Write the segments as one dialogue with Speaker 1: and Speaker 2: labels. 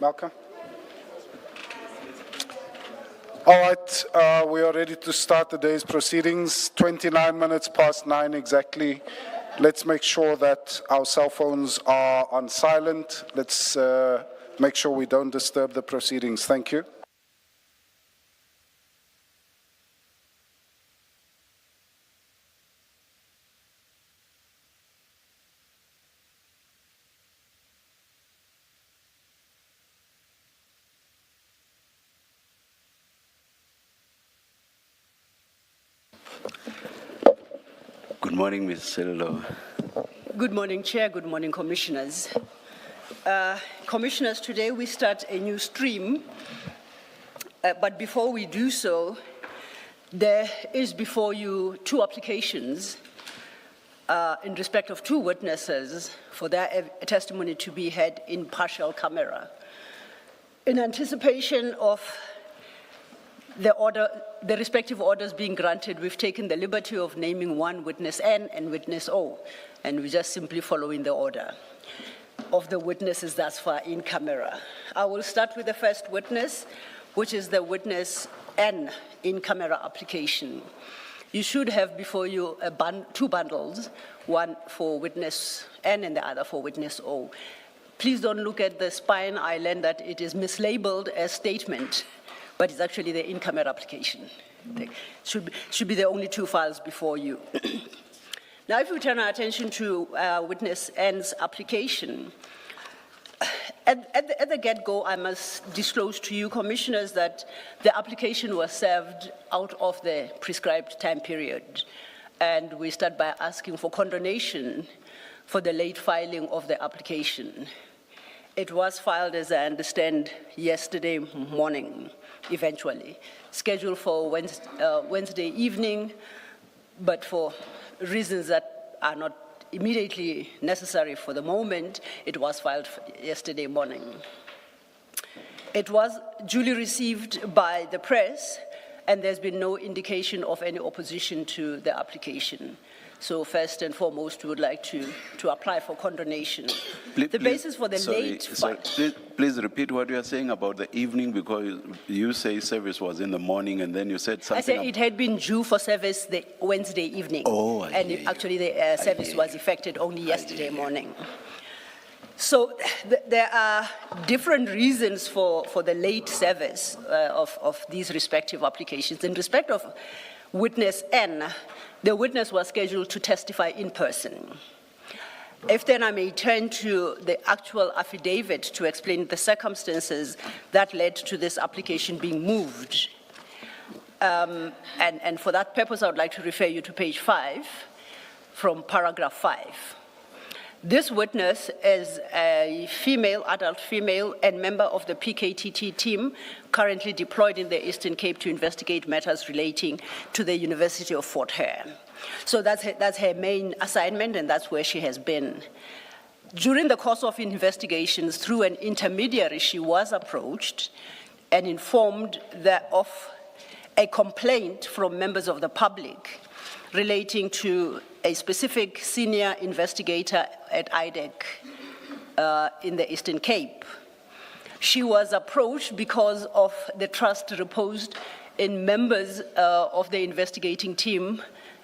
Speaker 1: Malcolm? All right, we are ready to start the day's proceedings. 29 minutes past 9 exactly. Let's make sure that our cell phones are on silent. Let's make sure we don't disturb the proceedings. Thank you.
Speaker 2: Good morning, Ms. Sello.
Speaker 3: Good morning, Chair. Good morning, Commissioners. Commissioners, today we start a new stream, but before we do so, there is before you two applications in respect of two witnesses for their testimony to be heard in partial camera. In anticipation of the respective orders being granted, we've taken the liberty of naming one witness N and witness O, and we're just simply following the order of the witnesses thus far in camera. I will start with the first witness, which is the witness N in camera application. You should have before you two bundles, one for witness N and the other for witness O. Please don't look at the spine. I learned that it is mislabeled as statement, but it's actually the in-camera application. Should be the only two files before you. Now, if we turn our attention to witness N's application, at the get-go, I must disclose to you, Commissioners, that the application was served out of the prescribed time period. And we start by asking for condonation for the late filing of the application. It was filed, as I understand, yesterday morning, eventually, scheduled for Wednesday evening, but for reasons that are not immediately necessary for the moment, it was filed yesterday morning. It was duly received by the press, and there's been no indication of any opposition to the application. So first and foremost, we would like to apply for condonation. The basis for the
Speaker 2: please repeat what you are saying about the evening, because you say service was in the morning and then you said something.
Speaker 3: I said it had been due for service the Wednesday evening. Oh, actually the service was effected only yesterday morning. So there are different reasons for the late service of these respective applications. In respect of witness N, the witness was scheduled to testify in person. If then I may turn to the actual affidavit to explain the circumstances that led to this application being moved. And for that purpose, I would like to refer you to page 5 from paragraph 5. This witness is a female, adult female, and member of the PKTT team currently deployed in the Eastern Cape to investigate matters relating to the University of Fort Hare. So that's her main assignment, and that's where she has been. During the course of investigations, through an intermediary, she was approached and informed of a complaint from members of the public relating to a specific senior investigator at IDAC in the Eastern Cape. She was approached because of the trust reposed in members of the investigating team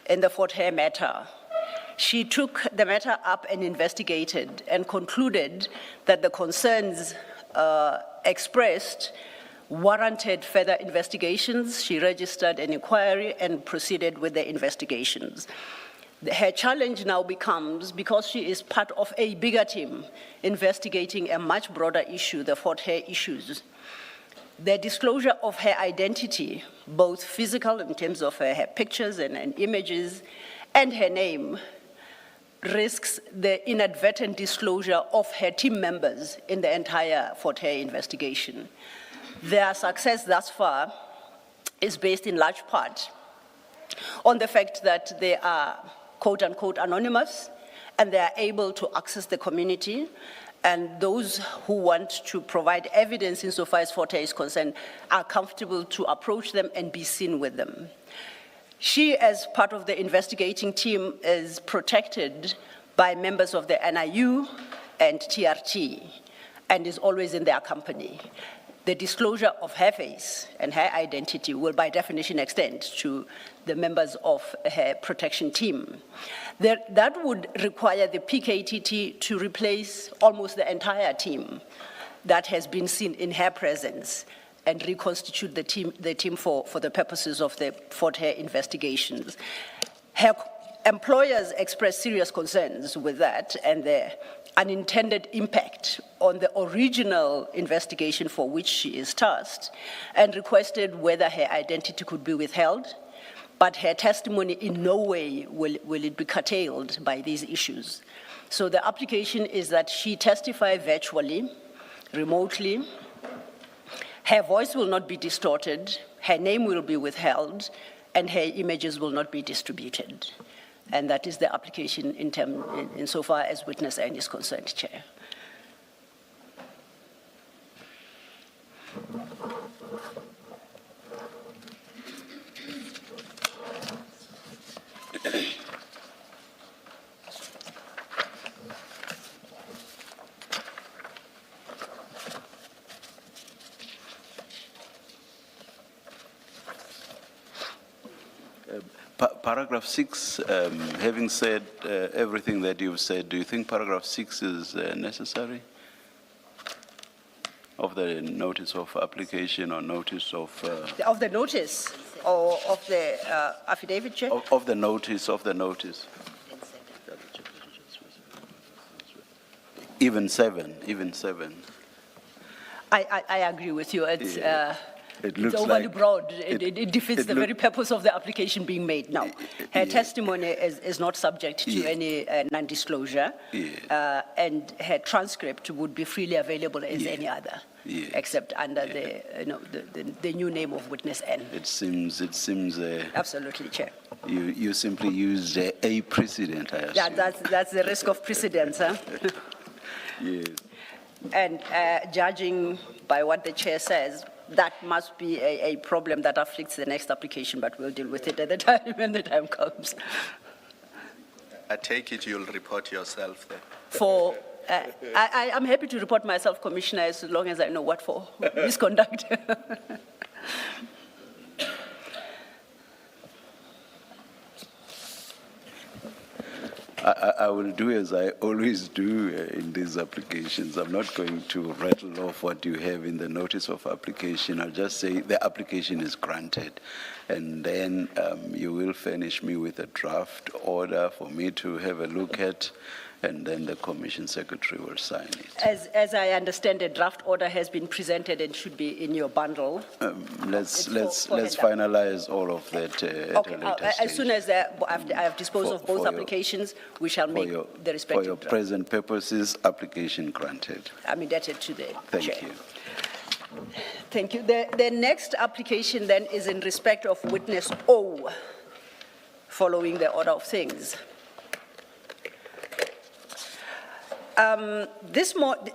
Speaker 3: in the Fort Hare matter. She took the matter up and investigated and concluded that the concerns expressed warranted further investigations. She registered an inquiry and proceeded with the investigations. Her challenge now becomes, because she is part of a bigger team investigating a much broader issue, the Fort Hare issues, the disclosure of her identity, both physical in terms of her pictures and images, and her name, risks the inadvertent disclosure of her team members in the entire Fort Hare investigation. Their success thus far is based in large part on the fact that they are quote-unquote anonymous, and they are able to access the community, and those who want to provide evidence insofar as Fort Hare is concerned are comfortable to approach them and be seen with them. She, as part of the investigating team, is protected by members of the NIU and TRT, and is always in their company. The disclosure of her face and her identity will by definition extend to the members of her protection team. That would require the PKTT to replace almost the entire team that has been seen in her presence and reconstitute the team for the purposes of the Fort Hare investigations. Her employers expressed serious concerns with that and the unintended impact on the original investigation for which she is tasked, and requested whether her identity could be withheld, but her testimony in no way will it be curtailed by these issues. So the application is that she testify virtually, remotely. Her voice will not be distorted, her name will be withheld, and her images will not be distributed. And that is the application insofar as witness N is concerned, Chair.
Speaker 2: Paragraph 6, having said everything that you've said, do you think paragraph 6 is necessary? Of the notice of application or notice of...
Speaker 3: Of the notice or of the affidavit, Chair?
Speaker 2: Of the notice, Even seven.
Speaker 3: I agree with you. It's,
Speaker 2: It looks
Speaker 3: it's overly
Speaker 2: like
Speaker 3: broad. It defeats the very purpose of the application being made now. Her testimony is not subject to any non-disclosure, and her transcript would be freely available as any other, except under the new name of witness N.
Speaker 2: It seems.
Speaker 3: Absolutely, Chair.
Speaker 2: You simply used a precedent, I assume.
Speaker 3: Yeah, that's the risk of precedence, huh?
Speaker 2: Yes.
Speaker 3: And judging by what the Chair says, that must be a problem that afflicts the next application, but we'll deal with it at the time when the time comes.
Speaker 4: I take it you'll report yourself there.
Speaker 3: For, I'm happy to report myself, Commissioner, as long as I know what for misconduct.
Speaker 2: I will do as I always do in these applications. I'm not going to rattle off what you have in the notice of application. I'll just say the application is granted. And then you will furnish me with a draft order for me to have a look at, and then the Commission Secretary will sign it.
Speaker 3: As I understand, a draft order has been presented and should be in your bundle.
Speaker 2: Let's finalize all of that at a later stage.
Speaker 3: As soon as I have disposed of both applications, we shall make the respective
Speaker 2: For your
Speaker 3: draft.
Speaker 2: present purposes, application granted.
Speaker 3: I'm indebted to the Chair.
Speaker 2: Thank you.
Speaker 3: Thank you. The next application then is in respect of witness O, following the order of things.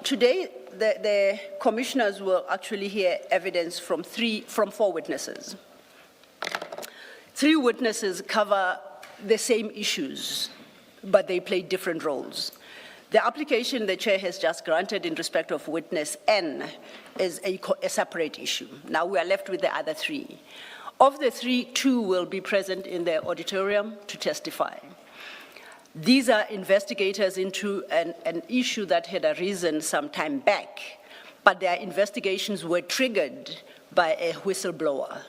Speaker 3: Today, the commissioners will actually hear evidence from four witnesses. 3 witnesses cover the same issues, but they play different roles. The application the Chair has just granted in respect of witness N is a separate issue. Now we are left with the other 3. Of the 3, 2 will be present in the auditorium to testify. These are investigators into an issue that had arisen some time back, but their investigations were triggered by a whistleblower.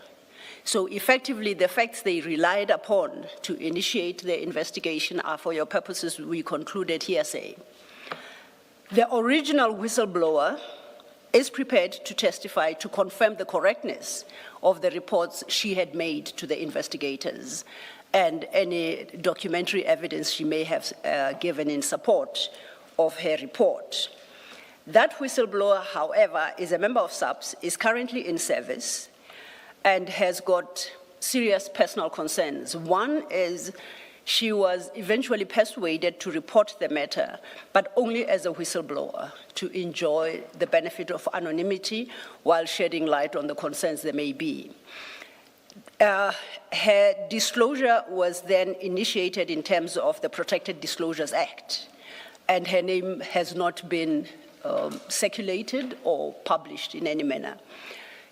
Speaker 3: So effectively, the facts they relied upon to initiate the investigation are, for your purposes, we concluded hearsay. The original whistleblower is prepared to testify to confirm the correctness of the reports she had made to the investigators and any documentary evidence she may have given in support of her report. That whistleblower, however, is a member of SAPS, is currently in service, and has got serious personal concerns. One is she was eventually persuaded to report the matter, but only as a whistleblower, to enjoy the benefit of anonymity while shedding light on the concerns there may be. Her disclosure was then initiated in terms of the Protected Disclosures Act, and her name has not been circulated or published in any manner.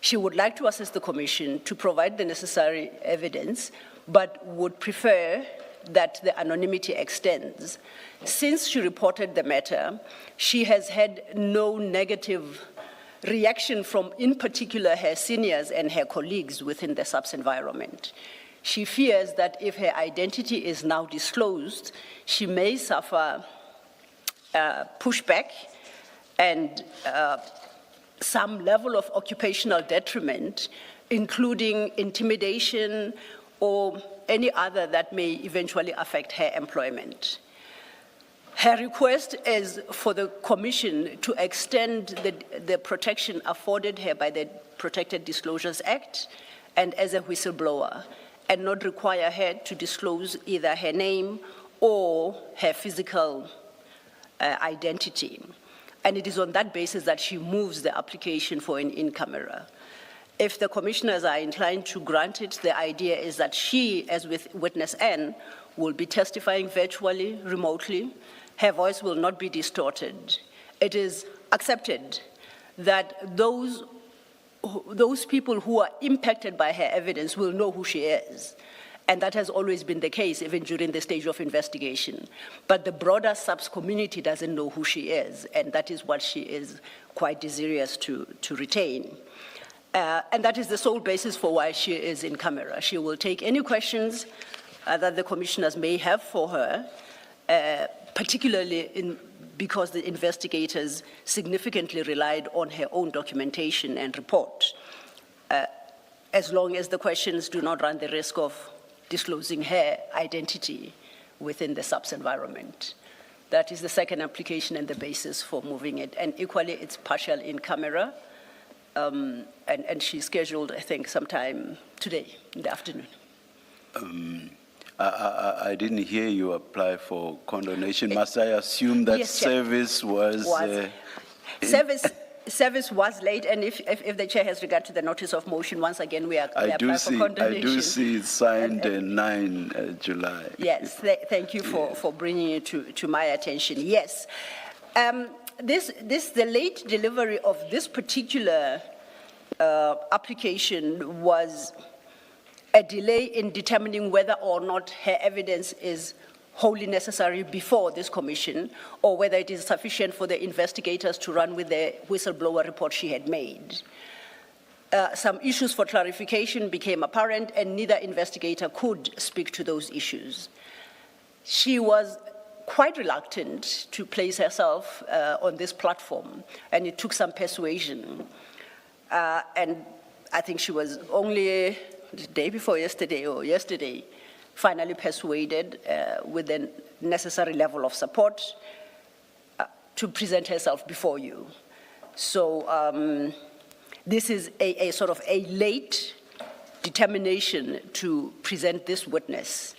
Speaker 3: She would like to assist the Commission to provide the necessary evidence, but would prefer that the anonymity extends. Since she reported the matter, she has had no negative reaction from, in particular, her seniors and her colleagues within the SAPS environment. She fears that if her identity is now disclosed, she may suffer pushback and some level of occupational detriment, including intimidation or any other that may eventually affect her employment. Her request is for the Commission to extend the protection afforded her by the Protected Disclosures Act and as a whistleblower, and not require her to disclose either her name or her physical identity. And it is on that basis that she moves the application for an in-camera. If the commissioners are inclined to grant it, the idea is that she, as with witness N, will be testifying virtually, remotely. Her voice will not be distorted. It is accepted that those people who are impacted by her evidence will know who she is. And that has always been the case, even during the stage of investigation. But the broader SAPS community doesn't know who she is, and that is what she is quite desirous to retain. And that is the sole basis for why she is in camera. She will take any questions that the commissioners may have for her, particularly because the investigators significantly relied on her own documentation and report, as long as the questions do not run the risk of disclosing her identity within the SAPS environment. That is the second application and the basis for moving it. And equally, it's partial in camera, and she's scheduled, I think, sometime today in the afternoon.
Speaker 2: I didn't hear you apply for condonation. Must I assume that
Speaker 3: yes,
Speaker 2: service was
Speaker 3: Service was late, and if the chair has regard to the notice of motion, once again we apply for condonation.
Speaker 2: I do see it signed 9 July.
Speaker 3: Yes, thank you for bringing it to my attention. Yes, the late delivery of this particular application was a delay in determining whether or not her evidence is wholly necessary before this commission, or whether it is sufficient for the investigators to run with the whistleblower report she had made. Some issues for clarification became apparent, and neither investigator could speak to those issues. She was quite reluctant to place herself on this platform, and it took some persuasion. And I think she was only the day before yesterday or yesterday finally persuaded with the necessary level of support to present herself before you. So this is a sort of a late determination to present this witness.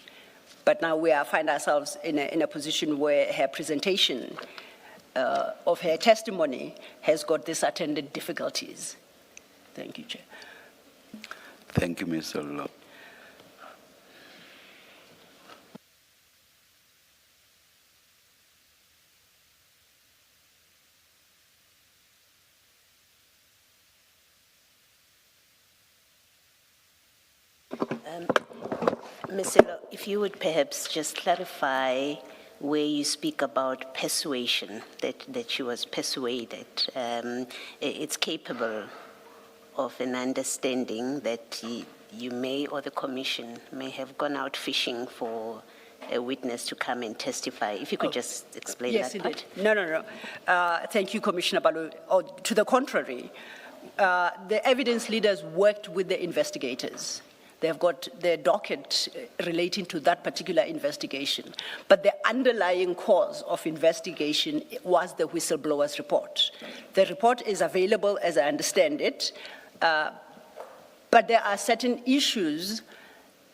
Speaker 3: But now we find ourselves in a position where her presentation of her testimony has got these attendant difficulties. Thank you, Chair.
Speaker 2: Thank you, Mr. Law.
Speaker 5: Mr. Law, if you would perhaps just clarify where you speak about persuasion, that she was persuaded. It's capable of an understanding that you may, or the commission may have gone out fishing for a witness to come and testify. If you could just explain that part.
Speaker 3: No. Thank you, Commissioner Baloyi. To the contrary, the evidence leaders worked with the investigators. They've got their docket relating to that particular investigation. But the underlying cause of investigation was the whistleblower's report. The report is available, as I understand it, but there are certain issues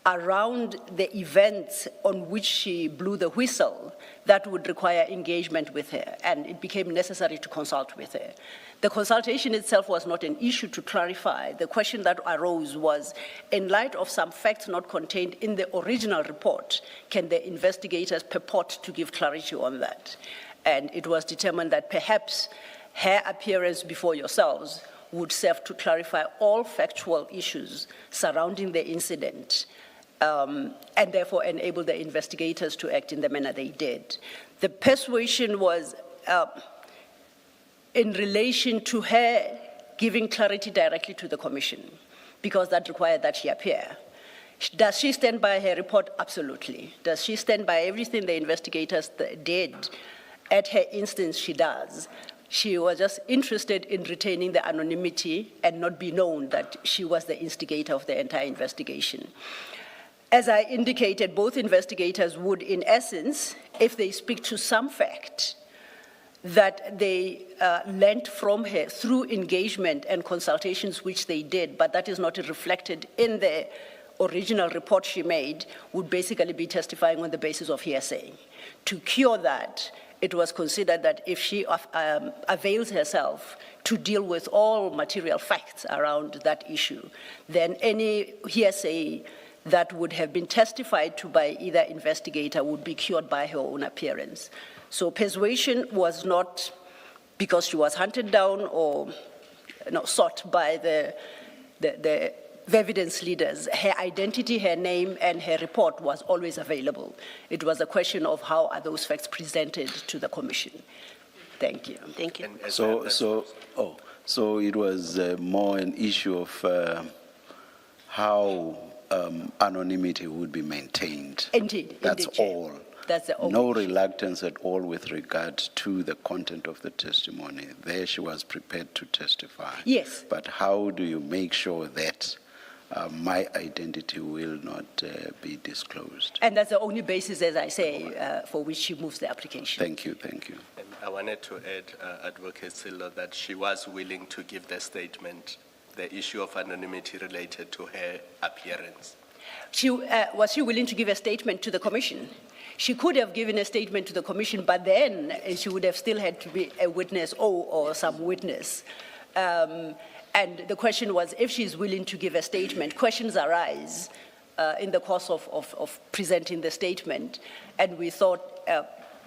Speaker 3: around the events on which she blew the whistle that would require engagement with her, and it became necessary to consult with her. The consultation itself was not an issue to clarify. The question that arose was, in light of some facts not contained in the original report, can the investigators purport to give clarity on that? And it was determined that perhaps Her appearance before yourselves would serve to clarify all factual issues surrounding the incident, and therefore enable the investigators to act in the manner they did. The persuasion was in relation to her giving clarity directly to the commission, because that required that she appear. Does she stand by her report? Absolutely. Does she stand by everything the investigators did? At her instance, she does. She was just interested in retaining the anonymity and not be known that she was the instigator of the entire investigation. As I indicated, both investigators would, in essence, if they speak to some fact that they learned from her through engagement and consultations which they did, but that is not reflected in the original report she made, would basically be testifying on the basis of hearsay. To cure that, it was considered that if she avails herself to deal with all material facts around that issue, then any hearsay that would have been testified to by either investigator would be cured by her own appearance. So persuasion was not because she was hunted down or sought by the evidence leaders. Her identity, her name, and her report was always available. It was a question of how are those facts presented to the commission. Thank you.
Speaker 5: Thank you.
Speaker 2: So it was more an issue of how anonymity would be maintained.
Speaker 3: Indeed.
Speaker 2: That's
Speaker 3: indeed, Chair.
Speaker 2: all.
Speaker 3: That's the only
Speaker 2: No
Speaker 3: issue.
Speaker 2: reluctance at all with regard to the content of the testimony. There she was prepared to testify.
Speaker 3: Yes.
Speaker 2: But how do you make sure that my identity will not be disclosed?
Speaker 3: And that's the only basis, as I say, for which she moves the application.
Speaker 2: Thank you, thank you.
Speaker 4: And I wanted to add, Advocate Silo, that she was willing to give the statement, the issue of anonymity related to her appearance.
Speaker 3: Was she willing to give a statement to the commission? She could have given a statement to the commission, but then she would have still had to be a witness or some witness. And the question was, if she's willing to give a statement, questions arise in the course of presenting the statement, and we thought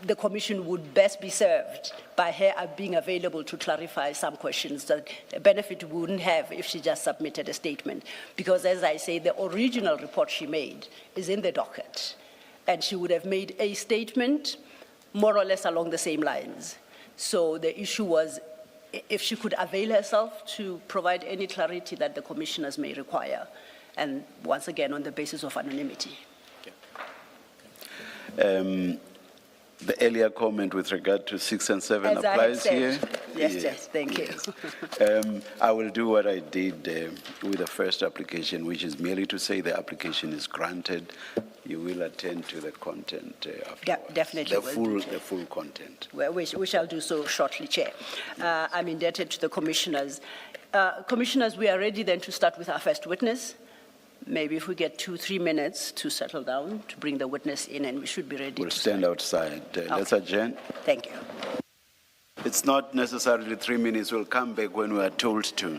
Speaker 3: the commission would best be served by her being available to clarify some questions that the benefit we wouldn't have if she just submitted a statement. Because as I say, the original report she made is in the docket, and she would have made a statement more or less along the same lines. So the issue was if she could avail herself to provide any clarity that the commissioners may require, and once again, on the basis of anonymity.
Speaker 2: The earlier comment with regard to 6 and 7
Speaker 3: As I had
Speaker 2: applies
Speaker 3: said.
Speaker 2: here?
Speaker 3: Yes, thank you.
Speaker 2: I will do what I did with the first application, which is merely to say the application is granted. You will attend to the content afterwards.
Speaker 3: Definitely will do, Chair.
Speaker 2: The full content.
Speaker 3: Well, we shall do so shortly, Chair. I'm indebted to the commissioners. Commissioners, we are ready then to start with our first witness. Maybe if we get 2-3 minutes to settle down, to bring the witness in, and we should be ready
Speaker 2: We'll
Speaker 3: to
Speaker 2: stand outside. Let's adjourn.
Speaker 3: Thank you.
Speaker 2: It's not necessarily 3 minutes. We'll come back when we are told to.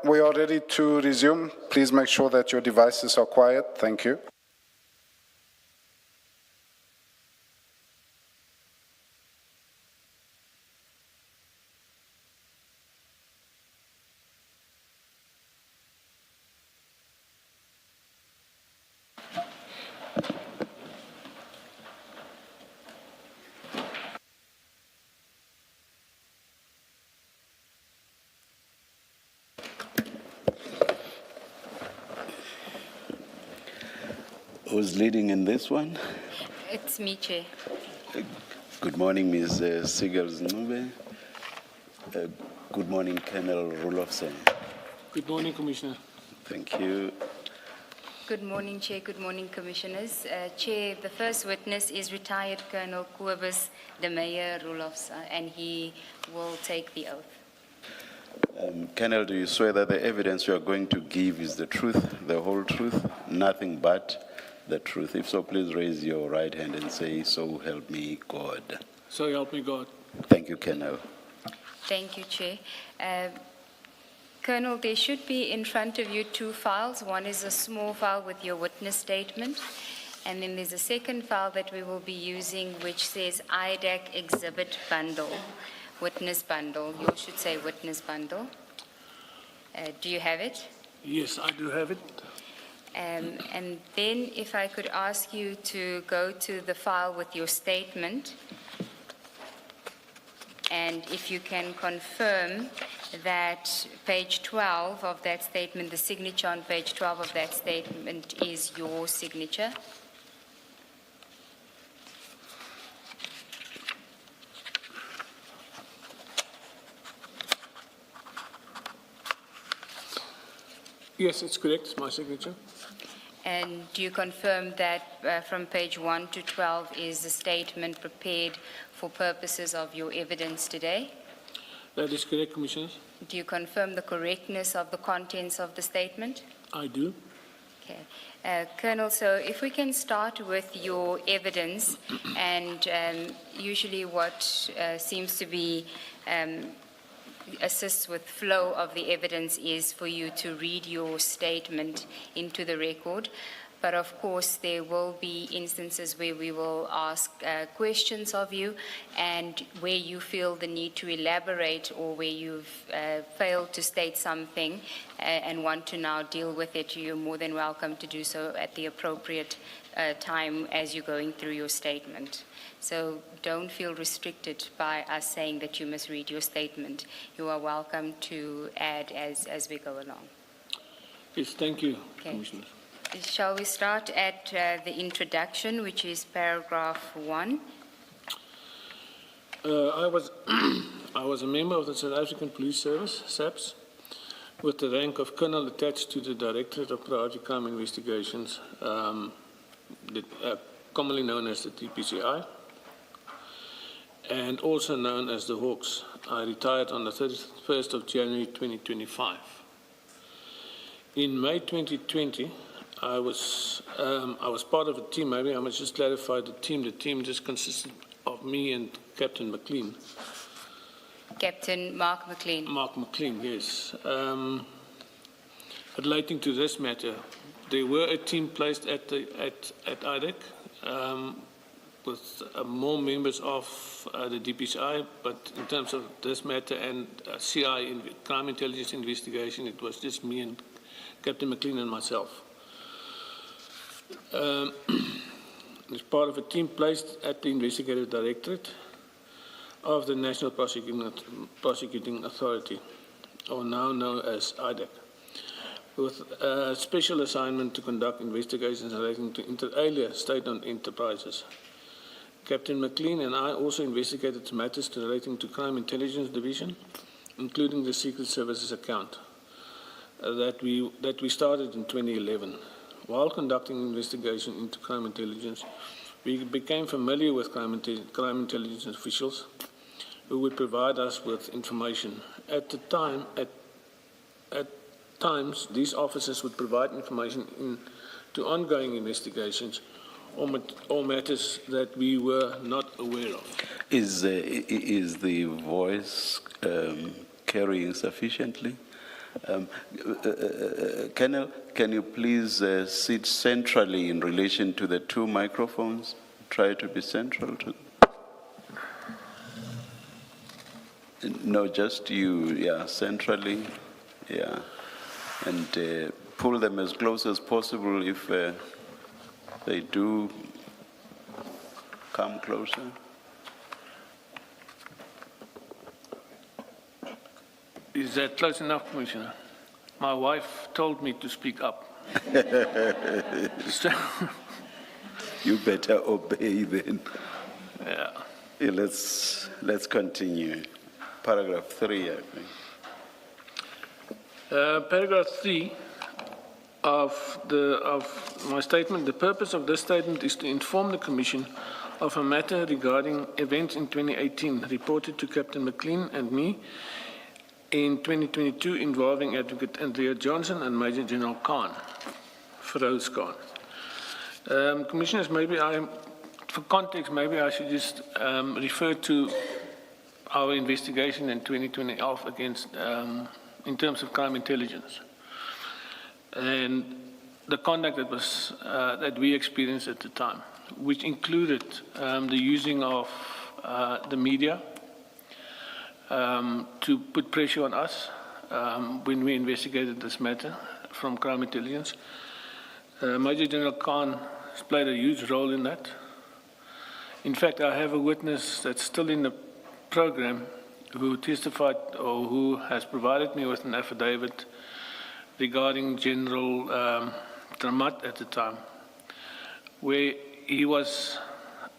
Speaker 1: we are ready to resume. Please make sure that your devices are quiet. Thank you.
Speaker 2: Who's leading in this one?
Speaker 6: It's me, Chair.
Speaker 2: Good morning, Ms. Sigels Ncube. Good morning, Colonel Rulofsen.
Speaker 7: Good morning, Commissioner.
Speaker 2: Thank you.
Speaker 6: Good morning, Chair. Good morning, Commissioners. Chair, the first witness is retired Colonel Kobus de Meyer Rulofs, and he will take the oath.
Speaker 2: Colonel, do you swear that the evidence you are going to give is the truth, the whole truth, nothing but the truth? If so, please raise your right hand and say, "So help me God."
Speaker 7: So help me God.
Speaker 2: Thank you, Colonel.
Speaker 6: Thank you, Chair. Colonel, there should be in front of you two files. One is a small file with your witness statement, and then there's a second file that we will be using which says IDAC Exhibit Bundle, Witness Bundle. Yours should say Witness Bundle. Do you have it?
Speaker 7: Yes, I do have it.
Speaker 6: And then if I could ask you to go to the file with your statement, and if you can confirm that page 12 of that statement, the signature on page 12 of that statement is your signature.
Speaker 7: Yes, it's correct. It's my signature.
Speaker 6: And do you confirm that from page 1 to 12 is the statement prepared for purposes of your evidence today?
Speaker 7: That is correct, Commissioner.
Speaker 6: Do you confirm the correctness of the contents of the statement?
Speaker 7: I do.
Speaker 6: Okay. Colonel, so if we can start with your evidence, and usually what seems to be assists with flow of the evidence is for you to read your statement into the record. But of course, there will be instances where we will ask questions of you, and where you feel the need to elaborate or where you've failed to state something and want to now deal with it, you're more than welcome to do so at the appropriate time as you're going through your statement. So don't feel restricted by us saying that you must read your statement. You are welcome to add as we go along.
Speaker 7: Yes, thank you,
Speaker 6: Okay.
Speaker 7: Commissioner.
Speaker 6: Shall we start at the introduction, which is paragraph 1?
Speaker 7: I was a member of the South African Police Service, SAPS, with the rank of Colonel attached to the Directorate of Priority Crime Investigations, commonly known as the TPCI, and also known as the Hawks. I retired on the 31st of January 2025. In May 2020, I was part of a team. Maybe I must just clarify the team. The team just consisted of me and Captain McLean.
Speaker 6: Captain Mark McLean.
Speaker 7: Mark McLean, yes. Relating to this matter, there were a team placed at IDAC with more members of the DPCI, but in terms of this matter and CI, Crime Intelligence Investigation, it was just me and Captain McLean and myself. As part of a team placed at the Investigative Directorate of the National Prosecuting Authority, or now known as IDAC, with a special assignment to conduct investigations relating to inter alia state-owned enterprises. Captain McLean and I also investigated matters relating to Crime Intelligence Division, including the Secret Services account that we started in 2011. While conducting investigation into crime intelligence, we became familiar with crime intelligence officials who would provide us with information. At times, these officers would provide information into ongoing investigations or matters that we were not aware of.
Speaker 2: Is the voice carrying sufficiently? Colonel, can you please sit centrally in relation to the two microphones? Try to be central to. No, just you, yeah, centrally, yeah. And pull them as close as possible if they do come closer.
Speaker 7: Is that close enough, Commissioner? My wife told me to speak up. So,
Speaker 2: You better obey then.
Speaker 7: yeah.
Speaker 2: Yeah, let's continue. Paragraph 3, I think.
Speaker 7: Paragraph 3 of my statement. The purpose of this statement is to inform the Commission of a matter regarding events in 2018 reported to Captain McLean and me in 2022 involving Advocate Andrea Johnson and Major General Khan, Feroz Khan. Commissioners, for context, maybe I should just refer to our investigation in 2020 against, in terms of crime intelligence, and the conduct that was that we experienced at the time, which included the using of the media to put pressure on us when we investigated this matter from crime intelligence. Major General Khan has played a huge role in that. In fact, I have a witness that's still in the program who testified or who has provided me with an affidavit regarding General Dramat at the time, where he was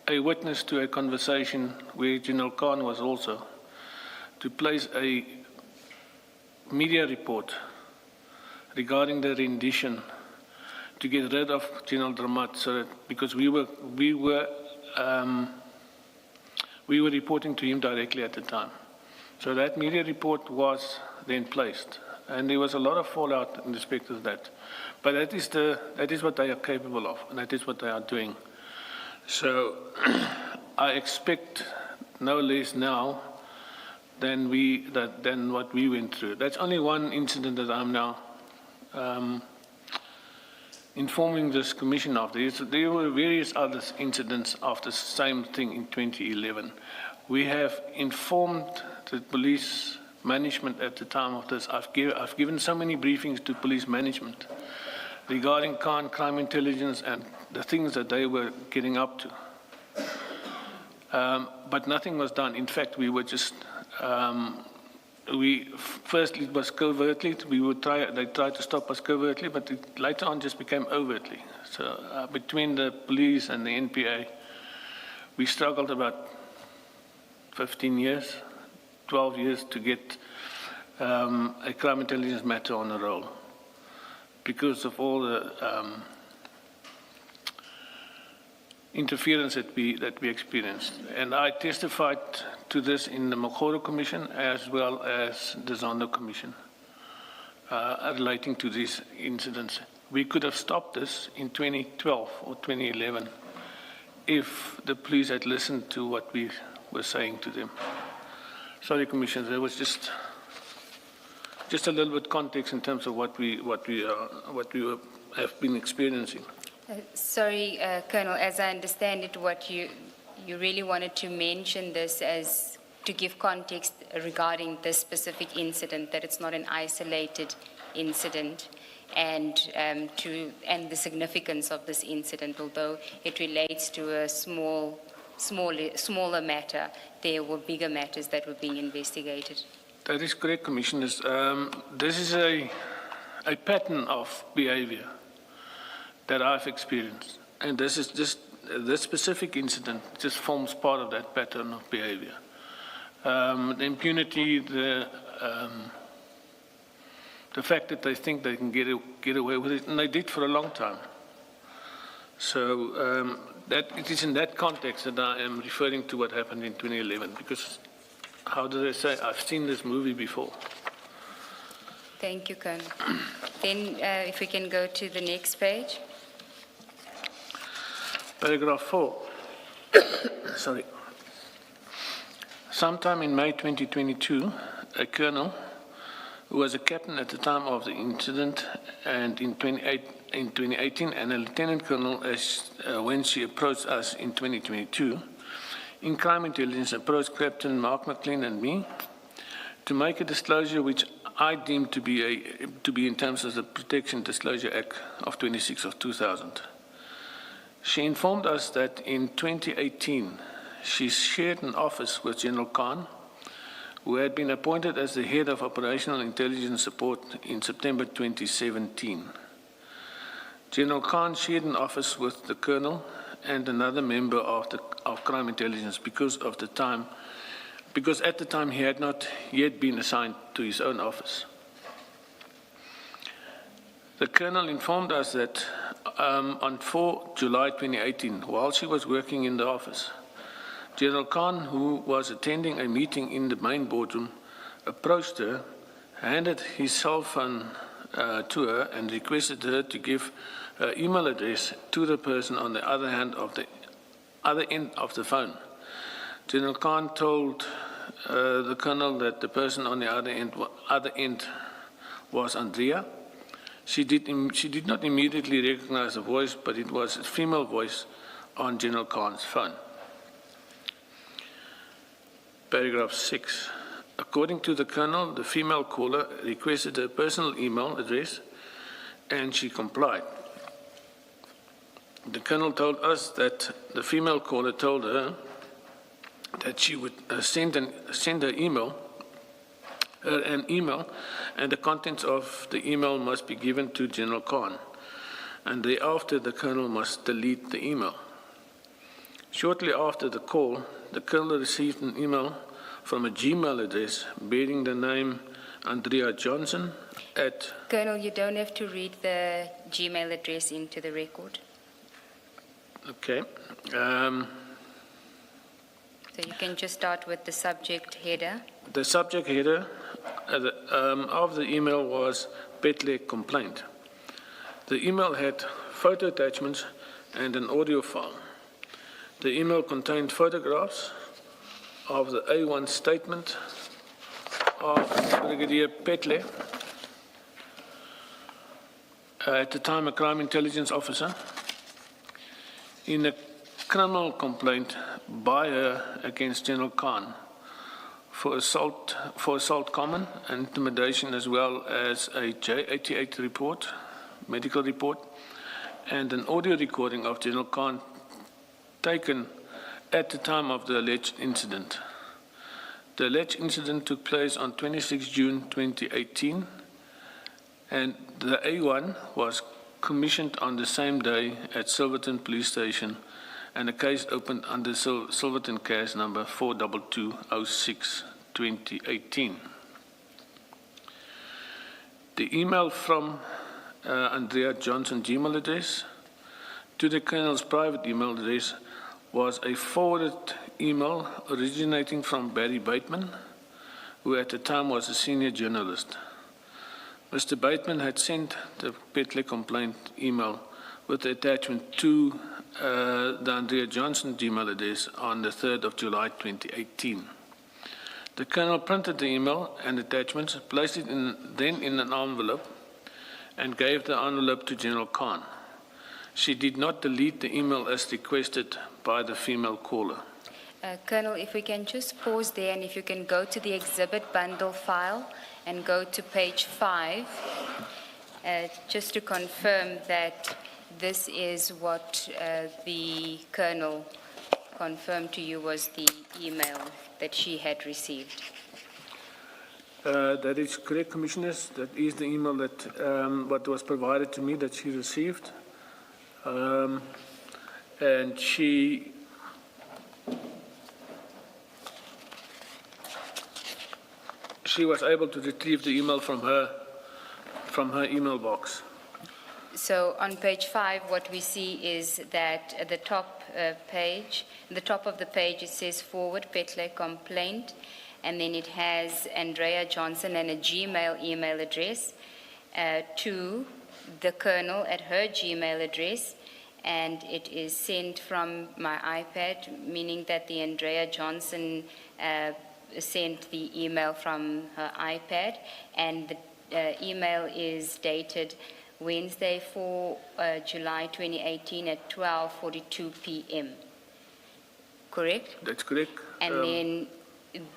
Speaker 7: a witness to a conversation where General Khan was also, to place a media report regarding the rendition to get rid of General Dramat, so that, because we were reporting to him directly at the time. So that media report was then placed, and there was a lot of fallout in respect of that. But that is what they are capable of, and that is what they are doing. So I expect no less now than what we went through. That's only one incident that I'm now informing this commission of. There were various other incidents of the same thing in 2011. We have informed the police management at the time of this. I've given so many briefings to police management regarding crime intelligence and the things that they were getting up to. But nothing was done. In fact, we were just, firstly it was covertly. They tried to stop us covertly, but it later on just became overtly. So between the police and the NPA, we struggled about 15 years, 12 years to get a crime intelligence matter on the roll because of all the interference that we experienced. And I testified to this in the Makgoro Commission as well as the Zondo Commission relating to these incidents. We could have stopped this in 2012 or 2011 if the police had listened to what we were saying to them. Sorry, Commissioner, there was just a little bit context in terms of what we have been experiencing.
Speaker 6: Sorry, Colonel, as I understand it, what you really wanted to mention this as to give context regarding this specific incident, that it's not an isolated incident, and the significance of this incident, although it relates to a smaller matter, there were bigger matters that were being investigated.
Speaker 7: That is correct, Commissioners. This is a pattern of behavior that I've experienced. And this specific incident just forms part of that pattern of behavior. The impunity, the fact that they think they can get away with it, and they did for a long time. So that it is in that context that I am referring to what happened in 2011, because how did I say? I've seen this movie before.
Speaker 6: Thank you, Colonel. Then if we can go to the next page.
Speaker 7: Paragraph 4. Sorry. Sometime in May 2022, a colonel who was a captain at the time of the incident, and in 2018, and a lieutenant colonel when she approached us in 2022. In crime intelligence, approached Captain Mark McLean and me to make a disclosure which I deemed to be in terms of the Protection Disclosure Act of 26 of 2000. She informed us that in 2018, she shared an office with General Khan, who had been appointed as the head of Operational Intelligence Support in September 2017. General Khan shared an office with the colonel and another member of crime intelligence because at the time he had not yet been assigned to his own office. The colonel informed us that on 4 July 2018, while she was working in the office, General Khan, who was attending a meeting in the main boardroom, approached her, handed his cell phone to her, and requested her to give her email address to the person on the other end of the phone. General Khan told the colonel that the person on the other end was Andrea. She did not immediately recognize the voice, but it was a female voice on General Khan's phone. Paragraph 6. According to the colonel, the female caller requested her personal email address, and she complied. The colonel told us that the female caller told her that she would send her an email, and the contents of the email must be given to General Khan, and thereafter the colonel must delete the email. Shortly after the call, the colonel received an email from a Gmail address bearing the name Andrea Johnson at...
Speaker 6: Colonel, you don't have to read the Gmail address into the record.
Speaker 7: Okay.
Speaker 6: So you can just start with the subject header.
Speaker 7: The subject header of the email was Petle complaint. The email had photo attachments and an audio file. The email contained photographs of the A1 statement of Brigadier Petle, at the time a crime intelligence officer, in a criminal complaint by her against General Khan for assault common, intimidation, as well as a J88 report, medical report, and an audio recording of General Khan taken at the time of the alleged incident. The alleged incident took place on 26 June 2018, and the A1 was commissioned on the same day at Silverton Police Station, and a case opened under Silverton case number 42206/2018. The email from Andrea Johnson Gmail address to the colonel's private email address was a forwarded email originating from Barry Bateman, who at the time was a senior journalist. Mr. Bateman had sent the Petle complaint email with the attachment to the Andrea Johnson Gmail address on the 3rd of July 2018. The colonel printed the email and attachments, placed it then in an envelope, and gave the envelope to General Khan. She did not delete the email as requested by the female caller.
Speaker 6: Colonel, if we can just pause there, and if you can go to the exhibit bundle file and go to page 5, just to confirm that this is what the colonel confirmed to you was the email that she had received.
Speaker 7: That is correct, Commissioners. That is the email that what was provided to me that she received. And she was able to retrieve the email from her email box.
Speaker 6: So on page 5, what we see is that at the top page, the top of the page, it says forward Petle complaint, and then it has Andrea Johnson and a Gmail email address to the colonel at her Gmail address, and it is sent from my iPad, meaning that the Andrea Johnson sent the email from her iPad, and the email is dated Wednesday, 4 July 2018 at 12:42 p.m. Correct?
Speaker 7: That's correct.
Speaker 6: And then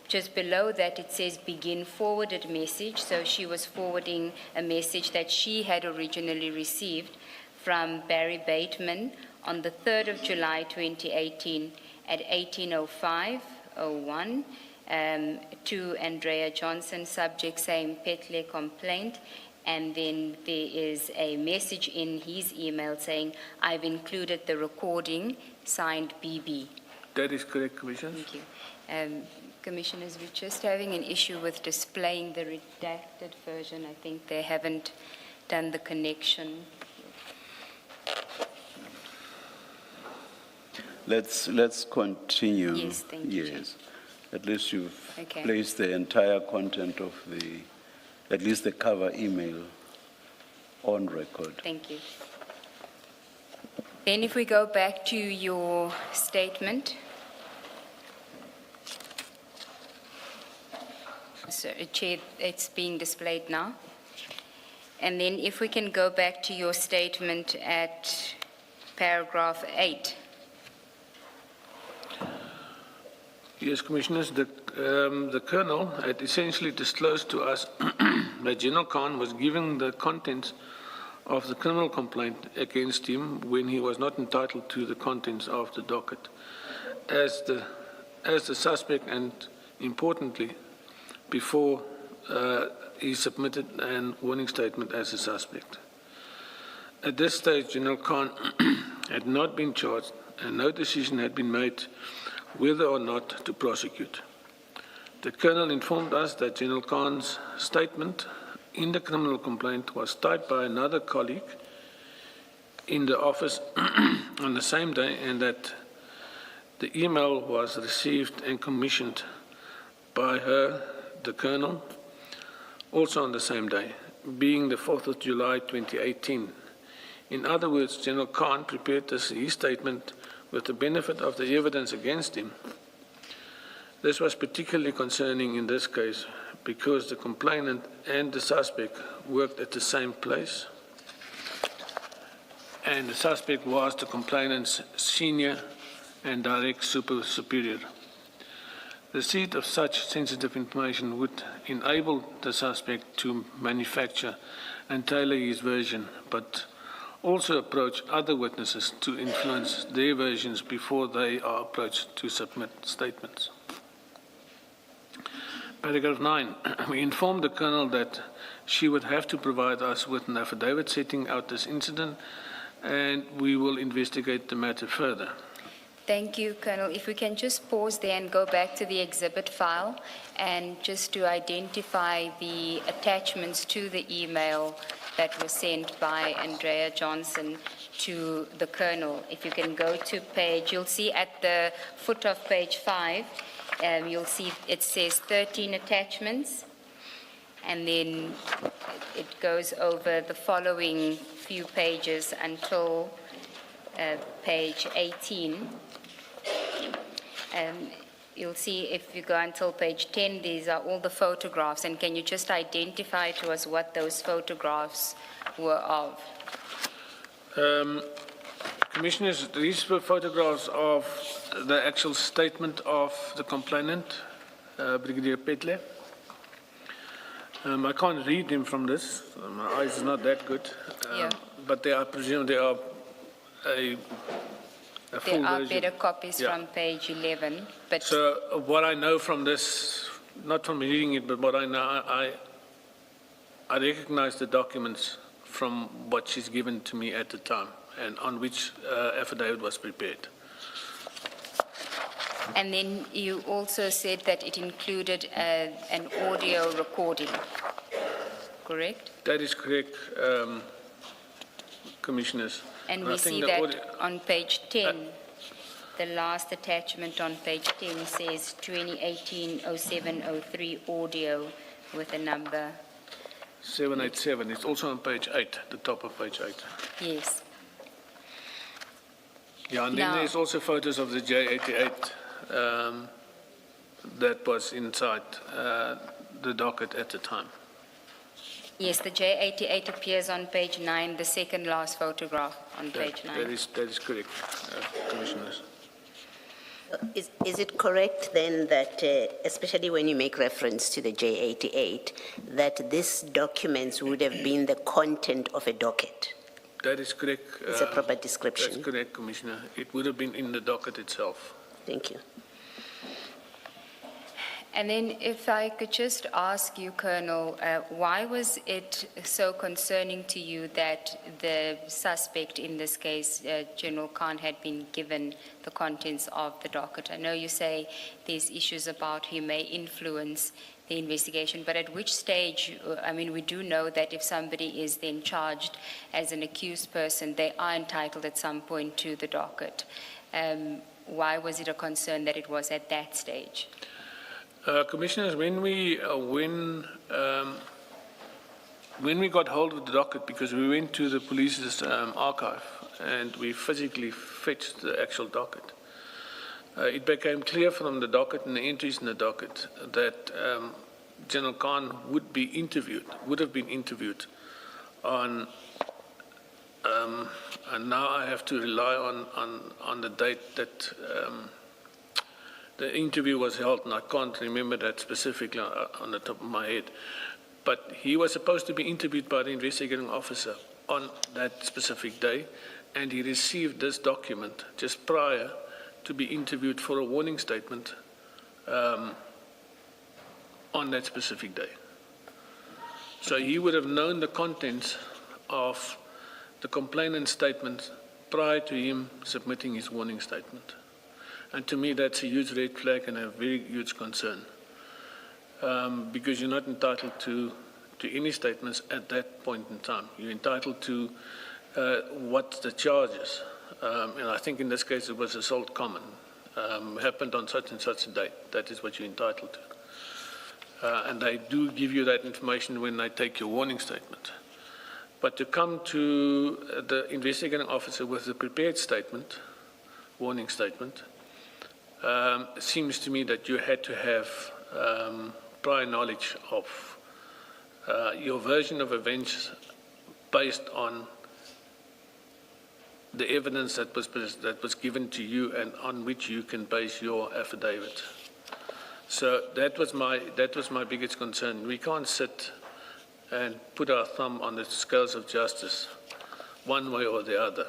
Speaker 6: just below that, it says begin forwarded message. So she was forwarding a message that she had originally received from Barry Bateman on the 3rd of July 2018 at 18:05:01 to Andrea Johnson, subject same Petle complaint. And then there is a message in his email saying, I've included the recording, signed BB.
Speaker 7: That is correct, Commissioner.
Speaker 6: Thank you. Commissioners, we're just having an issue with displaying the redacted version. I think they haven't done the connection.
Speaker 2: Let's continue.
Speaker 6: Yes, thank you,
Speaker 2: Yes. At least you've
Speaker 6: Okay.
Speaker 2: placed the entire content of at least the cover email on record.
Speaker 6: Thank you. Then if we go back to your statement. So, Chair, it's being displayed now. And then if we can go back to your statement at paragraph 8.
Speaker 7: Yes, Commissioners, the Colonel had essentially disclosed to us that General Khan was giving the contents of the criminal complaint against him when he was not entitled to the contents of the docket. As the suspect, and importantly, before he submitted a warning statement as a suspect. At this stage, General Khan had not been charged and no decision had been made whether or not to prosecute. The Colonel informed us that General Khan's statement in the criminal complaint was typed by another colleague in the office on the same day, and that the email was received and commissioned by her, the Colonel, also on the same day, being the 4th of July 2018. In other words, General Khan prepared his statement with the benefit of the evidence against him. This was particularly concerning in this case because the complainant and the suspect worked at the same place, and the suspect was the complainant's senior and direct superior. Receipt of such sensitive information would enable the suspect to manufacture and tailor his version, but also approach other witnesses to influence their versions before they are approached to submit statements. Paragraph 9, we informed the Colonel that she would have to provide us with an affidavit setting out this incident, and we will investigate the matter further.
Speaker 6: Thank you, Colonel. If we can just pause there and go back to the exhibit file and just to identify the attachments to the email that was sent by Andrea Johnson to the Colonel. If you can go to page, you'll see at the foot of page 5, you'll see it says 13 attachments, and then it goes over the following few pages until page 18. You'll see if you go until page 10, these are all the photographs, and can you just identify to us what those photographs were of?
Speaker 7: Commissioners, these were photographs of the actual statement of the complainant, Brigadier Petle. I can't read them from this. My eyes are not that good.
Speaker 6: Yeah.
Speaker 7: But I presume they are a full
Speaker 6: There are
Speaker 7: version.
Speaker 6: better copies
Speaker 7: Yeah.
Speaker 6: from page 11, but
Speaker 7: So what I know from this, not from reading it, but what I know, I recognize the documents from what she's given to me at the time and on which affidavit was prepared.
Speaker 6: and then you also said that it included an audio recording, correct?
Speaker 7: That is correct, Commissioners.
Speaker 6: And
Speaker 7: I
Speaker 6: we
Speaker 7: think
Speaker 6: see
Speaker 7: the
Speaker 6: that
Speaker 7: audio-
Speaker 6: on page 10, the last attachment on page 10 says 2018-0703 audio with a number.
Speaker 7: 787, it's also on page 8, the top of page 8.
Speaker 6: Yes.
Speaker 7: Yeah, and then
Speaker 6: Now-
Speaker 7: there's also photos of the J88 that was inside the docket at the time.
Speaker 6: Yes, the J88 appears on page 9, the second last photograph on page 9.
Speaker 7: That is correct, Commissioners.
Speaker 5: Is it correct then that, especially when you make reference to the J88, that these documents would have been the content of a docket?
Speaker 7: That is correct.
Speaker 5: It's a proper description.
Speaker 7: That's correct, Commissioner. It would have been in the docket itself.
Speaker 5: Thank you.
Speaker 6: And then if I could just ask you, Colonel, why was it so concerning to you that the suspect in this case, General Khan, had been given the contents of the docket? I know you say there's issues about he may influence the investigation, but at which stage, I mean, we do know that if somebody is then charged as an accused person, they are entitled at some point to the docket. Why was it a concern that it was at that stage?
Speaker 7: Commissioners, when we got hold of the docket, because we went to the police's archive and we physically fetched the actual docket, it became clear from the docket and the entries in the docket that General Khan would have been interviewed on, and now I have to rely on the date that the interview was held, and I can't remember that specifically on the top of my head. But he was supposed to be interviewed by the investigating officer on that specific day, and he received this document just prior to be interviewed for a warning statement on that specific day. So he would have known the contents of the complainant's statement prior to him submitting his warning statement. And to me, that's a huge red flag and a very huge concern, because you're not entitled to any statements at that point in time. You're entitled to what the charge is. And I think in this case it was assault common, happened on such and such a date. That is what you're entitled to. And they do give you that information when they take your warning statement. But to come to the investigating officer with a prepared statement, warning statement, seems to me that you had to have prior knowledge of your version of events based on the evidence that was given to you and on which you can base your affidavit. So that was my biggest concern. We can't sit and put our thumb on the scales of justice one way or the other.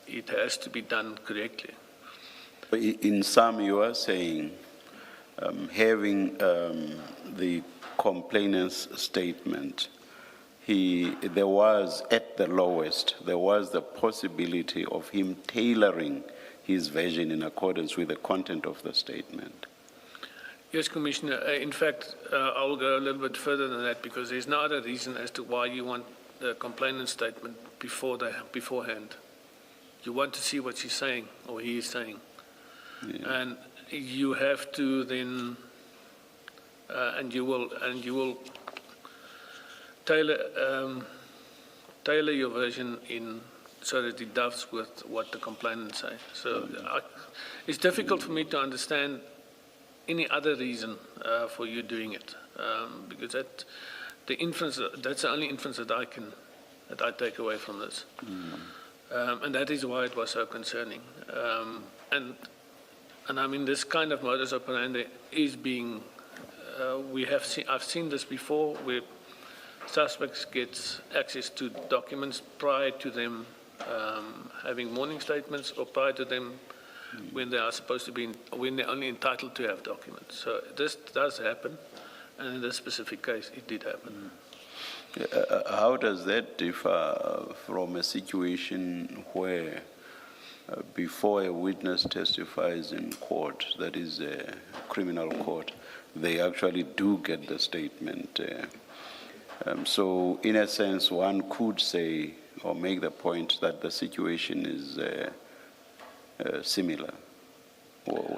Speaker 7: It has to be done correctly.
Speaker 2: In sum, you are saying having the complainant's statement, there was, at the lowest, there was the possibility of him tailoring his version in accordance with the content of the statement.
Speaker 7: Yes, Commissioner. In fact, I will go a little bit further than that, because there's no other reason as to why you want the complainant's statement beforehand. You want to see what she's saying or he is saying. Yeah. And you have to then, and you will tailor your version in so that it doves with what the complainant says. So it's difficult for me to understand any other reason for you doing it, because that's the only inference that I take away from this, and that is why it was so concerning. And I mean, this kind of modus operandi is being, I've seen this before, where suspects get access to documents prior to them having warning statements, or prior to them when they are supposed to be, when they're only entitled to have documents. So this does happen, and in this specific case, it did happen.
Speaker 2: How does that differ from a situation where before a witness testifies in court, that is a criminal court, they actually do get the statement? So in a sense, one could say or make the point that the situation is similar.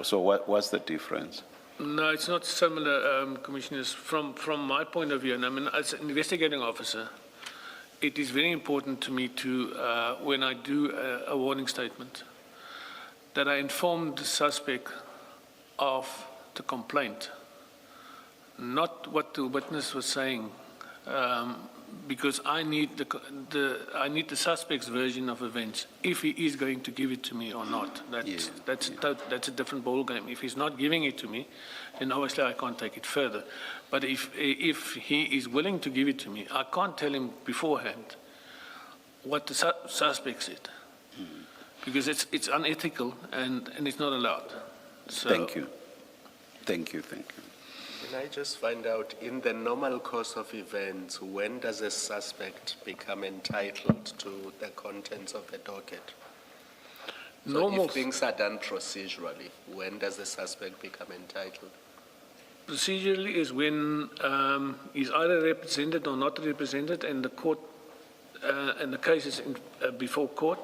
Speaker 2: So what's the difference?
Speaker 7: No, it's not similar, Commissioners. From my point of view, and I mean, as an investigating officer, it is very important to me to, when I do a warning statement, that I inform the suspect of the complaint, not what the witness was saying, because I need the suspect's version of events, if he is going to give it to me or not. That's a different ballgame. If he's not giving it to me, then obviously I can't take it further. But if he is willing to give it to me, I can't tell him beforehand what the suspect said, because it's unethical and it's not allowed. So,
Speaker 2: Thank you. Thank you.
Speaker 4: Can I just find out, in the normal course of events, when does a suspect become entitled to the contents of the docket? So if things are done procedurally, when does the suspect become entitled?
Speaker 7: Procedurally is when he's either represented or not represented, and the court and the case is before court,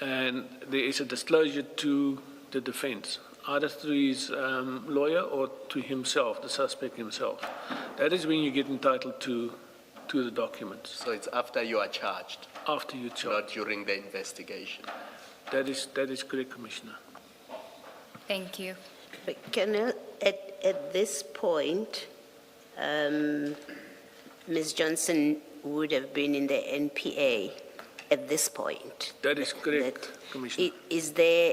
Speaker 7: and there is a disclosure to the defense, either through his lawyer or to himself, the suspect himself. That is when you get entitled to the documents.
Speaker 4: So it's after you are charged,
Speaker 7: After you're charged.
Speaker 4: not during the investigation?
Speaker 7: That is correct, Commissioner.
Speaker 6: Thank you.
Speaker 5: But Colonel, at this point, Ms. Johnson would have been in the NPA at this point.
Speaker 7: That is correct, Commissioner.
Speaker 5: Is there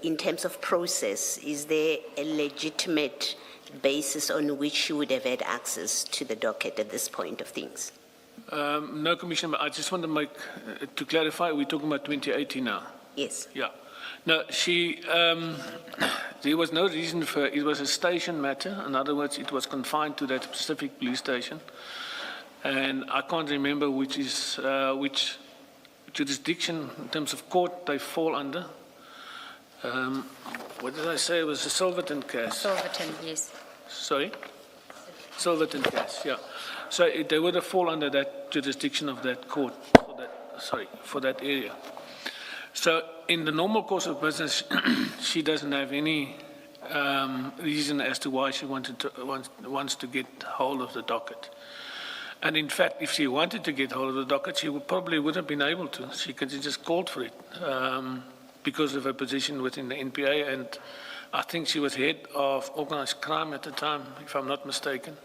Speaker 5: in terms of process, is there a legitimate basis on which she would have had access to the docket at this point of things?
Speaker 7: No, Commissioner, but I just want to to clarify, we're talking about 2018 now.
Speaker 5: Yes.
Speaker 7: Yeah. No, there was no reason for, it was a station matter. In other words, it was confined to that specific police station. And I can't remember which jurisdiction in terms of court they fall under. What did I say? It was a Silverton case.
Speaker 6: Silverton, yes.
Speaker 7: Sorry? Silverton case, yeah. So they would have fall under that jurisdiction of that court, for that area. So in the normal course of business, she doesn't have any reason as to why she wants to get hold of the docket. And in fact, if she wanted to get hold of the docket, she probably would have been able to. She could have just called for it because of her position within the NPA, and I think she was head of organized crime at the time, if I'm not mistaken.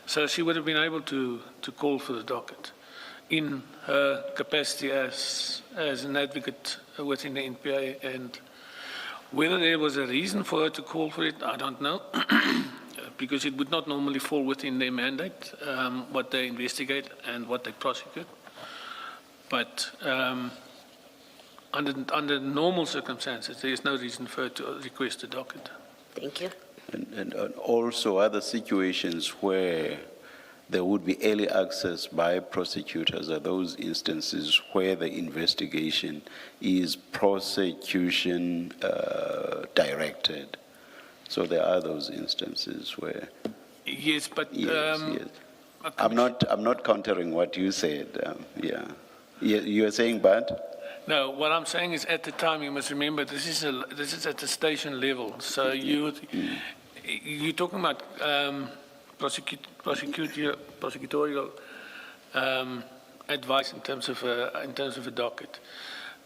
Speaker 7: So she would have been able to call for the docket in her capacity as an advocate within the NPA. And whether there was a reason for her to call for it, I don't know, because it would not normally fall within their mandate, what they investigate and what they prosecute. But under normal circumstances, there is no reason for her to request a docket.
Speaker 5: Thank you.
Speaker 2: And also other situations where there would be early access by prosecutors are those instances where the investigation is prosecution directed. So there are those instances where.
Speaker 7: Yes, but
Speaker 2: Yes. I'm not countering what you said. You are saying, but.
Speaker 7: no. What I'm saying is, at the time, you must remember this is at the station level. So you're talking about prosecutorial advice in terms of a docket.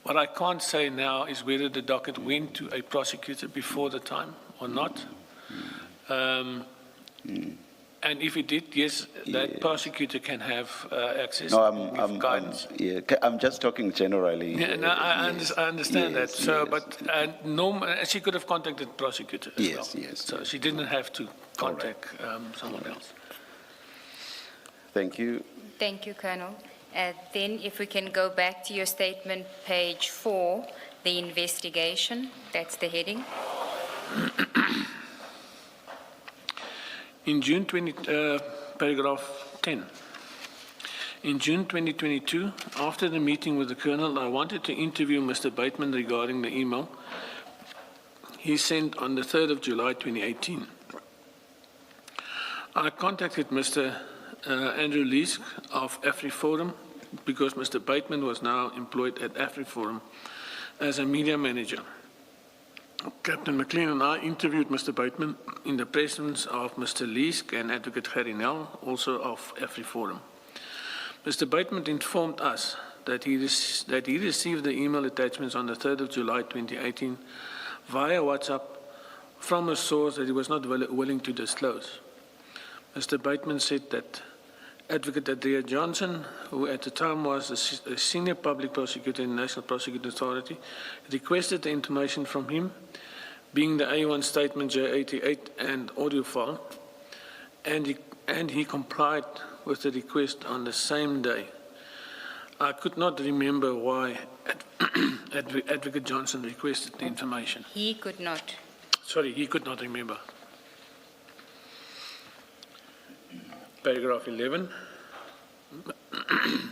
Speaker 7: What I can't say now is whether the docket went to a prosecutor before the time or not. And if it did, yes, that prosecutor can have access to guidance.
Speaker 2: I'm just talking generally.
Speaker 7: Yeah, no, I understand that. So,
Speaker 2: yes.
Speaker 7: but she could have contacted the prosecutor as well.
Speaker 2: Yes.
Speaker 7: So she didn't have to contact someone else.
Speaker 2: Thank you.
Speaker 6: Thank you, Colonel. Then if we can go back to your statement, page 4, the investigation, that's the heading.
Speaker 7: In June paragraph 10. In June 2022, after the meeting with the Colonel, I wanted to interview Mr. Bateman regarding the email he sent on the 3rd of July 2018. I contacted Mr. Andrew Leask of AfriForum because Mr. Bateman was now employed at AfriForum as a media manager. Captain McLean and I interviewed Mr. Bateman in the presence of Mr. Leask and Advocate Gerry Nel, also of AfriForum. Mr. Bateman informed us that he received the email attachments on the 3rd of July 2018 via WhatsApp from a source that he was not willing to disclose. Mr. Bateman said that Advocate Andrea Johnson, who at the time was a senior public prosecutor in the National Prosecuting Authority, requested the information from him, being the A1 statement J88 and audio file, and he complied with the request on the same day. I could not remember why Advocate Johnson requested the information.
Speaker 6: He could not.
Speaker 7: Sorry, he could not remember. Paragraph 11.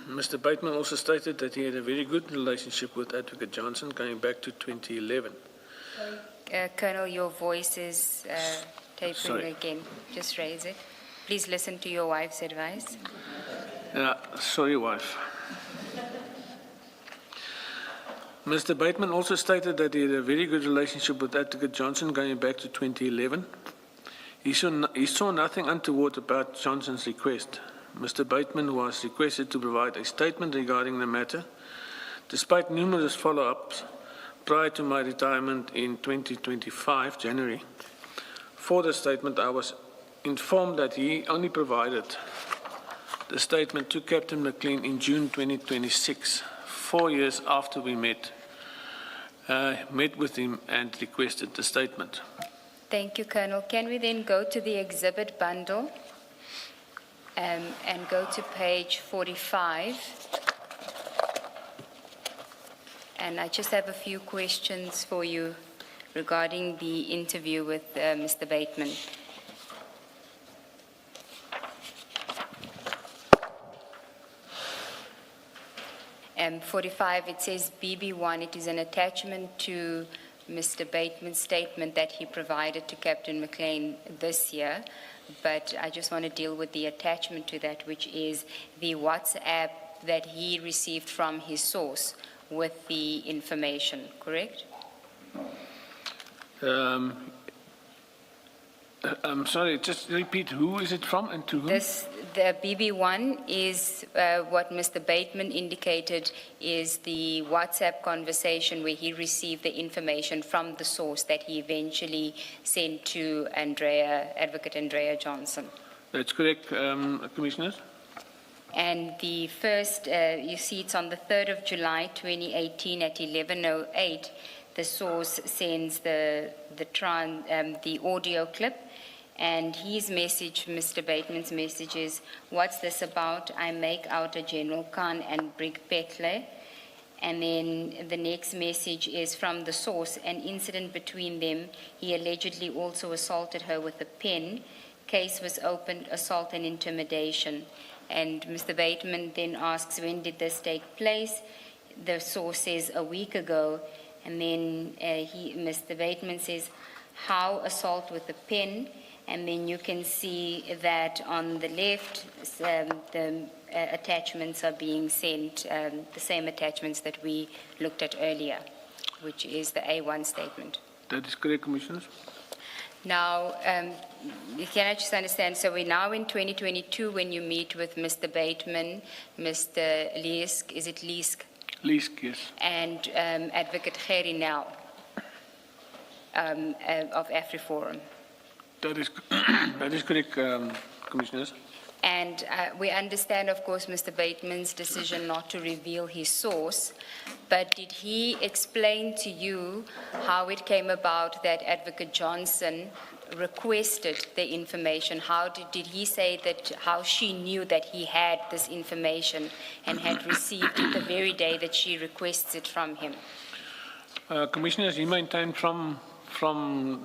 Speaker 7: Mr. Bateman also stated that he had a very good relationship with Advocate Johnson going back to 2011.
Speaker 6: Colonel, your voice is tapering
Speaker 7: Sorry.
Speaker 6: again. Just raise it. Please listen to your wife's advice.
Speaker 7: Sorry, wife. Mr. Bateman also stated that he had a very good relationship with Advocate Johnson going back to 2011. He saw nothing untoward about Johnson's request. Mr. Bateman was requested to provide a statement regarding the matter. Despite numerous follow-ups prior to my retirement in 2025, January, for the statement I was informed that he only provided the statement to Captain McLean in June 2026, 4 years after we met with him and requested the statement.
Speaker 6: Thank you, Colonel. Can we then go to the exhibit bundle and go to page 45? And I just have a few questions for you regarding the interview with Mr. Bateman. 45, it says BB1. It is an attachment to Mr. Bateman's statement that he provided to Captain McLean this year, but I just want to deal with the attachment to that, which is the WhatsApp that he received from his source with the information, correct?
Speaker 7: I'm sorry, just repeat, who is it from and to whom?
Speaker 6: The BB1 is what Mr. Bateman indicated is the WhatsApp conversation where he received the information from the source that he eventually sent to Advocate Andrea Johnson.
Speaker 7: That's correct, Commissioners.
Speaker 6: And the first, you see it's on the 3rd of July 2018 at 11:08. The source sends the audio clip. And his message, Mr. Bateman's message is, what's this about? I make out a General Khan and Brig Petle. And then the next message is from the source, an incident between them. He allegedly also assaulted her with a pen. Case was opened, assault and intimidation. And Mr. Bateman then asks, when did this take place? The source says a week ago. And then Mr. Bateman says, how assault with a pen? And then you can see that on the left, the attachments are being sent, the same attachments that we looked at earlier, which is the A1 statement.
Speaker 7: That is correct, Commissioners.
Speaker 6: Now, can I just understand, so we're now in 2022 when you meet with Mr. Bateman, Mr. Liesk, is it Liesk?
Speaker 7: Liesk, yes.
Speaker 6: And Advocate Gerrie now of AfriForum.
Speaker 7: That is correct, Commissioners.
Speaker 6: And we understand, of course, Mr. Bateman's decision not to reveal his source, but did he explain to you how it came about that Advocate Johnson requested the information? How did he say that, how she knew that he had this information and had received it the very day that she requests it from him?
Speaker 7: Commissioners, he maintained from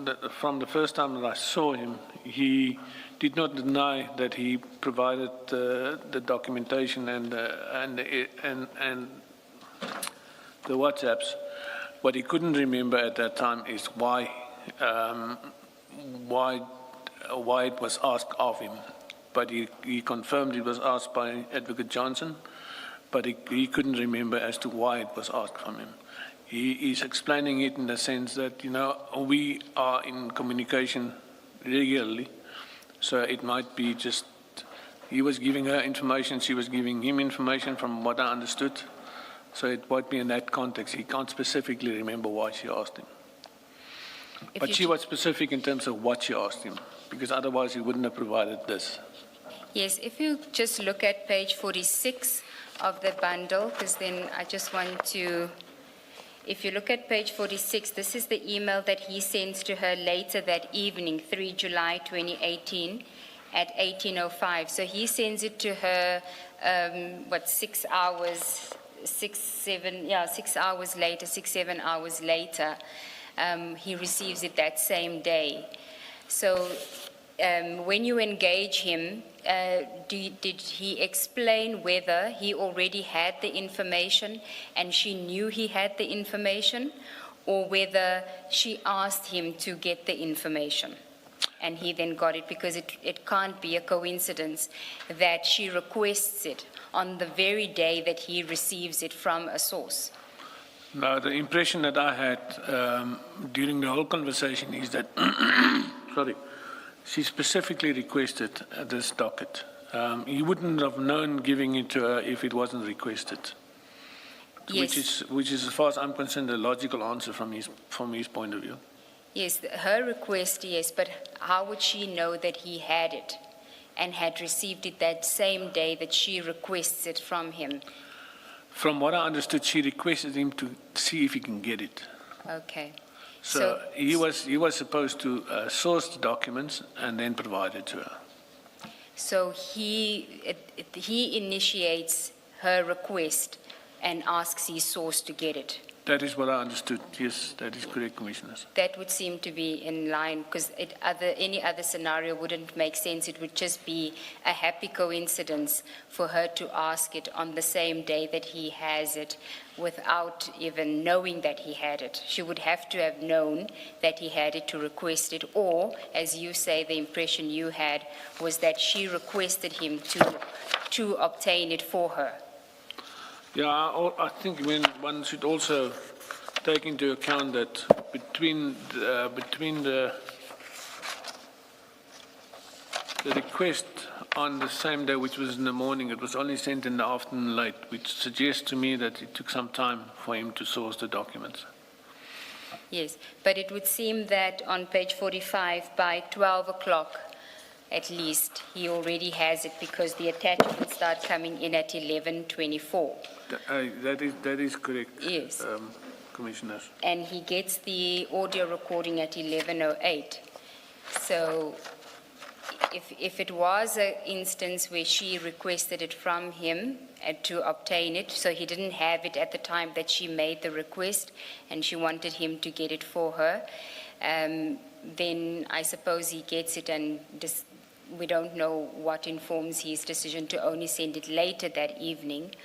Speaker 7: the first time that I saw him, he did not deny that he provided the documentation and the WhatsApps. What he couldn't remember at that time is why it was asked of him. But he confirmed it was asked by Advocate Johnson, but he couldn't remember as to why it was asked from him. He is explaining it in the sense that, we are in communication regularly, so it might be just he was giving her information, she was giving him information from what I understood. So it might be in that context. He can't specifically remember why she asked him.
Speaker 3: If
Speaker 7: But
Speaker 3: you
Speaker 7: she
Speaker 3: ch-
Speaker 7: was specific in terms of what she asked him, because otherwise he wouldn't have provided this.
Speaker 6: Yes, if you just look at page 46 of the bundle, because then I just want to, if you look at page 46, this is the email that he sends to her later that evening, 3 July 2018, at 18:05. So he sends it to her, 6 hours, 7 hours later. He receives it that same day. So when you engage him, did he explain whether he already had the information and she knew he had the information, or whether she asked him to get the information and he then got it? Because it can't be a coincidence that she requests it on the very day that he receives it from a source.
Speaker 7: Now, the impression that I had during the whole conversation is that, she specifically requested this docket. He wouldn't have known giving it to her if it wasn't requested.
Speaker 6: Yes.
Speaker 7: Which is, as far as I'm concerned, a logical answer from his point of view.
Speaker 6: Yes, her request, yes, but how would she know that he had it and had received it that same day that she requests it from him?
Speaker 7: From what I understood, she requested him to see if he can get it.
Speaker 6: Okay.
Speaker 7: So he was supposed to source the documents and then provide it to her.
Speaker 6: So he initiates her request and asks his source to get it.
Speaker 7: That is what I understood. Yes, that is correct, Commissioners.
Speaker 6: That would seem to be in line, because any other scenario wouldn't make sense. It would just be a happy coincidence for her to ask it on the same day that he has it without even knowing that he had it. She would have to have known that he had it to request it, or, as you say, the impression you had was that she requested him to obtain it for her.
Speaker 7: Yeah, I think one should also take into account that between the request on the same day, which was in the morning, it was only sent in the afternoon late, which suggests to me that it took some time for him to source the documents.
Speaker 6: Yes, but it would seem that on page 45, by 12 o'clock, at least, he already has it, because the attachments start coming in at 11:24.
Speaker 7: That is correct.
Speaker 6: Yes.
Speaker 7: Commissioners.
Speaker 6: And he gets the audio recording at 11:08. So if it was an instance where she requested it from him to obtain it, so he didn't have it at the time that she made the request and she wanted him to get it for her, then I suppose he gets it, and we don't know what informs his decision to only send it later that evening,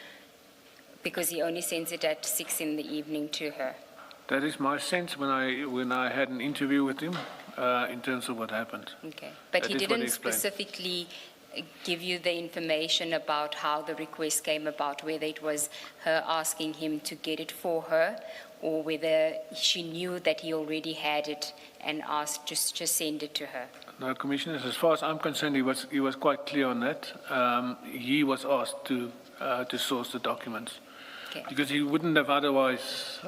Speaker 6: because he only sends it at 6 in the evening to her.
Speaker 7: That is my sense when I had an interview with him in terms of what happened.
Speaker 6: Okay, but
Speaker 7: That
Speaker 6: he
Speaker 7: is what
Speaker 6: didn't
Speaker 7: he explained.
Speaker 6: specifically give you the information about how the request came about, whether it was her asking him to get it for her, or whether she knew that he already had it and asked just to send it to her.
Speaker 7: No, Commissioners, as far as I'm concerned, he was quite clear on that. He was asked to source the documents.
Speaker 6: Okay.
Speaker 7: Because he wouldn't have otherwise.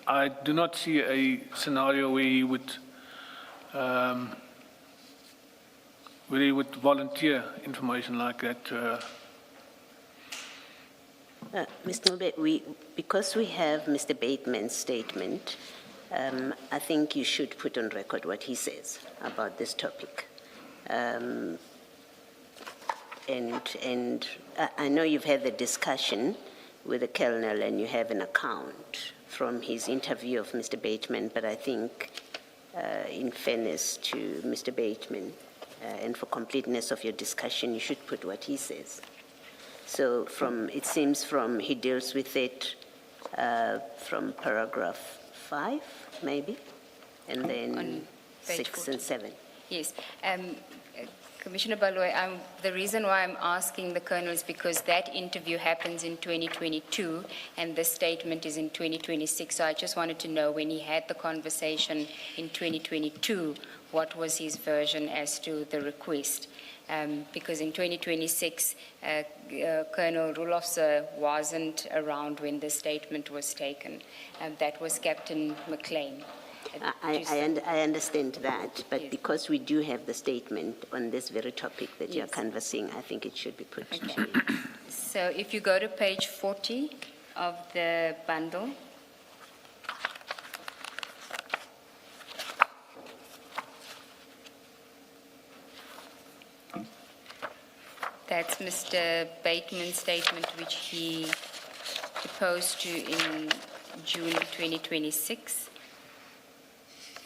Speaker 7: I do not see a scenario where he would volunteer information like that to her.
Speaker 5: Mr. Mbuyiseli, because we have Mr. Bateman's statement, I think you should put on record what he says about this topic. And I know you've had the discussion with the Colonel and you have an account from his interview of Mr. Bateman, but I think in fairness to Mr. Bateman and for completeness of your discussion, you should put what he says. So it seems he deals with it from paragraph 5, maybe, and then
Speaker 6: On page
Speaker 5: 6 and 7.
Speaker 6: Yes. Commissioner Baloyi, the reason why I'm asking the Colonel is because that interview happens in 2022 and this statement is in 2026. So I just wanted to know, when he had the conversation in 2022, what was his version as to the request? Because in 2026, Colonel Rulofse wasn't around when the statement was taken. That was Captain McLean.
Speaker 5: I understand that, but
Speaker 6: Yes.
Speaker 5: because we do have the statement on this very topic that you're
Speaker 6: Yes.
Speaker 5: canvassing, I think it should be put to
Speaker 6: Okay.
Speaker 5: you.
Speaker 6: So if you go to page 40 of the bundle, that's Mr. Bateman's statement, which he deposed to in June 2026.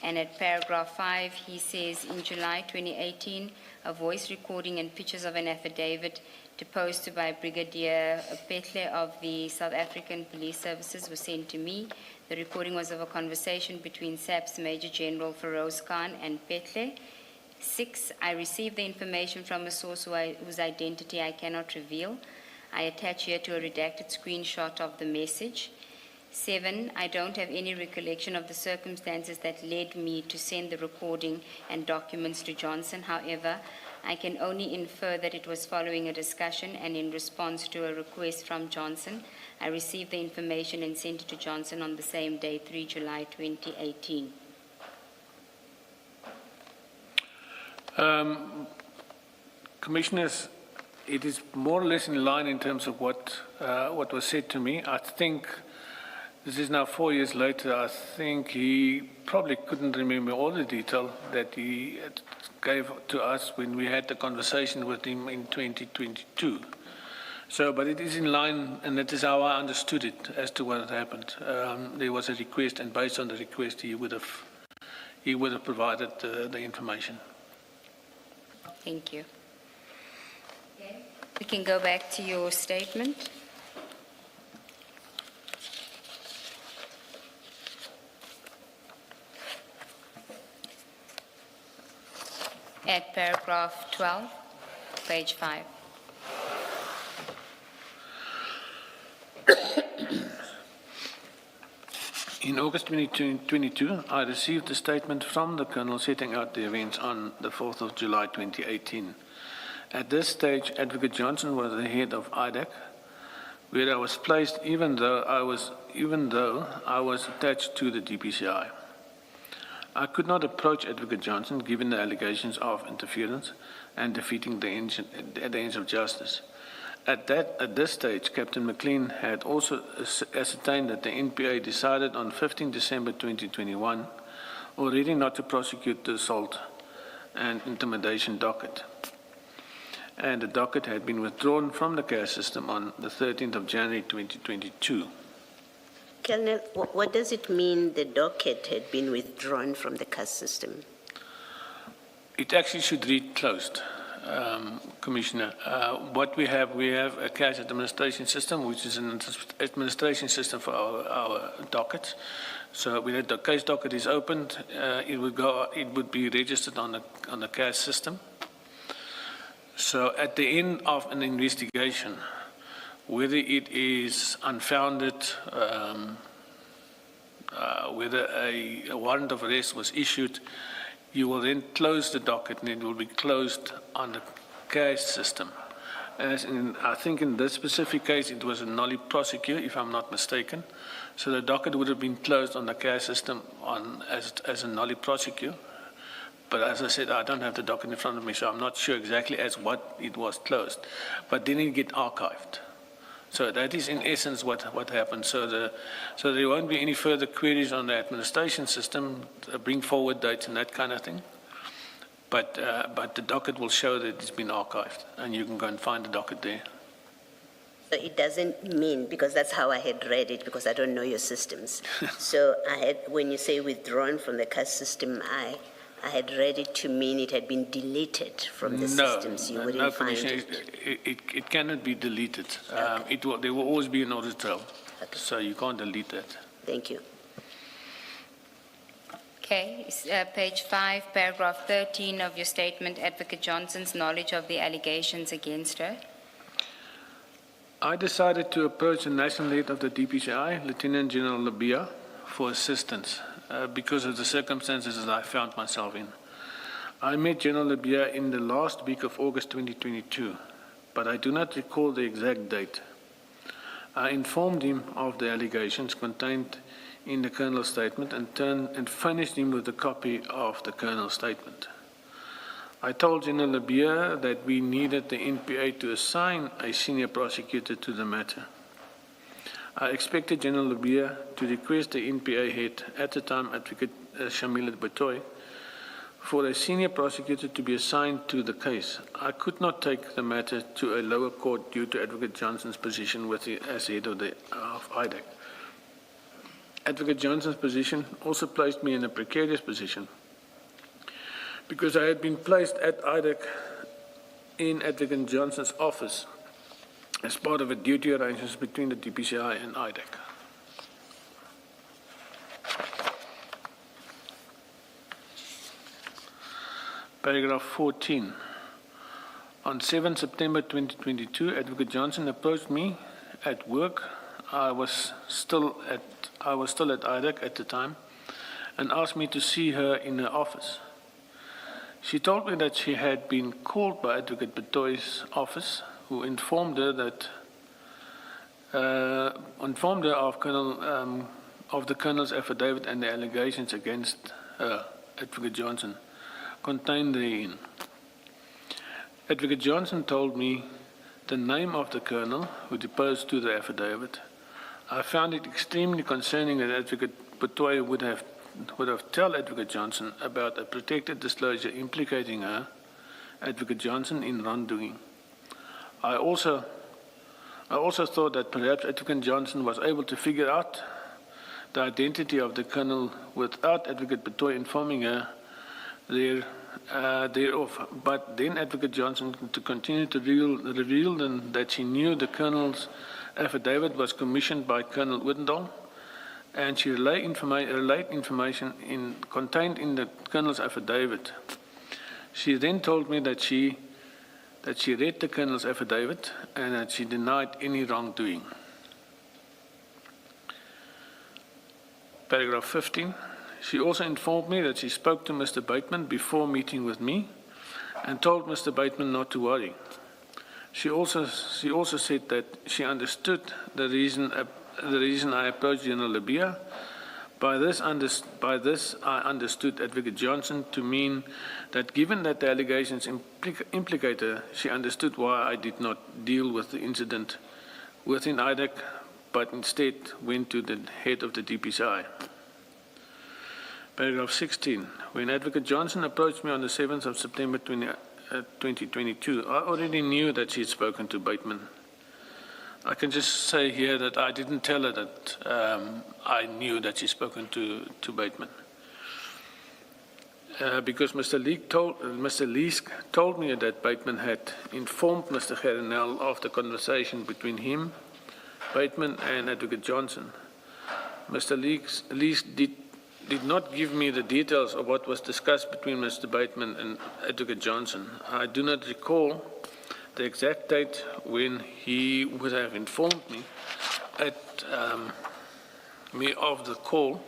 Speaker 6: And at paragraph 5, he says, in July 2018, a voice recording and pictures of an affidavit deposed to by Brigadier Petle of the South African Police Services was sent to me. The recording was of a conversation between SAP's Major General Feroz Khan and Petle. 6, I received the information from a source whose identity I cannot reveal. I attach here to a redacted screenshot of the message. 7, I don't have any recollection of the circumstances that led me to send the recording and documents to Johnson. However, I can only infer that it was following a discussion and in response to a request from Johnson. I received the information and sent it to Johnson on the same day, 3 July 2018.
Speaker 7: Commissioners, it is more or less in line in terms of what was said to me. I think this is now 4 years later. I think he probably couldn't remember all the detail that he gave to us when we had the conversation with him in 2022. So, but it is in line, and that is how I understood it as to what had happened. There was a request, and based on the request, he would have provided the information.
Speaker 6: Thank you. We can go back to your statement. At paragraph 12, page 5.
Speaker 7: In August 2022, I received a statement from the Colonel setting out the events on the 4th of July 2018. At this stage, Advocate Johnson was the head of IDAC, where I was placed even though I was attached to the DPCI. I could not approach Advocate Johnson given the allegations of interference and defeating the ends of justice. At this stage, Captain McLean had also ascertained that the NPA decided on 15 December 2021 already not to prosecute the assault and intimidation docket. And the docket had been withdrawn from the CAS system on the 13th of January 2022.
Speaker 5: Colonel, what does it mean the docket had been withdrawn from the CAS system?
Speaker 7: It actually should read closed, Commissioner. What we have a cash administration system, which is an administration system for our dockets. So when the case docket is opened, it would be registered on the cash system. So at the end of an investigation, whether it is unfounded, whether a warrant of arrest was issued, you will then close the docket and it will be closed on the cash system. I think in this specific case, it was a nolli prosecute, if I'm not mistaken. So the docket would have been closed on the cash system as a nolli prosecute. But as I said, I don't have the docket in front of me, so I'm not sure exactly as what it was closed. But then it get archived. So that is in essence what happened. So there won't be any further queries on the administration system, bring forward dates and that kind of thing. But the docket will show that it's been archived, and you can go and find the docket there.
Speaker 5: So it doesn't mean, because that's how I had read it, because I don't know your systems. So when you say withdrawn from the CAS system, I had read it to mean it had been deleted from the systems. You wouldn't find it.
Speaker 7: It cannot be deleted.
Speaker 5: Okay.
Speaker 7: There will always be an audit trail,
Speaker 5: Okay.
Speaker 7: so you can't delete that.
Speaker 5: Thank you.
Speaker 6: Okay, page 5, paragraph 13 of your statement, Advocate Johnson's knowledge of the allegations against her.
Speaker 7: I decided to approach the national head of the DPCI, Lieutenant General Labia, for assistance because of the circumstances that I found myself in. I met General Labia in the last week of August 2022, but I do not recall the exact date. I informed him of the allegations contained in the Colonel's statement and furnished him with a copy of the Colonel's statement. I told General Lebeya that we needed the NPA to assign a senior prosecutor to the matter. I expected General Lebeya to request the NPA head, at the time Advocate Shamila Batoy, for a senior prosecutor to be assigned to the case. I could not take the matter to a lower court due to Advocate Johnson's position as head of IDAC. Advocate Johnson's position also placed me in a precarious position because I had been placed at IDAC in Advocate Johnson's office as part of a duty arrangements between the DPCI and IDAC. Paragraph 14. On 7 September 2022, Advocate Johnson approached me at work. I was still at IDAC at the time, and asked me to see her in her office. She told me that she had been called by Advocate Batoy's office, who informed her of the Colonel's affidavit and the allegations against her, Advocate Johnson, contained therein. Advocate Johnson told me the name of the Colonel who deposed to the affidavit. I found it extremely concerning that Advocate Batoy would have told Advocate Johnson about a protected disclosure implicating her, Advocate Johnson, in wrongdoing. I also thought that perhaps Advocate Johnson was able to figure out the identity of the Colonel without Advocate Batoy informing her thereof. But then Advocate Johnson to continue to reveal that she knew the Colonel's affidavit was commissioned by Colonel Wittendal, and she relayed information contained in the Colonel's affidavit. She then told me that she read the Colonel's affidavit and that she denied any wrongdoing. Paragraph 15. She also informed me that she spoke to Mr. Bateman before meeting with me and told Mr. Bateman not to worry. She also said that she understood the reason I approached General Lebeya. By this I understood Advocate Johnson to mean that given that the allegations implicate her, she understood why I did not deal with the incident within IDAC, but instead went to the head of the DPCI. Paragraph 16. When Advocate Johnson approached me on the 7th of September 2022, I already knew that she had spoken to Bateman. I can just say here that I didn't tell her that I knew that she'd spoken to Bateman. Because Mr. Leesk told me that Bateman had informed Mr. Gerenel of the conversation between him, Bateman, and Advocate Johnson. Mr. Leesk did not give me the details of what was discussed between Mr. Bateman and Advocate Johnson. I do not recall the exact date when he would have informed me of the call,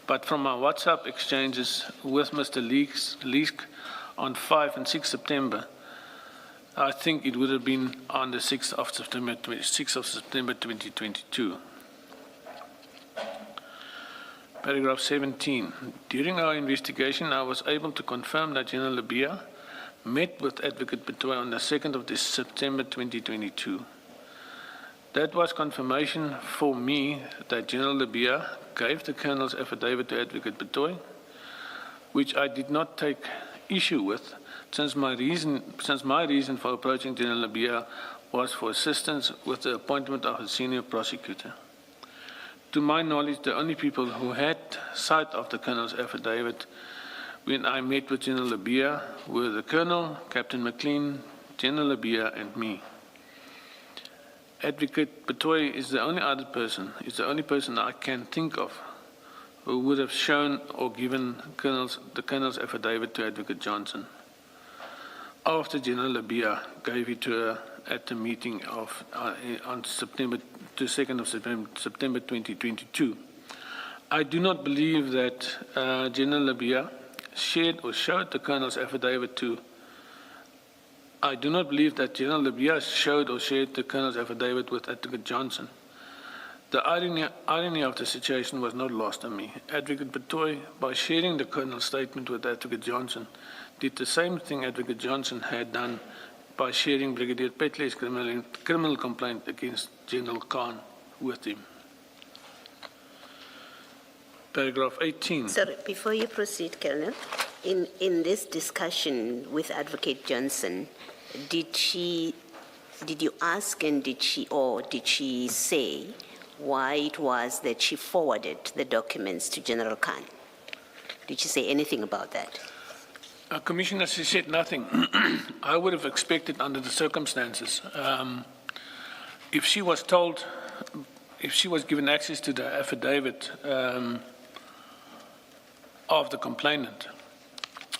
Speaker 7: but from my WhatsApp exchanges with Mr. Leesk on 5 and 6 September, I think it would have been on the 6th of September 2022. Paragraph 17. During our investigation, I was able to confirm that General Lebeya met with Advocate Batoy on the 2nd of September 2022. That was confirmation for me that General Lebeya gave the Colonel's affidavit to Advocate Batoy, which I did not take issue with, since my reason for approaching General Lebeya was for assistance with the appointment of a senior prosecutor. To my knowledge, the only people who had sight of the Colonel's affidavit when I met with General Lebeya were the Colonel, Captain McLean, General Lebeya, and me. Advocate Batoy is the only person I can think of who would have shown or given the Colonel's affidavit to Advocate Johnson after General Lebeya gave it to her at the meeting on September 2022. I do not believe that General Lebeya shared or showed the Colonel's affidavit to. I do not believe that General Lebeya showed or shared the Colonel's affidavit with Advocate Johnson. The irony of the situation was not lost on me. Advocate Baloyi, by sharing the Colonel's statement with Advocate Johnson, did the same thing Advocate Johnson had done by sharing Brigadier Petley's criminal complaint against General Khan with him. Paragraph 18.
Speaker 5: Sorry, before you proceed, Colonel, in this discussion with Advocate Johnson, did you ask and did she say why it was that she forwarded the documents to General Khan? Did she say anything about that?
Speaker 7: Commissioner, she said nothing. I would have expected under the circumstances, if she was told, if she was given access to the affidavit of the complainant,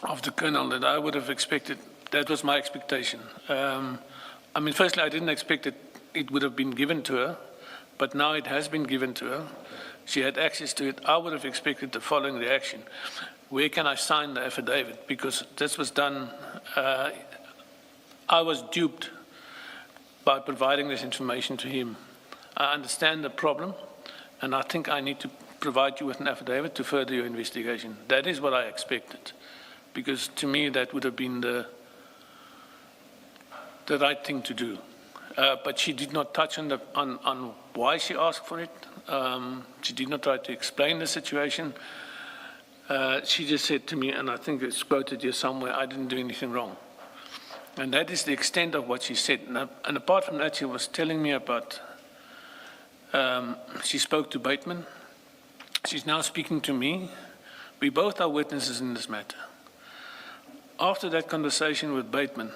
Speaker 7: of the Colonel, that I would have expected, that was my expectation. I mean, firstly, I didn't expect that it would have been given to her, but now it has been given to her. She had access to it. I would have expected the following reaction. Where can I sign the affidavit? Because this was done, I was duped by providing this information to him. I understand the problem, and I think I need to provide you with an affidavit to further your investigation. That is what I expected, because to me that would have been the right thing to do. But she did not touch on why she asked for it. She did not try to explain the situation. She just said to me, and I think it's quoted here somewhere, I didn't do anything wrong. And that is the extent of what she said. And apart from that, she was telling me about, she spoke to Bateman. She's now speaking to me. We both are witnesses in this matter. After that conversation with Bateman,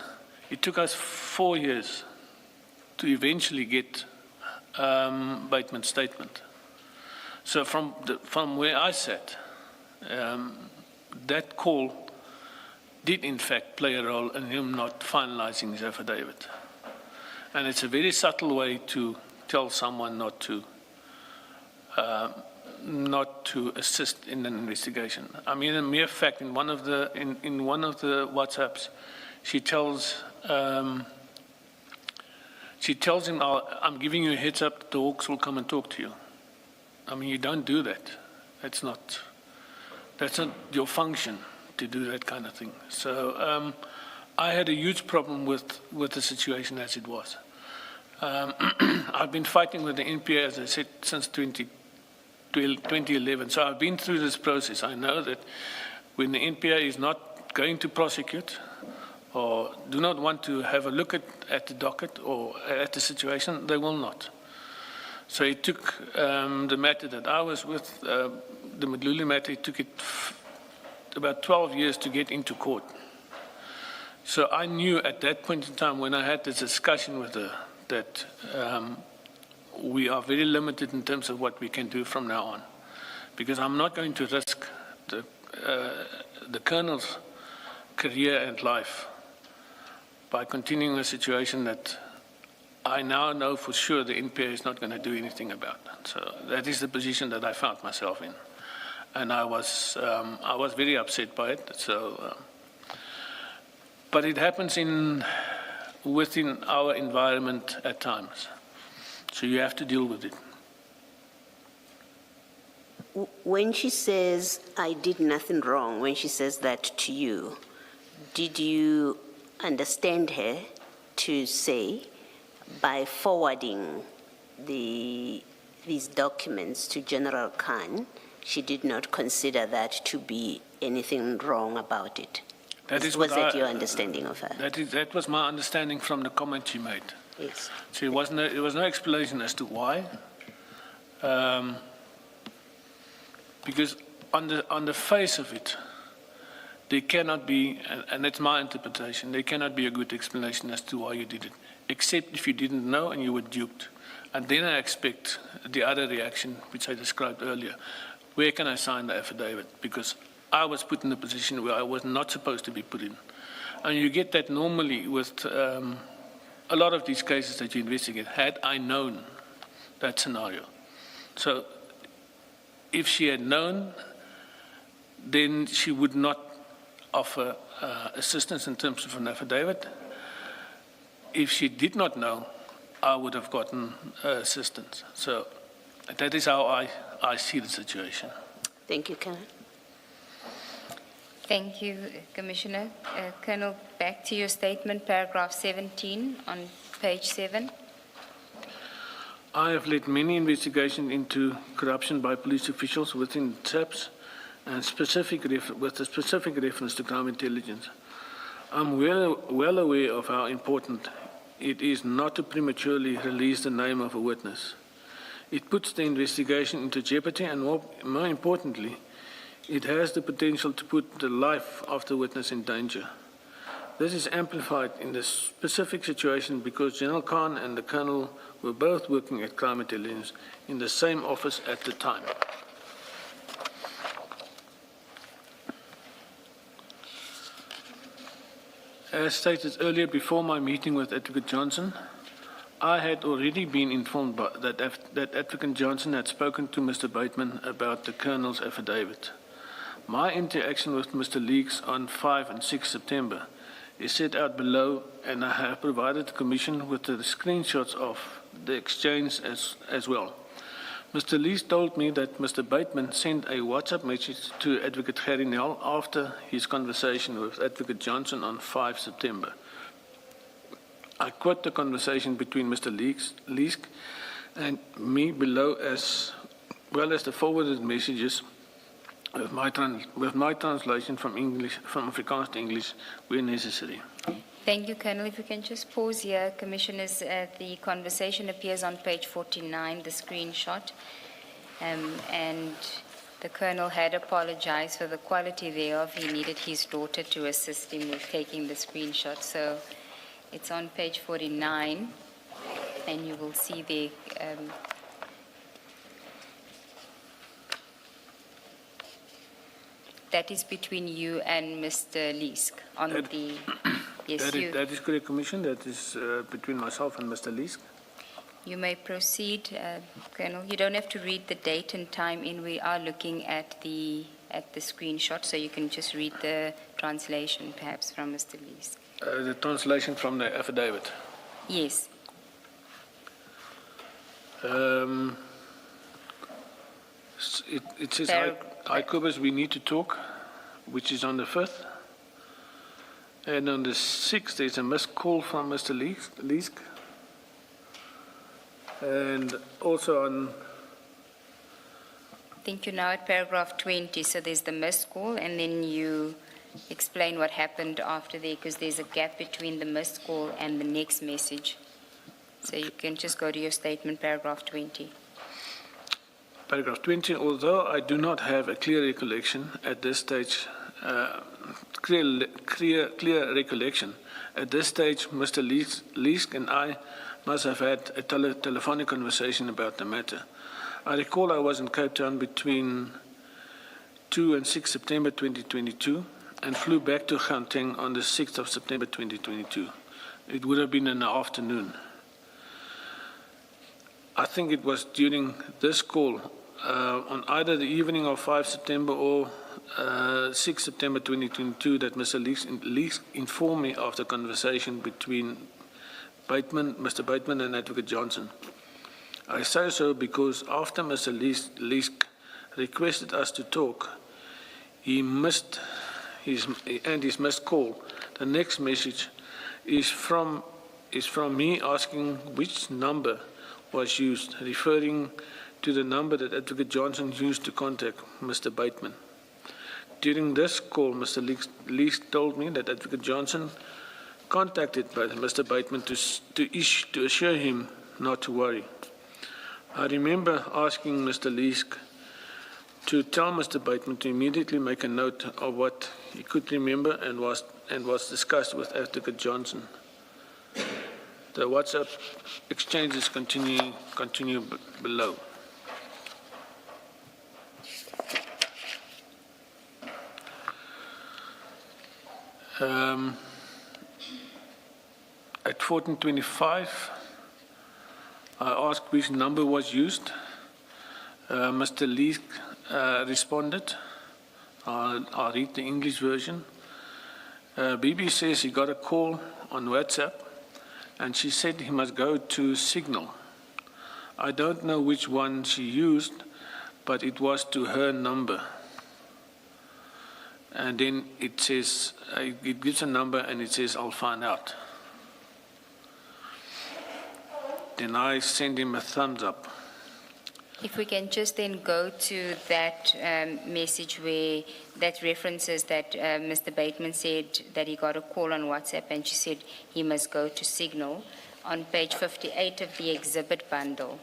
Speaker 7: it took us 4 years to eventually get Bateman's statement. So from where I sat, that call did in fact play a role in him not finalizing his affidavit. And it's a very subtle way to tell someone not to assist in an investigation. I mean, a mere fact, in one of the WhatsApps, she tells him, I'm giving you a heads up, the Hawks will come and talk to you. I mean, you don't do that. That's not your function to do that kind of thing. So I had a huge problem with the situation as it was. I've been fighting with the NPA, as I said, since 2011. So I've been through this process. I know that when the NPA is not going to prosecute or do not want to have a look at the docket or at the situation, they will not. So it took the matter that I was with, the Madlanga matter, it took it about 12 years to get into court. So I knew at that point in time when I had this discussion with her that we are very limited in terms of what we can do from now on, because I'm not going to risk the Colonel's career and life by continuing a situation that I now know for sure the NPA is not going to do anything about. So that is the position that I found myself in, and I was very upset by it. So, but it happens within our environment at times. So you have to deal with it.
Speaker 5: When she says, I did nothing wrong, when she says that to you, did you understand her to say, by forwarding these documents to General Khan, she did not consider that to be anything wrong about it? Was that your understanding of her?
Speaker 7: That was my understanding from the comment she made.
Speaker 5: Yes.
Speaker 7: So there was no explanation as to why. Because on the face of it, there cannot be, and that's my interpretation, there cannot be a good explanation as to why you did it, except if you didn't know and you were duped. And then I expect the other reaction, which I described earlier. Where can I sign the affidavit? Because I was put in a position where I was not supposed to be put in. And you get that normally with a lot of these cases that you investigate, had I known that scenario. So if she had known, then she would not offer assistance in terms of an affidavit. If she did not know, I would have gotten assistance. So That is how I see the situation.
Speaker 5: Thank you, Colonel.
Speaker 6: Thank you, Commissioner. Colonel, back to your statement, paragraph 17 on page 7.
Speaker 7: I have led many investigations into corruption by police officials within TAPS and with a specific reference to crime intelligence. I'm well aware of how important it is not to prematurely release the name of a witness. It puts the investigation into jeopardy and, more importantly, it has the potential to put the life of the witness in danger. This is amplified in this specific situation because General Khan and the Colonel were both working at crime intelligence in the same office at the time. As stated earlier, before my meeting with Advocate Johnson, I had already been informed that Advocate Johnson had spoken to Mr. Bateman about the Colonel's affidavit. My interaction with Mr. Leeks on 5 and 6 September is set out below, and I have provided the Commission with the screenshots of the exchange as well. Mr. Leeks told me that Mr. Bateman sent a WhatsApp message to Advocate Harry Nell after his conversation with Advocate Johnson on 5 September. I quote the conversation between Mr. Leeks and me below, as well as the forwarded messages with my translation from Afrikaans to English where necessary.
Speaker 6: Thank you, Colonel. If you can just pause here, Commissioners, the conversation appears on page 49, the screenshot, and the Colonel had apologized for the quality thereof. He needed his daughter to assist him with taking the screenshot. So it's on page 49, and you will see the that is between you and Mr. Leesk on the... Yes,
Speaker 7: that is correct, Commissioner. That is between myself and Mr. Leesk.
Speaker 6: You may proceed, Colonel. You don't have to read the date and time in. We are looking at the screenshot, so you can just read the translation, perhaps, from Mr. Leesk.
Speaker 7: The translation from the affidavit.
Speaker 6: Yes.
Speaker 7: It says, Icobus, we need to talk, which is on the 5th. And on the 6th, there's a missed call from Mr. Leesk. And also on...
Speaker 6: I think you're now at paragraph 20, so there's the missed call, and then you explain what happened after there, because there's a gap between the missed call and the next message. So you can just go to your statement, paragraph 20.
Speaker 7: Paragraph 20, although I do not have a clear recollection at this stage, clear recollection. At this stage, Mr. Leesk and I must have had a telephonic conversation about the matter. I recall I was in Cape Town between 2 and 6 September 2022 and flew back to Gauteng on the 6th of September 2022. It would have been in the afternoon. I think it was during this call on either the evening of 5 September or 6 September 2022 that Mr. Leeks informed me of the conversation between Mr. Bateman and Advocate Johnson. I say so because after Mr. Leeks requested us to talk, he missed his missed call. The next message is from me asking which number was used, referring to the number that Advocate Johnson used to contact Mr. Bateman. During this call, Mr. Leeks told me that Advocate Johnson contacted Mr. Bateman to assure him not to worry. I remember asking Mr. Leeks to tell Mr. Bateman to immediately make a note of what he could remember and was discussed with Advocate Johnson. The WhatsApp exchanges continue below. At 14:25, I asked which number was used. Mr. Leeks responded. I'll read the English version. Bibi says he got a call on WhatsApp and she said he must go to Signal. I don't know which one she used, but it was to her number. And then it says, it gives a number and it says, I'll find out. Then I send him a thumbs up.
Speaker 6: If we can just then go to that message where that references that Mr. Bateman said that he got a call on WhatsApp and she said he must go to Signal on page 58 of the exhibit bundle.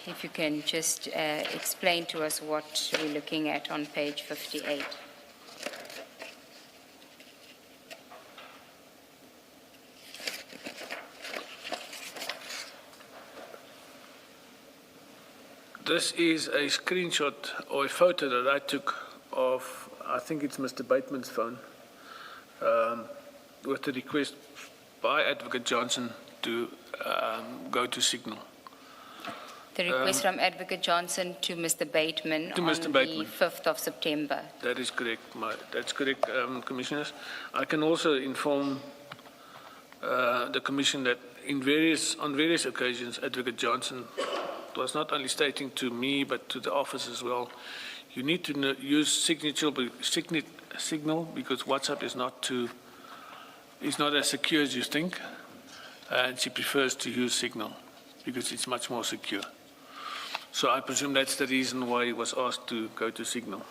Speaker 6: If you can just explain to us what we're looking at on page 58.
Speaker 7: This is a screenshot or a photo that I took of, I think it's Mr. Bateman's phone, with the request by Advocate Johnson to go to Signal.
Speaker 6: The request from Advocate Johnson to Mr. Bateman
Speaker 7: To
Speaker 6: on
Speaker 7: Mr. Bateman.
Speaker 6: the 5th of September.
Speaker 7: That is correct. That's correct, Commissioners. I can also inform the Commission that on various occasions, Advocate Johnson was not only stating to me but to the office as well, you need to use Signal because WhatsApp is not as secure as you think, and she prefers to use Signal because it's much more secure. So I presume that's the reason why he was asked to go to Signal.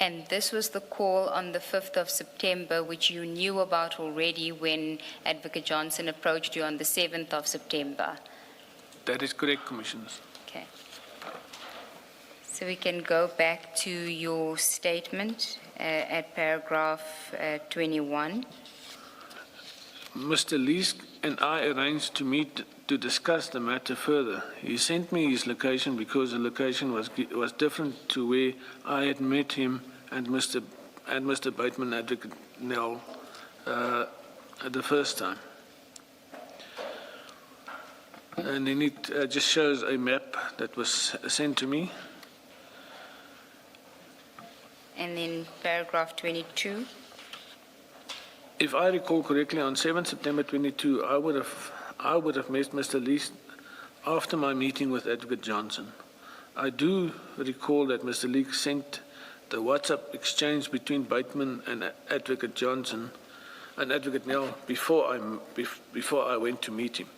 Speaker 6: And this was the call on the 5th of September, which you knew about already when Advocate Johnson approached you on the 7th of September.
Speaker 7: That is correct, Commissioners.
Speaker 6: Okay. So we can go back to your statement at paragraph 21.
Speaker 7: Mr. Leesk and I arranged to meet to discuss the matter further. He sent me his location because the location was different to where I had met him and Mr. Bateman, Advocate Nell, the first time. And then it just shows a map that was sent to me.
Speaker 6: And then paragraph 22.
Speaker 7: If I recall correctly, on 7 September 22, I would have met Mr. Leesk after my meeting with Advocate Johnson. I do recall that Mr. Leesk sent the WhatsApp exchange between Bateman and Advocate Johnson and Advocate Nell before I went to meet him.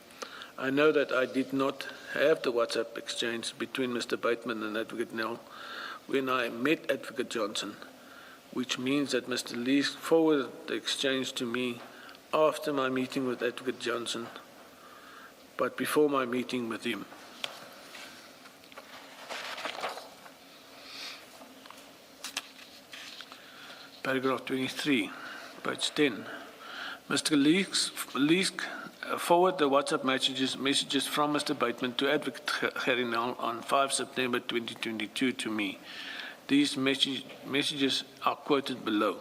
Speaker 7: I know that I did not have the WhatsApp exchange between Mr. Bateman and Advocate Nell when I met Advocate Johnson, which means that Mr. Leesk forwarded the exchange to me after my meeting with Advocate Johnson, but before my meeting with him. Paragraph 23, page 10. Mr. Leesk forwarded the WhatsApp messages from Mr. Bateman to Advocate Gerinal on 5 September 2022 to me. These messages are quoted below.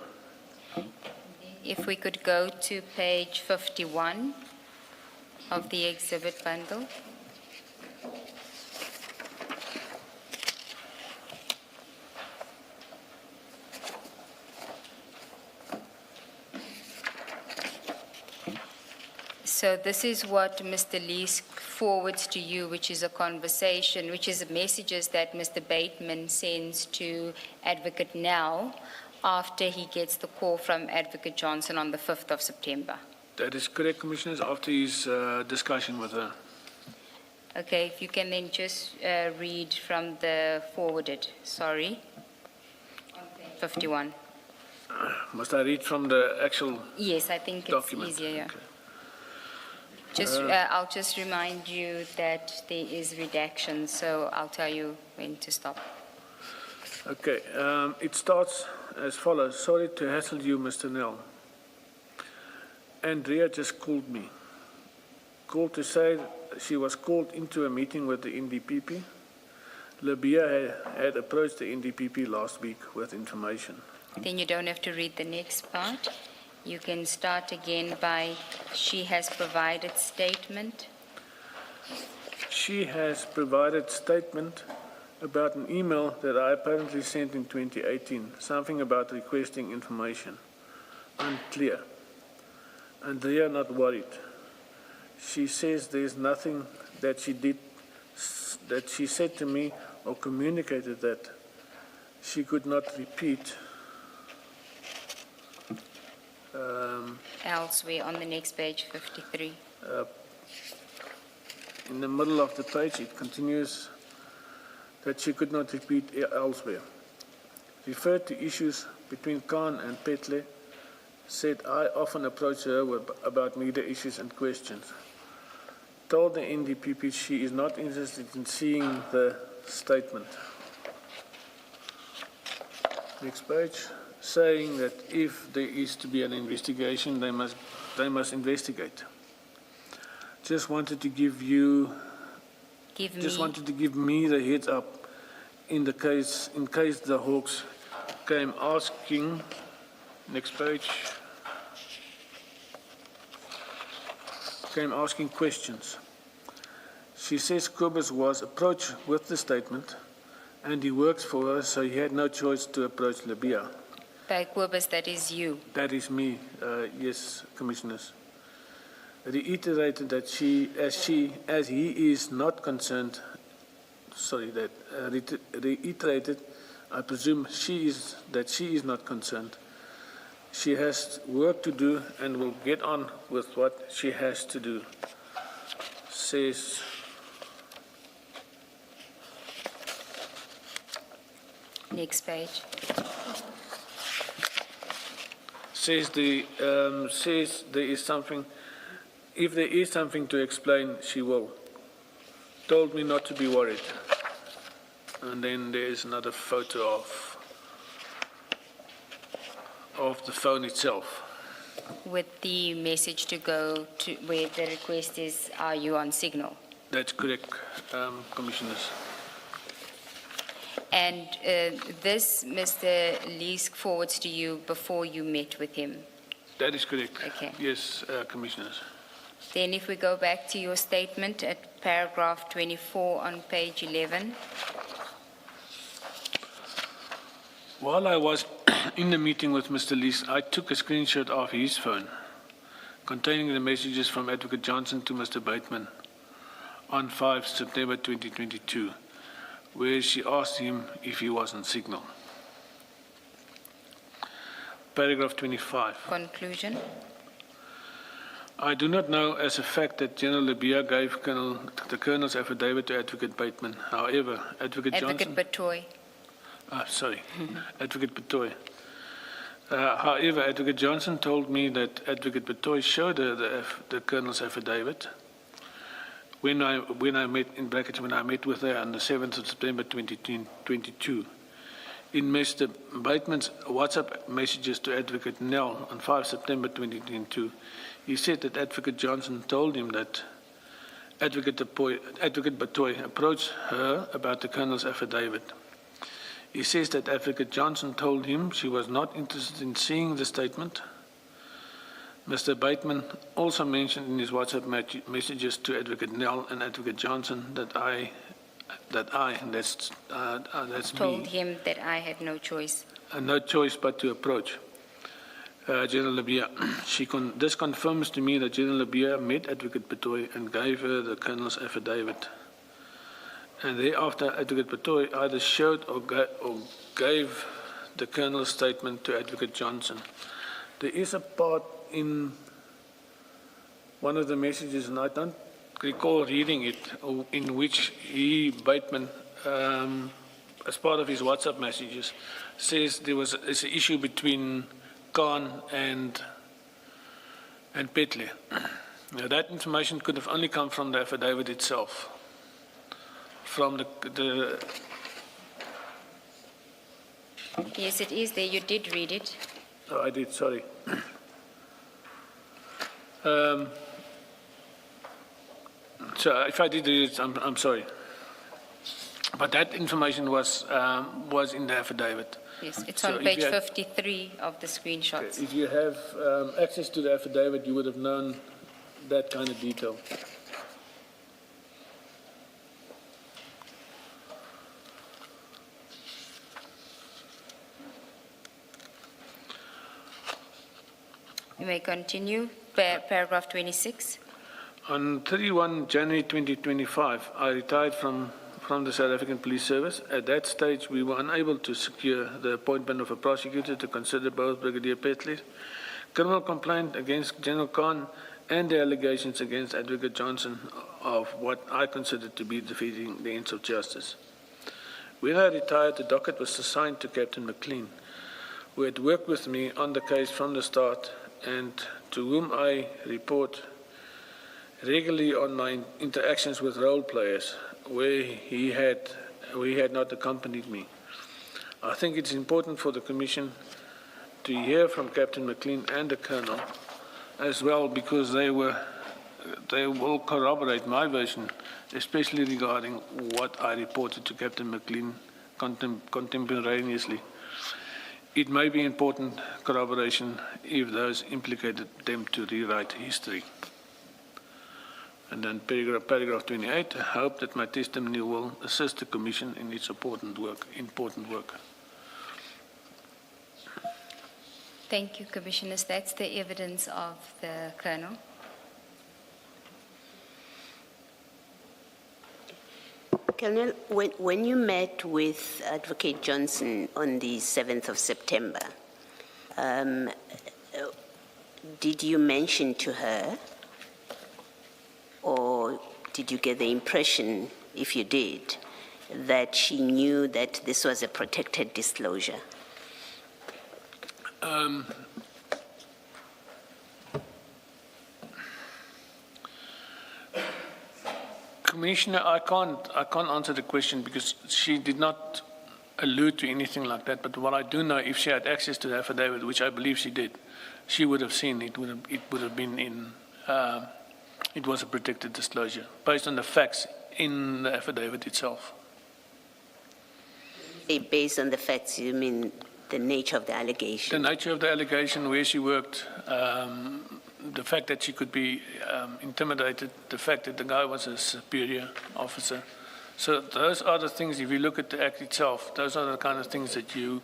Speaker 6: If we could go to page 51 of the exhibit bundle. So this is what Mr. Leesk forwards to you, which is a conversation, which is messages that Mr. Bateman sends to Advocate Nell after he gets the call from Advocate Johnson on the 5th of September.
Speaker 7: That is correct, Commissioners, after his discussion with her.
Speaker 6: Okay, if you can then just read from the forwarded, sorry, on page 51.
Speaker 7: Must I read from the actual
Speaker 6: Yes, I think it's
Speaker 7: document?
Speaker 6: easier, yeah.
Speaker 7: Okay.
Speaker 6: I'll just remind you that there is redaction, so I'll tell you when to stop.
Speaker 7: Okay, it starts as follows. Sorry to hassle you, Mr. Nell. Andrea just called me. Called to say she was called into a meeting with the NDPP. Libya had approached the NDPP last week with information.
Speaker 6: Then you don't have to read the next part. You can start again by, she has provided statement.
Speaker 7: She has provided statement about an email that I apparently sent in 2018, something about requesting information. Unclear. Andrea not worried. She says there's nothing that she did, that she said to me or communicated that she could not repeat.
Speaker 6: Elsewhere on the next page, 53.
Speaker 7: In the middle of the page, it continues that she could not repeat elsewhere. Referred to issues between Khan and Petle, said I often approach her about media issues and questions. Told the NDPP she is not interested in seeing the statement. Next page, saying that if there is to be an investigation, they must investigate. Just wanted to give me the heads up in case the Hawks came asking. Next page. Came asking questions. She says Kobus was approached with the statement and he works for her, so he had no choice to approach Libya.
Speaker 6: By Kobus, that is you.
Speaker 7: That is me, yes, Commissioners. Reiterated that as he is not concerned, reiterated, I presume she is not concerned. She has work to do and will get on with what she has to do. Says,
Speaker 6: Next page.
Speaker 7: says there is something, if there is something to explain, she will. Told me not to be worried. And then there's another photo of the phone itself.
Speaker 6: With the message to go to where the request is, are you on signal?
Speaker 7: That's correct, Commissioners.
Speaker 6: And this, Mr. Leesk forwards to you before you met with him.
Speaker 7: That is correct.
Speaker 6: Okay.
Speaker 7: Yes, Commissioners.
Speaker 6: Then if we go back to your statement at paragraph 24 on page 11.
Speaker 7: While I was in the meeting with Mr. Leesk, I took a screenshot of his phone containing the messages from Advocate Johnson to Mr. Bateman on 5 September 2022, where she asked him if he was on signal. Paragraph 25.
Speaker 6: Conclusion.
Speaker 7: I do not know as a fact that General Libya gave the Colonel's affidavit to Advocate Bateman. However, Advocate Johnson...
Speaker 6: Batoy.
Speaker 7: Advocate Batoy. However, Advocate Johnson told me that Advocate Batoy showed her the Colonel's affidavit when I met, in brackets, when I met with her on the 7th of September 2022. In Mr. Bateman's WhatsApp messages to Advocate Nell on 5 September 2022, he said that Advocate Johnson told him that Advocate Batoy approached her about the Colonel's affidavit. He says that Advocate Johnson told him she was not interested in seeing the statement. Mr. Bateman also mentioned in his WhatsApp messages to Advocate Nell and Advocate Johnson that that's
Speaker 6: Told
Speaker 7: me,
Speaker 6: him that I had no choice.
Speaker 7: no choice but to approach General Libya. This confirms to me that General Libya met Advocate Batoy and gave her the Colonel's affidavit. And thereafter, Advocate Batoy either showed or gave the Colonel's statement to Advocate Johnson. There is a part in one of the messages, and I don't recall reading it, in which Bateman, as part of his WhatsApp messages, says it's an issue between Khan and Petle. Now, that information could have only come from the affidavit itself. From the
Speaker 6: Yes, it is there. You did read it.
Speaker 7: Oh, I did, sorry. So if I did read it, I'm sorry. But that information was in the affidavit.
Speaker 6: Yes, it's
Speaker 7: So
Speaker 6: on
Speaker 7: if
Speaker 6: page
Speaker 7: you had-
Speaker 6: 53 of the screenshots.
Speaker 7: If you have access to the affidavit, you would have known that kind of detail.
Speaker 6: You may continue. Paragraph 26.
Speaker 7: On 31 January 2025, I retired from the South African Police Service. At that stage, we were unable to secure the appointment of a prosecutor to consider both Brigadier Petley's criminal complaint against General Khan and the allegations against Advocate Johnson of what I considered to be defeating the ends of justice. When I retired, the docket was assigned to Captain McLean, who had worked with me on the case from the start and to whom I report regularly on my interactions with role players where he had not accompanied me. I think it's important for the Commission to hear from Captain McLean and the Colonel as well, because they will corroborate my version, especially regarding what I reported to Captain McLean contemporaneously. It may be important corroboration if those implicated attempt to rewrite history. And then paragraph 28, I hope that my testimony will assist the Commission in its important work.
Speaker 6: Thank you, Commissioners. That's the evidence of the Colonel.
Speaker 5: Colonel, when you met with Advocate Johnson on the 7th of September, did you mention to her, or did you get the impression, if you did, that she knew that this was a protected disclosure?
Speaker 7: Commissioner, I can't answer the question because she did not allude to anything like that. But what I do know, if she had access to the affidavit, which I believe she did, she would have seen it. It would have been in. It was a protected disclosure based on the facts in the affidavit itself.
Speaker 5: Based on the facts, you mean the nature of the allegation?
Speaker 7: The nature of the allegation, where she worked, the fact that she could be intimidated, the fact that the guy was a superior officer. So those are the things, if you look at the act itself, those are the kind of things that you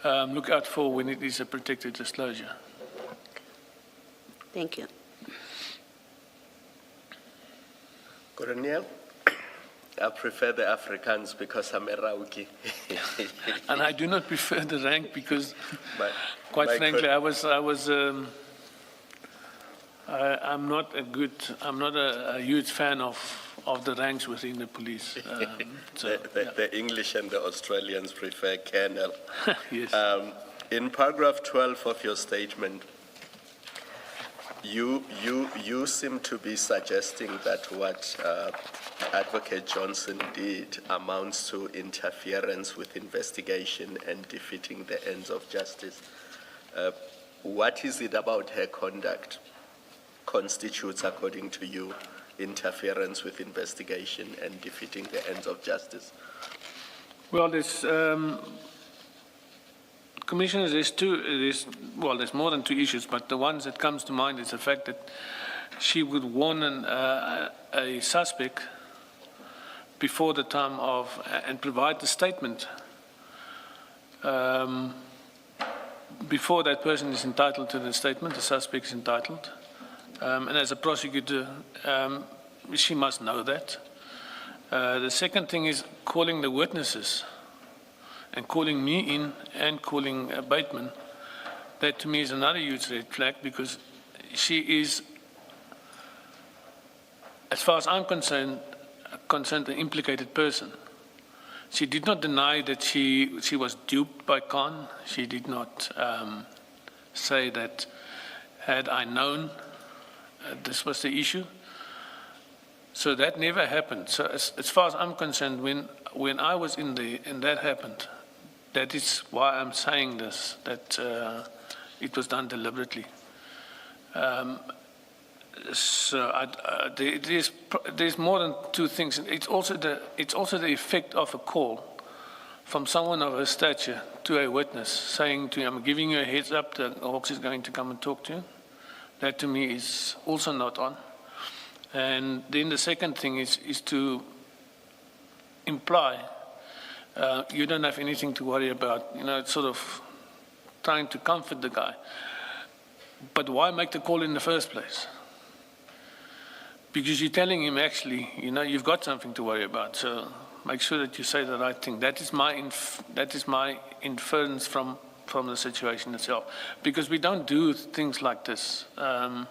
Speaker 7: look out for when it is a protected disclosure.
Speaker 5: Thank you.
Speaker 4: Colonel, I prefer the Afrikaans because I'm a Rauki.
Speaker 7: And I do not prefer the rank because, quite
Speaker 4: my
Speaker 7: frankly, I'm not a huge fan of the ranks within the police.
Speaker 4: The English and the Australians prefer Colonel.
Speaker 7: Yes.
Speaker 4: In paragraph 12 of your statement, you seem to be suggesting that what Advocate Johnson did amounts to interference with investigation and defeating the ends of justice. What is it about her conduct constitutes, according to you, interference with investigation and defeating the ends of justice?
Speaker 7: Well, there's Commissioners, there's more than two issues, but the ones that comes to mind is the fact that she would warn a suspect before the time of, and provide the statement before that person is entitled to the statement, the suspect is entitled. And as a prosecutor, she must know that. The second thing is calling the witnesses and calling me in and calling Bateman. That to me is another huge red flag because she is, as far as I'm concerned, an implicated person. She did not deny that she was duped by Khan. She did not say that had I known this was the issue. So that never happened. So as far as I'm concerned, when I was in there and that happened, that is why I'm saying this, that it was done deliberately. There's more than two things. It's also the effect of a call from someone of her stature to a witness saying to him, I'm giving you a heads up, the Hawks is going to come and talk to you. That to me is also not on. And then the second thing is to imply you don't have anything to worry about, sort of trying to comfort the guy. But why make the call in the first place? Because you're telling him, actually, you know, you've got something to worry about. So make sure that you say the right thing. That is my inference from the situation itself. Because we don't do things like this when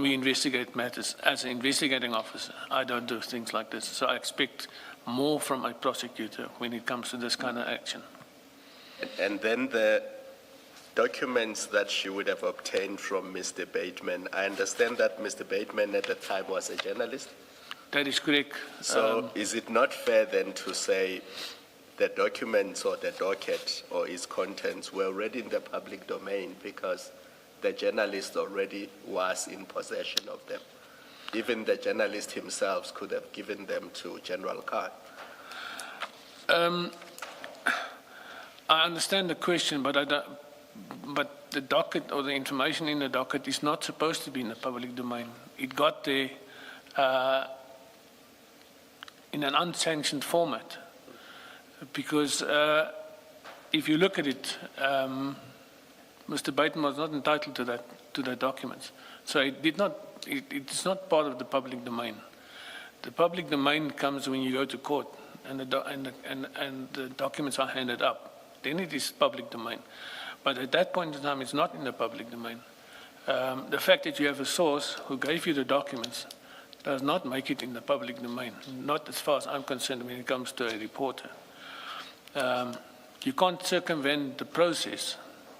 Speaker 7: we investigate matters. As an investigating officer, I don't do things like this. So I expect more from a prosecutor when it comes to this kind of action.
Speaker 4: And then the documents that she would have obtained from Mr. Bateman, I understand that Mr. Bateman at the time was a journalist.
Speaker 7: That is correct.
Speaker 4: So is it not fair then to say the documents or the docket or its contents were already in the public domain because the journalist already was in possession of them? Even the journalist himself could have given them to General Khan.
Speaker 7: I understand the question, but but the docket or the information in the docket is not supposed to be in the public domain. It got there in an unsanctioned format, because if you look at it, Mr. Bateman was not entitled to that documents. So it's not part of the public domain. The public domain comes when you go to court and the documents are handed up. Then it is public domain. But at that point in time, it's not in the public domain. The fact that you have a source who gave you the documents does not make it in the public domain, not as far as I'm concerned when it comes to a reporter. You can't circumvent the process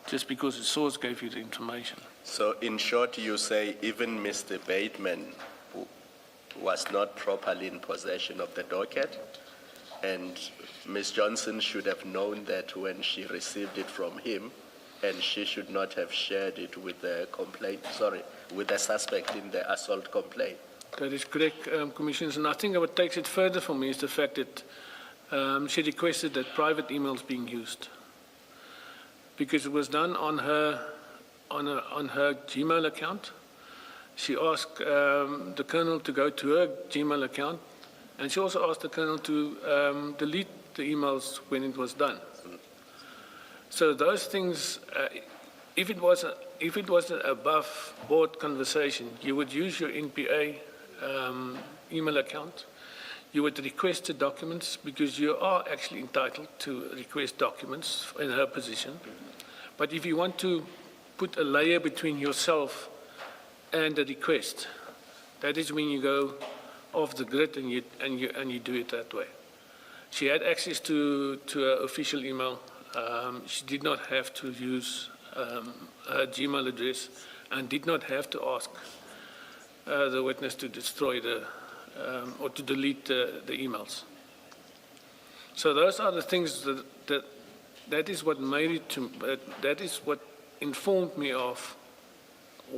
Speaker 7: just because the source gave you the information.
Speaker 4: So in short, you say even Mr. Bateman was not properly in possession of the docket, and Ms. Johnson should have known that when she received it from him, and she should not have shared it with the with the suspect in the assault complaint.
Speaker 7: That is correct, Commissioners. And I think what takes it further for me is the fact that she requested that private emails being used, because it was done on her Gmail account. She asked the Colonel to go to her Gmail account, and she also asked the Colonel to delete the emails when it was done. So those things, if it was an above board conversation, you would use your NPA email account. You would request the documents, because you are actually entitled to request documents in her position. But if you want to put a layer between yourself and the request, that is when you go off the grid and you do it that way. She had access to her official email. She did not have to use her Gmail address and did not have to ask the witness to destroy or to delete the emails. So those are the things that is what made it to, that is what informed me of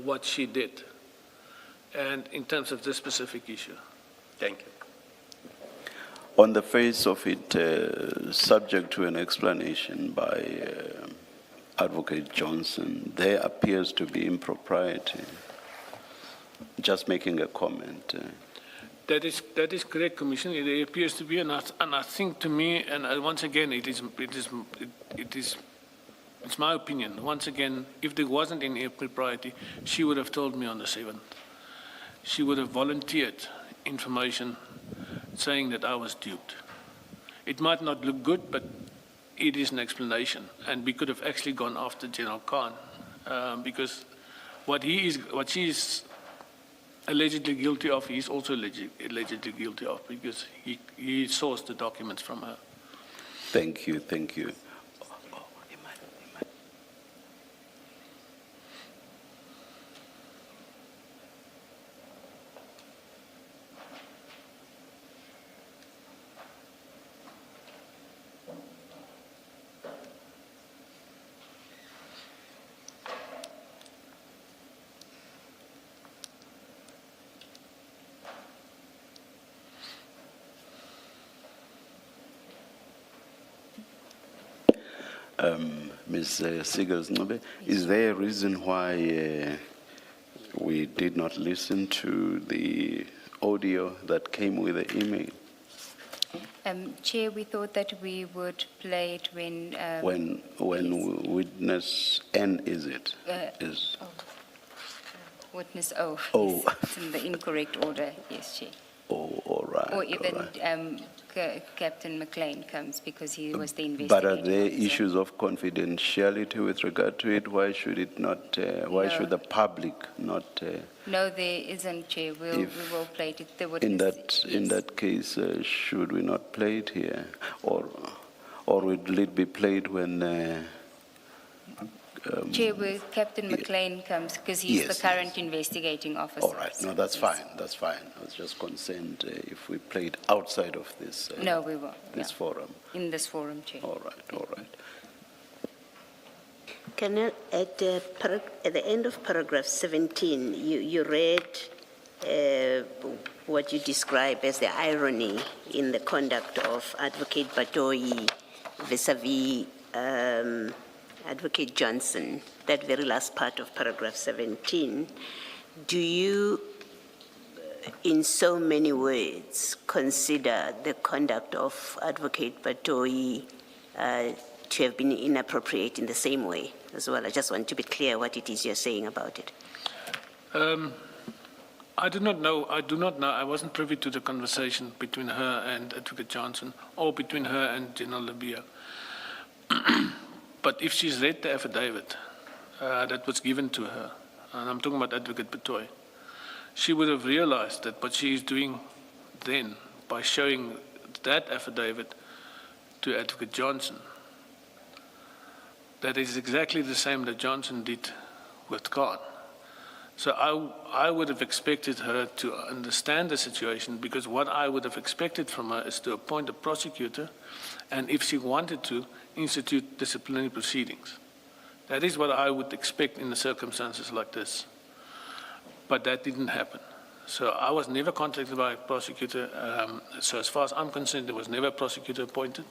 Speaker 7: what she did, and in terms of this specific issue.
Speaker 4: Thank you.
Speaker 2: On the face of it, subject to an explanation by Advocate Johnson, there appears to be impropriety. Just making a comment.
Speaker 7: That is correct, Commissioner. There appears to be, and I think to me, and once again, it's my opinion. Once again, if there wasn't any impropriety, she would have told me on the 7th. She would have volunteered information saying that I was duped. It might not look good, but it is an explanation, and we could have actually gone after General Khan, because what she is allegedly guilty of, he is also allegedly guilty of, because he sourced the documents from her.
Speaker 2: Thank you, thank you. Ms. Sigels-Ncube, is there a reason why we did not listen to the audio that came with the email?
Speaker 6: Chair, we thought that we would play it when...
Speaker 2: When witness N, is it?
Speaker 6: Witness O.
Speaker 2: O.
Speaker 6: Yes, it's in the incorrect order, yes, Chair.
Speaker 2: Oh, all right.
Speaker 6: Or even
Speaker 2: all right.
Speaker 6: Captain McLean comes because he was the investigating
Speaker 2: But are there
Speaker 6: officer.
Speaker 2: issues of confidentiality with regard to it? Why should it not, why
Speaker 6: No.
Speaker 2: should the public not,
Speaker 6: No, there isn't, Chair. we will play it. The
Speaker 2: in
Speaker 6: witness,
Speaker 2: in
Speaker 6: yes.
Speaker 2: that case, should we not play it here? Or will it be played when,
Speaker 6: Chair, where Captain McLean comes because he's
Speaker 2: Yes,
Speaker 6: the current investigating officer.
Speaker 2: all right, no, that's fine, that's fine. I was just concerned if we played outside of this,
Speaker 6: No, we won't.
Speaker 2: this
Speaker 6: no.
Speaker 2: forum.
Speaker 6: In this forum, Chair.
Speaker 2: All right, all right.
Speaker 5: Colonel, at the end of paragraph 17, you read what you describe as the irony in the conduct of Advocate Baloyi vis-a-vis Advocate Johnson, that very last part of paragraph 17. Do you, in so many words, consider the conduct of Advocate Baloyi to have been inappropriate in the same way as well? I just want to be clear what it is you're saying about it.
Speaker 7: I do not know. I wasn't privy to the conversation between her and Advocate Johnson or between her and General Labia. But if she's read the affidavit that was given to her, and I'm talking about Advocate Baloyi, she would have realized that what she is doing then by showing that affidavit to Advocate Johnson, that is exactly the same that Johnson did with Khan. So I would have expected her to understand the situation, because what I would have expected from her is to appoint a prosecutor, and if she wanted to, institute disciplinary proceedings. That is what I would expect in the circumstances like this. But that didn't happen. So I was never contacted by a prosecutor. So as far as I'm concerned, there was never a prosecutor appointed.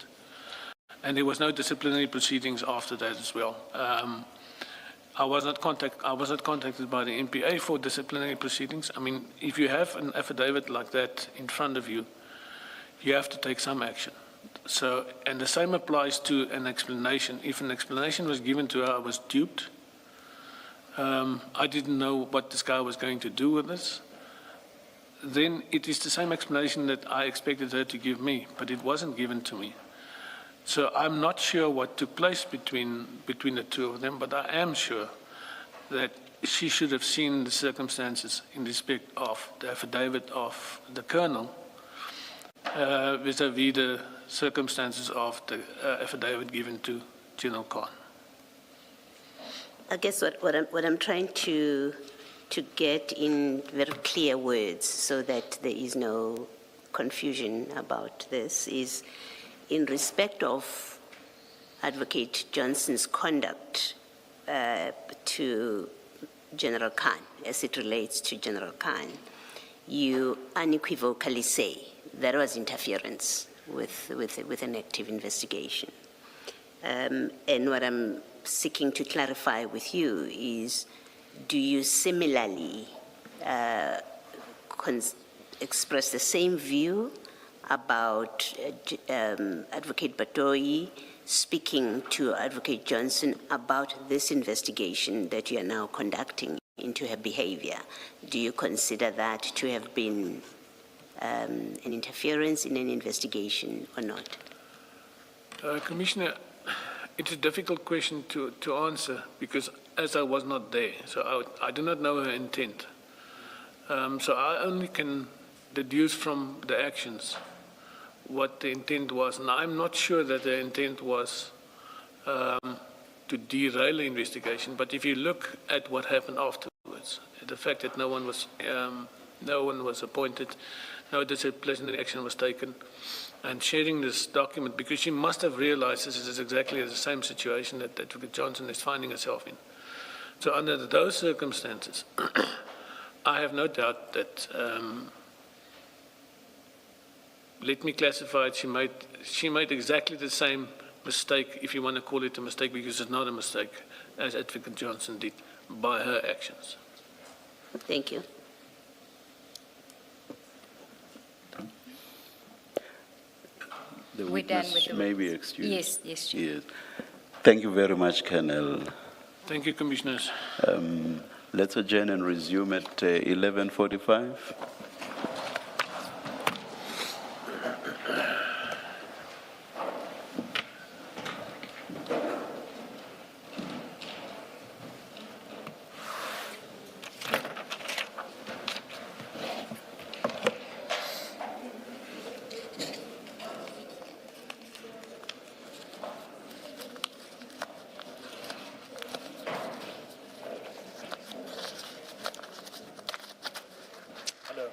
Speaker 7: And there was no disciplinary proceedings after that as well. I was not contacted by the NPA for disciplinary proceedings. I mean, if you have an affidavit like that in front of you, you have to take some action. So, and the same applies to an explanation. If an explanation was given to her, I was duped. I didn't know what this guy was going to do with this. Then it is the same explanation that I expected her to give me, but it wasn't given to me. So I'm not sure what took place between the two of them, but I am sure that she should have seen the circumstances in respect of the affidavit of the colonel vis-a-vis the circumstances of the affidavit given to General Khan.
Speaker 5: I guess what I'm trying to get in very clear words so that there is no confusion about this is in respect of Advocate Johnson's conduct to General Khan, as it relates to General Khan, you unequivocally say there was interference with an active investigation. And what I'm seeking to clarify with you is, do you similarly express the same view about Advocate Baloyi speaking to Advocate Johnson about this investigation that you are now conducting into her behavior? Do you consider that to have been an interference in an investigation or not?
Speaker 7: Commissioner, it's a difficult question to answer because as I was not there, so I do not know her intent. So I only can deduce from the actions what the intent was, and I'm not sure that the intent was to derail the investigation. But if you look at what happened afterwards, the fact that no one was appointed, no disciplinary action was taken, and sharing this document, because she must have realized this is exactly the same situation that Advocate Johnson is finding herself in. So under those circumstances, I have no doubt that, let me classify it, she made exactly the same mistake, if you want to call it a mistake, because it's not a mistake, as Advocate Johnson did by her actions.
Speaker 5: Thank you.
Speaker 2: The
Speaker 6: We're done
Speaker 2: witness
Speaker 6: with the
Speaker 2: may be
Speaker 6: witness.
Speaker 2: excused.
Speaker 6: Yes, Chair.
Speaker 2: Yes. Thank you very much, Colonel.
Speaker 7: Thank you, Commissioners.
Speaker 2: Let's adjourn and resume at 11:45.
Speaker 4: Hello.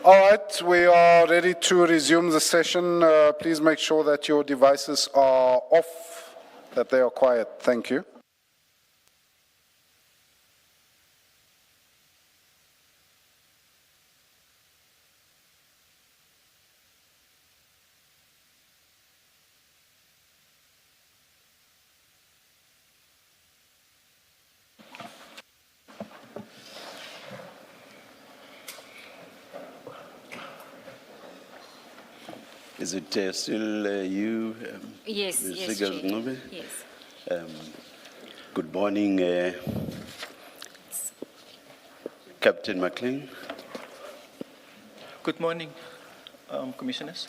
Speaker 1: All right, we are ready to resume the session. Please make sure that your devices are off, that they are quiet. Thank you.
Speaker 2: Is it still you?
Speaker 6: Yes,
Speaker 2: Ms.
Speaker 6: yes,
Speaker 2: Seegers
Speaker 6: Chair.
Speaker 2: Ncube?
Speaker 6: Yes.
Speaker 2: Good morning, Captain McLean.
Speaker 8: Good morning, Commissioners.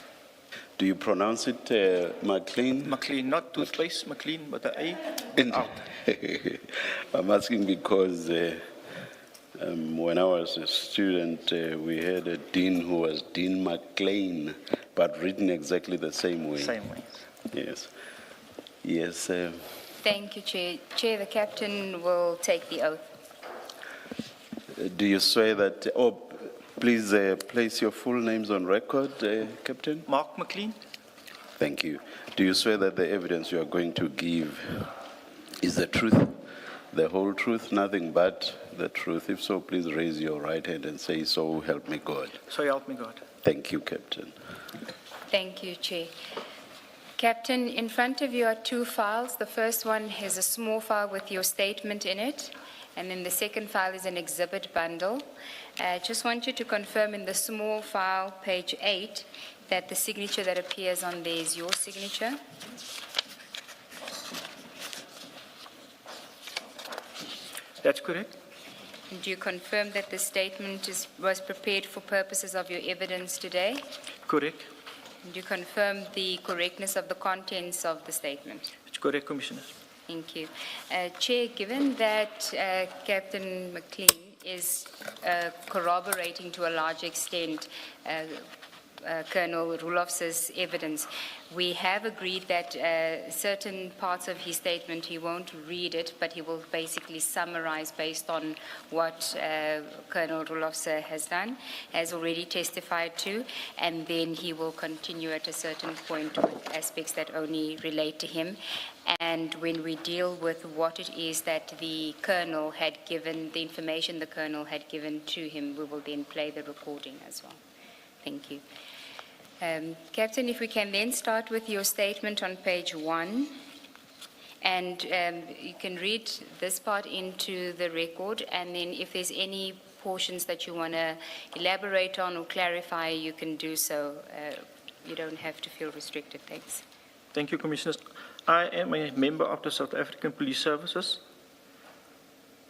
Speaker 2: Do you pronounce it McLean?
Speaker 8: McLean, not toothpaste, McLean, but the A out.
Speaker 2: I'm asking because when I was a student, we had a dean who was Dean McLean, but written exactly the same way.
Speaker 8: Same way.
Speaker 2: Yes. Yes.
Speaker 6: Thank you, Chair. Chair, the captain will take the oath.
Speaker 2: Do you swear that? Oh, please place your full names on record, Captain.
Speaker 8: Mark McLean,
Speaker 2: Thank you. Do you swear that the evidence you are going to give is the truth, the whole truth, nothing but the truth? If so, please raise your right hand and say, "So help me God."
Speaker 8: so help me God.
Speaker 2: Thank you, Captain.
Speaker 6: Thank you, Chair. Captain, in front of you are two files. The first one has a small file with your statement in it, and then the second file is an exhibit bundle. Just want you to confirm in the small file, page 8, that the signature that appears on there is your signature.
Speaker 8: That's correct.
Speaker 6: And do you confirm that the statement was prepared for purposes of your evidence today?
Speaker 8: Correct.
Speaker 6: And do you confirm the correctness of the contents of the statement?
Speaker 8: It's correct, Commissioners.
Speaker 6: Thank you. Chair, given that Captain McLean is corroborating to a large extent Colonel Roelofse's evidence, we have agreed that certain parts of his statement, he won't read it, but he will basically summarize based on what Colonel Roelofse has done, has already testified to, and then he will continue at a certain point with aspects that only relate to him. And when we deal with what it is that the Colonel had given, the information the Colonel had given to him, we will then play the recording as well. Thank you. Captain, if we can then start with your statement on page 1, and you can read this part into the record, and then if there's any portions that you want to elaborate on or clarify, you can do so. You don't have to feel restricted. Thanks.
Speaker 8: Thank you, Commissioners. I am a member of the South African Police Services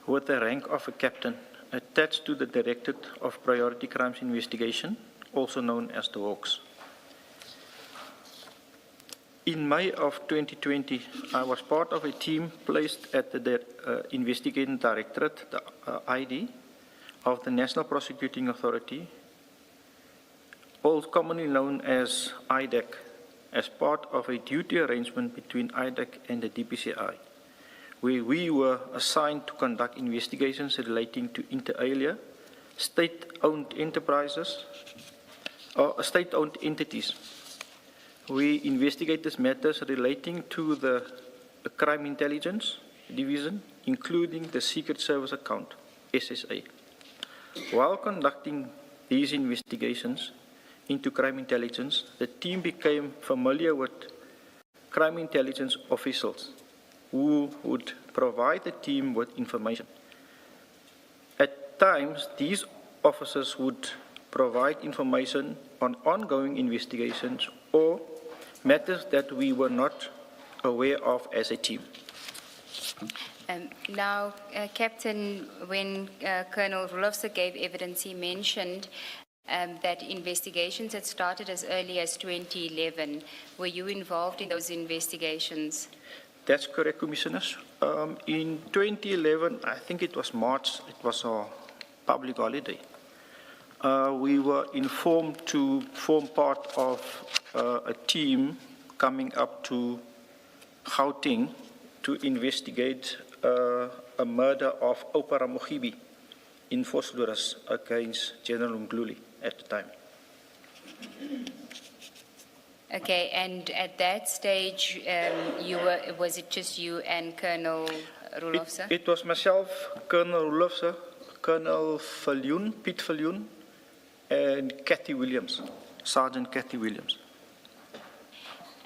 Speaker 8: with the rank of a captain attached to the Directorate of Priority Crimes Investigation, also known as the Hawks. In May of 2020, I was part of a team placed at the Investigating Directorate, the ID, of the National Prosecuting Authority, also commonly known as IDAC, as part of a duty arrangement between IDAC and the DPCI, where we were assigned to conduct investigations relating to inter alia, state-owned enterprises, or state-owned entities. We investigate these matters relating to the Crime Intelligence Division, including the Secret Service Account, SSA. While conducting these investigations into crime intelligence, the team became familiar with crime intelligence officials who would provide the team with information. At times, these officers would provide information on ongoing investigations or matters that we were not aware of as a team.
Speaker 6: Now, Captain, when Colonel Roelofse gave evidence, he mentioned that investigations had started as early as 2011. Were you involved in those investigations?
Speaker 8: That's correct, Commissioners. In 2011, I think it was March, it was a public holiday. We were informed to form part of a team coming up to Gauteng to investigate a murder of Opera Mogibi in Vosloorus against General Mgluli. at the time.
Speaker 6: Okay, and at that stage, was it just you and Colonel Roelofse?
Speaker 8: It was myself, Colonel Roelofse, Colonel Viljoen, Piet Viljoen, and Cathy Williams, Sergeant Cathy Williams.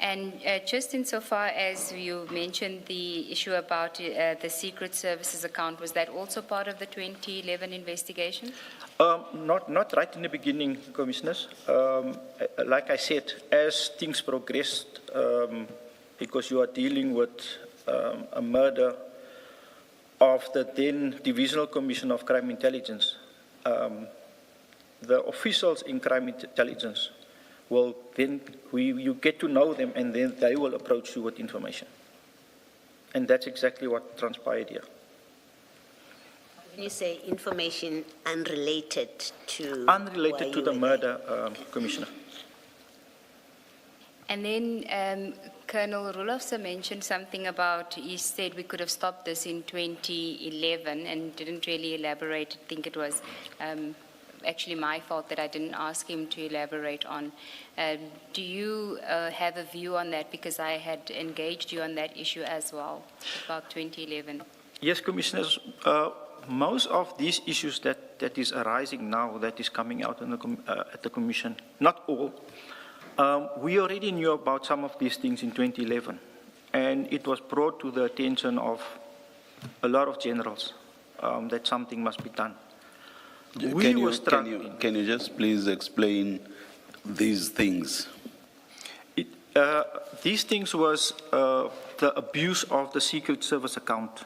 Speaker 6: And just insofar as you mentioned the issue about the Secret Services account, was that also part of the 2011 investigation?
Speaker 8: Not right in the beginning, Commissioners. Like I said, as things progressed, because you are dealing with a murder of the then Divisional Commission of Crime Intelligence, the officials in crime intelligence will then, you get to know them, and then they will approach you with information. And that's exactly what transpired here.
Speaker 5: When you say information unrelated to...
Speaker 8: Unrelated to the murder, Commissioner.
Speaker 6: And then Colonel Roelofse mentioned something about, he said we could have stopped this in 2011 and didn't really elaborate. I think it was actually my fault that I didn't ask him to elaborate on. Do you have a view on that? Because I had engaged you on that issue as well, about 2011.
Speaker 8: Yes, Commissioners. Most of these issues that is arising now, that is coming out in at the Commission, not all, we already knew about some of these things in 2011. And it was brought to the attention of a lot of generals that something must be done.
Speaker 2: Can you just please explain these things?
Speaker 8: These things was the abuse of the Secret Service account.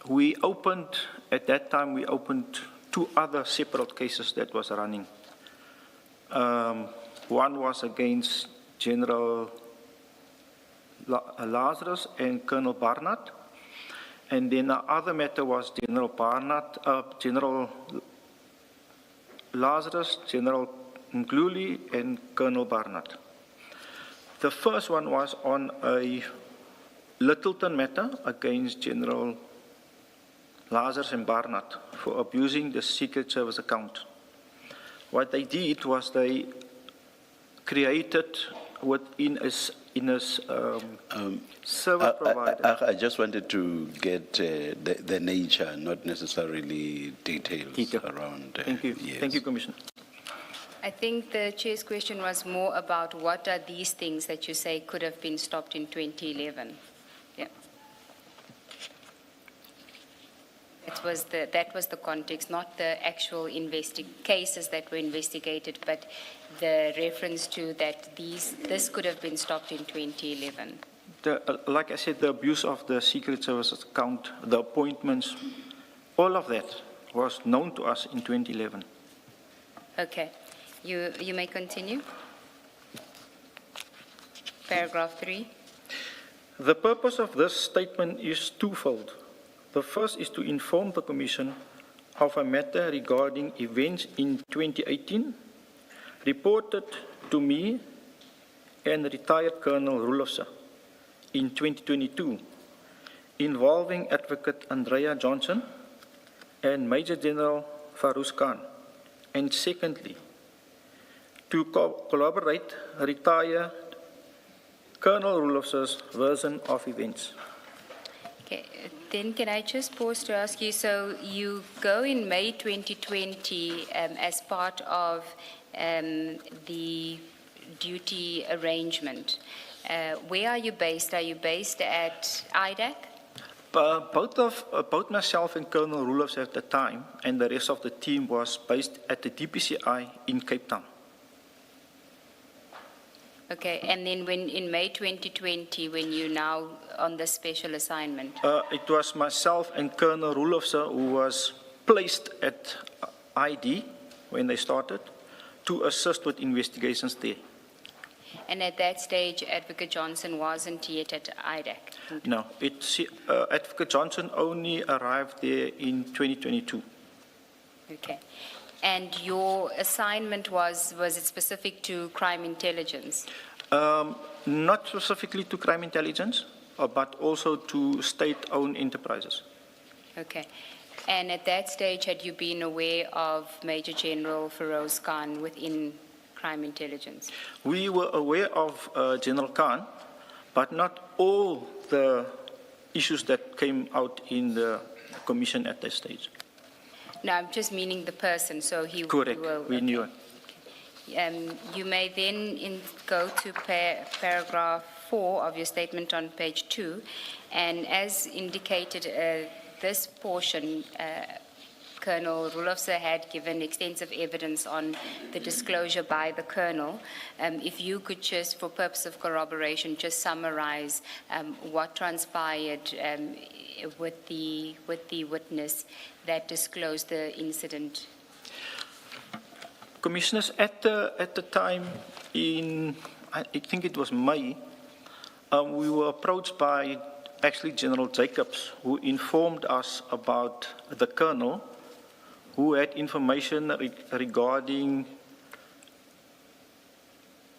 Speaker 8: We opened, at that time, we opened 2 other separate cases that was running. One was against General Lazarus and Colonel Barnard. And then the other matter was General Barnard, General Lazarus, General Mgluli, and Colonel Barnard. The first one was on a Littleton matter against General Lazarus and Barnard for abusing the Secret Service account. What they did was they created within a service provider.
Speaker 2: I just wanted to get the nature, not necessarily details around.
Speaker 8: Thank you.
Speaker 2: Yes.
Speaker 8: Thank you, Commissioner.
Speaker 6: I think the Chair's question was more about what are these things that you say could have been stopped in 2011. Yeah. That was the context, not the actual cases that were investigated, but the reference to that this could have been stopped in 2011.
Speaker 8: Like I said, the abuse of the Secret Services account, the appointments, all of that was known to us in 2011.
Speaker 6: Okay. You may continue. Paragraph 3.
Speaker 8: The purpose of this statement is twofold. The first is to inform the Commission of a matter regarding events in 2018 reported to me and retired Colonel Roelofse in 2022 involving Advocate Andrea Johnson and Major General Farouz Khan. And secondly, to collaborate retired Colonel Roelofse's version of events.
Speaker 6: Okay, then can I just pause to ask you, so you go in May 2020 as part of the duty arrangement. Where are you based? Are you based at IDAC?
Speaker 8: Both myself and Colonel Roelofse at the time and the rest of the team was based at the DPCI in Cape Town.
Speaker 6: Okay, and then in May 2020, when you're now on the special assignment?
Speaker 8: It was myself and Colonel Roelofse who was placed at ID when they started to assist with investigations there.
Speaker 6: And at that stage, Advocate Johnson wasn't yet at IDAC?
Speaker 8: No, Advocate Johnson only arrived there in 2022.
Speaker 6: Okay. And your assignment was it specific to crime intelligence?
Speaker 8: Not specifically to crime intelligence, but also to state-owned enterprises.
Speaker 6: Okay. And at that stage, had you been aware of Major General Feroz Khan within crime intelligence?
Speaker 8: We were aware of General Khan, but not all the issues that came out in the commission at that stage.
Speaker 6: No, I'm just meaning the person, so he...
Speaker 8: Correct, we knew it.
Speaker 6: You may then go to paragraph 4 of your statement on page 2, and as indicated, this portion, Colonel Rulofse had given extensive evidence on the disclosure by the Colonel. If you could just, for purpose of corroboration, just summarize what transpired with the witness that disclosed the incident.
Speaker 8: Commissioners, at the time in, I think it was May, we were approached by actually General Jacobs, who informed us about the Colonel, who had information regarding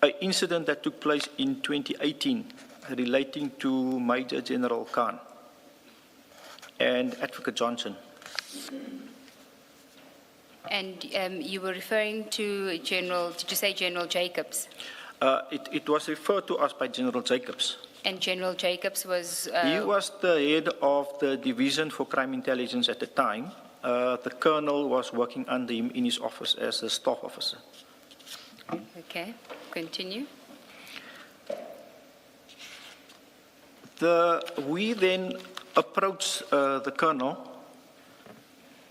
Speaker 8: an incident that took place in 2018 relating to Major General Khan and Advocate Johnson.
Speaker 6: And you were referring to General, did you say General Jacobs?
Speaker 8: It was referred to us by General Jacobs.
Speaker 6: And General Jacobs was...
Speaker 8: He was the head of the Division for Crime Intelligence at the time. The Colonel was working under him in his office as a staff officer.
Speaker 6: Okay, continue.
Speaker 8: We then approached the Colonel,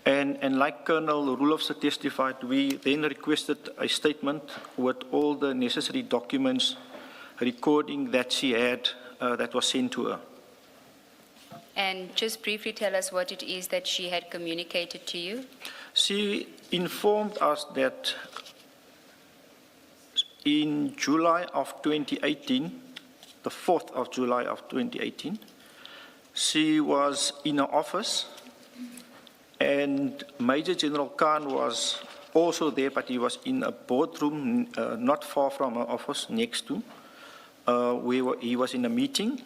Speaker 8: and like Colonel Rulofse testified, we then requested a statement with all the necessary documents recording that she had that was sent to her.
Speaker 6: And just briefly tell us what it is that she had communicated to you.
Speaker 8: She informed us that in July of 2018, the 4th of July of 2018, she was in her office and Major General Khan was also there, but he was in a boardroom not far from her office, next to. He was in a meeting.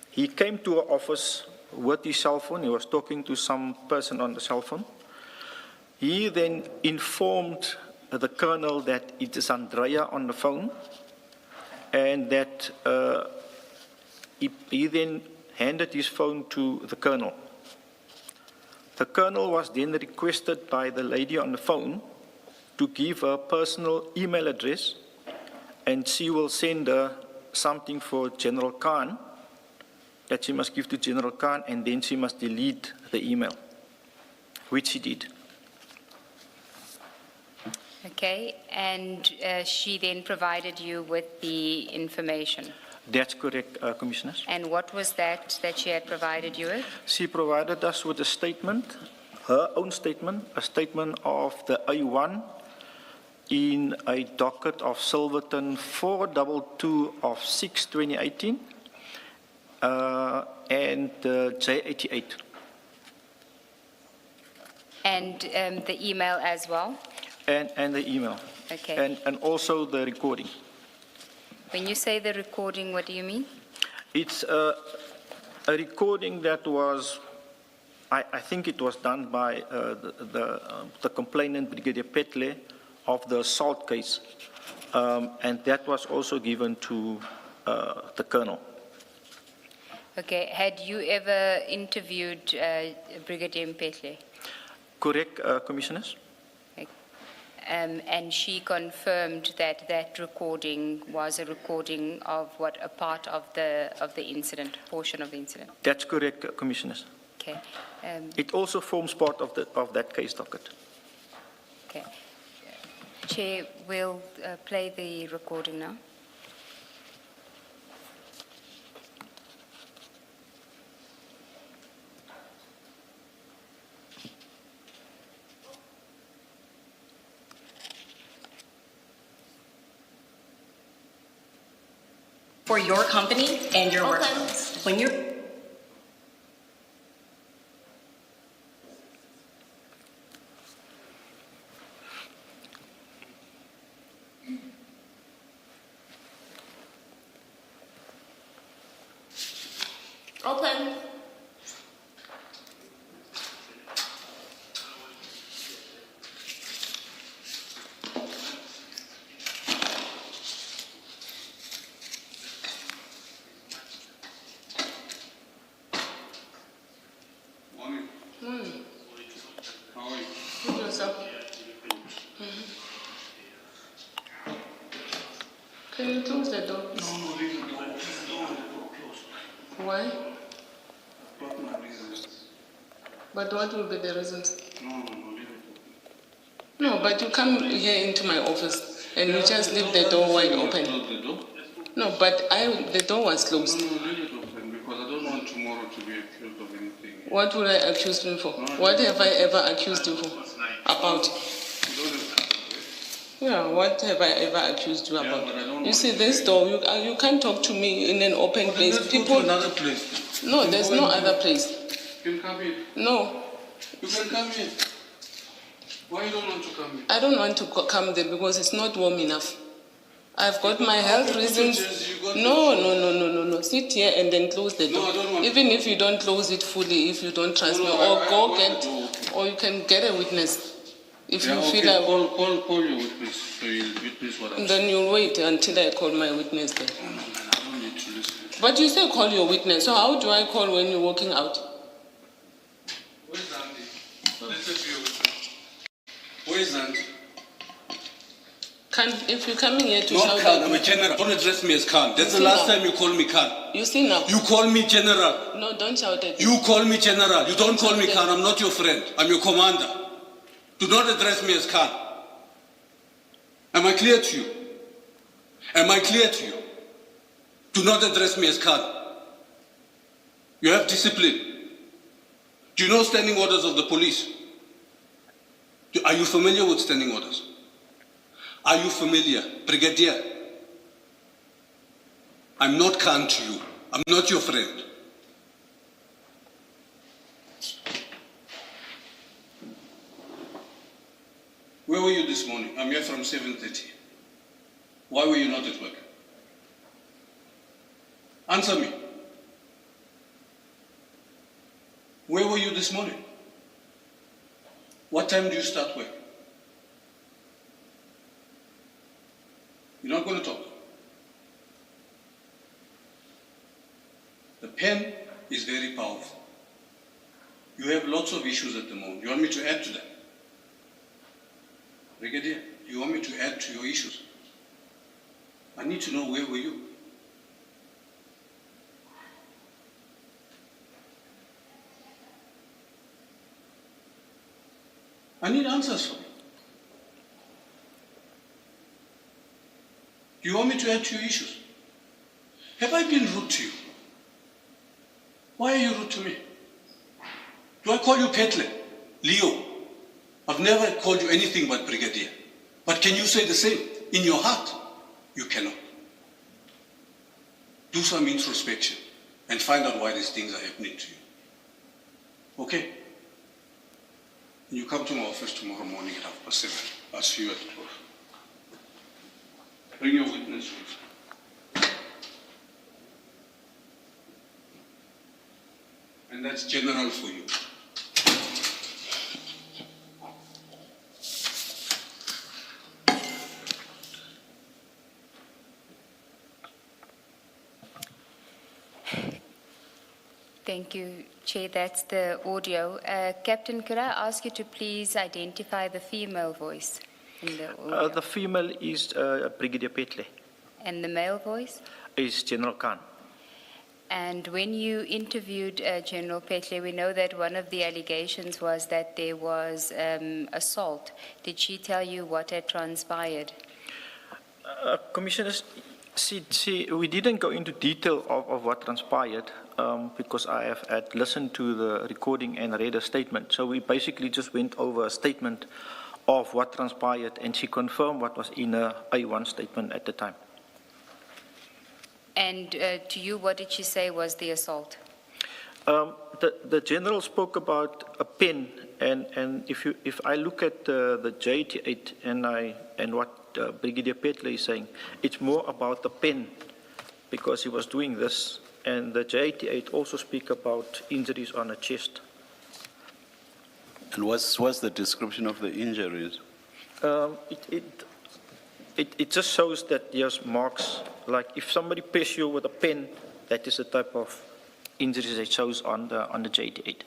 Speaker 8: He came to her office with his cell phone. He was talking to some person on the cell phone. He then informed the Colonel that it is Andrea on the phone, and that he then handed his phone to the Colonel. The Colonel was then requested by the lady on the phone to give her personal email address, and she will send her something for General Khan that she must give to General Khan, and then she must delete the email, which she did.
Speaker 6: Okay, and she then provided you with the information.
Speaker 8: That's correct, Commissioners.
Speaker 6: And what was that she had provided you with?
Speaker 8: She provided us with a statement, her own statement, a statement of the A1 in a docket of Silverton 422 of 6/2018 and J88.
Speaker 6: And the email as well?
Speaker 8: And the email.
Speaker 6: Okay.
Speaker 8: And also the recording.
Speaker 6: When you say the recording, what do you mean?
Speaker 8: It's a recording that was, I think it was done by the complainant, Brigadier Petle, of the assault case. And that was also given to the Colonel.
Speaker 6: Okay. Had you ever interviewed Brigadier Petle?
Speaker 8: Correct, Commissioners.
Speaker 6: And she confirmed that that recording was a recording of what, a part of the incident, portion of the incident.
Speaker 8: That's correct, Commissioners.
Speaker 6: Okay.
Speaker 8: It also forms part of that case docket.
Speaker 6: Okay. Chair, we'll play the recording now.
Speaker 9: For your company and your workforce. When you're open.
Speaker 10: yourself. Can you close the door? No, leave the door. Why?
Speaker 11: What my reasons?
Speaker 10: But what will be the reasons?
Speaker 11: No, leave it.
Speaker 10: No, but you come here into my office and you just leave the door wide open.
Speaker 11: Close the door?
Speaker 10: No, but the door was closed.
Speaker 11: No, leave it open because I don't want tomorrow to be accused of anything.
Speaker 10: What would I accuse you for? What have I ever accused you for? About? Yeah, what have I ever accused you about? You see, this door, you can't talk to me in an open place.
Speaker 11: Let's go to another place.
Speaker 10: No, there's no other place.
Speaker 11: You can come in.
Speaker 10: No.
Speaker 11: You can come in. Why you don't want to come in?
Speaker 10: I don't want to come there because it's not warm enough. I've got my health reasons. No. Sit here and then close the door.
Speaker 11: No, I don't want
Speaker 10: Even if you don't close it fully, if you don't trust me, or you can get a witness. If you feel like...
Speaker 11: Call your witness, so you'll witness what I'm saying.
Speaker 10: Then you'll wait until I call my witness then.
Speaker 11: No, man, I don't need to listen.
Speaker 10: But you say call your witness, so how do I call when you're walking out?
Speaker 11: Where's Andy? Let's just be a witness. Where's Andy?
Speaker 10: If you're coming here to
Speaker 11: Not
Speaker 10: shout
Speaker 11: Khan,
Speaker 10: at
Speaker 11: I'm
Speaker 10: me...
Speaker 11: a general. Don't address me as Khan. That's the last time you call me Khan.
Speaker 10: You see now?
Speaker 11: You call me general.
Speaker 10: No, don't shout at me.
Speaker 11: You call me general. You don't call me Khan. I'm not your friend. I'm your commander. Do not address me as Khan. Am I clear to you? Am I clear to you? Do not address me as Khan. You have discipline. Do you know standing orders of the police? Are you familiar with standing orders? Are you familiar? Brigadier, I'm not Khan to you. I'm not your friend. Where were you this morning? I'm here from 7:30. Why were you not at work? Answer me. Where were you this morning? What time do you start work? You're not going to talk. The pen is very powerful. You have lots of issues at the moment. You want me to add to that? Brigadier, you want me to add to your issues? I need to know where were you? I need answers from you. Do you want me to add to your issues? Have I been rude to you? Why are you rude to me? Do I call you Petle? Leo? I've never called you anything but Brigadier. But can you say the same in your heart? You cannot. Do some introspection and find out why these things are happening to you. Okay? You come to my office tomorrow morning at 7:30. I'll see you at 12. Bring your witness with you. And that's general for you.
Speaker 6: Thank you, Chair. That's the audio. Captain, could I ask you to please identify the female voice in the audio?
Speaker 8: The female is Brigadier Petle.
Speaker 6: And the male voice?
Speaker 8: Is General Khan.
Speaker 6: And when you interviewed General Petle, we know that one of the allegations was that there was assault. Did she tell you what had transpired?
Speaker 8: Commissioners, we didn't go into detail of what transpired because I have had listened to the recording and read a statement. So we basically just went over a statement of what transpired, and she confirmed what was in her A1 statement at the time.
Speaker 6: And to you, what did she say was the assault?
Speaker 8: The general spoke about a pen, and if I look at the J88 and what Brigadier Petle is saying, it's more about the pen because he was doing this, and the J88 also speak about injuries on the chest.
Speaker 2: And what's the description of the injuries?
Speaker 8: It just shows that there's marks, like if somebody pierces you with a pen, that is the type of injuries it shows on the J88.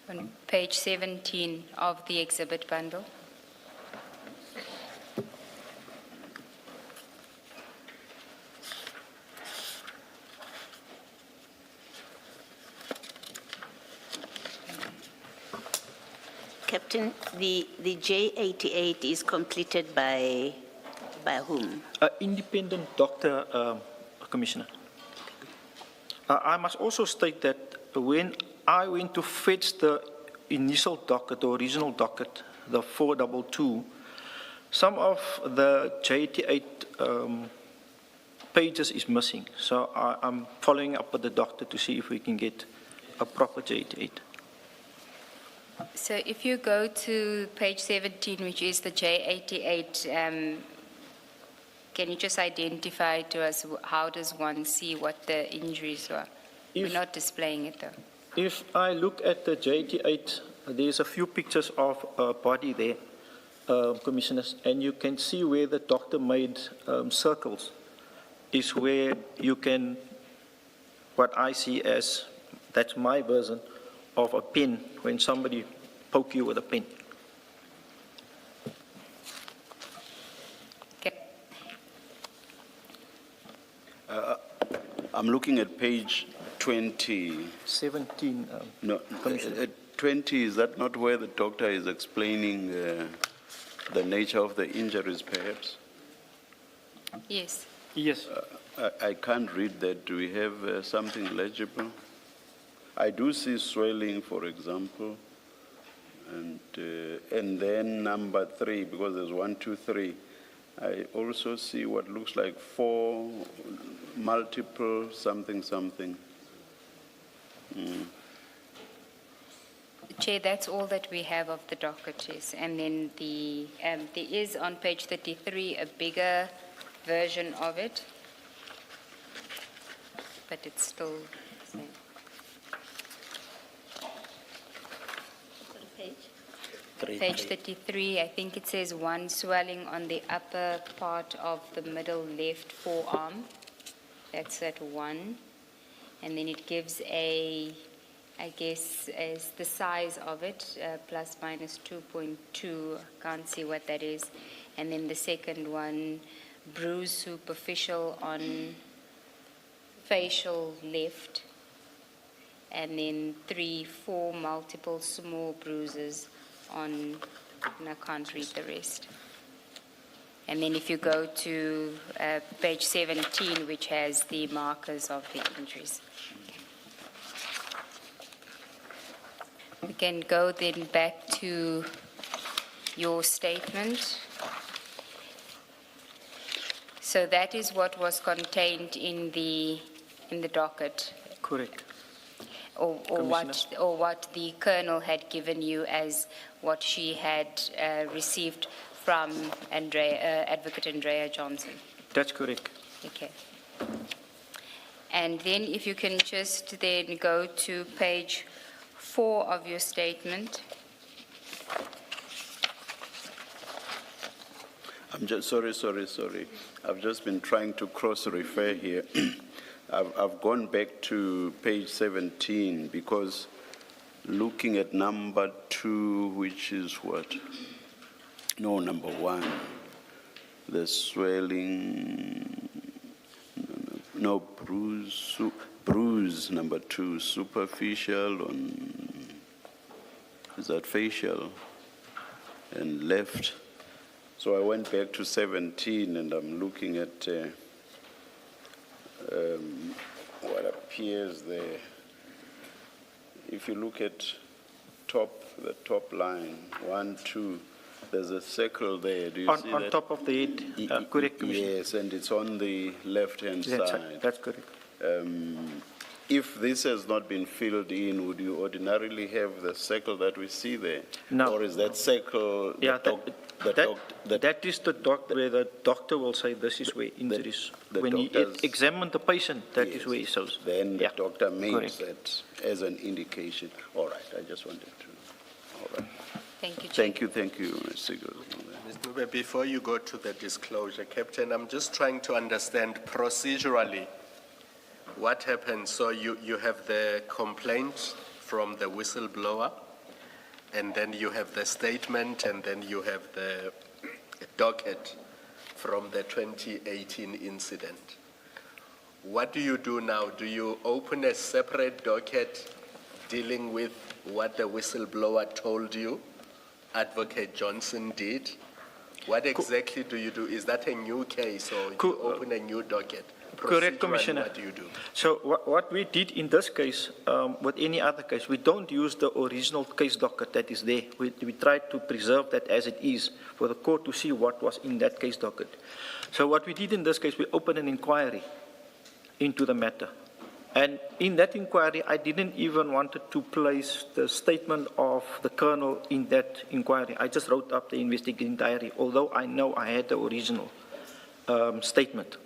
Speaker 6: On page 17 of the exhibit bundle.
Speaker 5: Captain, the J88 is completed by whom?
Speaker 8: Independent doctor, Commissioner. I must also state that when I went to fetch the initial docket, the original docket, the 422, some of the J88 pages is missing. So I'm following up with the doctor to see if we can get a proper J88.
Speaker 6: So if you go to page 17, which is the J88, can you just identify to us how does one see what the injuries were? We're not displaying it though.
Speaker 8: If I look at the J88, there's a few pictures of a body there, Commissioners, and you can see where the doctor made circles is where you can, what I see as, that's my version of a pin when somebody poke you with a pin.
Speaker 2: I'm looking at page 20.
Speaker 8: 17,
Speaker 2: No, 20, is that not where the doctor is explaining the nature of the injuries, perhaps?
Speaker 6: Yes.
Speaker 8: Yes.
Speaker 2: I can't read that. Do we have something legible? I do see swelling, for example, and then number 3, because there's 1, 2, 3. I also see what looks like 4 multiple something.
Speaker 6: Chair, that's all that we have of the docket, yes. And then there is on page 33 a bigger version of it, but it's still the same. Page 33, I think it says 1 swelling on the upper part of the middle left forearm. That's at 1. And then it gives I guess, as the size of it, plus minus 2.2. Can't see what that is. And then the second one, bruise superficial on facial left. And then 3, 4 multiple small bruises on, and I can't read the rest. And then if you go to page 17, which has the markers of the injuries. We can go then back to your statement. So that is what was contained in the docket.
Speaker 8: Correct.
Speaker 6: Or what the colonel had given you as what she had received from Advocate Andrea Johnson.
Speaker 8: That's correct.
Speaker 6: Okay. And then if you can just then go to page 4 of your statement.
Speaker 2: I'm just sorry. I've just been trying to cross-refer here. I've gone back to page 17 because looking at number 2, which is what? No, number 1. The swelling, no bruise, number 2, superficial on, is that facial? And left. So I went back to 17 and I'm looking at what appears there. If you look at the top line, 1, 2, there's a circle there. Do you see that?
Speaker 8: On top of the head, correct, Commissioner.
Speaker 2: Yes, and it's on the left-hand side.
Speaker 8: That's correct.
Speaker 2: If this has not been filled in, would you ordinarily have the circle that we see there?
Speaker 8: No.
Speaker 2: Or is that circle
Speaker 8: that is the doc where the doctor will say this is where injuries. When he examines the patient, that is where he shows.
Speaker 2: Then the doctor makes that as an indication. All right, I just wanted to. All right.
Speaker 6: Thank you, Chair.
Speaker 2: Thank you, Ms. Sigurd.
Speaker 4: Ms. Dube, before you go to the disclosure, Captain, I'm just trying to understand procedurally what happens. So you have the complaint from the whistleblower, and then you have the statement, and then you have the docket from the 2018 incident. What do you do now? Do you open a separate docket dealing with what the whistleblower told you Advocate Johnson did? What exactly do you do? Is that a new case, or do you open a new docket?
Speaker 8: Correct, Commissioner.
Speaker 4: What do you do?
Speaker 8: So what we did in this case, with any other case, we don't use the original case docket that is there. We try to preserve that as it is for the court to see what was in that case docket. So what we did in this case, we opened an inquiry into the matter. And in that inquiry, I didn't even want to place the statement of the colonel in that inquiry. I just wrote up the investigating diary, although I know I had the original statement.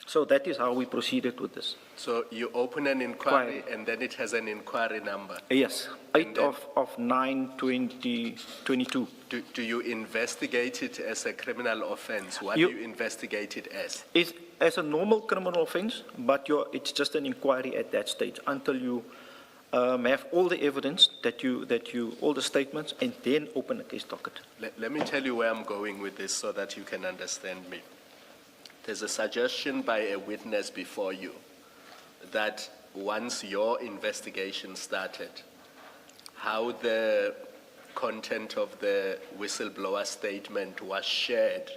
Speaker 8: So that is how we proceeded with this.
Speaker 4: So you open an inquiry, and then it has an inquiry number?
Speaker 8: Yes, 8 of 9/2022.
Speaker 4: Do you investigate it as a criminal offense? What do you investigate it as?
Speaker 8: It's as a normal criminal offense, but it's just an inquiry at that stage until you have all the evidence all the statements, and then open a case docket.
Speaker 4: Let me tell you where I'm going with this so that you can understand me. There's a suggestion by a witness before you that once your investigation started, how the content of the whistleblower statement was shared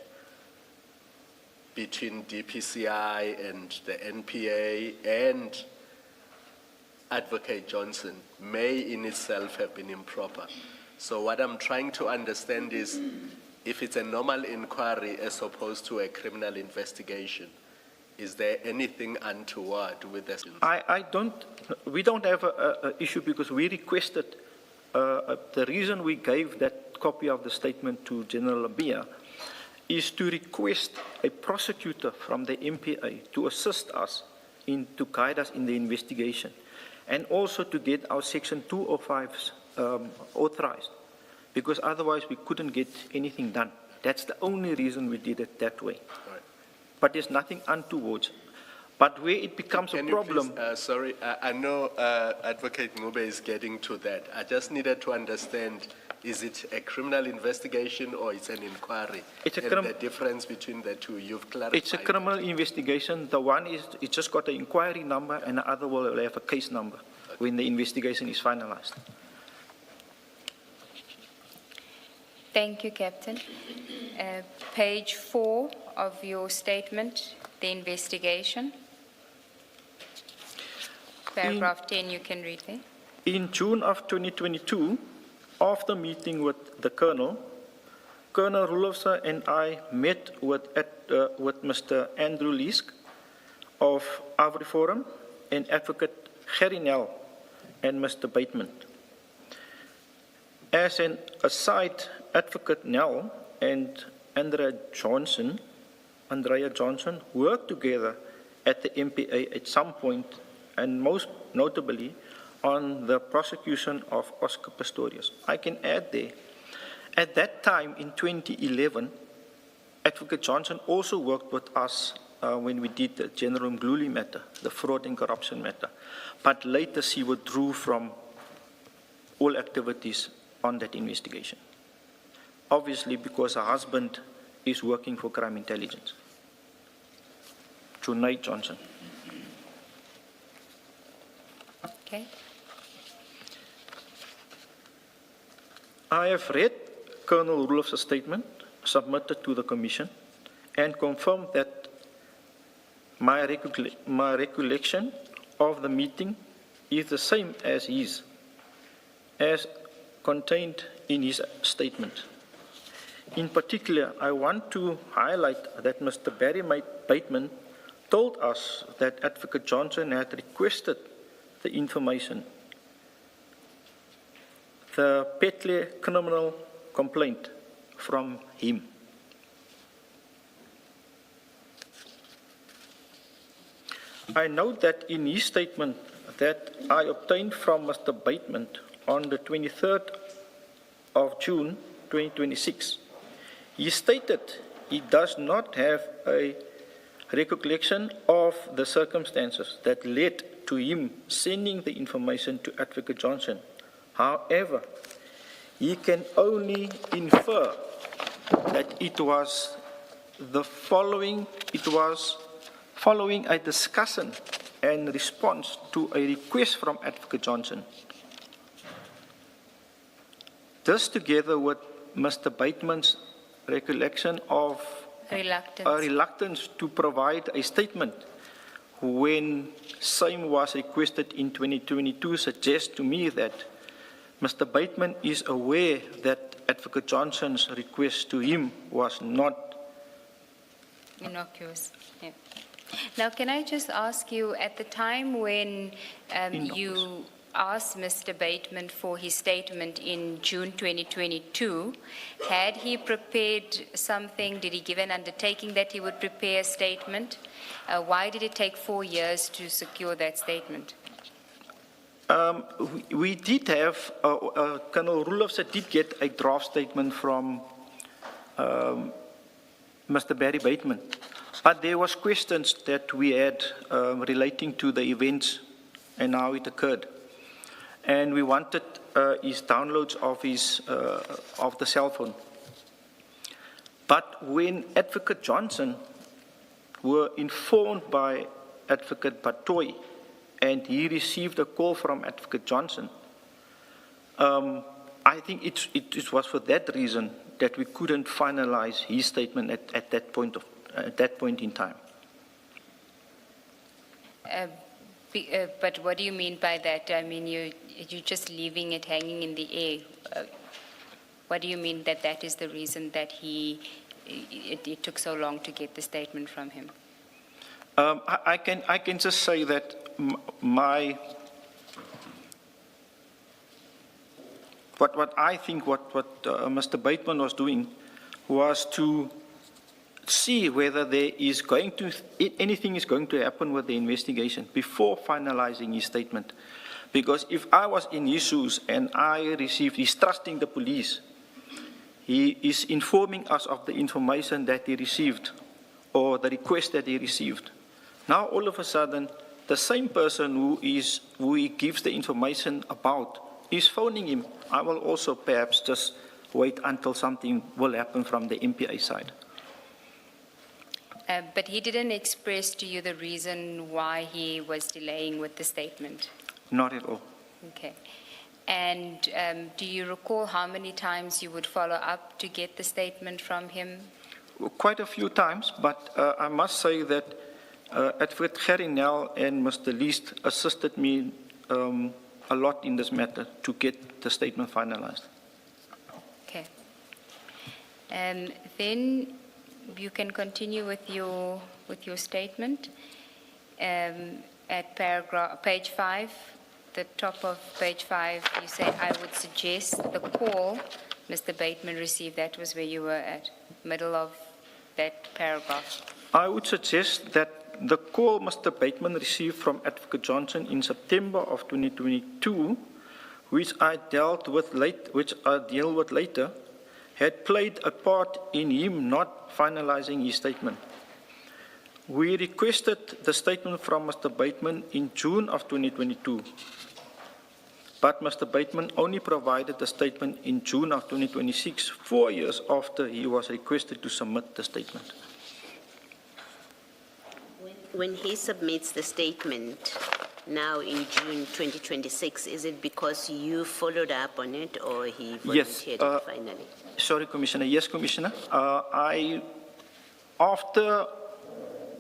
Speaker 4: between DPCI and the NPA and Advocate Johnson may in itself have been improper. So what I'm trying to understand is, if it's a normal inquiry as opposed to a criminal investigation, is there anything untoward with this?
Speaker 8: We don't have an issue because we requested, the reason we gave that copy of the statement to General Labia is to request a prosecutor from the MPA to assist us, to guide us in the investigation, and also to get our Section 205s authorized, because otherwise we couldn't get anything done. That's the only reason we did it that way.
Speaker 4: Right.
Speaker 8: But there's nothing untoward. But where it becomes a problem...
Speaker 4: Sorry, I know Advocate Ngube is getting to that. I just needed to understand, is it a criminal investigation or it's an inquiry?
Speaker 8: It's
Speaker 4: the difference between the two, you've clarified.
Speaker 8: It's a criminal investigation. The one is, it's just got an inquiry number, and the other will have a case number when the investigation is finalized.
Speaker 6: Thank you, Captain. Page 4 of your statement, the investigation. Paragraph 10, you can read there.
Speaker 8: In June of 2022, after meeting with the Colonel Roelofse and I met with Mr. Andrew Leesk of AfriForum and Advocate Gerry Nel and Mr. Bateman. As an aside, Advocate Nel and Andrea Johnson worked together at the MPA at some point, and most notably on the prosecution of Oscar Pistorius. I can add there, at that time in 2011, Advocate Johnson also worked with us when we did the General Mgluli matter, the fraud and corruption matter, but later she withdrew from all activities on that investigation. Obviously because her husband is working for crime intelligence. Junaid Johnson.
Speaker 6: Okay.
Speaker 8: I have read Colonel Roelofse's statement submitted to the Commission and confirmed that my recollection of the meeting is the same as his, as contained in his statement. In particular, I want to highlight that Mr. Barry Bateman told us that Advocate Johnson had requested the information, the Petle criminal complaint, from him. I note that in his statement that I obtained from Mr. Bateman on the 23rd of June 2026, he stated he does not have a recollection of the circumstances that led to him sending the information to Advocate Johnson. However, he can only infer that it was following a discussion and response to a request from Advocate Johnson. This, together with Mr. Bateman's recollection of a reluctance to provide a statement when same was requested in 2022, suggests to me that Mr. Bateman is aware that Advocate Johnson's request to him was not
Speaker 6: innocuous. Yeah. Now, can I just ask you, at the time when you asked Mr. Bateman for his statement in June 2022, had he prepared something? Did he give an undertaking that he would prepare a statement? Why did it take 4 years to secure that statement?
Speaker 8: We did have, Colonel Roelofse did get a draft statement from Mr. Barry Bateman, but there was questions that we had relating to the events and how it occurred. And we wanted his downloads of the cell phone. But when Advocate Johnson were informed by Advocate Baloyi, and he received a call from Advocate Johnson, I think it was for that reason that we couldn't finalize his statement at that point in time.
Speaker 6: But what do you mean by that? I mean, you're just leaving it hanging in the air. What do you mean that is the reason that it took so long to get the statement from him?
Speaker 8: I can just say that what I think Mr. Bateman was doing was to see whether there is anything is going to happen with the investigation before finalizing his statement. Because if I was in his shoes and he's trusting the police, he is informing us of the information that he received or the request that he received. Now all of a sudden, the same person who he gives the information about is phoning him. I will also perhaps just wait until something will happen from the MPA side.
Speaker 6: But he didn't express to you the reason why he was delaying with the statement?
Speaker 8: Not at all.
Speaker 6: Okay. And do you recall how many times you would follow up to get the statement from him?
Speaker 8: Quite a few times, but I must say that Advocate Gerinel and Mr. Least assisted me a lot in this matter to get the statement finalized.
Speaker 6: Okay. Then you can continue with your statement. At page 5, the top of page 5, you say, I would suggest the call Mr. Bateman received. That was where you were at, middle of that paragraph.
Speaker 8: I would suggest that the call Mr. Bateman received from Advocate Johnson in September of 2022, which I deal with later, had played a part in him not finalizing his statement. We requested the statement from Mr. Bateman in June of 2022, but Mr. Bateman only provided the statement in June of 2026, 4 years after he was requested to submit the statement.
Speaker 5: When he submits the statement now in June 2026, is it because you followed up on it or he volunteered it finally?
Speaker 8: Sorry, Commissioner. Yes, Commissioner. After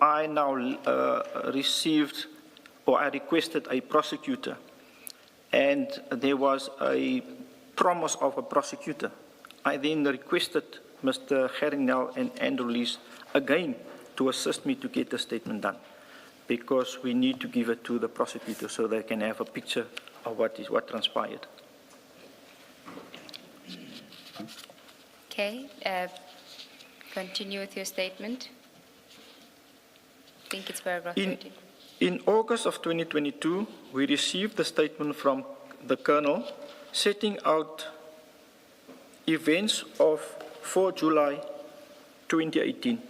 Speaker 8: I now received or I requested a prosecutor and there was a promise of a prosecutor, I then requested Mr. Gerinel and Andrew Lees again to assist me to get the statement done, because we need to give it to the prosecutor so they can have a picture of what transpired.
Speaker 6: Okay, continue with your statement. I think it's paragraph 13.
Speaker 8: In August of 2022, we received the statement from the Colonel setting out events of 4 July 2018.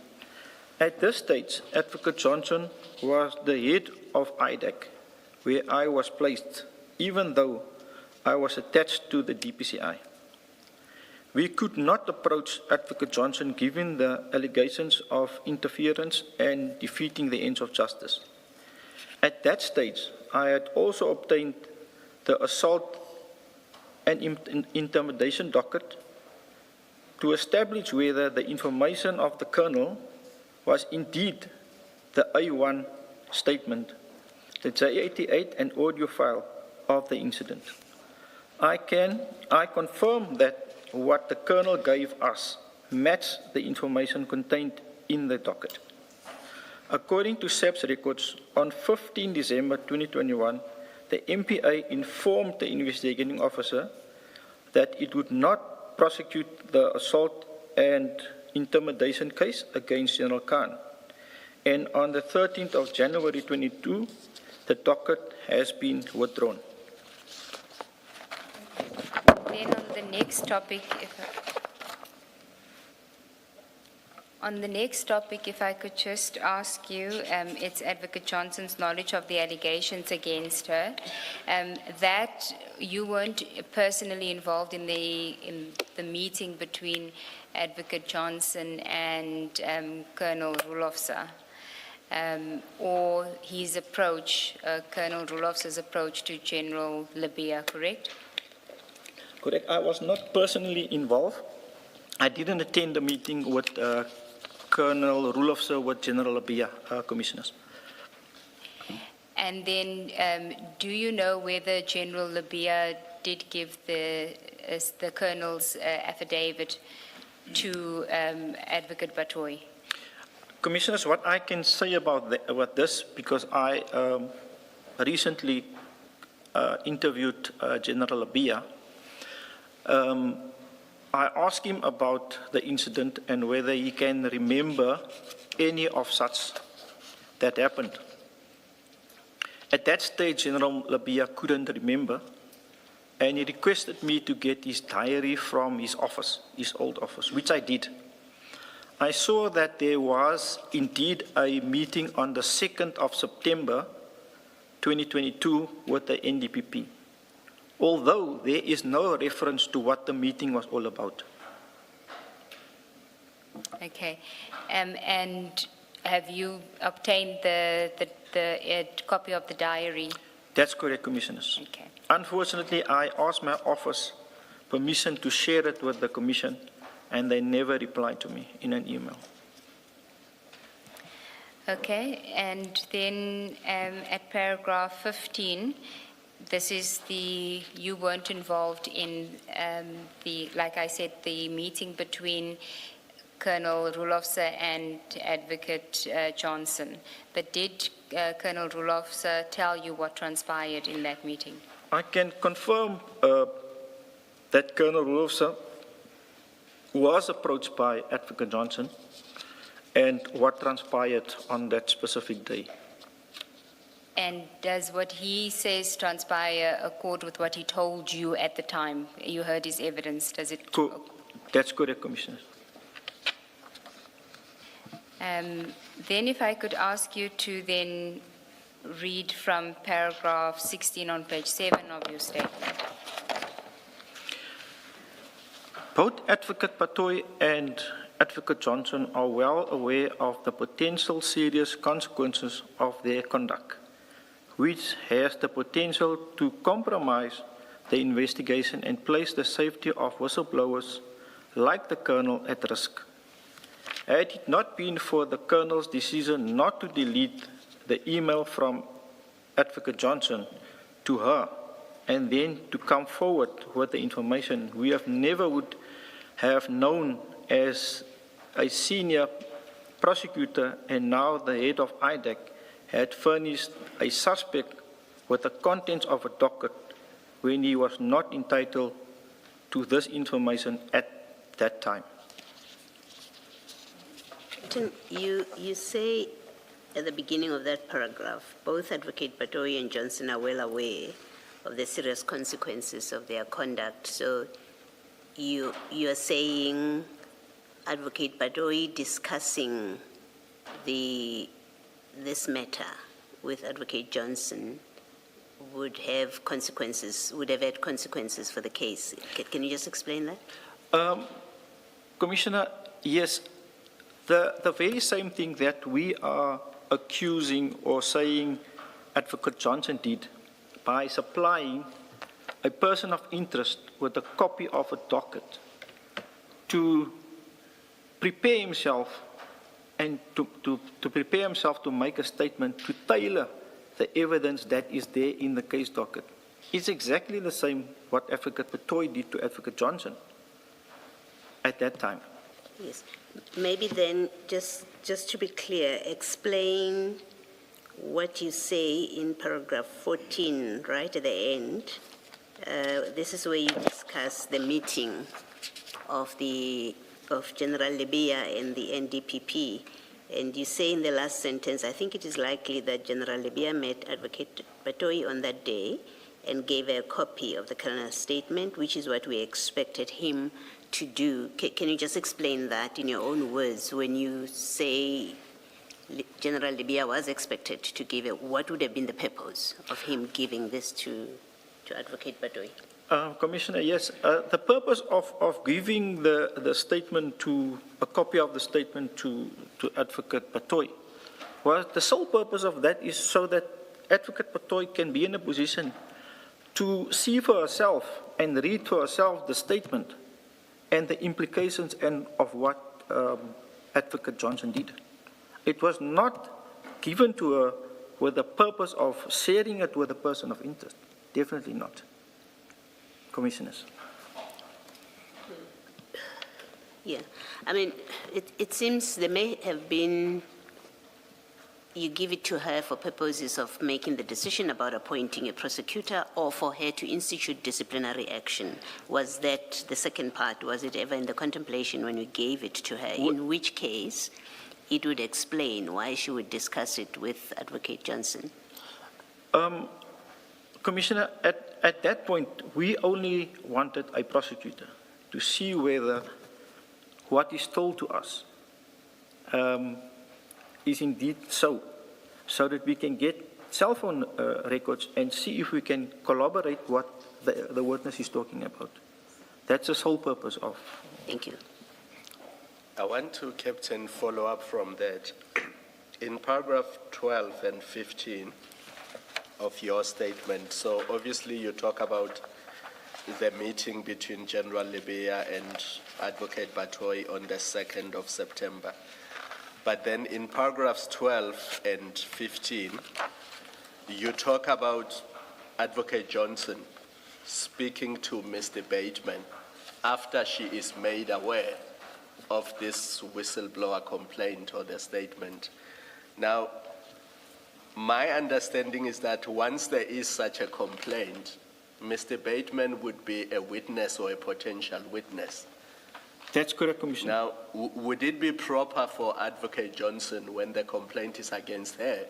Speaker 8: At this stage, Advocate Johnson was the head of IDAC, where I was placed, even though I was attached to the DPCI. We could not approach Advocate Johnson given the allegations of interference and defeating the ends of justice. At that stage, I had also obtained the assault and intimidation docket to establish whether the information of the Colonel was indeed the A1 statement, the J88 and audio file of the incident. I confirm that what the Colonel gave us matched the information contained in the docket. According to SAP's records, on 15 December 2021, the MPA informed the investigating officer that it would not prosecute the assault and intimidation case against General Khan. And on the 13th of January 22, the docket has been withdrawn.
Speaker 6: Then on the next topic, if I could just ask you, it's Advocate Johnson's knowledge of the allegations against her, that you weren't personally involved in the meeting between Advocate Johnson and Colonel Rulofsa, or his approach, Colonel Rulofsa's approach to General Labia, correct?
Speaker 8: Correct. I was not personally involved. I didn't attend the meeting with Colonel Rulofsa with General Labia commissioners.
Speaker 6: And then, do you know whether General Labia did give the Colonel's affidavit to Advocate Baloyi?
Speaker 8: Commissioners, what I can say about this, because I recently interviewed General Labia, I asked him about the incident and whether he can remember any of such that happened. At that stage, General Labia couldn't remember, and he requested me to get his diary from his office, his old office, which I did. I saw that there was indeed a meeting on the 2nd of September 2022 with the NDPP, although there is no reference to what the meeting was all about.
Speaker 6: Okay. And have you obtained the copy of the diary?
Speaker 8: That's correct, Commissioners.
Speaker 6: Okay.
Speaker 8: Unfortunately, I asked my office permission to share it with the Commission, and they never replied to me in an email.
Speaker 6: Okay, and then at paragraph 15, this is you weren't involved in like I said, the meeting between Colonel Rulofsa and Advocate Johnson. But did Colonel Rulofsa tell you what transpired in that meeting?
Speaker 8: I can confirm that Colonel Rulofsa was approached by Advocate Johnson and what transpired on that specific day.
Speaker 6: And does what he says transpire accord with what he told you at the time? You heard his evidence. Does it?
Speaker 8: That's correct, Commissioner.
Speaker 6: Then if I could ask you to then read from paragraph 16 on page 7 of your statement.
Speaker 8: Both Advocate Baloyi and Advocate Johnson are well aware of the potential serious consequences of their conduct, which has the potential to compromise the investigation and place the safety of whistleblowers like the Colonel at risk. Had it not been for the Colonel's decision not to delete the email from Advocate Johnson to her and then to come forward with the information, we never would have known as a senior prosecutor and now the head of IDAC had furnished a suspect with the contents of a docket when he was not entitled to this information at that time.
Speaker 5: You say at the beginning of that paragraph, both Advocate Baloyi and Johnson are well aware of the serious consequences of their conduct. So you are saying Advocate Baloyi discussing this matter with Advocate Johnson would have had consequences for the case. Can you just explain that?
Speaker 8: Commissioner, yes, the very same thing that we are accusing or saying Advocate Johnson did by supplying a person of interest with a copy of a docket to prepare himself and to prepare himself to make a statement to tailor the evidence that is there in the case docket. It's exactly the same what Advocate Baloyi did to Advocate Johnson at that time.
Speaker 5: Yes. Maybe then, just to be clear, explain what you say in paragraph 14, right at the end. This is where you discuss the meeting of General Libya and the NDPP. And you say in the last sentence, I think it is likely that General Libya met Advocate Baloyi on that day and gave a copy of the coroner's statement, which is what we expected him to do. Can you just explain that in your own words when you say General Libya was expected to give it? What would have been the purpose of him giving this to Advocate Baloyi?
Speaker 8: Commissioner, yes. The purpose of giving the statement a copy of the statement to Advocate Baloyi was the sole purpose of that is so that Advocate Baloyi can be in a position to see for herself and read for herself the statement and the implications of what Advocate Johnson did. It was not given to her with the purpose of sharing it with a person of interest. Definitely not. Commissioners.
Speaker 5: Yeah, I mean, it seems there may have been, you give it to her for purposes of making the decision about appointing a prosecutor or for her to institute disciplinary action. Was that the second part? Was it ever in the contemplation when you gave it to her? In which case, it would explain why she would discuss it with Advocate Johnson.
Speaker 8: Commissioner, at that point, we only wanted a prosecutor to see whether what is told to us is indeed so that we can get cell phone records and see if we can corroborate what the witness is talking about. That's the sole purpose of.
Speaker 5: Thank you.
Speaker 4: I want to, Captain, follow up from that. In paragraph 12 and 15 of your statement, so obviously you talk about the meeting between General Libya and Advocate Baloyi on the 2nd of September. But then in paragraphs 12 and 15, you talk about Advocate Johnson speaking to Mr. Bateman after she is made aware of this whistleblower complaint or the statement. Now, my understanding is that once there is such a complaint, Mr. Bateman would be a witness or a potential witness.
Speaker 8: That's correct, Commissioner.
Speaker 4: Now, would it be proper for Advocate Johnson, when the complaint is against her,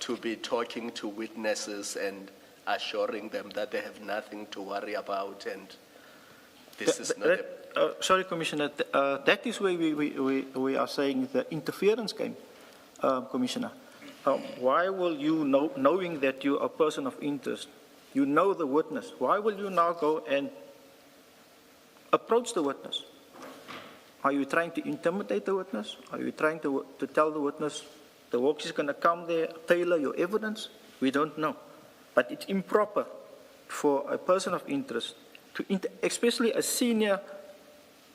Speaker 4: to be talking to witnesses and assuring them that they have nothing to worry about and this is not
Speaker 8: sorry, Commissioner, that is where we are saying the interference came, Commissioner. Why will you, knowing that you are a person of interest, you know the witness, why will you now go and approach the witness? Are you trying to intimidate the witness? Are you trying to tell the witness the work is going to come there, tailor your evidence? We don't know. But it's improper for a person of interest, especially a senior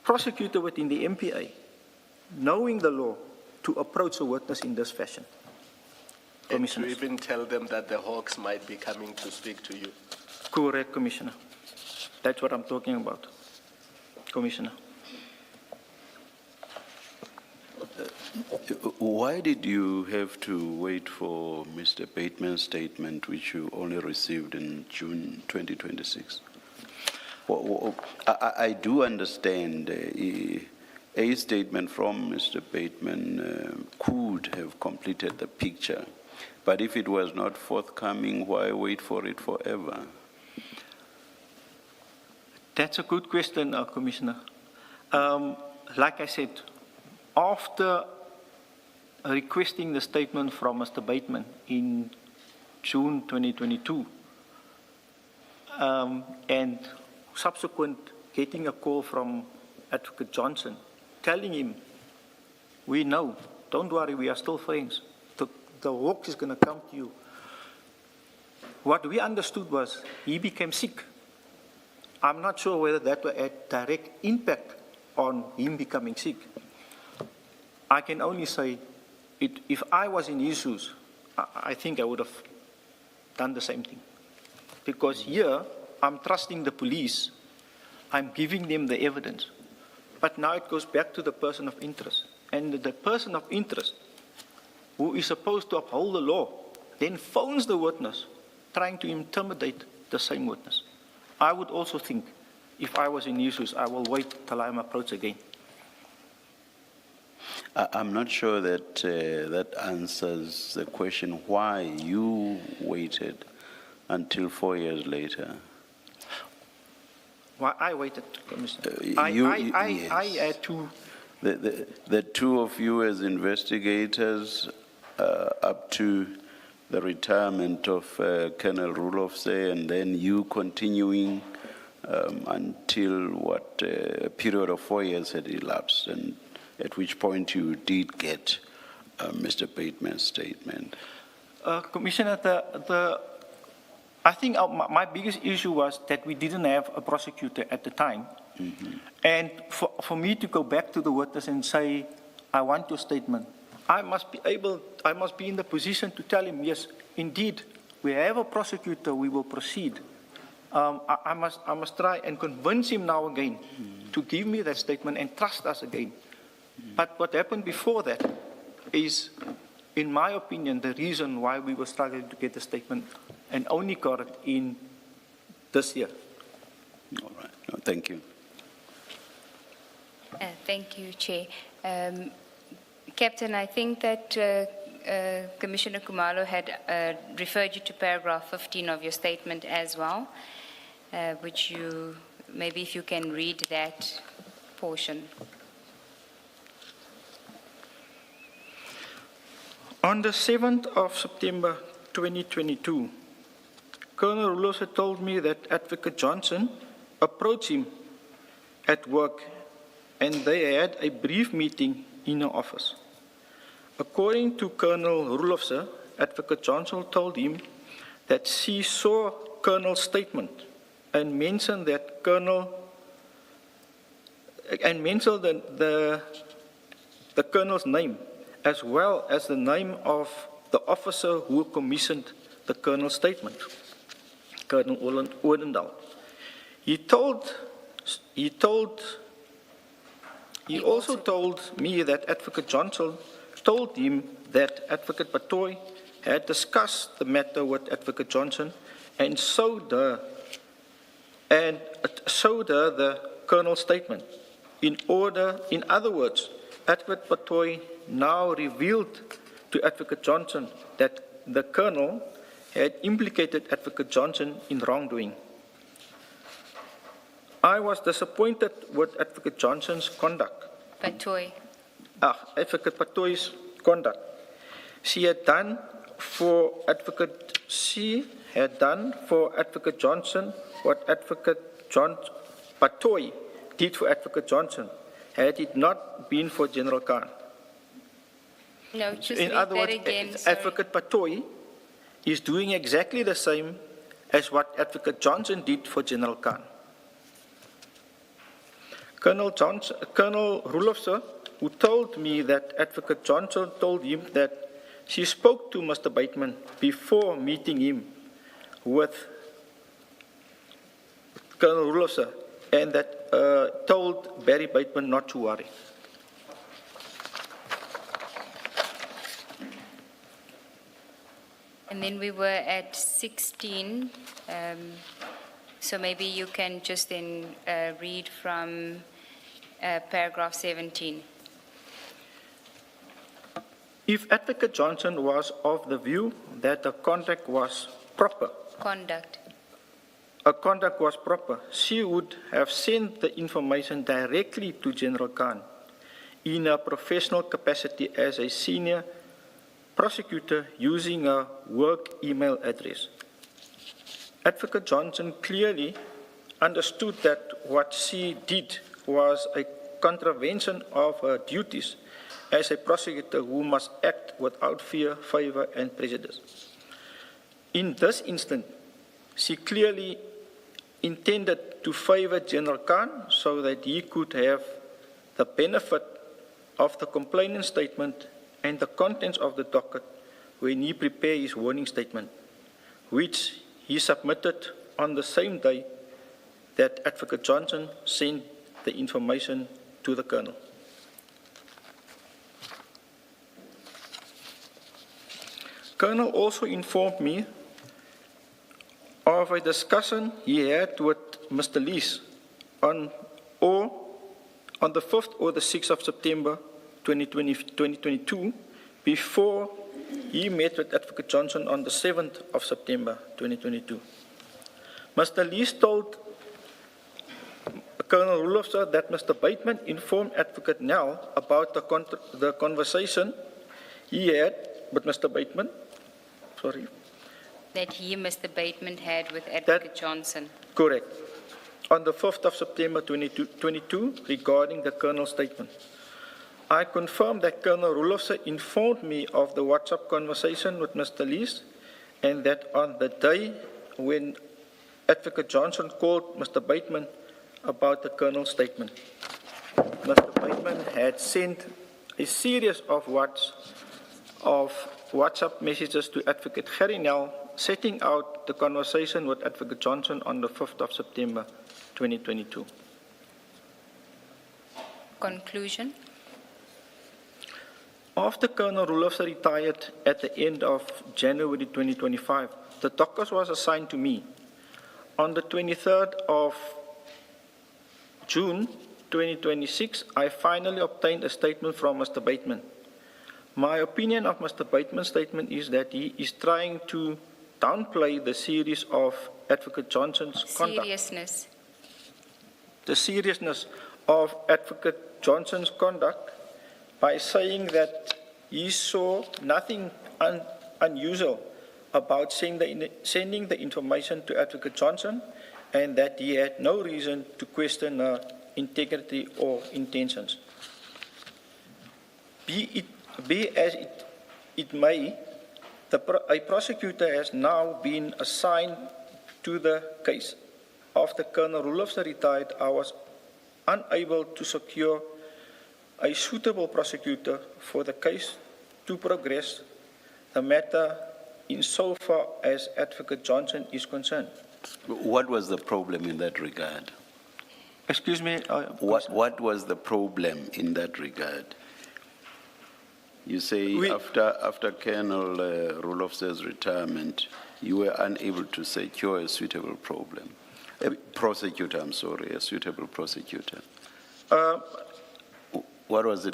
Speaker 8: prosecutor within the MPA, knowing the law, to approach a witness in this fashion.
Speaker 4: And to even tell them that the Hawks might be coming to speak to you.
Speaker 8: Correct, Commissioner. That's what I'm talking about, Commissioner.
Speaker 2: Why did you have to wait for Mr. Bateman's statement, which you only received in June 2026? Well, I do understand a statement from Mr. Bateman could have completed the picture, but if it was not forthcoming, why wait for it forever?
Speaker 8: That's a good question, Commissioner. Like I said, after requesting the statement from Mr. Bateman in June 2022, and subsequent getting a call from Advocate Johnson, telling him, we know, don't worry, we are still friends. The hawk is going to come to you. What we understood was he became sick. I'm not sure whether that had a direct impact on him becoming sick. I can only say, if I was in his shoes, I think I would have done the same thing. Because here, I'm trusting the police. I'm giving them the evidence. But now it goes back to the person of interest. And the person of interest, who is supposed to uphold the law, then phones the witness, trying to intimidate the same witness. I would also think, if I was in his shoes, I will wait till I'm approached again.
Speaker 2: I'm not sure that that answers the question why you waited until 4 years later.
Speaker 8: Why I waited, Commissioner?
Speaker 2: Yes.
Speaker 8: I had to...
Speaker 2: The two of you as investigators up to the retirement of Colonel Rulofse, and then you continuing until what a period of 4 years had elapsed, and at which point you did get Mr. Bateman's statement.
Speaker 8: Commissioner, I think my biggest issue was that we didn't have a prosecutor at the time. Mm-hmm. And for me to go back to the witness and say, I want your statement, I must be in the position to tell him, yes, indeed, we have a prosecutor, we will proceed. I must try and convince him now again to give me that statement and trust us again. But what happened before that is, in my opinion, the reason why we were struggling to get the statement and only got it in this year.
Speaker 2: All right. No, thank you.
Speaker 6: Thank you, Chair. Captain, I think that Commissioner Khumalo had referred you to paragraph 15 of your statement as well, which you, maybe if you can read that portion.
Speaker 8: On the 7th of September 2022, Colonel Rulofse told me that Advocate Johnson approached him at work and they had a brief meeting in her office. According to Colonel Rulofse, Advocate Johnson told him that she saw Colonel's statement and mentioned that the Colonel's name, as well as the name of the officer who commissioned the Colonel's statement, Colonel Odendaal. He also told me that Advocate Johnson told him that Advocate Baloyi had discussed the matter with Advocate Johnson and showed her the Colonel's statement. In other words, Advocate Baloyi now revealed to Advocate Johnson that the Colonel had implicated Advocate Johnson in wrongdoing. I was disappointed with Advocate Johnson's conduct. Advocate Baloyi's conduct. She had done for Advocate Johnson what Advocate Baloyi did for Advocate Johnson, had it not been for General Khan.
Speaker 6: No, just
Speaker 8: in other words,
Speaker 6: again,
Speaker 8: Advocate Baloyi is doing exactly the same as what Advocate Johnson did for General Khan. Colonel Rulofse, who told me that Advocate Johnson told him that she spoke to Mr. Bateman before meeting him with Colonel Rulofse, and that told Barry Bateman not to worry.
Speaker 6: And then we were at 16, so maybe you can just then read from paragraph 17.
Speaker 8: If Advocate Johnson was of the view that the conduct was proper, she would have sent the information directly to General Khan in her professional capacity as a senior prosecutor using a work email address. Advocate Johnson clearly understood that what she did was a contravention of her duties as a prosecutor who must act without fear, favor, and prejudice. In this instance, she clearly intended to favor General Khan so that he could have the benefit of the complainant statement and the contents of the docket when he prepared his warning statement, which he submitted on the same day that Advocate Johnson sent the information to the Colonel. Colonel also informed me of a discussion he had with Mr. Lees on the 5th or the 6th of September 2022, before he met with Advocate Johnson on the 7th of September 2022. Mr. Lees told Colonel Rulofse that Mr. Bateman informed Advocate Nell about the conversation he had with Mr. Bateman,
Speaker 6: that he, Mr. Bateman, had with Advocate Johnson.
Speaker 8: Correct. On the 5th of September 2022, regarding the Colonel's statement. I confirm that Colonel Rulofse informed me of the WhatsApp conversation with Mr. Lees, and that on the day when Advocate Johnson called Mr. Bateman about the Colonel's statement, Mr. Bateman had sent a series of WhatsApp messages to Advocate Gerry Nel, setting out the conversation with Advocate Johnson on the 5th of September 2022.
Speaker 6: Conclusion.
Speaker 8: After Colonel Rulofse retired at the end of January 2025, the docket was assigned to me. On the 23rd of June 2026, I finally obtained a statement from Mr. Bateman. My opinion of Mr. Bateman's statement is that he is trying to downplay the series of Advocate Johnson's conduct. The seriousness of Advocate Johnson's conduct by saying that he saw nothing unusual about sending the information to Advocate Johnson, and that he had no reason to question her integrity or intentions. Be as it may, a prosecutor has now been assigned to the case. After Colonel Rulofse retired, I was unable to secure a suitable prosecutor for the case to progress the matter insofar as Advocate Johnson is concerned.
Speaker 2: What was the problem in that regard?
Speaker 8: Excuse me?
Speaker 2: What was the problem in that regard? You say after Colonel Rulofse's retirement, you were unable to secure a suitable prosecutor, a suitable prosecutor. What was the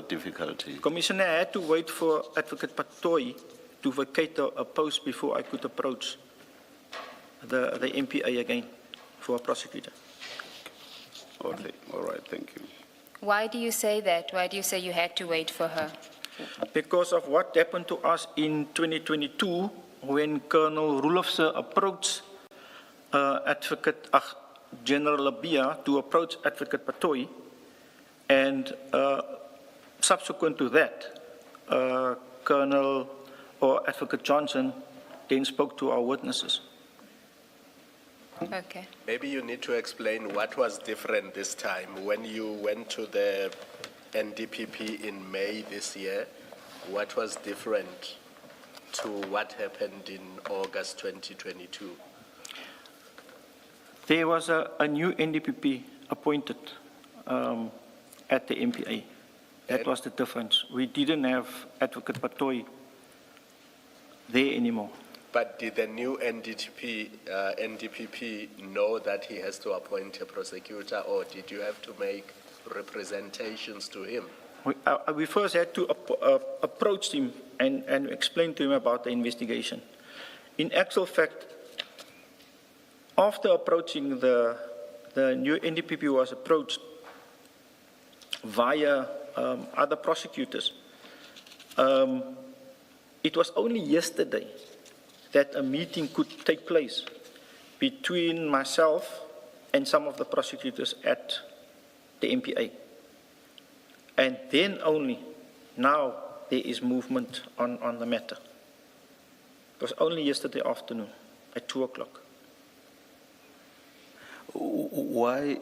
Speaker 2: difficulty?
Speaker 8: Commissioner, I had to wait for Advocate Baloyi to vacate a post before I could approach the MPA again for a prosecutor.
Speaker 2: Okay, all right, thank you.
Speaker 6: Why do you say that? Why do you say you had to wait for her?
Speaker 8: Because of what happened to us in 2022 when Colonel Rulofse approached General Labia to approach Advocate Baloyi, and subsequent to that, Colonel or Advocate Johnson then spoke to our witnesses.
Speaker 6: Okay.
Speaker 4: Maybe you need to explain what was different this time. When you went to the NDPP in May this year, what was different to what happened in August 2022?
Speaker 8: There was a new NDPP appointed at the MPA. That was the difference. We didn't have Advocate Baloyi there anymore.
Speaker 4: But did the new NDPP know that he has to appoint a prosecutor, or did you have to make representations to him?
Speaker 8: We first had to approach him and explain to him about the investigation. In actual fact, after approaching the new NDPP was approached via other prosecutors, it was only yesterday that a meeting could take place between myself and some of the prosecutors at the MPA. And then only now there is movement on the matter. It was only yesterday afternoon at 2 o'clock.
Speaker 2: Why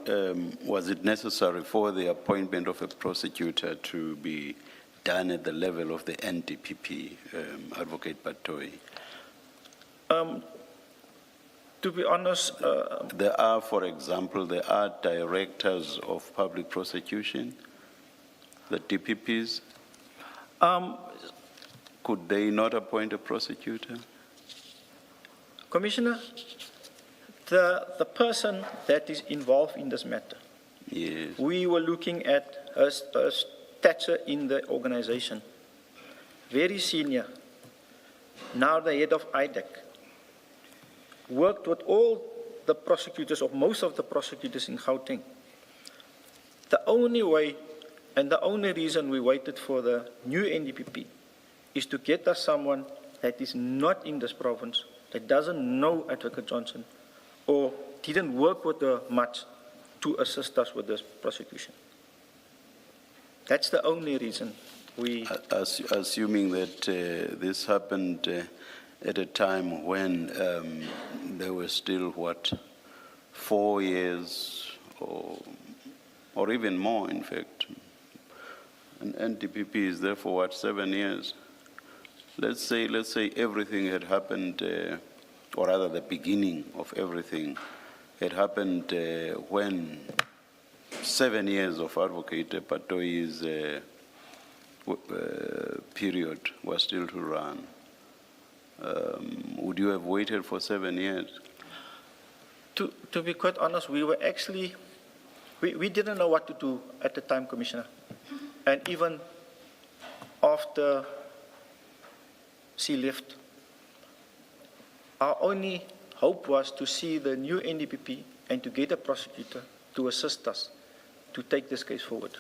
Speaker 2: was it necessary for the appointment of a prosecutor to be done at the level of the NDPP, Advocate Baloyi?
Speaker 8: To be honest,
Speaker 2: There are, for example, there are directors of public prosecution, the DPPs. Could they not appoint a prosecutor?
Speaker 8: Commissioner, the person that is involved in this matter,
Speaker 2: Yes.
Speaker 8: we were looking at a stature in the organization, very senior, now the head of IDAC, worked with all the prosecutors, or most of the prosecutors in Gauteng. The only way and the only reason we waited for the new NDPP is to get us someone that is not in this province, that doesn't know Advocate Johnson, or didn't work with her much to assist us with this prosecution. That's the only reason we...
Speaker 2: Assuming that this happened at a time when there were still, 4 years or even more, in fact. And NDPP is there for 7 years. Let's say everything had happened, or rather the beginning of everything had happened when 7 years of Advocate Baloyi's period was still to run. Would you have waited for 7 years?
Speaker 8: To be quite honest, we were actually, we didn't know what to do at the time, Commissioner. And even after she left, our only hope was to see the new NDPP and to get a prosecutor to assist us to take this case forward.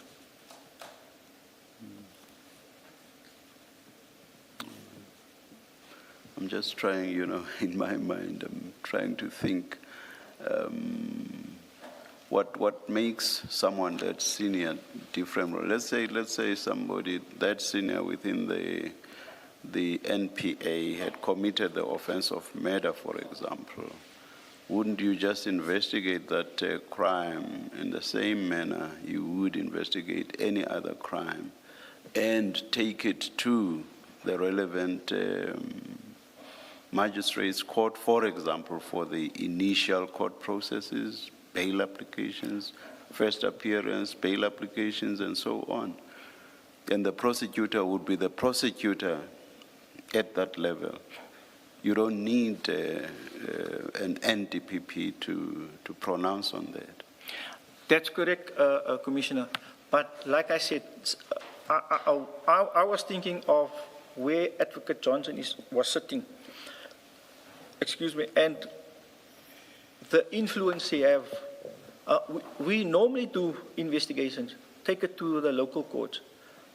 Speaker 2: I'm just trying, in my mind, I'm trying to think what makes someone that senior different. Let's say somebody that senior within the NPA had committed the offense of murder, for example. Wouldn't you just investigate that crime in the same manner you would investigate any other crime and take it to the relevant magistrates' court, for example, for the initial court processes, bail applications, first appearance, bail applications, and so on? And the prosecutor would be the prosecutor at that level. You don't need an NDPP to pronounce on that.
Speaker 8: That's correct, Commissioner. But like I said, I was thinking of where Advocate Johnson was sitting. Excuse me, and the influence he have. We normally do investigations, take it to the local courts.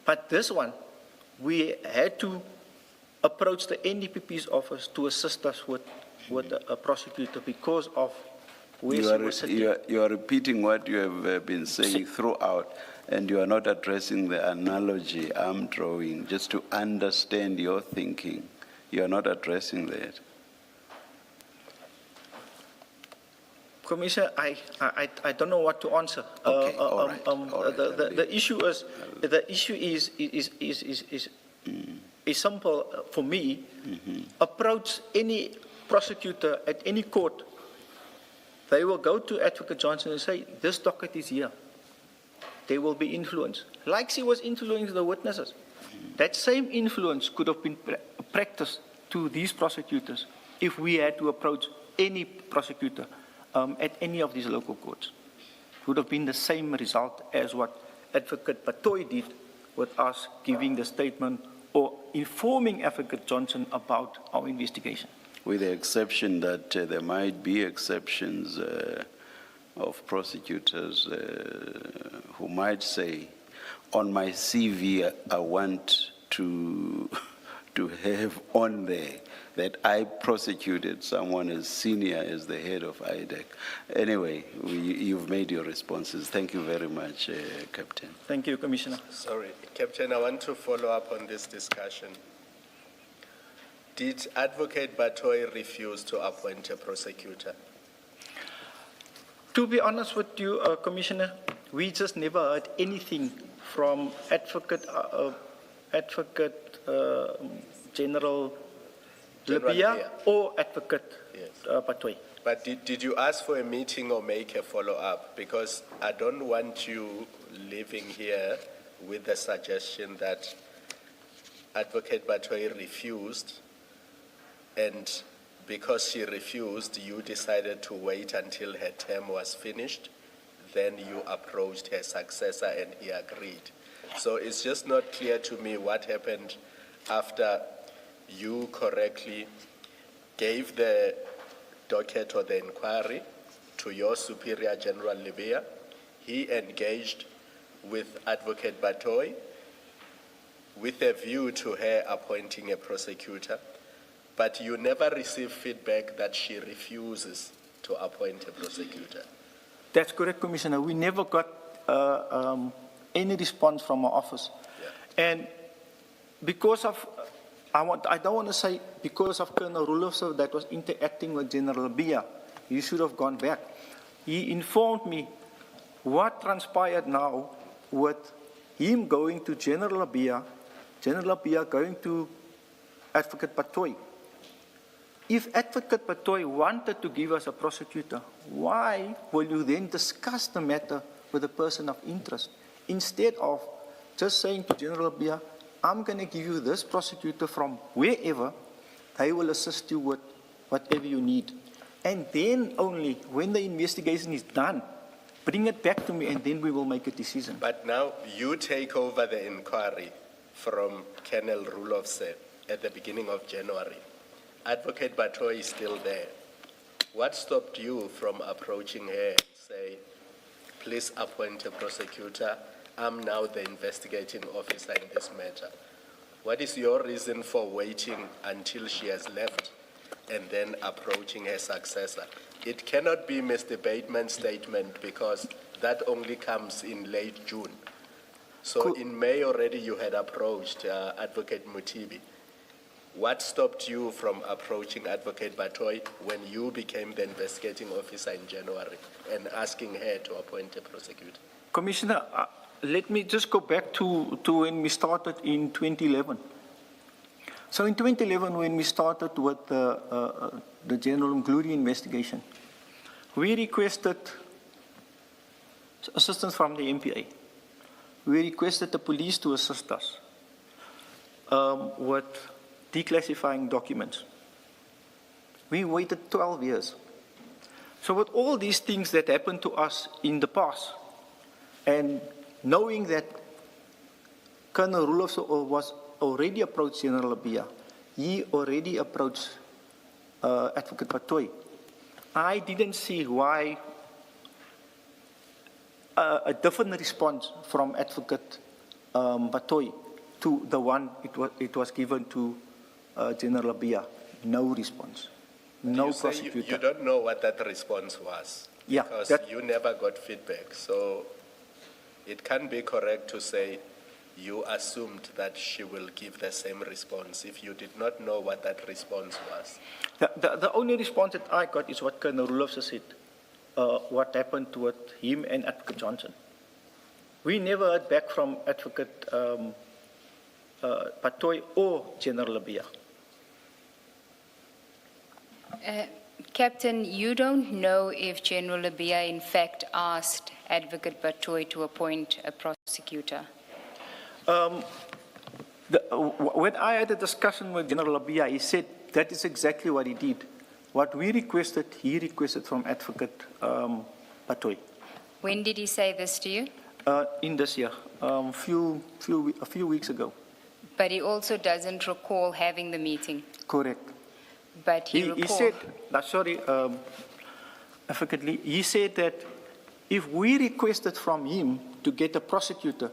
Speaker 8: But this one, we had to approach the NDPP's office to assist us with a prosecutor because of where she was sitting.
Speaker 2: You are repeating what you have been saying throughout, and you are not addressing the analogy I'm drawing, just to understand your thinking. You are not addressing that.
Speaker 8: Commissioner, I don't know what to answer.
Speaker 2: Okay, all right.
Speaker 8: The issue is simple for me.
Speaker 2: Mm-hmm.
Speaker 8: Approach any prosecutor at any court. They will go to Advocate Johnson and say, this docket is here. They will be influenced. Like she was influencing the witnesses. That same influence could have been practiced to these prosecutors if we had to approach any prosecutor at any of these local courts. It would have been the same result as what Advocate Baloyi did with us giving the statement or informing Advocate Johnson about our investigation.
Speaker 2: With the exception that there might be exceptions of prosecutors who might say, on my CV, I want to to have on there that I prosecuted someone as senior as the head of IDAC. Anyway, you've made your responses. Thank you very much, Captain.
Speaker 8: Thank you, Commissioner.
Speaker 4: Sorry, Captain, I want to follow up on this discussion. Did Advocate Baloyi refuse to appoint a prosecutor?
Speaker 8: To be honest with you, Commissioner, we just never heard anything from Advocate General Libya or Advocate Baloyi.
Speaker 4: But did you ask for a meeting or make a follow-up? Because I don't want you living here with the suggestion that Advocate Baloyi refused, and because she refused, you decided to wait until her term was finished, then you approached her successor and he agreed. So it's just not clear to me what happened after you correctly gave the docket or the inquiry to your Superior General Libya. He engaged with Advocate Baloyi with a view to her appointing a prosecutor, but you never received feedback that she refuses to appoint a prosecutor.
Speaker 8: That's correct, Commissioner. We never got any response from our office. Yeah. And because of, I don't want to say because of Colonel Roloff that was interacting with General Bia, he should have gone back. He informed me what transpired now with him going to General Bia going to Advocate Baloyi. If Advocate Baloyi wanted to give us a prosecutor, why will you then discuss the matter with a person of interest instead of just saying to General Bia, I'm going to give you this prosecutor from wherever, they will assist you with whatever you need. And then only when the investigation is done, bring it back to me and then we will make a decision.
Speaker 4: But now you take over the inquiry from Colonel Roloff at the beginning of January. Advocate Baloyi is still there. What stopped you from approaching her and say, please appoint a prosecutor, I'm now the investigating officer in this matter? What is your reason for waiting until she has left and then approaching her successor? It cannot be Mr. Bateman's statement because that only comes in late June. So in May already you had approached Advocate Mutibi. What stopped you from approaching Advocate Baloyi when you became the investigating officer in January and asking her to appoint a prosecutor?
Speaker 8: Commissioner, let me just go back to when we started in 2011. So in 2011, when we started with the General Mgludi investigation, we requested assistance from the MPA. We requested the police to assist us with declassifying documents. We waited 12 years. So with all these things that happened to us in the past, and knowing that Colonel Roloff was already approached General Bia, he already approached Advocate Baloyi, I didn't see why a different response from Advocate Baloyi to the one it was given to General Bia. No response. No prosecutor.
Speaker 4: You don't know what that response was?
Speaker 8: Yeah.
Speaker 4: Because you never got feedback. So it can be correct to say you assumed that she will give the same response if you did not know what that response was.
Speaker 8: The only response that I got is what Colonel Roloff said, what happened with him and Advocate Johnson. We never heard back from Advocate Baloyi or General Bia.
Speaker 6: Captain, you don't know if General Libya in fact asked Advocate Baloyi to appoint a prosecutor?
Speaker 8: When I had a discussion with General Libya, he said that is exactly what he did. What we requested, he requested from Advocate Baloyi.
Speaker 6: When did he say this to you?
Speaker 8: In this year, a few weeks ago.
Speaker 6: But he also doesn't recall having the meeting.
Speaker 8: Correct.
Speaker 6: But he
Speaker 8: said, he said that if we requested from him to get a prosecutor,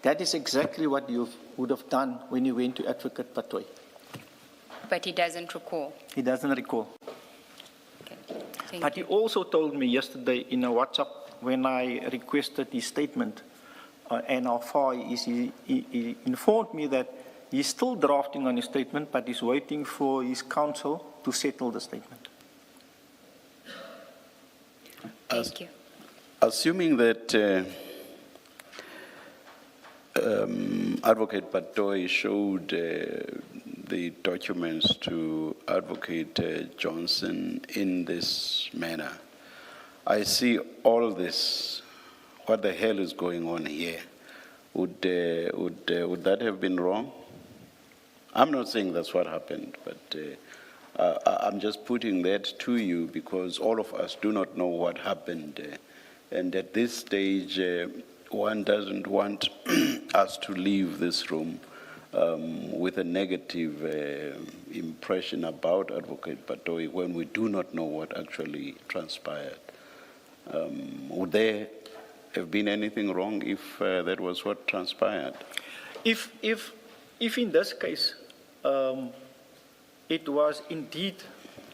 Speaker 8: that is exactly what you would have done when you went to Advocate Baloyi.
Speaker 6: But he doesn't recall.
Speaker 8: He doesn't recall.
Speaker 6: Okay. Thank
Speaker 8: But he
Speaker 6: you.
Speaker 8: also told me yesterday in a WhatsApp when I requested his statement and how far he informed me that he's still drafting on his statement, but he's waiting for his counsel to settle the statement.
Speaker 6: Thank you.
Speaker 2: Assuming that Advocate Baloyi showed the documents to Advocate Johnson in this manner, I see all this. What the hell is going on here? Would that have been wrong? I'm not saying that's what happened, but I'm just putting that to you because all of us do not know what happened. And at this stage, one doesn't want us to leave this room with a negative impression about Advocate Baloyi when we do not know what actually transpired. Would there have been anything wrong if that was what transpired?
Speaker 8: If in this case, it was indeed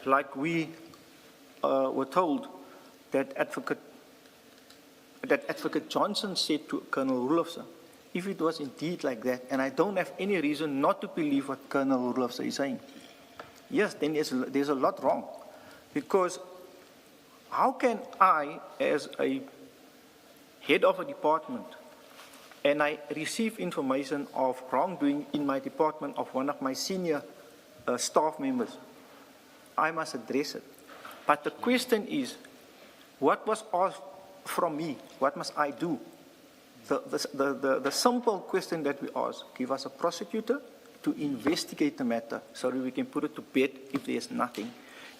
Speaker 8: like we were told that Advocate Johnson said to Colonel Roelofse, if it was indeed like that, and I don't have any reason not to believe what Colonel Roelofse is saying, yes, then there's a lot wrong. Because how can I, as a head of a department, and I receive information of wrongdoing in my department of one of my senior staff members, I must address it. But the question is, what was asked from me? What must I do? The simple question that we ask, give us a prosecutor to investigate the matter so that we can put it to bed if there is nothing.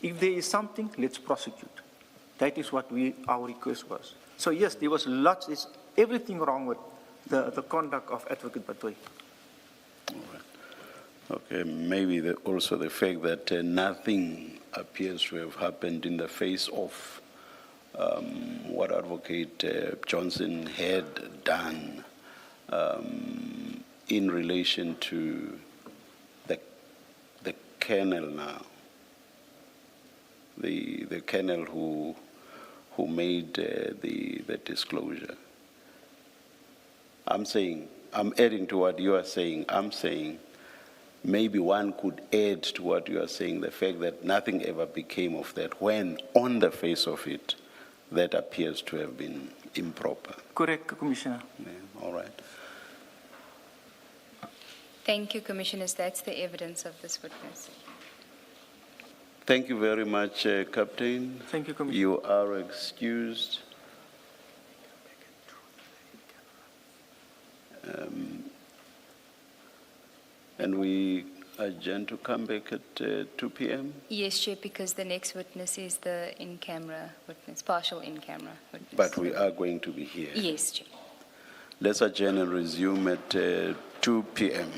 Speaker 8: If there is something, let's prosecute. That is what our request was. So yes, there was there's everything wrong with the conduct of Advocate Baloyi.
Speaker 2: All right. Okay, maybe also the fact that nothing appears to have happened in the face of what Advocate Johnson had done in relation to the colonel now, the colonel who made the disclosure. I'm adding to what you are saying. I'm saying maybe one could add to what you are saying, the fact that nothing ever became of that when on the face of it, that appears to have been improper.
Speaker 8: Correct, Commissioner.
Speaker 2: Yeah, all right.
Speaker 6: Thank you, Commissioners. That's the evidence of this witness.
Speaker 2: Thank you very much, Captain.
Speaker 8: Thank you, Commissioner.
Speaker 2: You are excused. And we adjourn to come back at 2 p.m.?
Speaker 6: Yes, Chair, because the next witness is the in-camera witness, partial in-camera witness.
Speaker 2: But we are going to be here.
Speaker 6: Yes, Chair.
Speaker 2: Let's adjourn and resume at 2 p.m.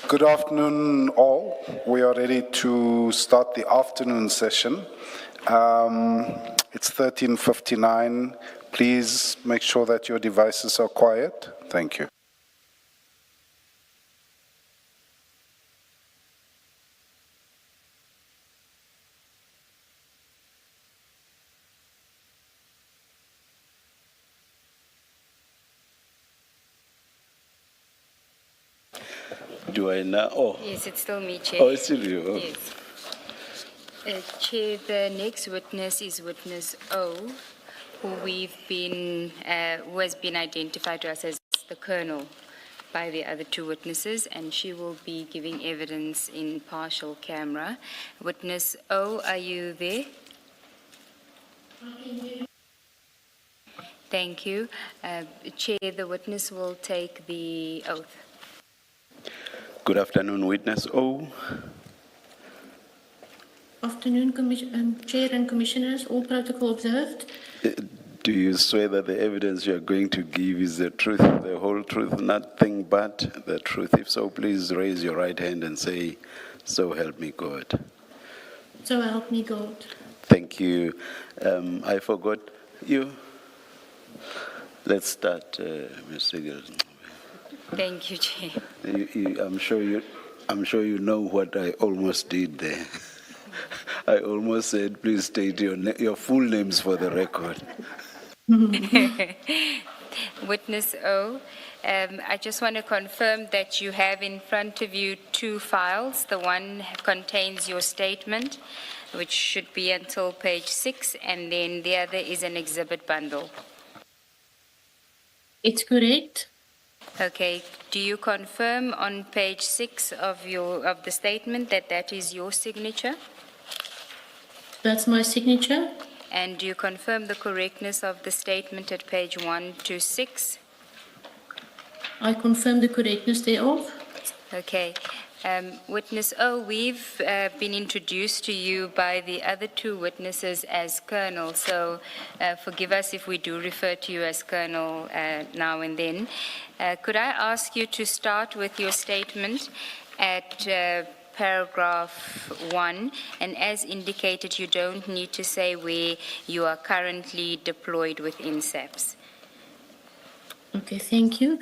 Speaker 1: Good afternoon, all. We are ready to start the afternoon session. It's 13:59. Please make sure that your devices are quiet. Thank you.
Speaker 2: Do I now? Oh,
Speaker 6: Yes, it's still me, Chair.
Speaker 2: oh, it's still you. Oh.
Speaker 6: Yes. Chair, the next witness is witness O, who who has been identified to us as the Colonel by the other two witnesses, and she will be giving evidence in partial camera. Witness O, are you there? Thank you. Chair, the witness will take the oath.
Speaker 2: Good afternoon, witness O.
Speaker 12: Afternoon, Chair and Commissioners. All protocol observed.
Speaker 2: Do you swear that the evidence you are going to give is the truth, the whole truth, nothing but the truth? If so, please raise your right hand and say, "So help me God."
Speaker 12: So help me God.
Speaker 2: Thank you. I forgot you. Let's start, Mr. Gill.
Speaker 6: Thank you, Chair.
Speaker 2: I'm sure you know what I almost did there. I almost said, please state your full names for the record.
Speaker 6: Witness O, I just want to confirm that you have in front of you two files. The one contains your statement, which should be until page 6, and then the other is an exhibit bundle.
Speaker 12: It's correct.
Speaker 6: Okay. Do you confirm on page 6 of the statement that is your signature?
Speaker 12: That's my signature.
Speaker 6: And do you confirm the correctness of the statement at page 1 to 6?
Speaker 12: I confirm the correctness thereof.
Speaker 6: Okay. Witness O, we've been introduced to you by the other two witnesses as Colonel, so forgive us if we do refer to you as Colonel now and then. Could I ask you to start with your statement at paragraph 1, and as indicated, you don't need to say where you are currently deployed within SAPS.
Speaker 12: Okay, thank you.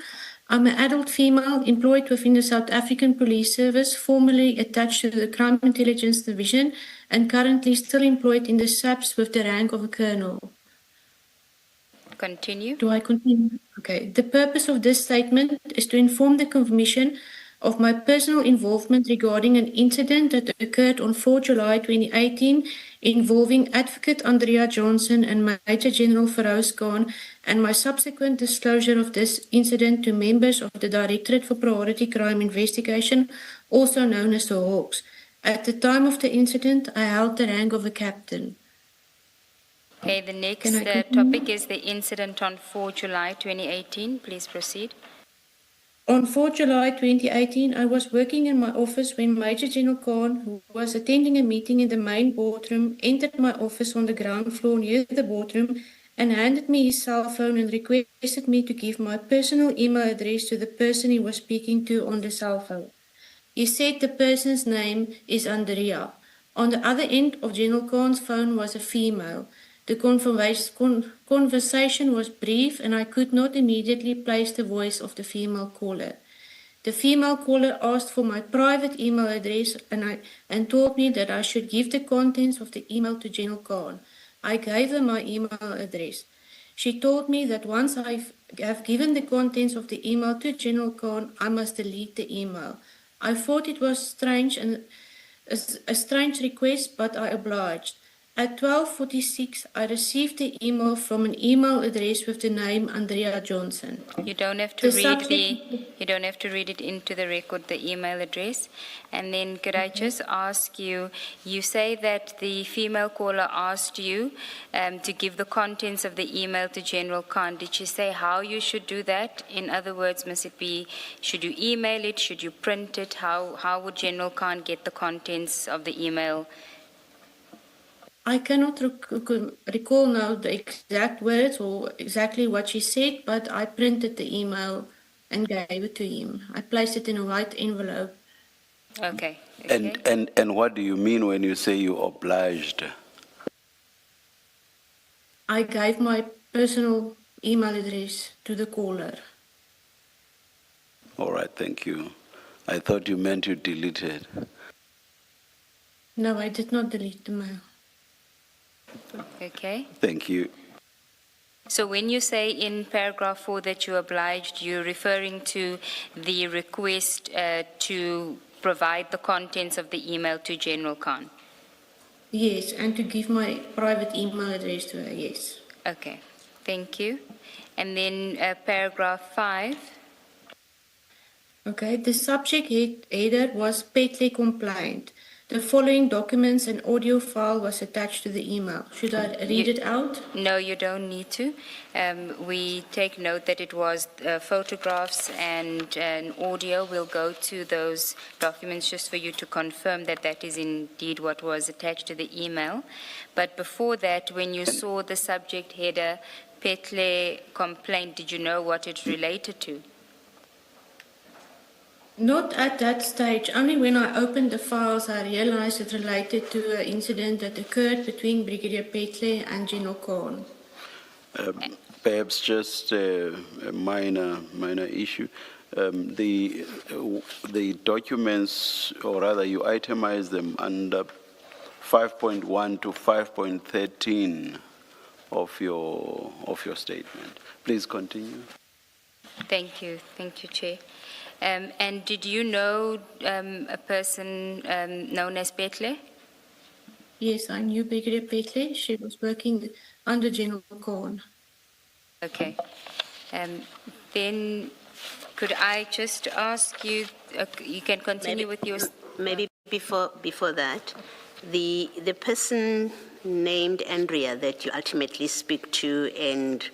Speaker 12: I'm an adult female employed within the South African Police Service, formerly attached to the Crime Intelligence Division, and currently still employed in the SAPS with the rank of a colonel.
Speaker 6: Continue.
Speaker 12: Do I continue? Okay. The purpose of this statement is to inform the Commission of my personal involvement regarding an incident that occurred on 4 July 2018 involving Advocate Andrea Johnson and Major General Feroz Khan, and my subsequent disclosure of this incident to members of the Directorate for Priority Crime Investigation, also known as the Hawks. At the time of the incident, I held the rank of a captain.
Speaker 6: Okay, the next topic is the incident on 4 July 2018. Please proceed.
Speaker 12: On 4 July 2018, I was working in my office when Major General Khan, who was attending a meeting in the main boardroom, entered my office on the ground floor near the boardroom and handed me his cell phone and requested me to give my personal email address to the person he was speaking to on the cell phone. He said the person's name is Andrea. On the other end of General Khan's phone was a female. The conversation was brief, and I could not immediately place the voice of the female caller. The female caller asked for my private email address and told me that I should give the contents of the email to General Khan. I gave her my email address. She told me that once I have given the contents of the email to General Khan, I must delete the email. I thought it was strange and a strange request, but I obliged. At 12:46, I received the email from an email address with the name Andrea Johnson.
Speaker 6: You don't have to read it into the record, the email address. And then could I just ask you, you say that the female caller asked you to give the contents of the email to General Khan. Did she say how you should do that? In other words, must it be, should you email it? Should you print it? How would General Khan get the contents of the email?
Speaker 12: I cannot recall now the exact words or exactly what she said, but I printed the email and gave it to him. I placed it in a white envelope
Speaker 6: Okay.
Speaker 2: And what do you mean when you say you obliged?
Speaker 12: I gave my personal email address to the caller.
Speaker 2: All right, thank you. I thought you meant you deleted.
Speaker 12: No, I did not delete the mail.
Speaker 6: Okay.
Speaker 2: Thank you.
Speaker 6: So when you say in paragraph 4 that you obliged, you're referring to the request to provide the contents of the email to General Khan?
Speaker 12: Yes, and to give my private email address to her, yes.
Speaker 6: Okay, thank you. And then paragraph 5.
Speaker 12: Okay, the subject header was Petley complaint. The following documents and audio file was attached to the email. Should I read it out?
Speaker 6: No, you don't need to. We take note that it was photographs and an audio. We'll go to those documents just for you to confirm that that is indeed what was attached to the email. But before that, when you saw the subject header, Petley complaint, did you know what it related to?
Speaker 12: Not at that stage. Only when I opened the files, I realized it related to an incident that occurred between Brigadier Petley and General Khan.
Speaker 2: Perhaps just a minor issue. The documents, or rather you itemize them under 5.1 to 5.13 of your statement. Please continue.
Speaker 6: Thank you, Chair. And did you know a person known as Petley?
Speaker 12: Yes, I knew Brigadier Petley. She was working under General Khan.
Speaker 6: Okay. Then could I just ask you, you can continue with your...
Speaker 5: Maybe before that, the person named Andrea that you ultimately speak to and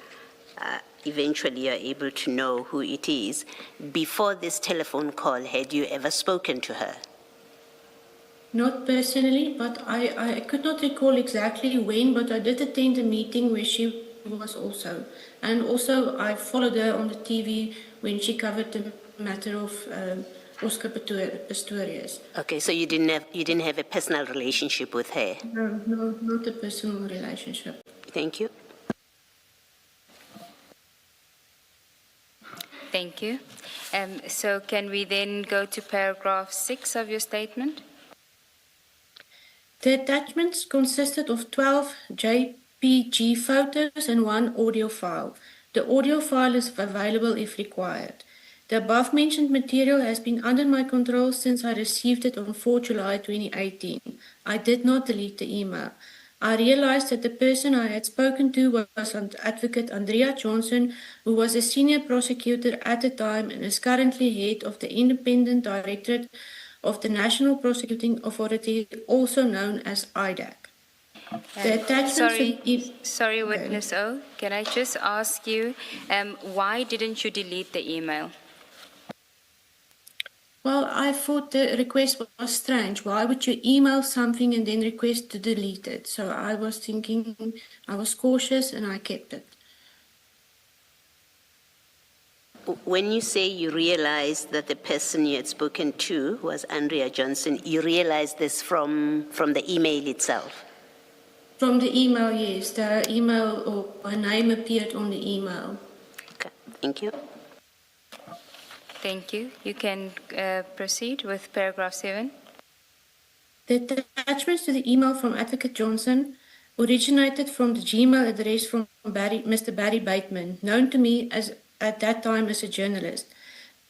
Speaker 5: eventually you're able to know who it is, before this telephone call, had you ever spoken to her?
Speaker 12: Not personally, but I could not recall exactly when, but I did attend a meeting where she was also. And also I followed her on the TV when she covered the matter of Oscar Pistorius.
Speaker 5: Okay, so you didn't have a personal relationship with her?
Speaker 12: No, not a personal relationship.
Speaker 5: Thank you.
Speaker 6: Thank you. So can we then go to paragraph 6 of your statement?
Speaker 12: The attachments consisted of 12 JPG photos and 1 audio file. The audio file is available if required. The above-mentioned material has been under my control since I received it on 4 July 2018. I did not delete the email. I realized that the person I had spoken to was Advocate Andrea Johnson, who was a senior prosecutor at the time and is currently head of the Independent Directorate of the National Prosecuting Authority, also known as IDAC.
Speaker 6: Sorry, Witness O, can I just ask you, why didn't you delete the email?
Speaker 12: Well, I thought the request was strange. Why would you email something and then request to delete it? So I was thinking, I was cautious and I kept it.
Speaker 5: When you say you realized that the person you had spoken to was Andrea Johnson, you realized this from the email itself?
Speaker 12: From the email, yes. The email or her name appeared on the email.
Speaker 5: Okay, thank you.
Speaker 6: Thank you. You can proceed with paragraph 7.
Speaker 12: The attachments to the email from Advocate Johnson originated from the Gmail address from Mr. Barry Bateman, known to me at that time as a journalist.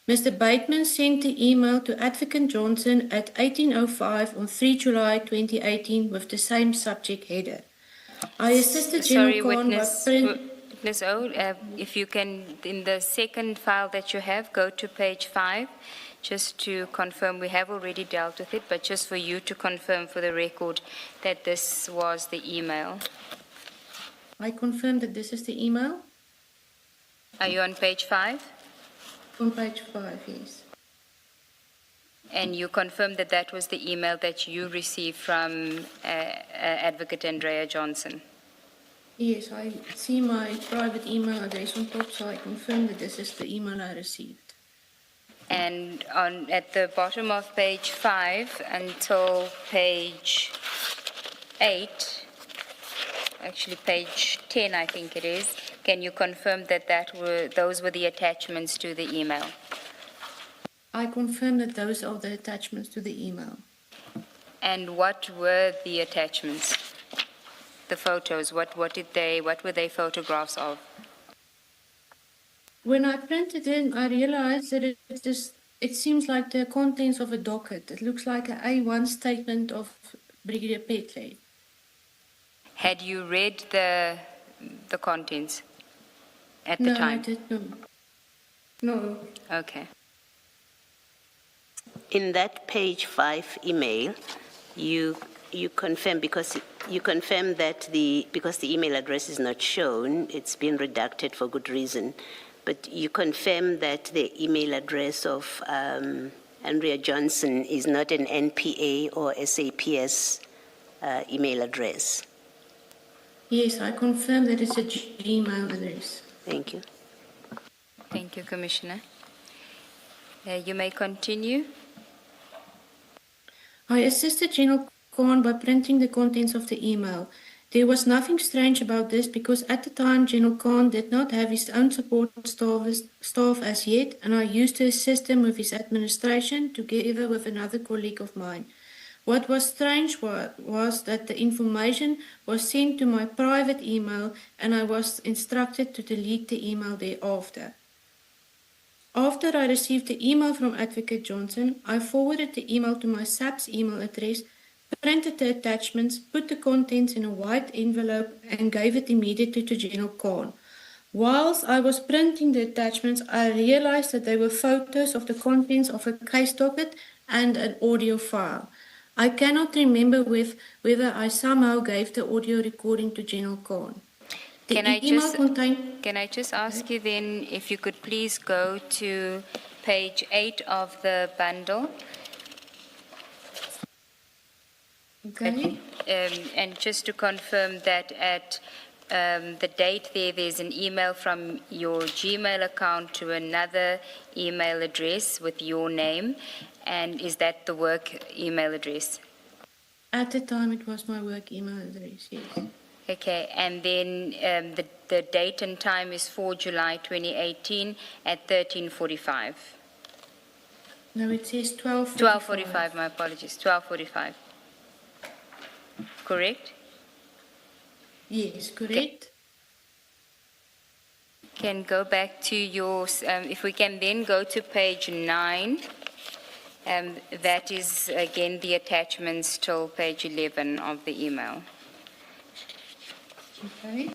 Speaker 12: Mr. Bateman sent the email to Advocate Johnson at 18:05 on 3 July 2018 with the same subject header. I assisted General Khan
Speaker 6: Ms. O, if you can, in the second file that you have, go to page 5, just to confirm. We have already dealt with it, but just for you to confirm for the record that this was the email.
Speaker 12: I confirm that this is the email.
Speaker 6: Are you on page 5?
Speaker 12: On page 5, yes.
Speaker 6: And you confirm that that was the email that you received from Advocate Andrea Johnson?
Speaker 12: Yes, I see my private email address on top, so I confirm that this is the email I received.
Speaker 6: And at the bottom of page 5 until page 8, actually page 10 I think it is, can you confirm that those were the attachments to the email?
Speaker 12: I confirm that those are the attachments to the email.
Speaker 6: And what were the attachments? The photos, what were they photographs of?
Speaker 12: When I printed it, I realized that it seems like the contents of a docket. It looks like an A1 statement of Brigadier Petley.
Speaker 6: Had you read the contents at the time?
Speaker 12: No, I did not. No.
Speaker 6: Okay.
Speaker 5: In that page 5 email, you confirm because the email address is not shown, it's been redacted for good reason. But you confirm that the email address of Andrea Johnson is not an NPA or SAPS email address.
Speaker 12: Yes, I confirm that it's a Gmail address.
Speaker 5: Thank you.
Speaker 6: Thank you, Commissioner. You may continue.
Speaker 12: I assisted General Khan by printing the contents of the email. There was nothing strange about this because at the time General Khan did not have his own support staff as yet, and I used to assist him with his administration together with another colleague of mine. What was strange was that the information was sent to my private email and I was instructed to delete the email thereafter. After I received the email from Advocate Johnson, I forwarded the email to my SAPS email address, printed the attachments, put the contents in a white envelope and gave it immediately to General Khan. Whilst I was printing the attachments, I realized that they were photos of the contents of a case docket and an audio file. I cannot remember whether I somehow gave the audio recording to General Khan.
Speaker 6: Can I just ask you then if you could please go to page 8 of the bundle?
Speaker 12: Okay.
Speaker 6: And just to confirm that at the date there's an email from your Gmail account to another email address with your name, and is that the work email address?
Speaker 12: At the time, it was my work email address, yes.
Speaker 6: Okay, and then the date and time is 4 July 2018 at 13:45.
Speaker 12: No, it says 12:45.
Speaker 6: 12:45, my apologies, 12:45. Correct?
Speaker 12: Yes, correct.
Speaker 6: Can go back to your, if we can then go to page 9. That is again the attachments till page 11 of the email.
Speaker 12: Okay.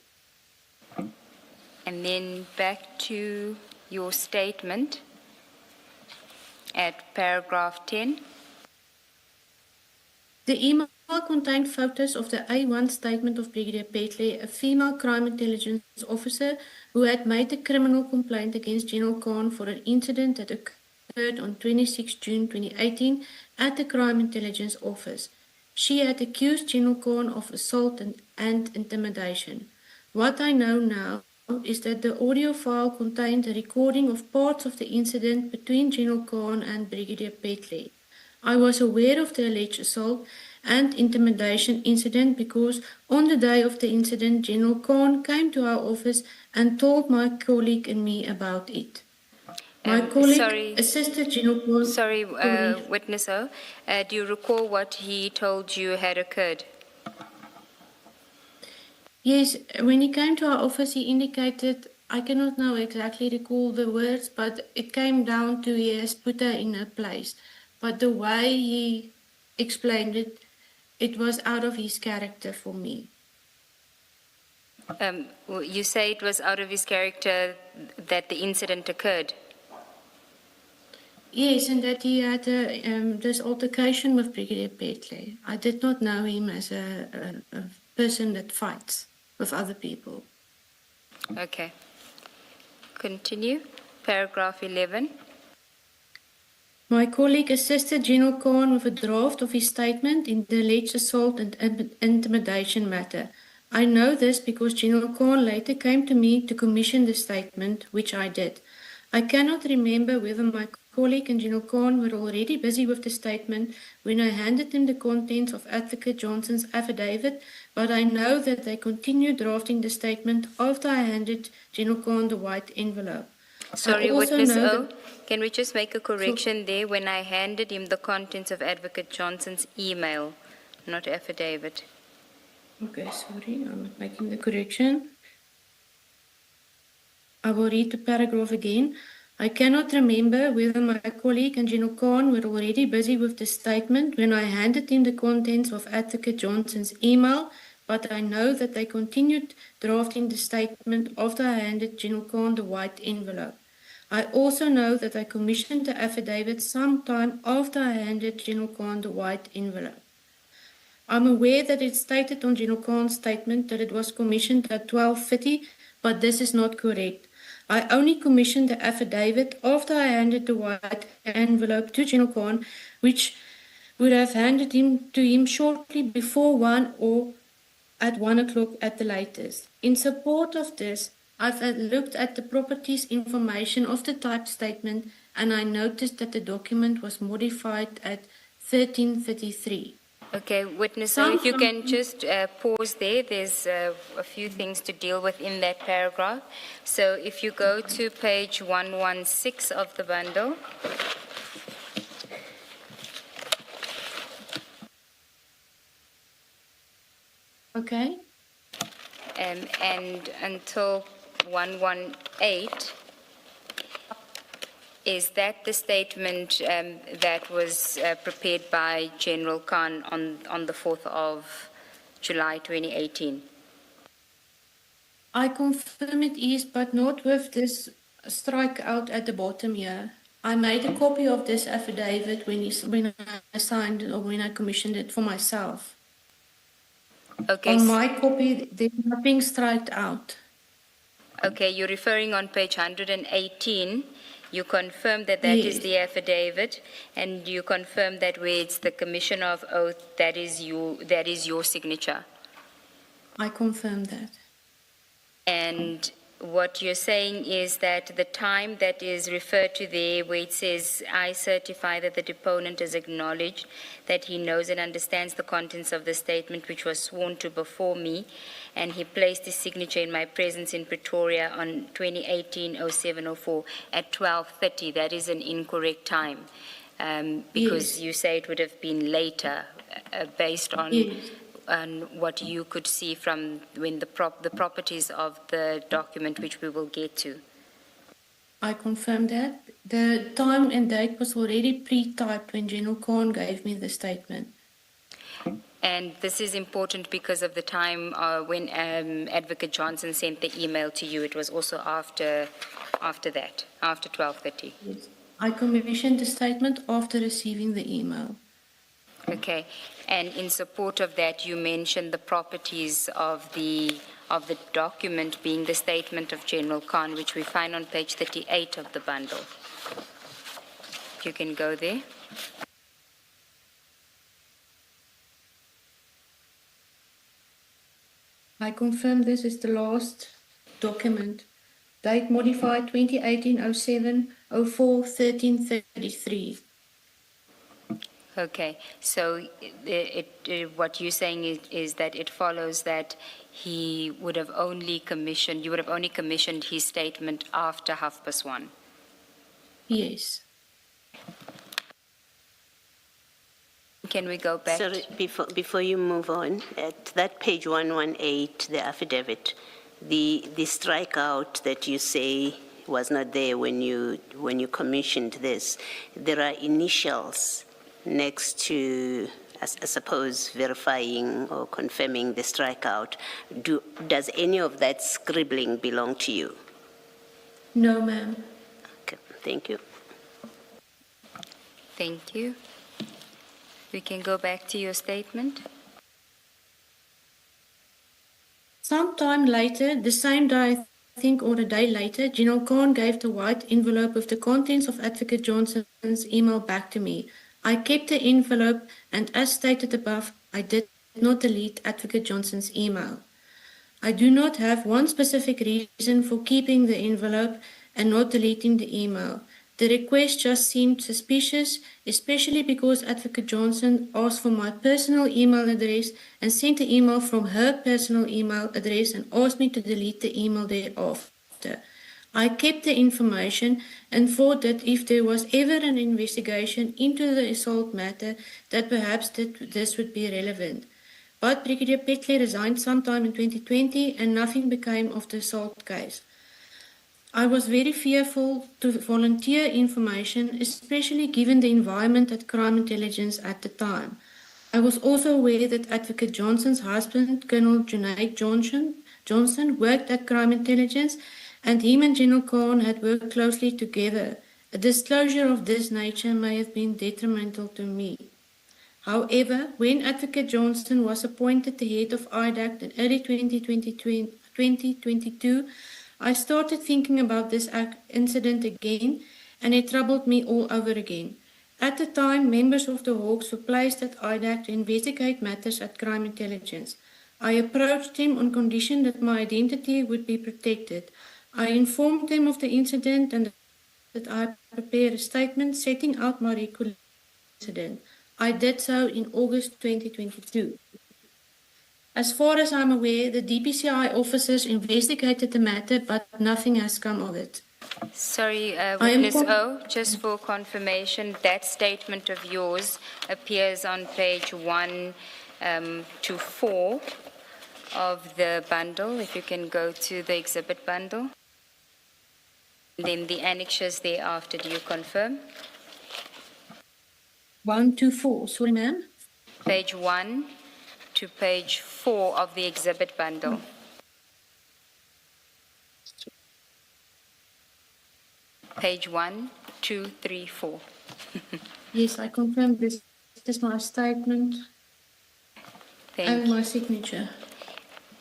Speaker 6: And then back to your statement at paragraph 10.
Speaker 12: The email contained photos of the A1 statement of Brigadier Petley, a female crime intelligence officer who had made a criminal complaint against General Khan for an incident that occurred on 26 June 2018 at the Crime Intelligence Office. She had accused General Khan of assault and intimidation. What I know now is that the audio file contained a recording of parts of the incident between General Khan and Brigadier Petley. I was aware of the alleged assault and intimidation incident because on the day of the incident, General Khan came to our office and told my colleague and me about it. My colleague assisted General Khan.
Speaker 6: Sorry, Witness O, do you recall what he told you had occurred?
Speaker 12: Yes, when he came to our office, he indicated, I cannot now exactly recall the words, but it came down to he has put her in her place. But the way he explained it, it was out of his character for me.
Speaker 6: You say it was out of his character that the incident occurred?
Speaker 12: Yes, and that he had this altercation with Brigadier Petley. I did not know him as a person that fights with other people.
Speaker 6: Okay. Continue. Paragraph 11.
Speaker 12: My colleague assisted General Khan with a draft of his statement in the alleged assault and intimidation matter. I know this because General Khan later came to me to commission the statement, which I did. I cannot remember whether my colleague and General Khan were already busy with the statement when I handed him the contents of Advocate Johnson's affidavit, but I know that they continued drafting the statement after I handed General Khan the white envelope.
Speaker 6: Sorry,
Speaker 12: I also
Speaker 6: Witness
Speaker 12: know
Speaker 6: O,
Speaker 12: that-
Speaker 6: can we just make a correction there? When I handed him the contents of Advocate Johnson's email, not affidavit.
Speaker 12: Okay, sorry, I'm making the correction. I will read the paragraph again. I cannot remember whether my colleague and General Khan were already busy with the statement when I handed him the contents of Advocate Johnson's email, but I know that they continued drafting the statement after I handed General Khan the white envelope. I also know that I commissioned the affidavit sometime after I handed General Khan the white envelope. I'm aware that it stated on General Khan's statement that it was commissioned at 12:30, but this is not correct. I only commissioned the affidavit after I handed the white envelope to General Khan, which would have handed to him shortly before 1 or at 1 o'clock at the latest. In support of this, I've looked at the properties information of the typed statement, and I noticed that the document was modified at 13:33.
Speaker 6: Okay, Witness, so if you can just pause there. There's a few things to deal with in that paragraph. So if you go to page 116 of the bundle.
Speaker 12: Okay.
Speaker 6: And until 118, is that the statement that was prepared by General Khan on the 4th of July 2018?
Speaker 12: I confirm it is, but not with this strikeout at the bottom here. I made a copy of this affidavit when I signed it or when I commissioned it for myself.
Speaker 6: Okay.
Speaker 12: On my copy, there's nothing striked out.
Speaker 6: Okay, you're referring on page 118. You confirm that that is
Speaker 12: Yes.
Speaker 6: the affidavit, and you confirm that where it's the commission of oath, that is your signature.
Speaker 12: I confirm that.
Speaker 6: And what you're saying is that the time that is referred to there, where it says, I certify that the deponent has acknowledged that he knows and understands the contents of the statement which was sworn to before me, and he placed his signature in my presence in Pretoria on 2018-07-04 at 12:30. That is an incorrect time, because
Speaker 12: Yes.
Speaker 6: you say it would have been later, based on
Speaker 12: Yes.
Speaker 6: on what you could see from when the properties of the document, which we will get to.
Speaker 12: I confirm that. The time and date was already pre-typed when General Khan gave me the statement.
Speaker 6: And this is important because of the time when Advocate Johnson sent the email to you. It was also after that, after 12:30.
Speaker 12: Yes. I commissioned the statement after receiving the email.
Speaker 6: Okay, and in support of that, you mentioned the properties of the document being the statement of General Khan, which we find on page 38 of the bundle. You can go there.
Speaker 12: I confirm this is the last document. Date modified 2018-07-04-1333.
Speaker 6: Okay, so what you're saying is that it follows that you would have only commissioned his statement after 1:30.
Speaker 12: Yes.
Speaker 6: Can we go back?
Speaker 5: Sorry, before you move on, at that page 118, the affidavit, the strikeout that you say was not there when you commissioned this, there are initials next to, I suppose, verifying or confirming the strikeout. Does any of that scribbling belong to you?
Speaker 12: No, ma'am.
Speaker 5: Okay, thank you.
Speaker 6: Thank you. We can go back to your statement.
Speaker 12: Sometime later, the same day, I think, or a day later, General Khan gave the white envelope with the contents of Advocate Johnson's email back to me. I kept the envelope, and as stated above, I did not delete Advocate Johnson's email. I do not have one specific reason for keeping the envelope and not deleting the email. The request just seemed suspicious, especially because Advocate Johnson asked for my personal email address and sent an email from her personal email address and asked me to delete the email thereafter. I kept the information and thought that if there was ever an investigation into the assault matter, that perhaps this would be relevant. But Brigadier Petley resigned sometime in 2020 and nothing became of the assault case. I was very fearful to volunteer information, especially given the environment at Crime Intelligence at the time. I was also aware that Advocate Johnson's husband, Colonel Junaid Johnson, worked at Crime Intelligence, and him and General Khan had worked closely together. A disclosure of this nature may have been detrimental to me. However, when Advocate Johnson was appointed the head of IDAC in early 2022, I started thinking about this incident again, and it troubled me all over again. At the time, members of the Hawks were placed at IDAC to investigate matters at Crime Intelligence. I approached them on condition that my identity would be protected. I informed them of the incident and that I prepared a statement setting out my recollection. I did so in August 2022. As far as I'm aware, the DPCI officers investigated the matter, but nothing has come of it.
Speaker 6: Sorry, Witness O, just for confirmation, that statement of yours appears on page 1 to 4 of the bundle. If you can go to the exhibit bundle. Then the annexures thereafter, do you confirm?
Speaker 12: 1 to 4, sorry ma'am.
Speaker 6: Page 1 to page 4 of the exhibit bundle. Page 1, 2, 3, 4.
Speaker 12: Yes, I confirm this is my statement and my signature.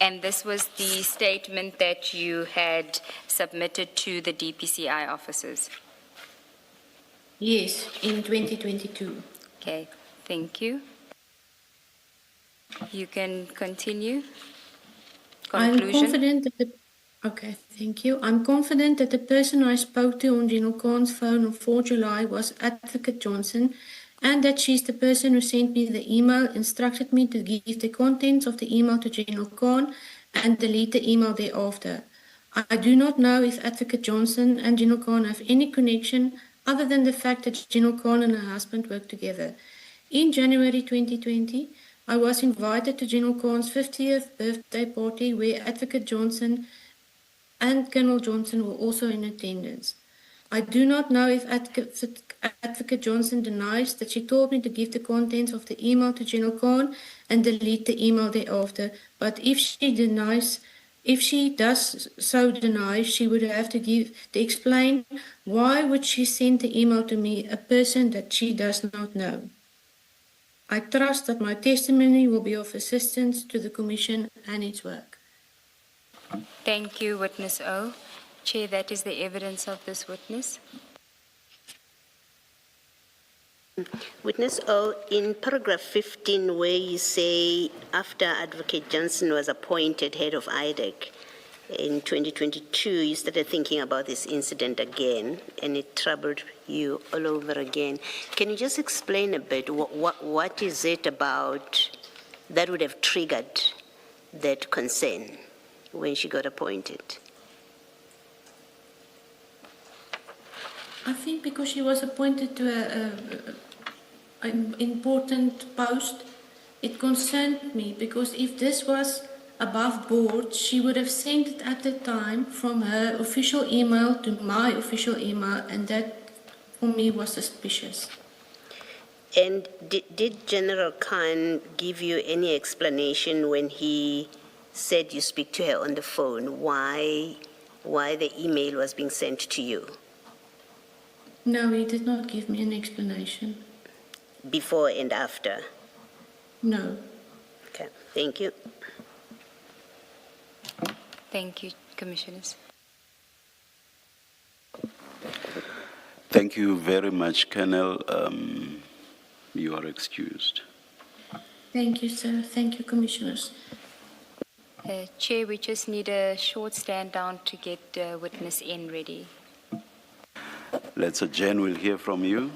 Speaker 6: And this was the statement that you had submitted to the DPCI officers?
Speaker 12: Yes, in 2022.
Speaker 6: Okay, thank you. You can continue. Conclusion.
Speaker 12: I'm confident that okay, thank you. I'm confident that the person I spoke to on General Khan's phone on 4 July was Advocate Johnson, and that she's the person who sent me the email, instructed me to give the contents of the email to General Khan and delete the email thereafter. I do not know if Advocate Johnson and General Khan have any connection other than the fact that General Khan and her husband work together. In January 2020, I was invited to General Khan's 50th birthday party where Advocate Johnson and Colonel Johnson were also in attendance. I do not know if Advocate Johnson denies that she told me to give the contents of the email to General Khan and delete the email thereafter, but if she does so deny, she would have to explain why would she send the email to me, a person that she does not know. I trust that my testimony will be of assistance to the Commission and its work.
Speaker 6: Thank you, Witness O. Chair, that is the evidence of this witness.
Speaker 5: Witness O, in paragraph 15, where you say after Advocate Johnson was appointed head of IDAC in 2022, you started thinking about this incident again, and it troubled you all over again. Can you just explain a bit what is it about that would have triggered that concern when she got appointed?
Speaker 12: I think because she was appointed to an important post, it concerned me, because if this was above board, she would have sent it at the time from her official email to my official email, and that for me was suspicious.
Speaker 5: And did General Khan give you any explanation when he said you speak to her on the phone, why the email was being sent to you?
Speaker 12: No, he did not give me an explanation.
Speaker 5: Before and after?
Speaker 12: No.
Speaker 5: Okay, thank you.
Speaker 6: Thank you, Commissioners.
Speaker 2: Thank you very much, Colonel. You are excused.
Speaker 12: Thank you, sir. Thank you, Commissioners.
Speaker 6: Chair, we just need a short stand down to get witness N ready.
Speaker 2: Let's adjourn, we'll hear from you.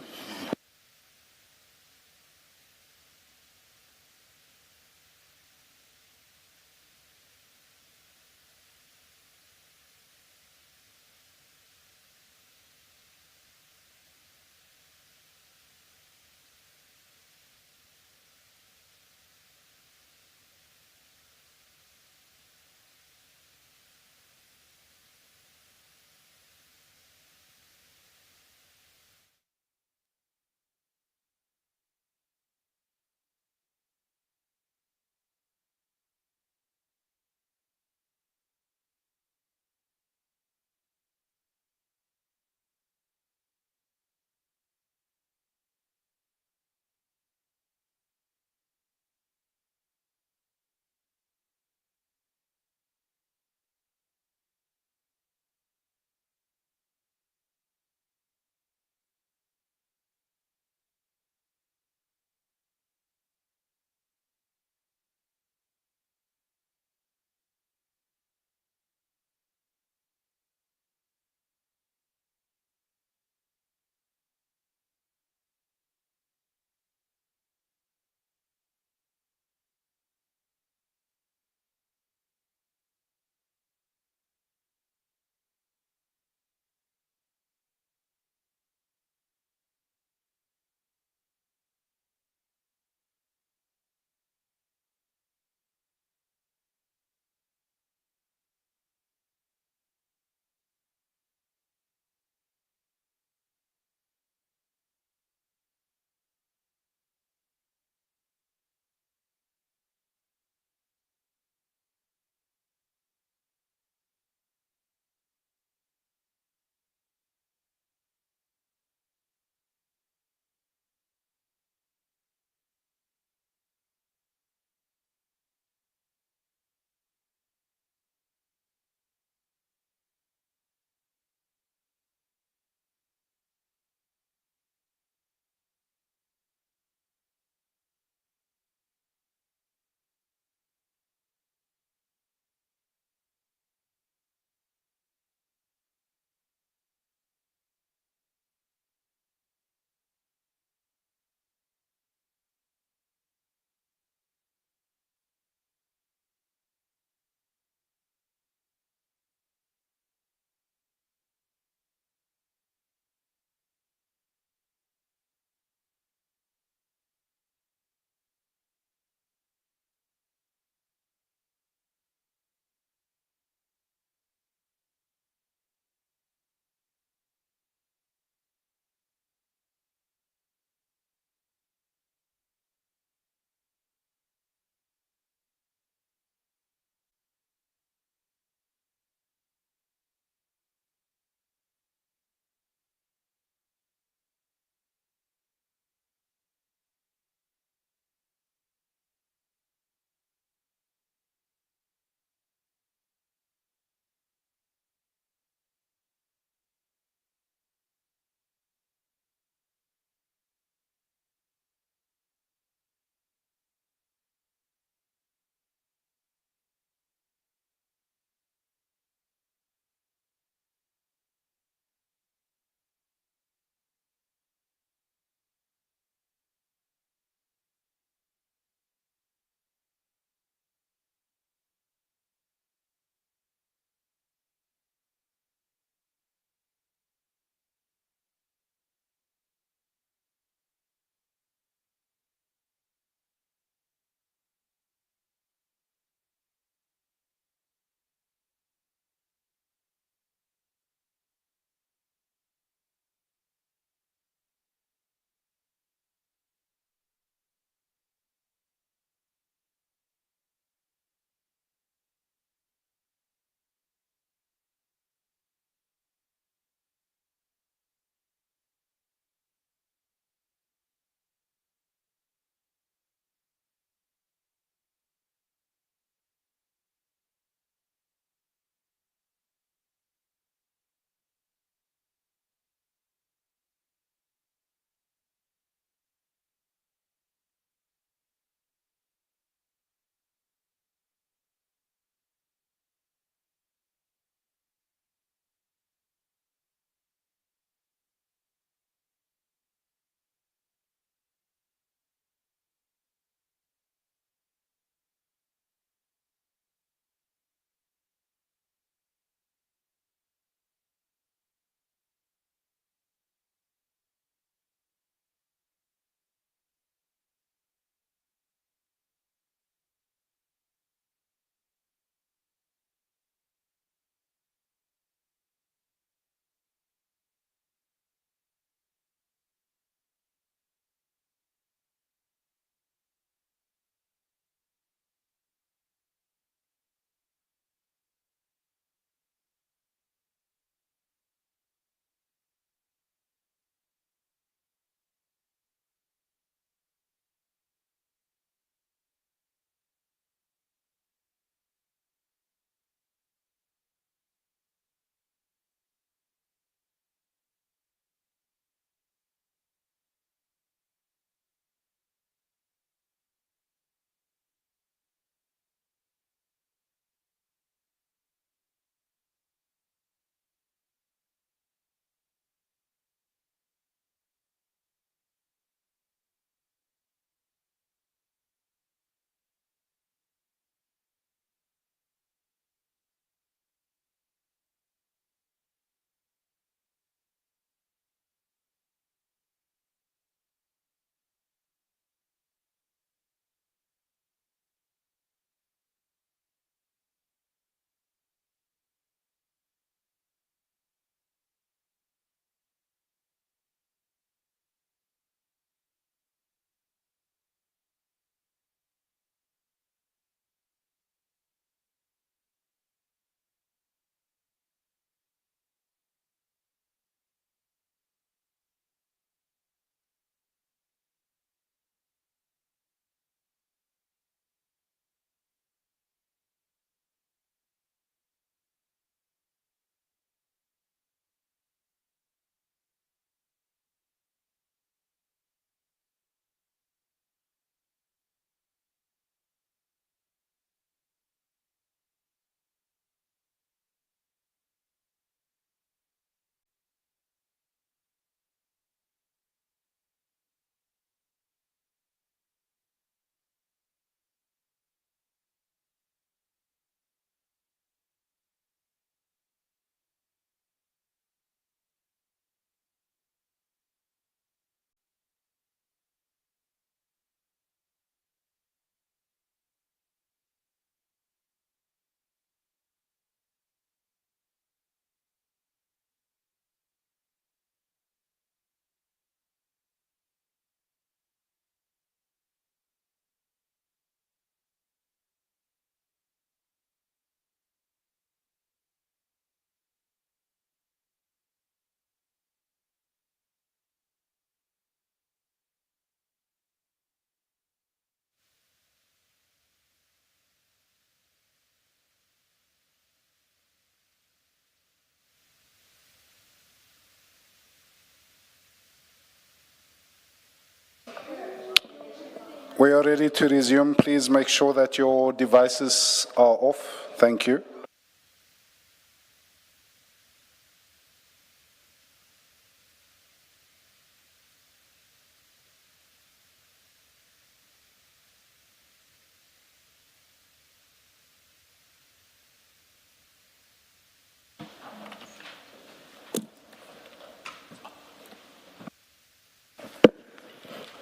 Speaker 1: We are ready to resume. Please make sure that your devices are off. Thank you.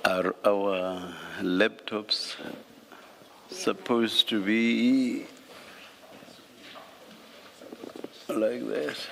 Speaker 2: Are our laptops supposed to be like this?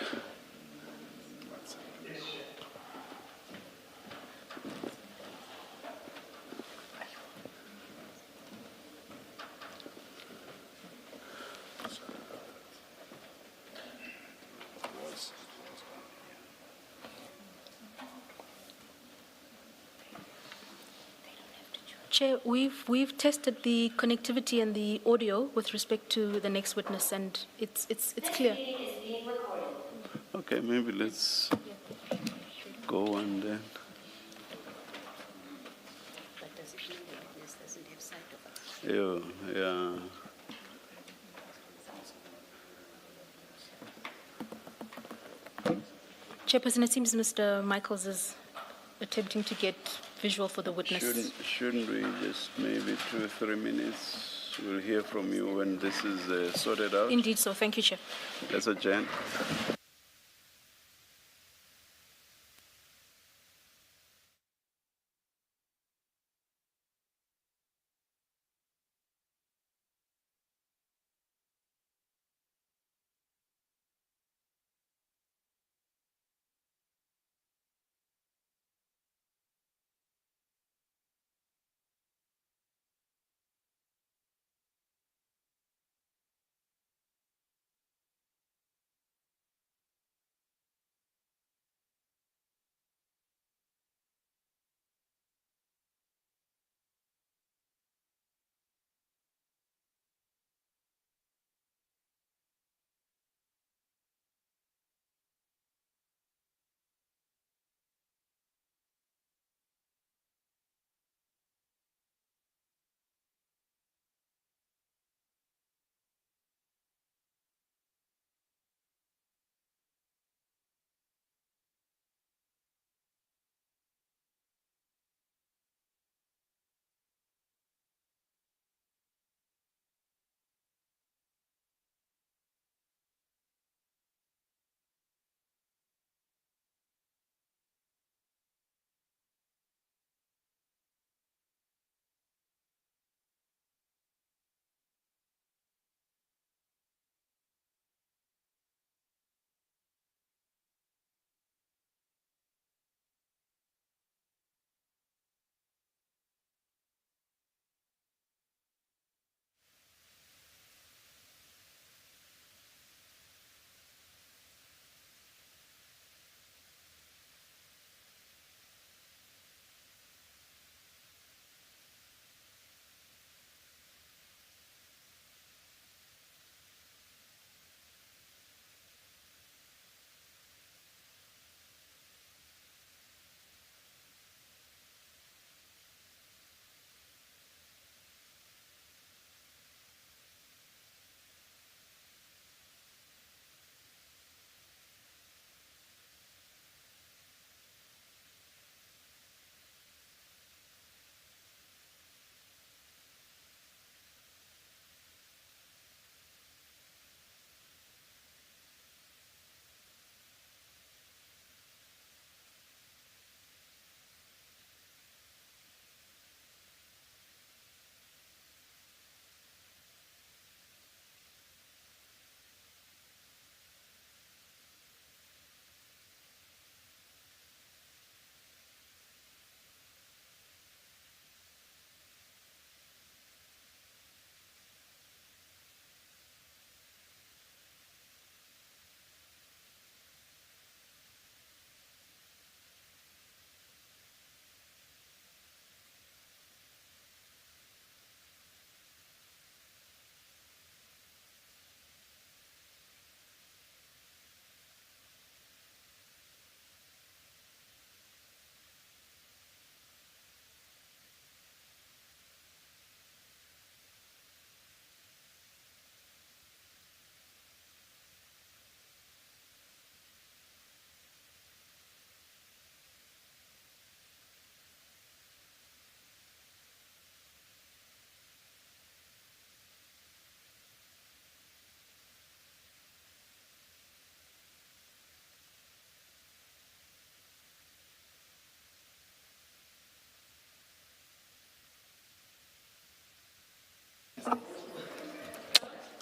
Speaker 13: Chair, we've tested the connectivity and the audio with respect to the next witness, and it's clear.
Speaker 2: Okay, maybe let's go on then. Yeah.
Speaker 13: Chairperson, it seems Mr. Michaels is attempting to get visual for the witness.
Speaker 2: Shouldn't we just maybe 2 or 3 minutes? We'll hear from you when this is sorted out.
Speaker 13: Indeed so. Thank you, Chair.
Speaker 2: That's a Jan.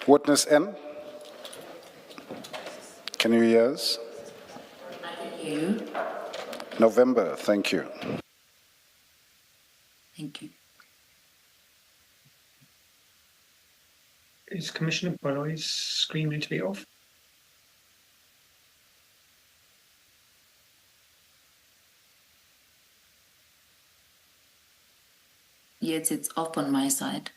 Speaker 1: Witness N. Can you hear us?
Speaker 14: I can hear you.
Speaker 1: November, thank you.
Speaker 14: Thank you.
Speaker 15: Is Commissioner Baloyi's screen need to be off?
Speaker 14: Yes, it's off on my side.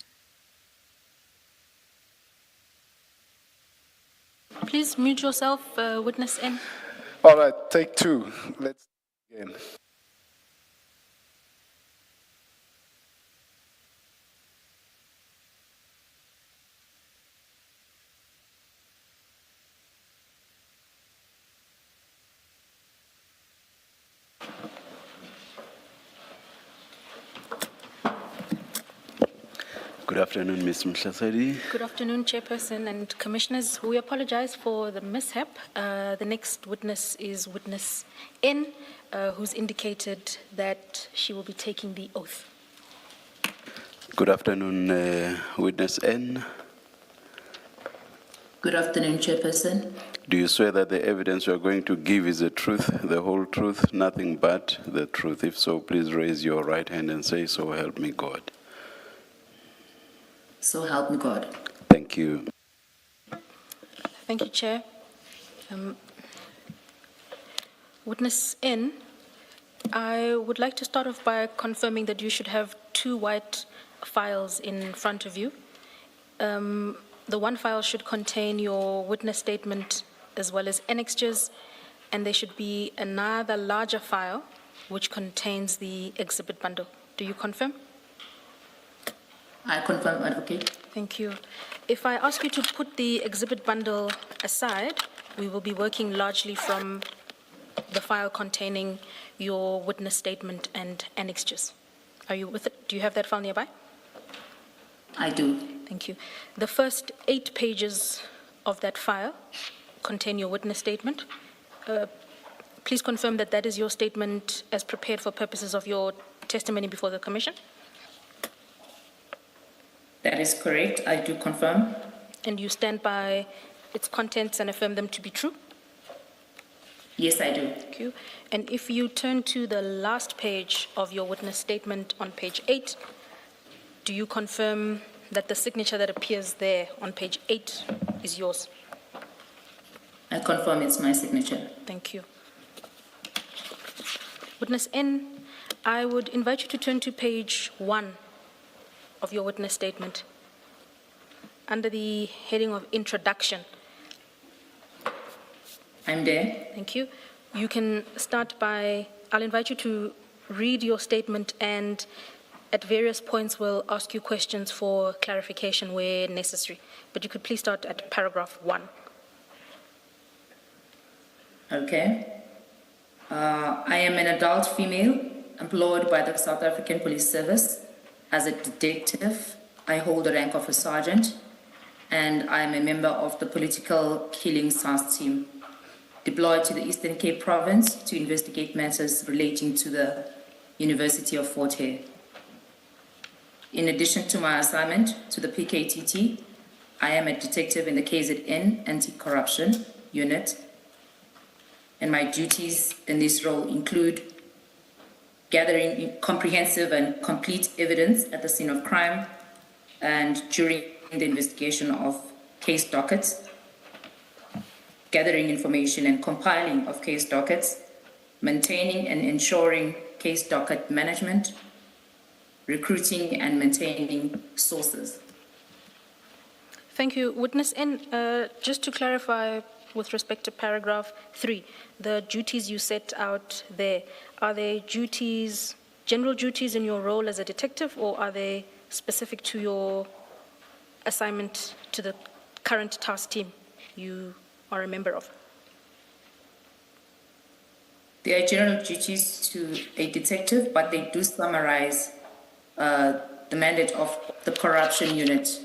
Speaker 13: Please mute yourself, witness N.
Speaker 1: All right, take two. Let's begin.
Speaker 2: Good afternoon, Ms. Mhlasari.
Speaker 13: Good afternoon, Chairperson and Commissioners. We apologize for the mishap. The next witness is witness N, who's indicated that she will be taking the oath.
Speaker 2: Good afternoon, witness N.
Speaker 14: Good afternoon, Chairperson.
Speaker 2: Do you swear that the evidence you are going to give is the truth, the whole truth, nothing but the truth? If so, please raise your right hand and say, "So help me God."
Speaker 14: So help me God.
Speaker 2: Thank you.
Speaker 13: Thank you, Chair. Witness N, I would like to start off by confirming that you should have two white files in front of you. The one file should contain your witness statement as well as annexures, and there should be another larger file which contains the exhibit bundle. Do you confirm?
Speaker 14: I confirm, Advocate.
Speaker 13: Thank you. If I ask you to put the exhibit bundle aside, we will be working largely from the file containing your witness statement and annexures. Are you with it? Do you have that file nearby?
Speaker 14: I do.
Speaker 13: Thank you. The first 8 pages of that file contain your witness statement. Please confirm that that is your statement as prepared for purposes of your testimony before the Commission.
Speaker 14: That is correct. I do confirm.
Speaker 13: And you stand by its contents and affirm them to be true?
Speaker 14: Yes, I do.
Speaker 13: Thank you. And if you turn to the last page of your witness statement on page 8, do you confirm that the signature that appears there on page 8 is yours?
Speaker 14: I confirm it's my signature.
Speaker 13: Thank you. Witness N, I would invite you to turn to page 1 of your witness statement under the heading of introduction.
Speaker 14: I'm there.
Speaker 13: Thank you. You can start by, I'll invite you to read your statement, and at various points we'll ask you questions for clarification where necessary. But you could please start at paragraph 1.
Speaker 14: Okay. I am an adult female employed by the South African Police Service as a detective. I hold the rank of a sergeant, and I am a member of the political killing SARS team, deployed to the Eastern Cape province to investigate matters relating to the University of Fort Hare. In addition to my assignment to the PKTT, I am a detective in the KZN Anti-Corruption Unit, and my duties in this role include gathering comprehensive and complete evidence at the scene of crime and during the investigation of case dockets, gathering information and compiling of case dockets, maintaining and ensuring case docket management, recruiting and maintaining sources.
Speaker 13: Thank you. Witness N, just to clarify with respect to paragraph 3, the duties you set out there, are they duties, general duties in your role as a detective, or are they specific to your assignment to the current task team you are a member of?
Speaker 14: They are general duties to a detective, but they do summarize the mandate of the corruption unit.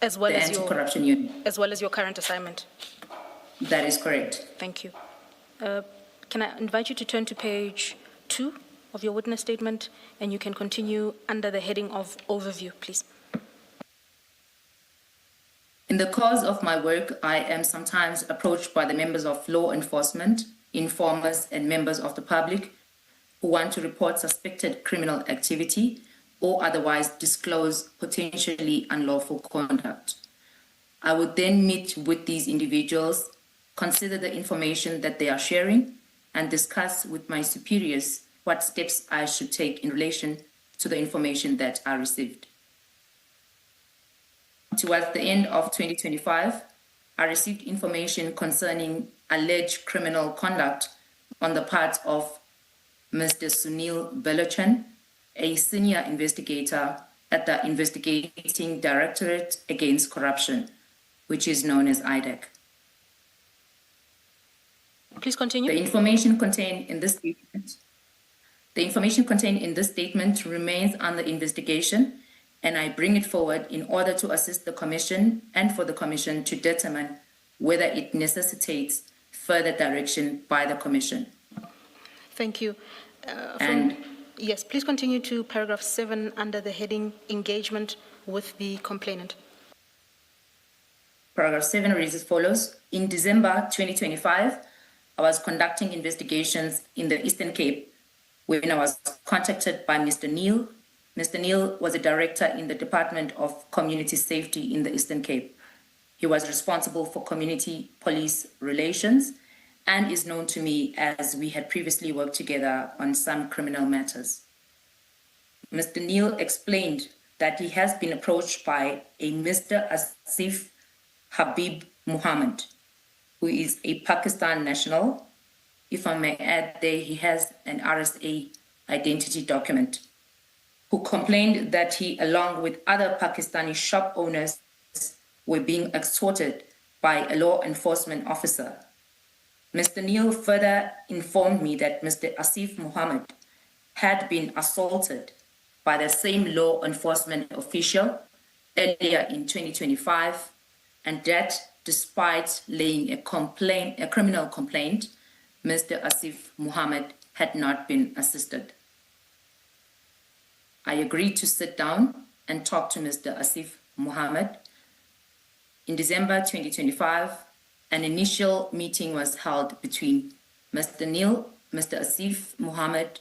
Speaker 13: As well
Speaker 14: the
Speaker 13: as
Speaker 14: anti-corruption unit.
Speaker 13: As well as your current assignment.
Speaker 14: That is correct.
Speaker 13: Thank you. Can I invite you to turn to page 2 of your witness statement, and you can continue under the heading of overview, please.
Speaker 14: In the course of my work, I am sometimes approached by the members of law enforcement, informers, and members of the public who want to report suspected criminal activity or otherwise disclose potentially unlawful conduct. I would then meet with these individuals, consider the information that they are sharing, and discuss with my superiors what steps I should take in relation to the information that I received. Towards the end of 2025, I received information concerning alleged criminal conduct on the part of Mr. Sunil Belochan, a senior investigator at the Investigating Directorate Against Corruption, which is known as IDAC.
Speaker 13: Please continue.
Speaker 14: The information contained in this statement remains under investigation, and I bring it forward in order to assist the Commission and for the Commission to determine whether it necessitates further direction by the Commission.
Speaker 13: Thank you. Yes, please continue to paragraph 7 under the heading Engagement with the Complainant.
Speaker 14: Paragraph 7 reads as follows. In December 2025, I was conducting investigations in the Eastern Cape when I was contacted by Mr. Neil. Mr. Neil was a director in the Department of Community Safety in the Eastern Cape. He was responsible for community police relations and is known to me as we had previously worked together on some criminal matters. Mr. Neil explained that he has been approached by a Mr. Asif Habib Muhammad, who is a Pakistan national. If I may add there, he has an RSA identity document, who complained that he, along with other Pakistani shop owners, were being extorted by a law enforcement officer. Mr. Neil further informed me that Mr. Asif Muhammad had been assaulted by the same law enforcement official earlier in 2025, and that despite laying a criminal complaint, Mr. Asif Muhammad had not been assisted. I agreed to sit down and talk to Mr. Asif Muhammad. In December 2025, an initial meeting was held between Mr. Neil, Mr. Asif Muhammad,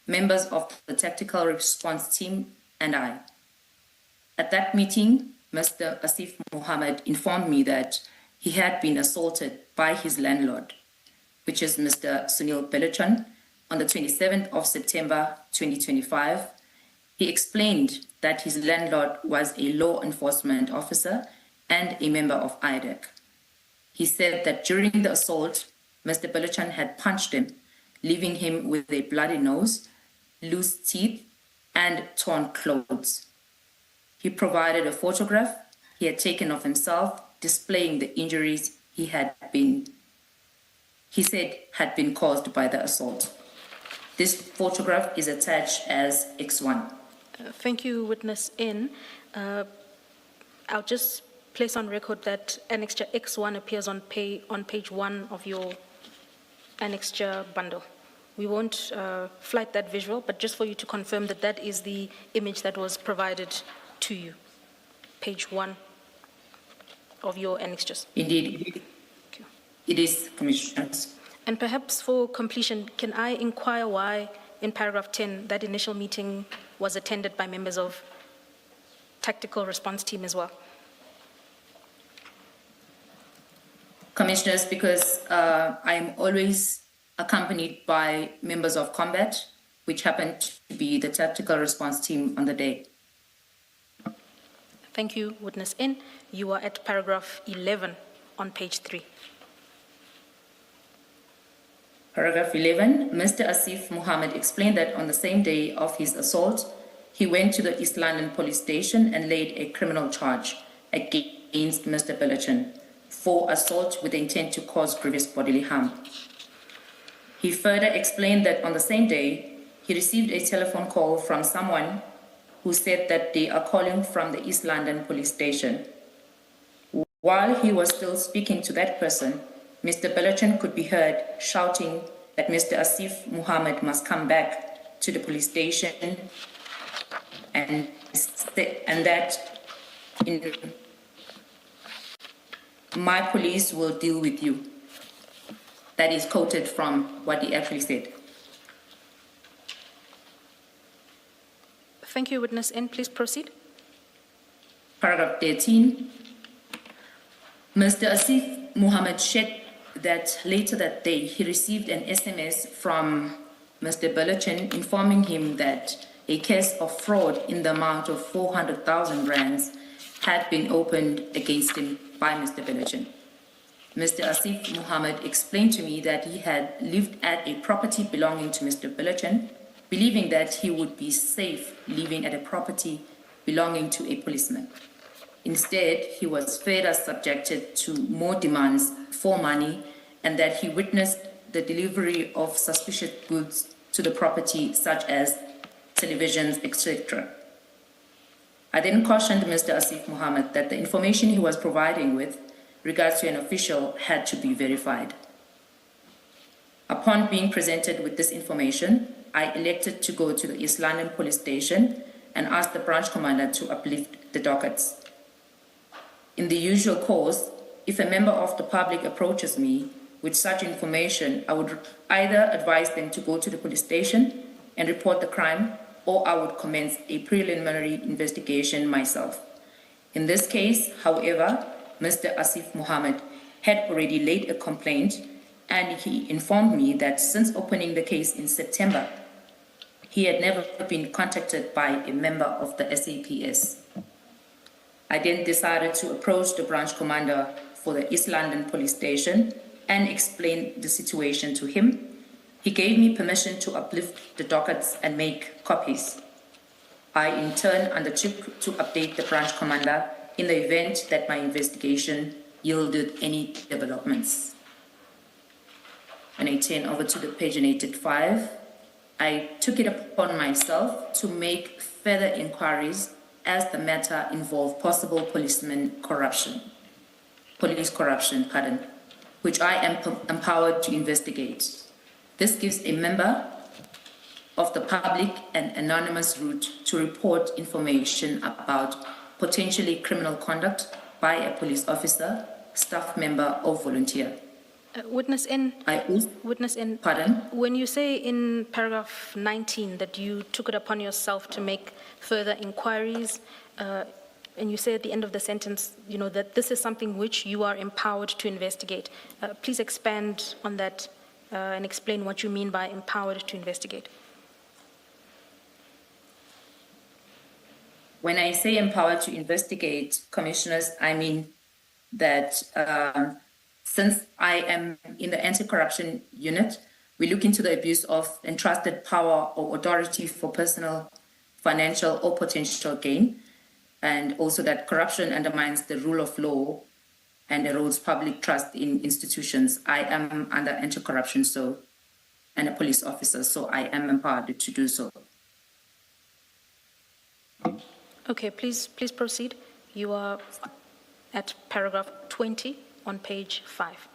Speaker 14: members of the Tactical Response Team, and I. At that meeting, Mr. Asif Muhammad informed me that he had been assaulted by his landlord, which is Mr. Sunil Belochan, on the 27th of September 2025. He explained that his landlord was a law enforcement officer and a member of IDAC. He said that during the assault, Mr. Belochan had punched him, leaving him with a bloody nose, loose teeth, and torn clothes. He provided a photograph he had taken of himself, displaying the injuries he said had been caused by the assault. This photograph is attached as X1.
Speaker 13: Thank you, Witness N. I'll just place on record that Annexure X1 appears on page 1 of your Annexure bundle. We won't flight that visual, but just for you to confirm that that is the image that was provided to you. Page 1 of your annexures.
Speaker 14: Indeed, it is, Commissioners.
Speaker 13: And perhaps for completion, can I inquire why in paragraph 10 that initial meeting was attended by members of Tactical Response Team as well?
Speaker 14: Commissioners, because I am always accompanied by members of combat, which happened to be the Tactical Response Team on the day.
Speaker 13: Thank you, Witness N. You are at paragraph 11 on page 3.
Speaker 14: Paragraph 11, Mr. Asif Muhammad explained that on the same day of his assault, he went to the East London police station and laid a criminal charge against Mr. Belochan for assault with the intent to cause grievous bodily harm. He further explained that on the same day, he received a telephone call from someone who said that they are calling from the East London police station. While he was still speaking to that person, Mr. Belochan could be heard shouting that Mr. Asif Muhammad must come back to the police station and that my police will deal with you. That is quoted from what he actually said.
Speaker 13: Thank you, witness N. Please proceed.
Speaker 14: Paragraph 13. Mr. Asif Muhammad shared that later that day he received an SMS from Mr. Baloyi informing him that a case of fraud in the amount of 400,000 rands had been opened against him by Mr. Baloyi. Mr. Asif Muhammad explained to me that he had lived at a property belonging to Mr. Baloyi, believing that he would be safe living at a property belonging to a policeman. Instead, he was further subjected to more demands for money and that he witnessed the delivery of suspicious goods to the property, such as televisions, etc. I then cautioned Mr. Asif Muhammad that the information he was providing with regards to an official had to be verified. Upon being presented with this information, I elected to go to the East London Police Station and ask the branch commander to uplift the dockets. In the usual course, if a member of the public approaches me with such information, I would either advise them to go to the police station and report the crime, or I would commence a preliminary investigation myself. In this case, however, Mr. Asif Muhammad had already laid a complaint, and he informed me that since opening the case in September, he had never been contacted by a member of the SAPS. I then decided to approach the branch commander for the East London Police Station and explain the situation to him. He gave me permission to uplift the dockets and make copies. I in turn undertook to update the branch commander in the event that my investigation yielded any developments. When I turn over to the paginated 5, I took it upon myself to make further inquiries as the matter involved possible police corruption, which I am empowered to investigate. This gives a member of the public an anonymous route to report information about potentially criminal conduct by a police officer, staff member, or volunteer.
Speaker 13: Witness N. Witness N.
Speaker 14: Pardon?
Speaker 13: When you say in paragraph 19 that you took it upon yourself to make further inquiries, and you say at the end of the sentence, that this is something which you are empowered to investigate. Please expand on that and explain what you mean by empowered to investigate.
Speaker 14: When I say empowered to investigate, commissioners, I mean that since I am in the anti-corruption unit, we look into the abuse of entrusted power or authority for personal, financial, or potential gain, and also that corruption undermines the rule of law and erodes public trust in institutions. I am under anti-corruption, and a police officer, so I am empowered to do so.
Speaker 13: Okay, please proceed. You are at paragraph 20 on page 5.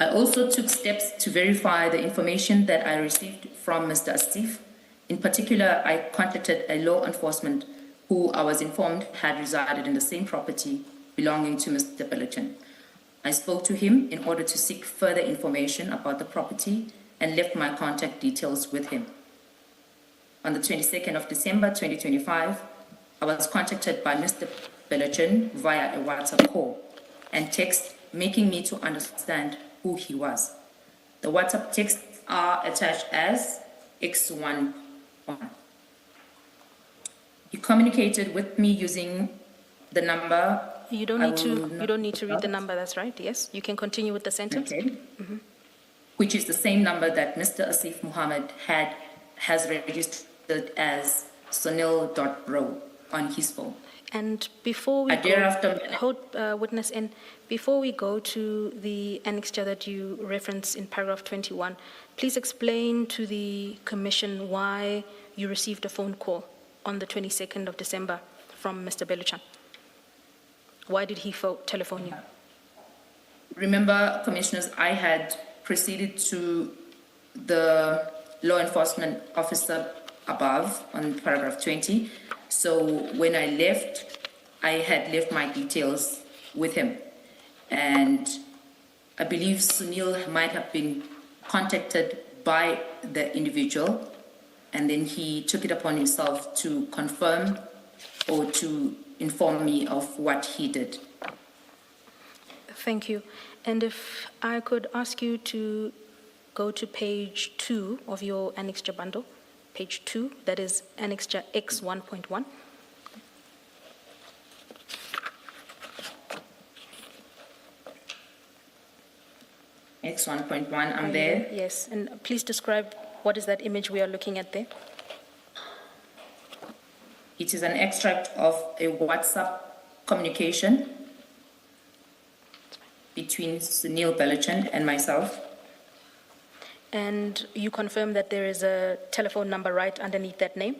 Speaker 14: I also took steps to verify the information that I received from Mr. Asif. In particular, I contacted a law enforcement who I was informed had resided in the same property belonging to Mr. Baloyi. I spoke to him in order to seek further information about the property and left my contact details with him. On the 22nd of December 2025, I was contacted by Mr. Baloyi via a WhatsApp call and text making me to understand who he was. The WhatsApp texts are attached as X11. He communicated with me using the number.
Speaker 13: You don't need to read the number, that's right, yes. You can continue with the sentence.
Speaker 14: Okay. Mm-hmm. Which is the same number that Mr. Asif Muhammad has registered as Sonil.bro on his phone.
Speaker 13: And before we witness in, before we go to the annexure that you reference in paragraph 21, please explain to the commission why you received a phone call on the 22nd of December from Mr. Baloyi. Why did he telephone you?
Speaker 14: Remember, commissioners, I had proceeded to the law enforcement officer above on paragraph 20. So when I left, I had left my details with him. And I believe Sunil might have been contacted by the individual, and then he took it upon himself to confirm or to inform me of what he did.
Speaker 13: Thank you. And if I could ask you to go to page 2 of your annexure bundle, page 2, that is annexure X 1.1.
Speaker 14: X 1.1, I'm there.
Speaker 13: Yes, and please describe what is that image we are looking at there?
Speaker 14: It is an extract of a WhatsApp communication between Sunil Balachan and myself.
Speaker 13: And you confirm that there is a telephone number right underneath that name?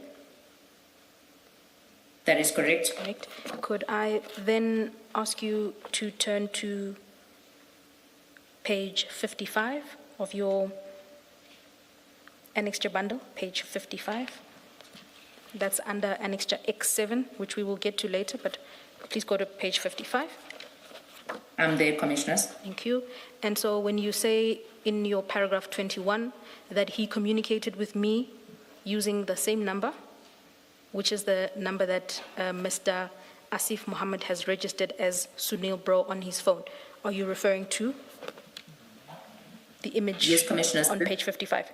Speaker 14: That is correct.
Speaker 13: Correct. Could I then ask you to turn to page 55 of your annexure bundle, page 55. That's under annexure X7, which we will get to later, but please go to page 55.
Speaker 14: I'm there, Commissioners.
Speaker 13: Thank you. And so when you say in your paragraph 21 that he communicated with me using the same number, which is the number that Mr. Asif Mohammed has registered as Sunil Bro on his phone, are you referring to the image
Speaker 14: yes, Commissioners,
Speaker 13: on page 55?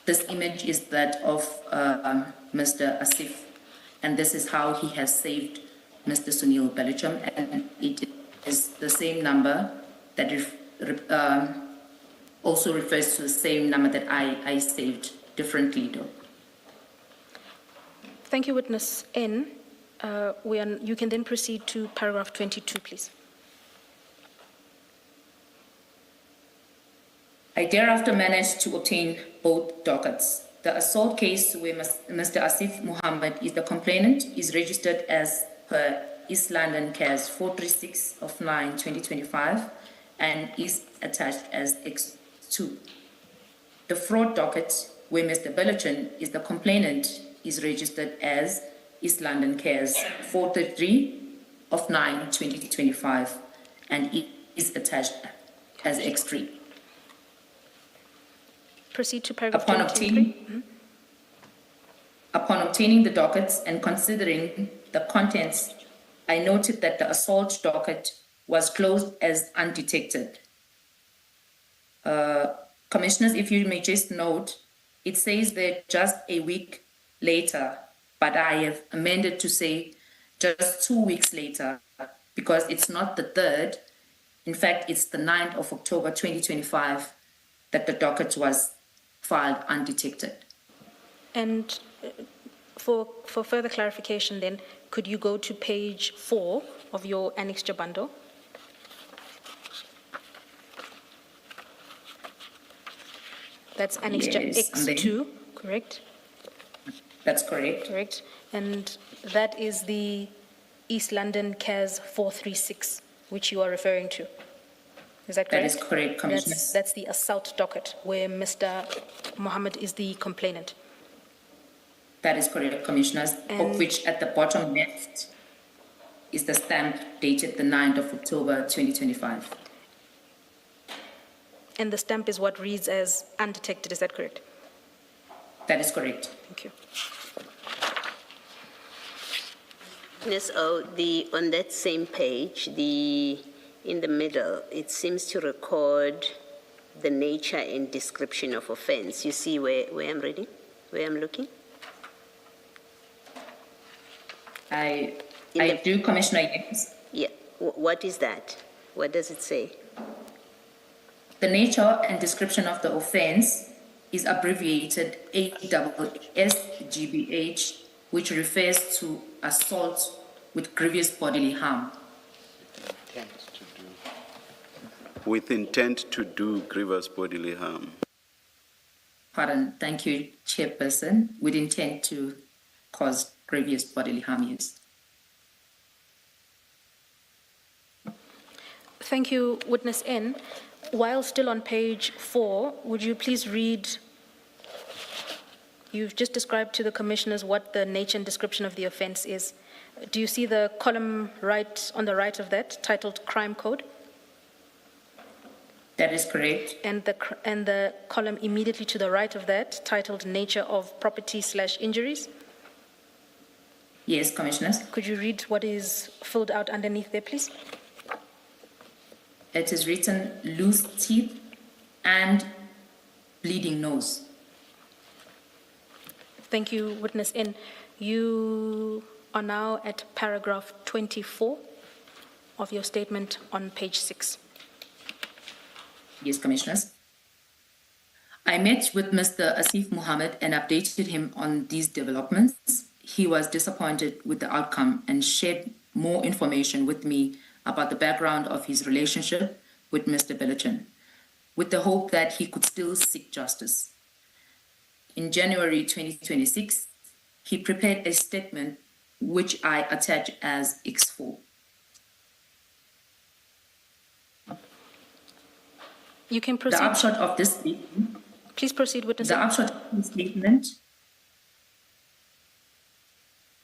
Speaker 14: This image is that of Mr. Asif, and this is how he has saved Mr. Sunil Balacham, and it is the same number that also refers to the same number that I saved differently, though.
Speaker 13: Thank you, Witness N. You can then proceed to paragraph 22, please.
Speaker 14: I thereafter managed to obtain both dockets. The assault case where Mr. Asif Mohammed is the complainant is registered as per East London CAS 436 of 9/2025 and is attached as X2. The fraud docket where Mr. Balachan is the complainant is registered as East London CAS 433 of 9/2025 and it is attached as X3.
Speaker 13: Proceed to paragraph 23.
Speaker 14: Upon obtaining the dockets and considering the contents, I noted that the assault docket was closed as undetected. Commissioners, if you may just note, it says that just a week later, but I have amended to say just 2 weeks later because it's not the 3rd. In fact, it's the 9th of October 2025 that the docket was filed undetected.
Speaker 13: And for further clarification then, could you go to page 4 of your annexure bundle? That's annexure
Speaker 14: Yes,
Speaker 13: X2, correct?
Speaker 14: That's correct.
Speaker 13: Correct. And that is the East London CAS 436, which you are referring to. Is that correct?
Speaker 14: That is correct, Commissioners.
Speaker 13: That's the assault docket where Mr. Mohammed is the complainant.
Speaker 14: That is correct, Commissioners, of which at the bottom left is the stamp dated the 9th of October 2025.
Speaker 13: And the stamp is what reads as undetected, is that correct?
Speaker 14: That is correct.
Speaker 13: Thank you.
Speaker 5: Ms. O, on that same page, in the middle, it seems to record the nature and description of offense. You see where I'm reading, where I'm looking?
Speaker 14: I do, Commissioner, yes.
Speaker 5: Yeah, what is that? What does it say?
Speaker 14: The nature and description of the offense is abbreviated ASSGBH, which refers to assault with grievous bodily harm.
Speaker 2: With intent to do grievous bodily harm.
Speaker 14: Pardon, thank you, Chairperson. With intent to cause grievous bodily harm, yes.
Speaker 13: Thank you, Witness N. While still on page 4, would you please read, you've just described to the commissioners what the nature and description of the offense is, Do you see the column right on the right of that titled Crime Code?
Speaker 14: That is correct.
Speaker 13: And the column immediately to the right of that titled Nature of Property/Injuries?
Speaker 14: Yes, Commissioners.
Speaker 13: Could you read what is filled out underneath there, please?
Speaker 14: It is written loose teeth and bleeding nose.
Speaker 13: Thank you, Witness N. You are now at paragraph 24 of your statement on page 6.
Speaker 14: Yes, Commissioners. I met with Mr. Asif Mohammed and updated him on these developments. He was disappointed with the outcome and shared more information with me about the background of his relationship with Mr. Baloyi, with the hope that he could still seek justice. In January 2026, he prepared a statement which I attach as X4.
Speaker 13: You can proceed.
Speaker 14: The upshot of this statement.
Speaker 13: Please proceed, Witness.
Speaker 14: The upshot of this statement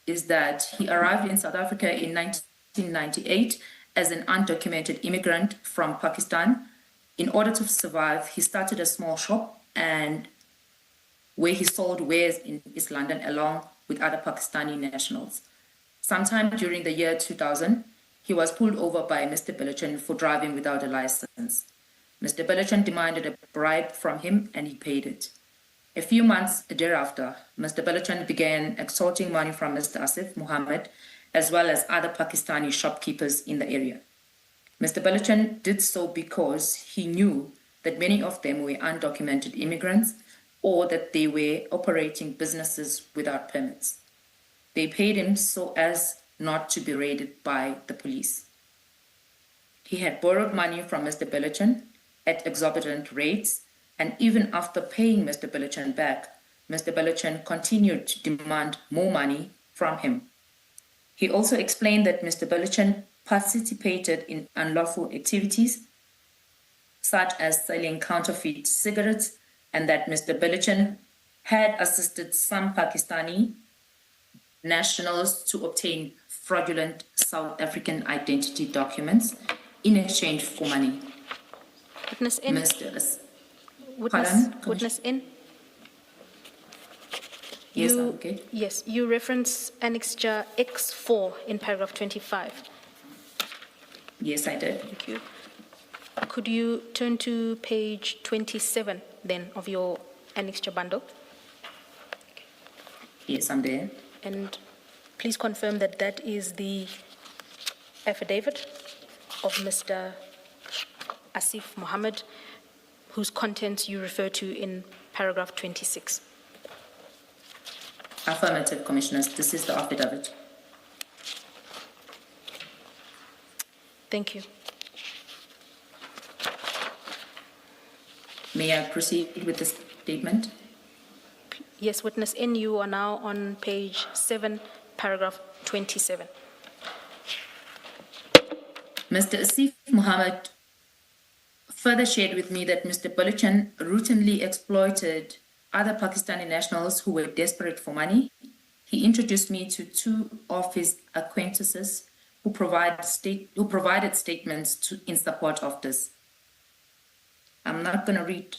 Speaker 14: is that he arrived in South Africa in 1998 as an undocumented immigrant from Pakistan. In order to survive, he started a small shop and where he sold wares in East London along with other Pakistani nationals. Sometime during the year 2000, he was pulled over by Mr. Baloyi for driving without a license. Mr. Baloyi demanded a bribe from him and he paid it. A few months thereafter, Mr. Baloyi began extorting money from Mr. Asif Mohammed as well as other Pakistani shopkeepers in the area. Mr. Baloyi did so because he knew that many of them were undocumented immigrants or that they were operating businesses without permits. They paid him so as not to be raided by the police. He had borrowed money from Mr. Baloyi at exorbitant rates, and even after paying Mr. Baloyi back, Mr. Baloyi continued to demand more money from him. He also explained that Mr. Baloyi participated in unlawful activities, such as selling counterfeit cigarettes, and that Mr. Baloyi had assisted some Pakistani nationals to obtain fraudulent South African identity documents in exchange for money.
Speaker 13: Witness N.
Speaker 14: Pardon?
Speaker 13: Witness N.
Speaker 14: Yes, okay.
Speaker 13: Yes, you reference Annexure X4 in paragraph 25.
Speaker 14: Yes, I did.
Speaker 13: Thank you. Could you turn to page 27 then of your annexure bundle?
Speaker 14: Yes, I'm there.
Speaker 13: And please confirm that that is the affidavit of Mr. Asif Mohammed, whose contents you refer to in paragraph 26.
Speaker 14: Affirmative, Commissioners. This is the affidavit.
Speaker 13: Thank you.
Speaker 14: May I proceed with the statement?
Speaker 13: Yes, Witness N, you are now on page 7, paragraph 27.
Speaker 14: Mr. Asif Mohammed further shared with me that Mr. Baloyi routinely exploited other Pakistani nationals who were desperate for money. He introduced me to two of his acquaintances who provided statements in support of this. I'm not going to read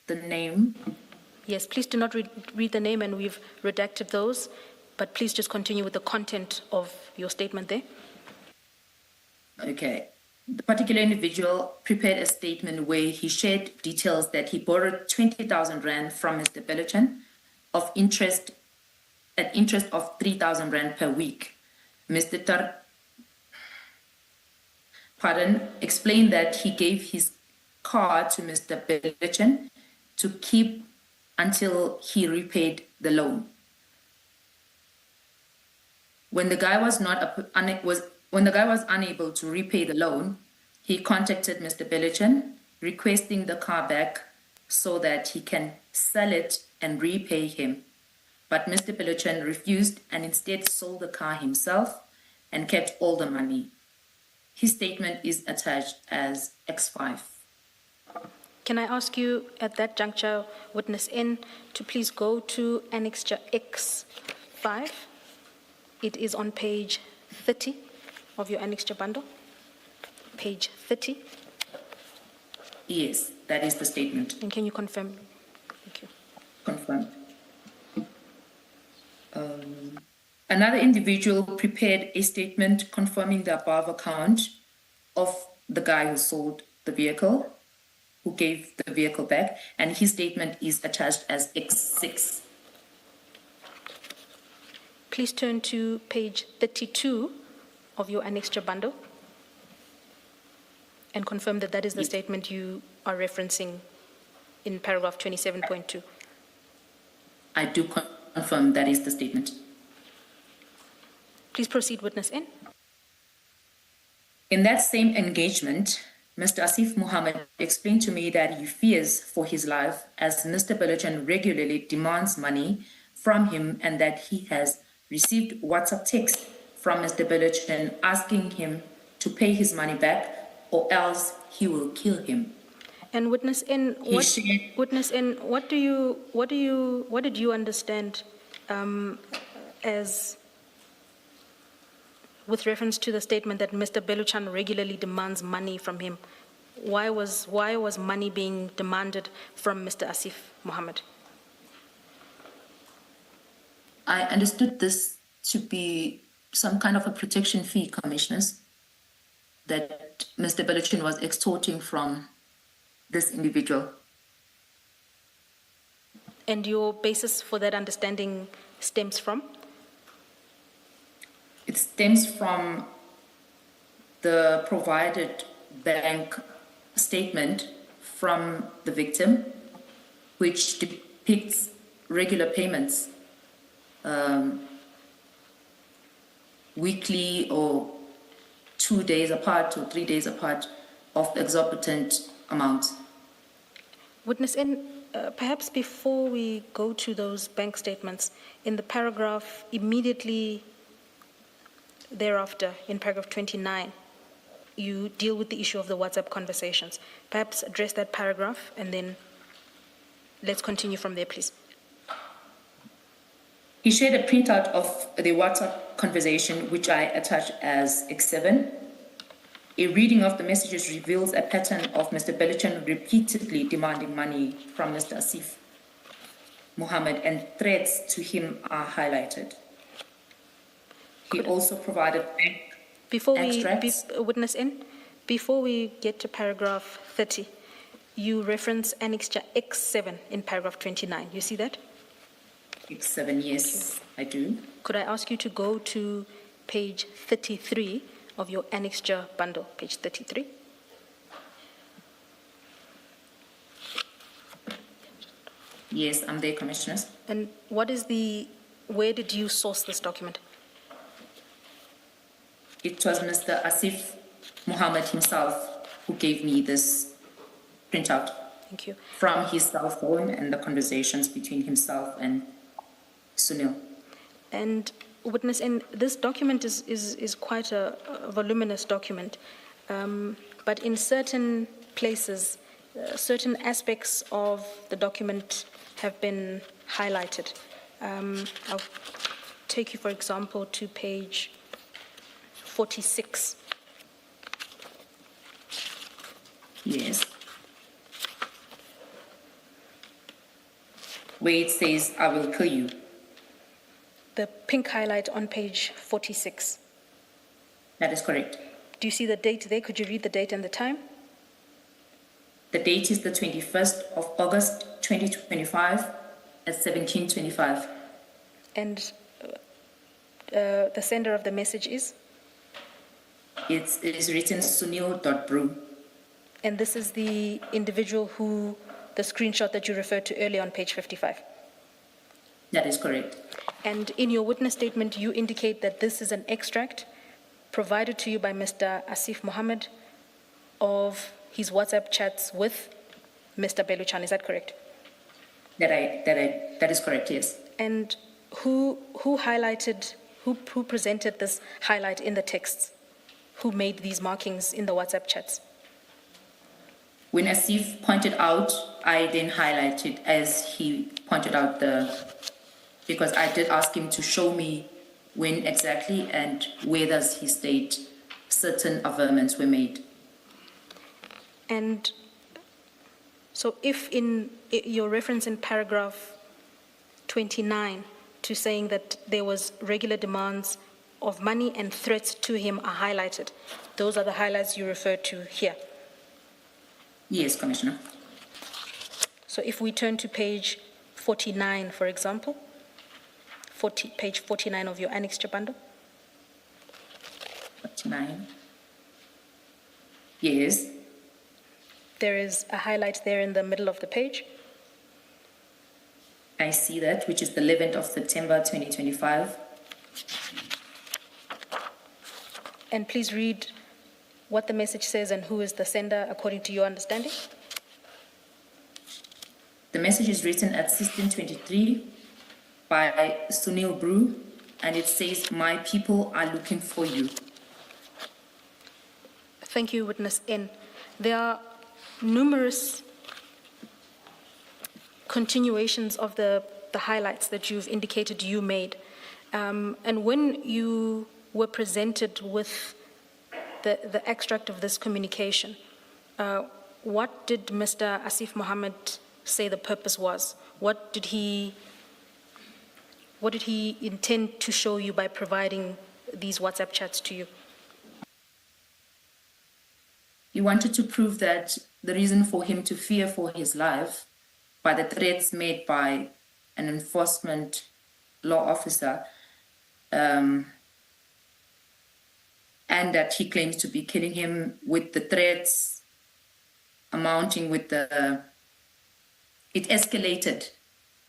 Speaker 14: the name.
Speaker 13: Yes, please do not read the name, and we've redacted those, but please just continue with the content of your statement there.
Speaker 14: Okay. The particular individual prepared a statement where he shared details that he borrowed 20,000 Rand from Mr. Baloyi at interest of 3,000 Rand per week. Mr. Explained that he gave his car to Mr. Baloyi to keep until he repaid the loan. When the guy was unable to repay the loan, he contacted Mr. Baloyi, requesting the car back so that he can sell it and repay him. But Mr. Baloyi refused and instead sold the car himself and kept all the money. His statement is attached as X5.
Speaker 13: Can I ask you at that juncture, Witness N, to please go to Annexure X5? It is on page 30 of your annexure bundle. Page 30.
Speaker 14: Yes, that is the statement.
Speaker 13: And can you confirm? Thank you.
Speaker 14: Confirmed. Another individual prepared a statement confirming the above account of the guy who sold the vehicle, who gave the vehicle back, and his statement is attached as X6.
Speaker 13: Please turn to page 32 of your annexure bundle and confirm that that is the statement you are referencing in paragraph 27.2.
Speaker 14: I do confirm that is the statement.
Speaker 13: Please proceed, witness N.
Speaker 14: In that same engagement, Mr. Asif Mohammed explained to me that he fears for his life as Mr. Baloyi regularly demands money from him and that he has received WhatsApp texts from Mr. Baloyi asking him to pay his money back or else he will kill him.
Speaker 13: And witness N, what did you understand as with reference to the statement that Mr. Baloyi regularly demands money from him? Why was money being demanded from Mr. Asif Mohammed?
Speaker 14: I understood this to be some kind of a protection fee, Commissioners, that Mr. Baloyi was extorting from this individual.
Speaker 13: And your basis for that understanding stems from?
Speaker 14: It stems from the provided bank statement from the victim, which depicts regular payments, weekly or 2 days apart or 3 days apart of exorbitant amounts.
Speaker 13: Witness N, perhaps before we go to those bank statements, in the paragraph immediately thereafter, in paragraph 29, you deal with the issue of the WhatsApp conversations. Perhaps address that paragraph and then let's continue from there, please.
Speaker 14: He shared a printout of the WhatsApp conversation, which I attached as X7. A reading of the messages reveals a pattern of Mr. Baloyi repeatedly demanding money from Mr. Asif Mohammed, and threats to him are highlighted. He also provided extracts.
Speaker 13: Witness N, before we get to paragraph 30, you reference annexure X7 in paragraph 29. You see that?
Speaker 14: X7, yes, I do.
Speaker 13: Could I ask you to go to page 33 of your annexure bundle, page 33?
Speaker 14: Yes, I'm there, Commissioners.
Speaker 13: And where did you source this document?
Speaker 14: It was Mr. Asif Mohammed himself who gave me this printout.
Speaker 13: Thank you.
Speaker 14: From his cell phone and the conversations between himself and Sunil.
Speaker 13: And witness, and this document is quite a voluminous document, but in certain places, certain aspects of the document have been highlighted. I'll take you, for example, to page 46.
Speaker 14: Yes. Where it says, I will kill you.
Speaker 13: The pink highlight on page 46.
Speaker 14: That is correct.
Speaker 13: Do you see the date there? Could you read the date and the time?
Speaker 14: The date is the 21st of August, 2025 at 17:25.
Speaker 13: And the sender of the message is?
Speaker 14: It is written Sunil.brew.
Speaker 13: And this is the individual who, the screenshot that you referred to earlier on page 55?
Speaker 14: That is correct.
Speaker 13: And in your witness statement, you indicate that this is an extract provided to you by Mr. Asif Mohammed of his WhatsApp chats with Mr. Baloyi. Is that correct?
Speaker 14: That is correct, yes.
Speaker 13: And who presented this highlight in the texts? Who made these markings in the WhatsApp chats?
Speaker 14: When Asif pointed out, I then highlighted as he pointed out because I did ask him to show me when exactly and where does he state certain averments were made?
Speaker 13: And so if in your reference in paragraph 29 to saying that there was regular demands of money and threats to him are highlighted, those are the highlights you refer to here?
Speaker 14: Yes, Commissioner.
Speaker 13: So if we turn to page 49, for example, page 49 of your annexure bundle.
Speaker 14: 49. Yes.
Speaker 13: There is a highlight there in the middle of the page.
Speaker 14: I see that, which is the 11th of September 2025.
Speaker 13: And please read what the message says and who is the sender according to your understanding.
Speaker 14: The message is written at 16:23 by Sunil Brew, and it says, "My people are looking for you."
Speaker 13: Thank you, Witness N. There are numerous continuations of the highlights that you've indicated you made. And when you were presented with the extract of this communication, what did Mr. Asif Mohammed say the purpose was? What did he intend to show you by providing these WhatsApp chats to you?
Speaker 14: He wanted to prove that the reason for him to fear for his life by the threats made by an enforcement law officer, and that he claims to be killing him, with the threats amounting with it escalated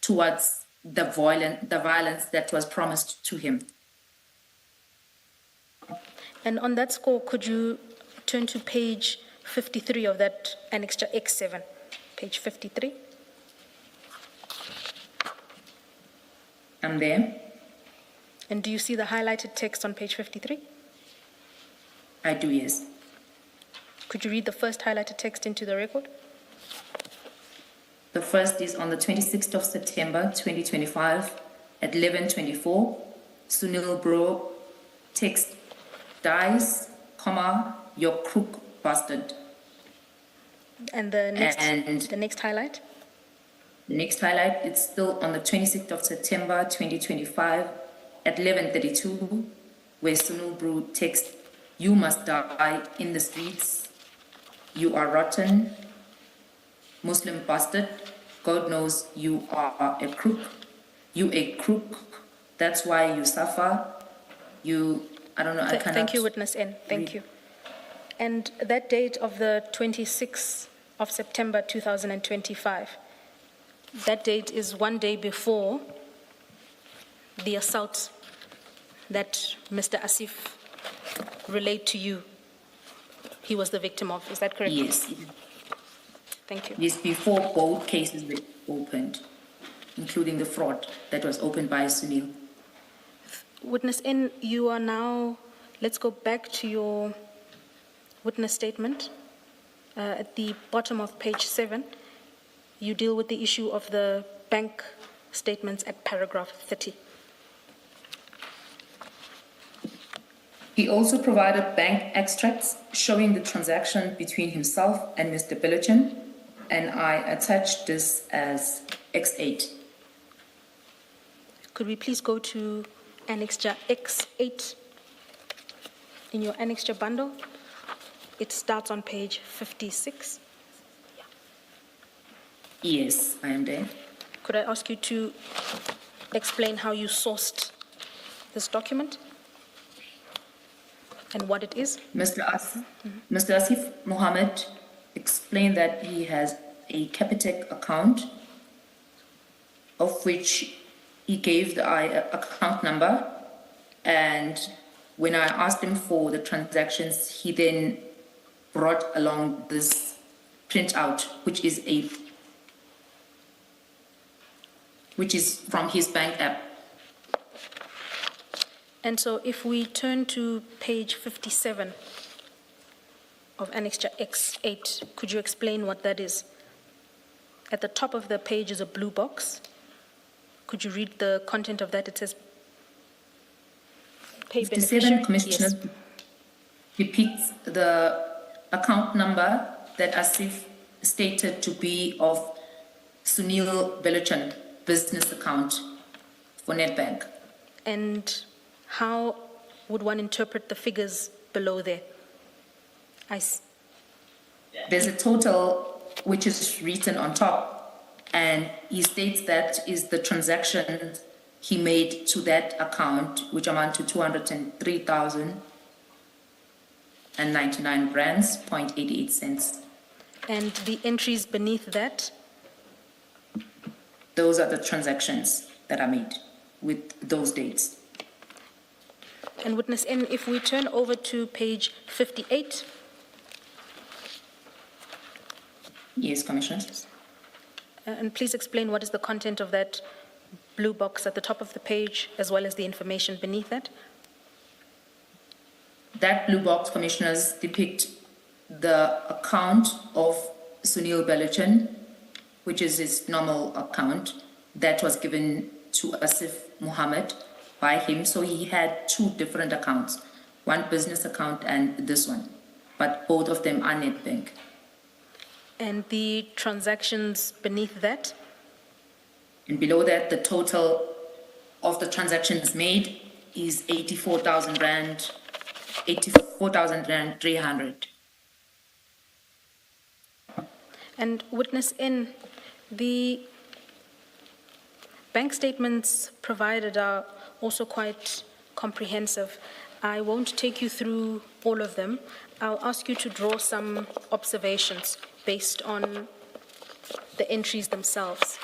Speaker 14: towards the violence that was promised to him.
Speaker 13: And on that score, could you turn to page 53 of that Annexure X7, page 53?
Speaker 14: I'm there.
Speaker 13: And do you see the highlighted text on page 53?
Speaker 14: I do, yes.
Speaker 13: Could you read the first highlighted text into the record?
Speaker 14: The first is on the 26th of September 2025 at 11:24. Sunil Bro text, "Dies, comma, your crook bastard."
Speaker 13: And the next highlight?
Speaker 14: The next highlight, it's still on the 26th of September 2025 at 11:32, where Sunil Bro text, "You must die in the streets. You are rotten. Muslim bastard. God knows you are a crook. You a crook. That's why you suffer. You," I don't know, I cannot.
Speaker 13: Thank you, Witness N. Thank you. And that date of the 26th of September 2025, that date is one day before the assault that Mr. Asif relayed to you he was the victim of. Is that correct?
Speaker 14: Yes.
Speaker 13: Thank you.
Speaker 14: Yes, before both cases were opened, including the fraud that was opened by Sunil.
Speaker 13: Witness N, you are now, let's go back to your witness statement. At the bottom of page 7, you deal with the issue of the bank statements at paragraph 30.
Speaker 14: He also provided bank extracts showing the transaction between himself and Mr. Billichin, and I attached this as X8.
Speaker 13: Could we please go to Annexure X8 in your Annexure bundle? It starts on page 56.
Speaker 14: Yes, I am there.
Speaker 13: Could I ask you to explain how you sourced this document and what it is?
Speaker 14: Mr. Asif Mohammed explained that he has a Capitec account, of which he gave the account number, and when I asked him for the transactions, he then brought along this printout, which is from his bank app.
Speaker 13: And so if we turn to page 57 of Annexure X8, could you explain what that is? At the top of the page is a blue box. Could you read the content of that? It says, pay
Speaker 14: 57,
Speaker 13: beneficiary.
Speaker 14: Commissioners,
Speaker 13: Yes.
Speaker 14: depicts the account number that Asif stated to be of Sunil Beluchan business account for Nedbank.
Speaker 13: And how would one interpret the figures below there?
Speaker 14: There's a total which is written on top, and he states that is the transaction he made to that account, which amount to 203,099 rands, 0.88 cents.
Speaker 13: And the entries beneath that?
Speaker 14: Those are the transactions that are made with those dates.
Speaker 13: And witness N, if we turn over to page 58.
Speaker 14: Yes, Commissioners.
Speaker 13: And please explain what is the content of that blue box at the top of the page, as well as the information beneath that.
Speaker 14: That blue box, Commissioners, depict the account of Sunil Beluchan, which is his normal account, that was given to Asif Muhammad by him. So he had two different accounts, one business account and this one, but both of them are Nedbank.
Speaker 13: And the transactions beneath that?
Speaker 14: And below that, the total of the transactions made is 84,000 rand, 300.
Speaker 13: And witness N, the bank statements provided are also quite comprehensive. I won't take you through all of them. I'll ask you to draw some observations based on the entries themselves.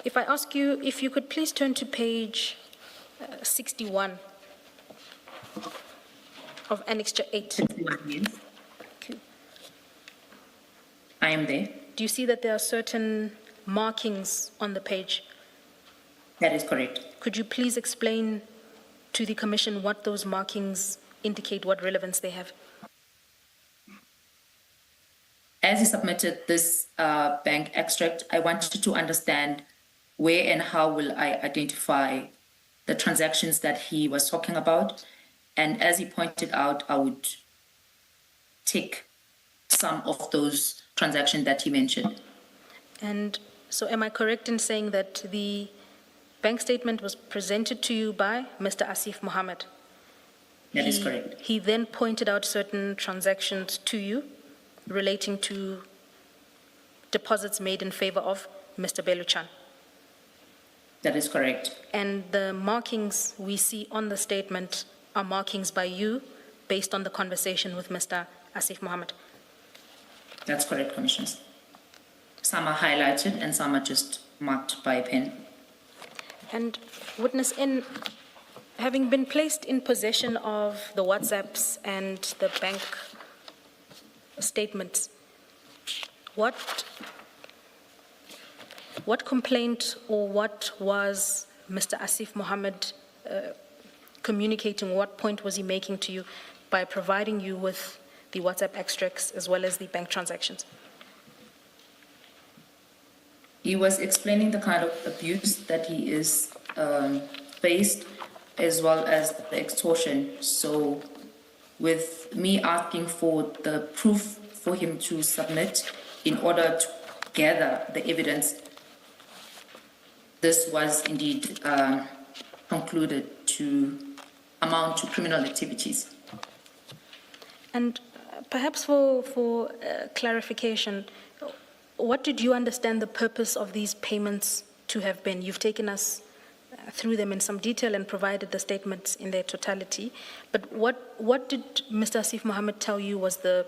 Speaker 13: If I ask you, if you could please turn to page 61 of Annexure 8.
Speaker 14: 61, yes. I am there.
Speaker 13: Do you see that there are certain markings on the page?
Speaker 14: That is correct.
Speaker 13: Could you please explain to the Commission what those markings indicate, what relevance they have?
Speaker 14: As he submitted this bank extract, I wanted to understand where and how will I identify the transactions that he was talking about. And as he pointed out, I would tick some of those transactions that he mentioned.
Speaker 13: And so am I correct in saying that the bank statement was presented to you by Mr. Asif Muhammad?
Speaker 14: That is correct.
Speaker 13: He then pointed out certain transactions to you relating to deposits made in favor of Mr. Beluchan.
Speaker 14: That is correct.
Speaker 13: And the markings we see on the statement are markings by you based on the conversation with Mr. Asif Muhammad.
Speaker 14: That's correct, Commissioners. Some are highlighted and some are just marked by a pen.
Speaker 13: And witness N, having been placed in possession of the WhatsApps and the bank statements, what complaint or what was Mr. Asif Muhammad communicating, what point was he making to you by providing you with the WhatsApp extracts as well as the bank transactions?
Speaker 14: He was explaining the kind of abuse that he is faced, as well as the extortion. So with me asking for the proof for him to submit in order to gather the evidence, this was indeed concluded to amount to criminal activities.
Speaker 13: And perhaps for clarification, what did you understand the purpose of these payments to have been? You've taken us through them in some detail and provided the statements in their totality. But what did Mr. Asif Muhammad tell you was the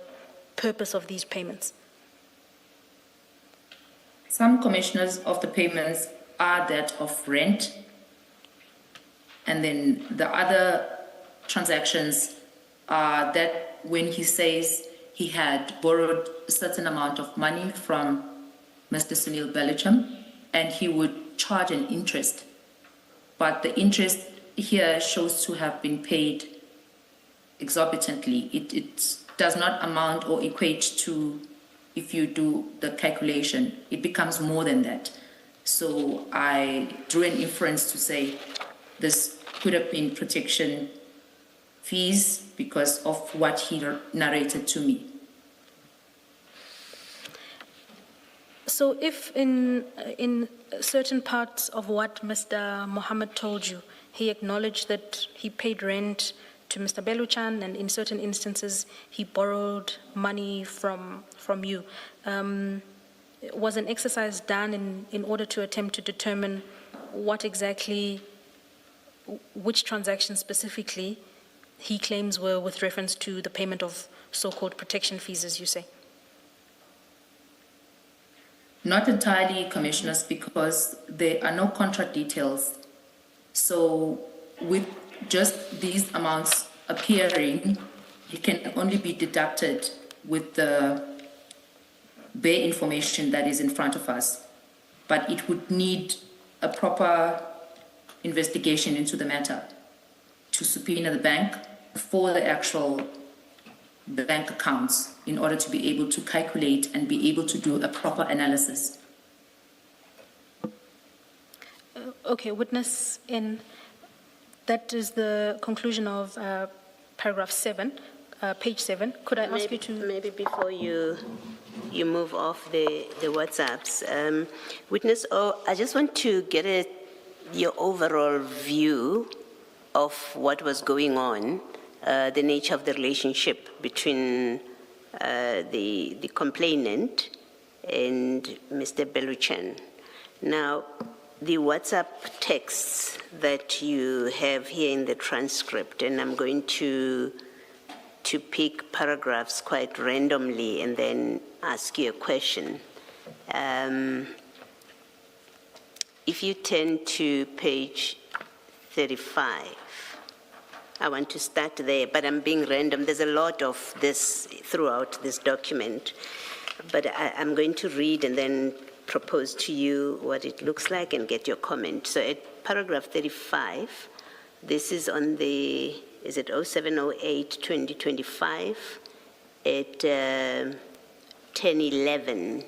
Speaker 13: purpose of these payments?
Speaker 14: Some commissioners of the payments are that of rent, and then the other transactions are that when he says he had borrowed a certain amount of money from Mr. Sunil Beluchan, and he would charge an interest. But the interest here shows to have been paid exorbitantly. It does not amount or equate to, if you do the calculation, it becomes more than that. So I drew an inference to say this could have been protection fees because of what he narrated to me.
Speaker 13: So if in certain parts of what Mr. Mohammed told you, he acknowledged that he paid rent to Mr. Beluchan, and in certain instances he borrowed money from you, was an exercise done in order to attempt to determine what exactly, which transactions specifically he claims were with reference to the payment of so-called protection fees, as you say?
Speaker 14: Not entirely, Commissioners, because there are no contract details. So with just these amounts appearing, it can only be deducted with the bare information that is in front of us. But it would need a proper investigation into the matter to subpoena the bank for the actual bank accounts in order to be able to calculate and be able to do a proper analysis.
Speaker 13: Okay, witness in, that is the conclusion of paragraph 7, page 7. Could I ask you to...
Speaker 5: Maybe before you move off the WhatsApps, witness, I just want to get your overall view of what was going on, the nature of the relationship between the complainant and Mr. Beluchan. Now, the WhatsApp texts that you have here in the transcript, and I'm going to pick paragraphs quite randomly and then ask you a question. If you turn to page 35, I want to start there, but I'm being random. There's a lot of this throughout this document, but I'm going to read and then propose to you what it looks like and get your comment. So at paragraph 35, this is on the, is it 0708-2025 at 10:11.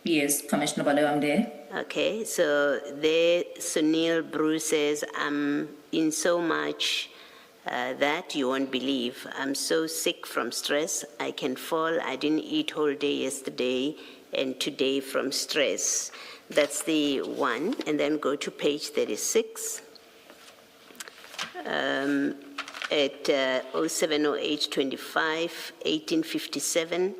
Speaker 14: Yes, Commissioner Baloyi, I'm there.
Speaker 5: Okay, so there Sunil Bruce says, I'm in so much that you won't believe. I'm so sick from stress, I can fall. I didn't eat whole day yesterday and today from stress. That's the one. And then go to page 36. At 0708-25, 1857,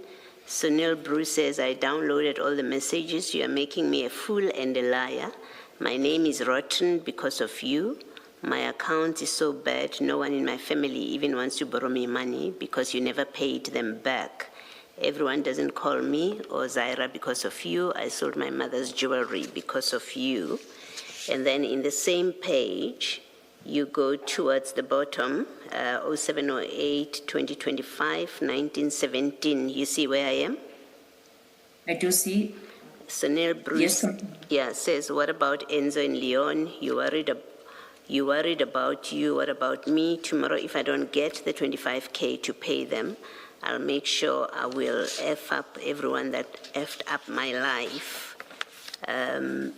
Speaker 5: Sunil Bruce says, I downloaded all the messages. You are making me a fool and a liar. My name is rotten because of you. My account is so bad, no one in my family even wants to borrow me money because you never paid them back. Everyone doesn't call me or Zaira because of you. I sold my mother's jewelry because of you. And then in the same page, you go towards the bottom, 0708-2025, 1917. You see where I am?
Speaker 14: I do see.
Speaker 5: Sunil Bruce,
Speaker 14: yes,
Speaker 5: says, what about Enzo and Leon? You worried about you. What about me? Tomorrow, if I don't get the 25K to pay them, I'll make sure I will F up everyone that effed up my life. And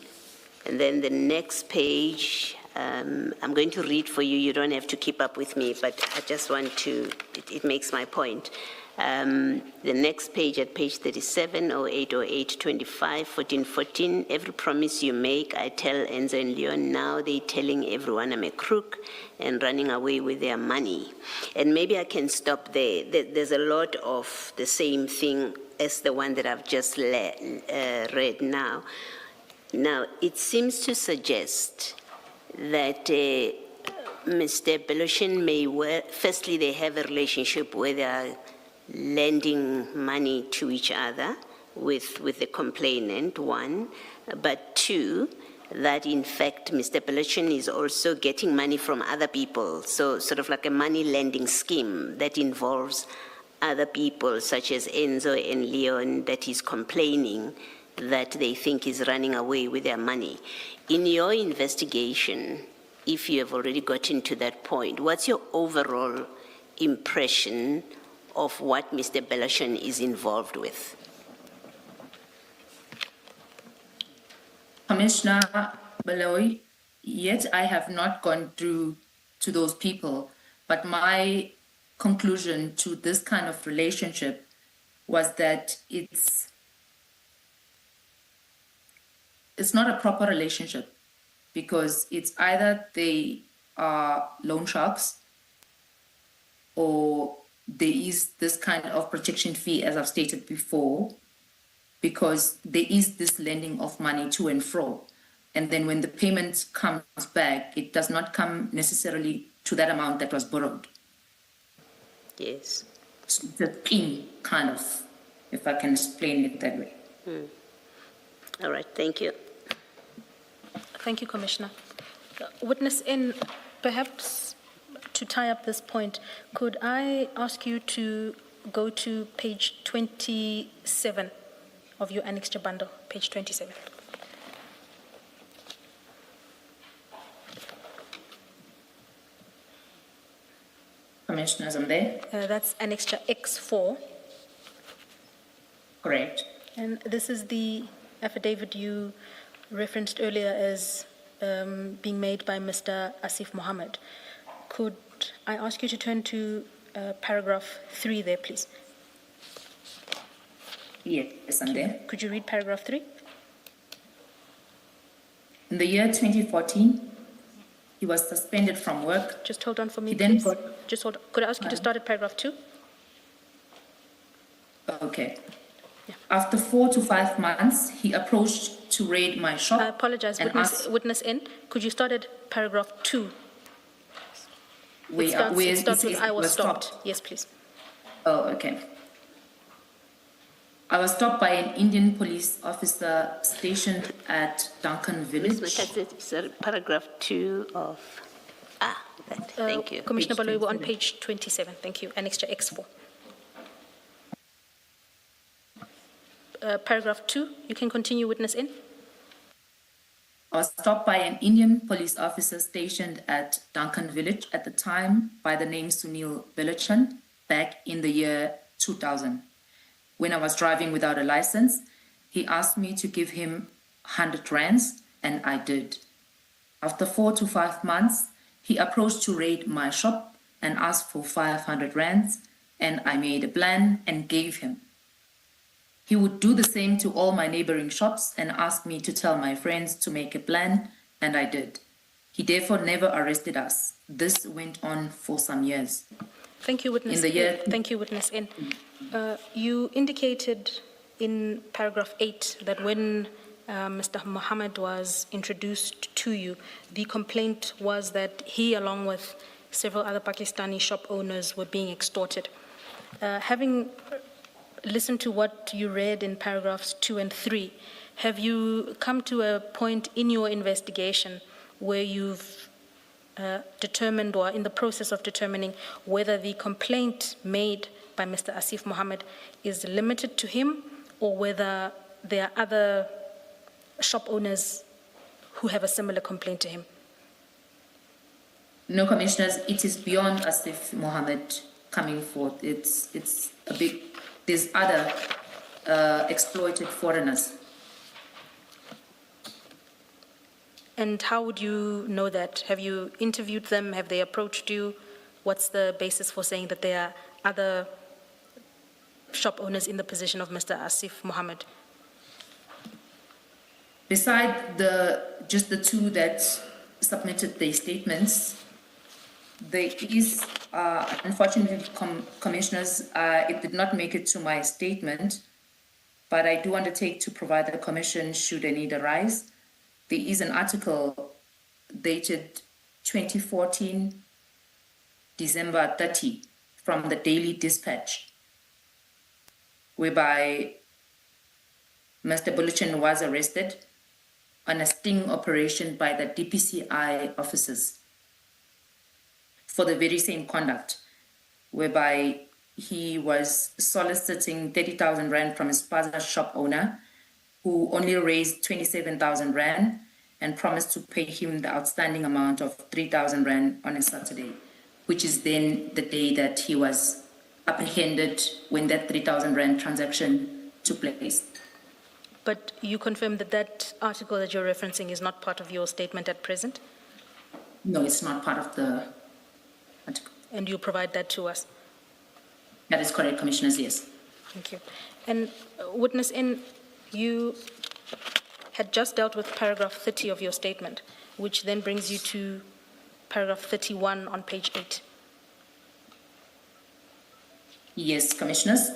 Speaker 5: then the next page, I'm going to read for you. You don't have to keep up with me, but I just want to, it makes my point. The next page at page 37, 0808-25, 1414, every promise you make, I tell Enzo and Leon, now they're telling everyone I'm a crook and running away with their money. And maybe I can stop there. There's a lot of the same thing as the one that I've just read now. Now, it seems to suggest that Mr. Beluchan may, firstly, they have a relationship where they are lending money to each other with the complainant, one, but two, that in fact Mr. Beluchan is also getting money from other people, so sort of like a money lending scheme that involves other people such as Enzo and Leon that is complaining that they think is running away with their money. In your investigation, if you have already gotten to that point, what's your overall impression of what Mr. Beluchan is involved with?
Speaker 14: Commissioner Baloyi, yet I have not gone through to those people, but my conclusion to this kind of relationship was that it's not a proper relationship, because it's either they are loan sharks or there is this kind of protection fee, as I've stated before, because there is this lending of money to and fro. And then when the payment comes back, it does not come necessarily to that amount that was borrowed.
Speaker 5: Yes.
Speaker 14: It's a scheme, kind of, if I can explain it that way.
Speaker 5: All right, thank you.
Speaker 13: Thank you, Commissioner. Witness N, perhaps to tie up this point, could I ask you to go to page 27 of your annexure bundle, page 27.
Speaker 14: Commissioners, I'm there.
Speaker 13: That's annexure X4.
Speaker 14: Correct.
Speaker 13: And this is the affidavit you referenced earlier as being made by Mr. Asif Mohammed. Could I ask you to turn to paragraph 3 there, please?
Speaker 14: Yes, I'm there.
Speaker 13: Could you read paragraph 3?
Speaker 14: In the year 2014, he was suspended from work.
Speaker 13: Just hold on for me,
Speaker 14: He then
Speaker 13: please. Just hold on. Could I ask you to start at paragraph 2?
Speaker 14: Okay. Yeah. After 4 to 5 months, he approached to raid my shop.
Speaker 13: I apologize, witness N. Could you start at paragraph 2? It starts with I was stopped. Yes, please.
Speaker 14: Oh, okay. I was stopped by an Indian police officer stationed at Duncan Village.
Speaker 5: Paragraph 2 of... thank you.
Speaker 13: Commissioner Baloyi, we're on page 27. Thank you. Annexure X4. Paragraph 2, you can continue, witness N.
Speaker 14: I was stopped by an Indian police officer stationed at Duncan Village at the time by the name Sunil Bilachan back in the year 2000. When I was driving without a license, he asked me to give him 100 rands, and I did. After 4 to 5 months, he approached to raid my shop and asked for 500 rands, and I made a plan and gave him. He would do the same to all my neighboring shops and ask me to tell my friends to make a plan, and I did. He therefore never arrested us. This went on for some years.
Speaker 13: Thank you, witness N. Thank you, witness N. You indicated in paragraph 8 that when Mr. Mohammed was introduced to you, the complaint was that he, along with several other Pakistani shop owners, were being extorted. Having listened to what you read in paragraphs 2 and 3, have you come to a point in your investigation where you've determined or in the process of determining whether the complaint made by Mr. Asif Mohammed is limited to him or whether there are other shop owners who have a similar complaint to him?
Speaker 14: No, Commissioners, it is beyond Asif Mohammed coming forth. It's a big, there's other exploited foreigners.
Speaker 13: And how would you know that? Have you interviewed them? Have they approached you? What's the basis for saying that there are other shop owners in the position of Mr. Asif Mohammed?
Speaker 14: Beside just the two that submitted their statements, there is, unfortunately, Commissioners, it did not make it to my statement, but I do undertake to provide the Commission should a need arise. There is an article dated 2014, December 30, from the Daily Dispatch, whereby Mr. Bulachan was arrested on a sting operation by the DPCI officers for the very same conduct, whereby he was soliciting 30,000 rand from his father's shop owner, who only raised 27,000 rand and promised to pay him the outstanding amount of 3,000 rand on a Saturday, which is then the day that he was apprehended when that 3,000 rand transaction took place.
Speaker 13: But you confirm that that article that you're referencing is not part of your statement at present?
Speaker 14: No, it's not part of the article.
Speaker 13: And you provide that to us?
Speaker 14: That is correct, Commissioners, yes.
Speaker 13: Thank you. And witness N, you had just dealt with paragraph 30 of your statement, which then brings you to paragraph 31 on page 8.
Speaker 14: Yes, Commissioners.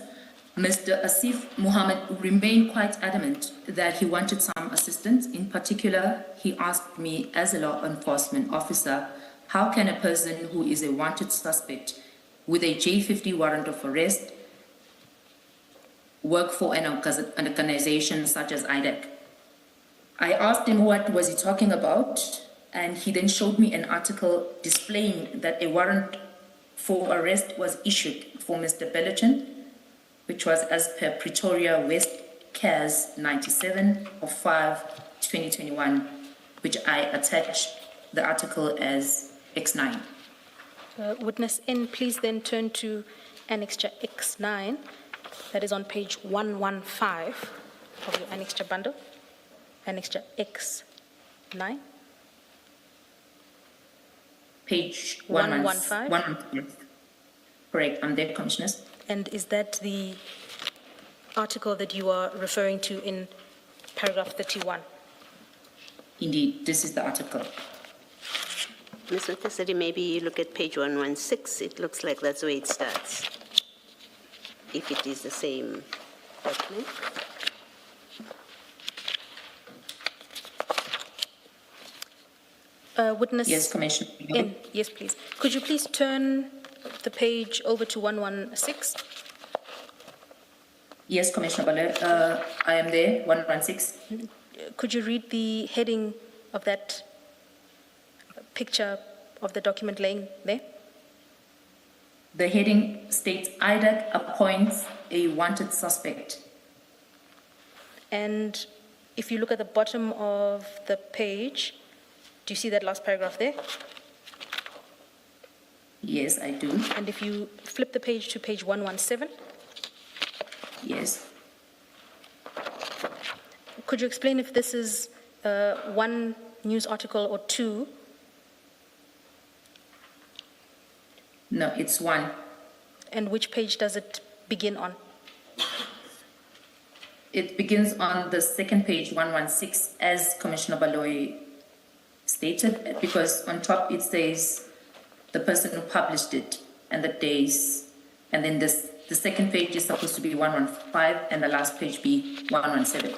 Speaker 14: Mr. Asif Muhammad remained quite adamant that he wanted some assistance. In particular, he asked me as a law enforcement officer, how can a person who is a wanted suspect with a J50 warrant of arrest work for an organization such as IDAC? I asked him what was he talking about, and he then showed me an article displaying that a warrant for arrest was issued for Mr. Baloyi, which was as per Pretoria West CAS 97 of 5/2021, which I attached the article as X9.
Speaker 13: Witness N, please then turn to Annexure X9, that is on page 115 of your Annexure bundle. Annexure X9.
Speaker 14: Page
Speaker 13: 115.
Speaker 14: 115. Correct, I'm there, Commissioners.
Speaker 13: And is that the article that you are referring to in paragraph 31?
Speaker 14: Indeed, this is the article.
Speaker 5: Ms. Mbuyiseli, maybe you look at page 116. It looks like that's where it starts, if it is the same document.
Speaker 13: Witness
Speaker 14: Yes, Commissioner.
Speaker 13: N, yes, please. Could you please turn the page over to 116?
Speaker 14: Yes, Commissioner Baloyi, I am there, 116.
Speaker 13: Could you read the heading of that picture of the document laying there?
Speaker 14: The heading states IDAC appoints a wanted suspect.
Speaker 13: And if you look at the bottom of the page, do you see that last paragraph there?
Speaker 14: Yes, I do.
Speaker 13: And if you flip the page to page 117,
Speaker 14: yes.
Speaker 13: Could you explain if this is one news article or two?
Speaker 14: No, it's one.
Speaker 13: And which page does it begin on?
Speaker 14: It begins on the second page, 116, as Commissioner Baloyi stated, because on top it says the person who published it and the days, and then the second page is supposed to be 115 and the last page be 117.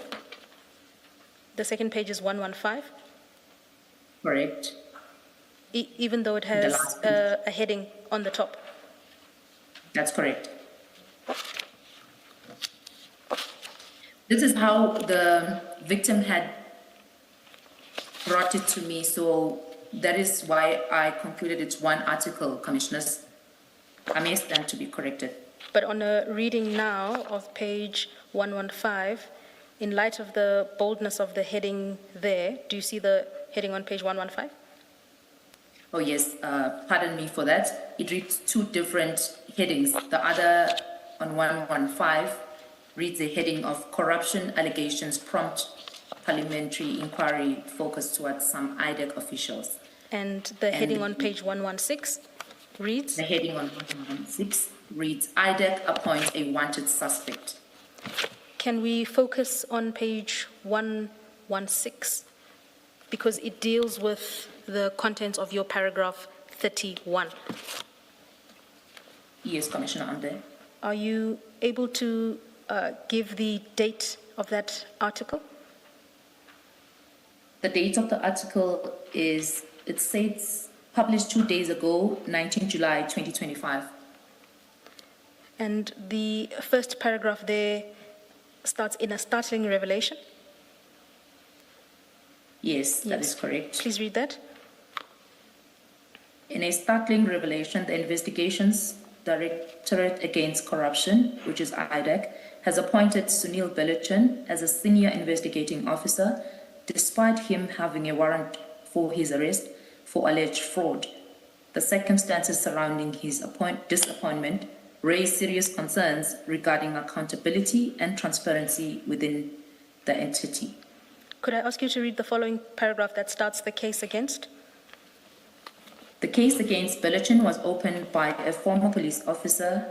Speaker 13: The second page is 115?
Speaker 14: Correct.
Speaker 13: Even though it has a heading on the top?
Speaker 14: That's correct. This is how the victim had brought it to me, so that is why I concluded it's one article, Commissioners. I may stand to be corrected.
Speaker 13: But on a reading now of page 115, in light of the boldness of the heading there, do you see the heading on page 115?
Speaker 14: Oh yes, pardon me for that. It reads two different headings. The other on 115 reads a heading of corruption allegations prompt parliamentary inquiry focused towards some IDAC officials.
Speaker 13: And the heading on page 116 reads?
Speaker 14: The heading on 116 reads IDAC appoints a wanted suspect.
Speaker 13: Can we focus on page 116? Because it deals with the contents of your paragraph 31.
Speaker 14: Yes, Commissioner, I'm there.
Speaker 13: Are you able to give the date of that article?
Speaker 14: The date of the article is, it says, published 2 days ago, 19 July 2025.
Speaker 13: And the first paragraph there starts in a startling revelation?
Speaker 14: Yes, that is correct.
Speaker 13: Please read that.
Speaker 14: In a startling revelation, the Investigations Directorate Against Corruption, which is IDAC, has appointed Sunil Baloyi as a senior investigating officer, despite him having a warrant for his arrest for alleged fraud. The circumstances surrounding his disappointment raise serious concerns regarding accountability and transparency within the entity.
Speaker 13: Could I ask you to read the following paragraph that starts the case against?
Speaker 14: The case against Baloyi was opened by a former police officer,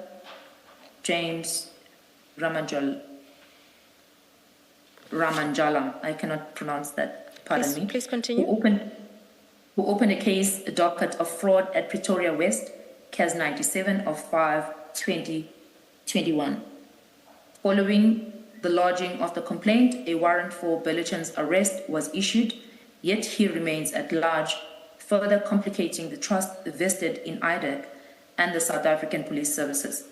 Speaker 14: James Ramanjalam. I cannot pronounce that, pardon me.
Speaker 13: Please continue.
Speaker 14: Who opened a case, a docket of fraud at Pretoria West, CAS 97 of 5/2021. Following the lodging of the complaint, a warrant for Baloyi's arrest was issued, yet he remains at large, further complicating the trust vested in IDAC and the South African Police Services.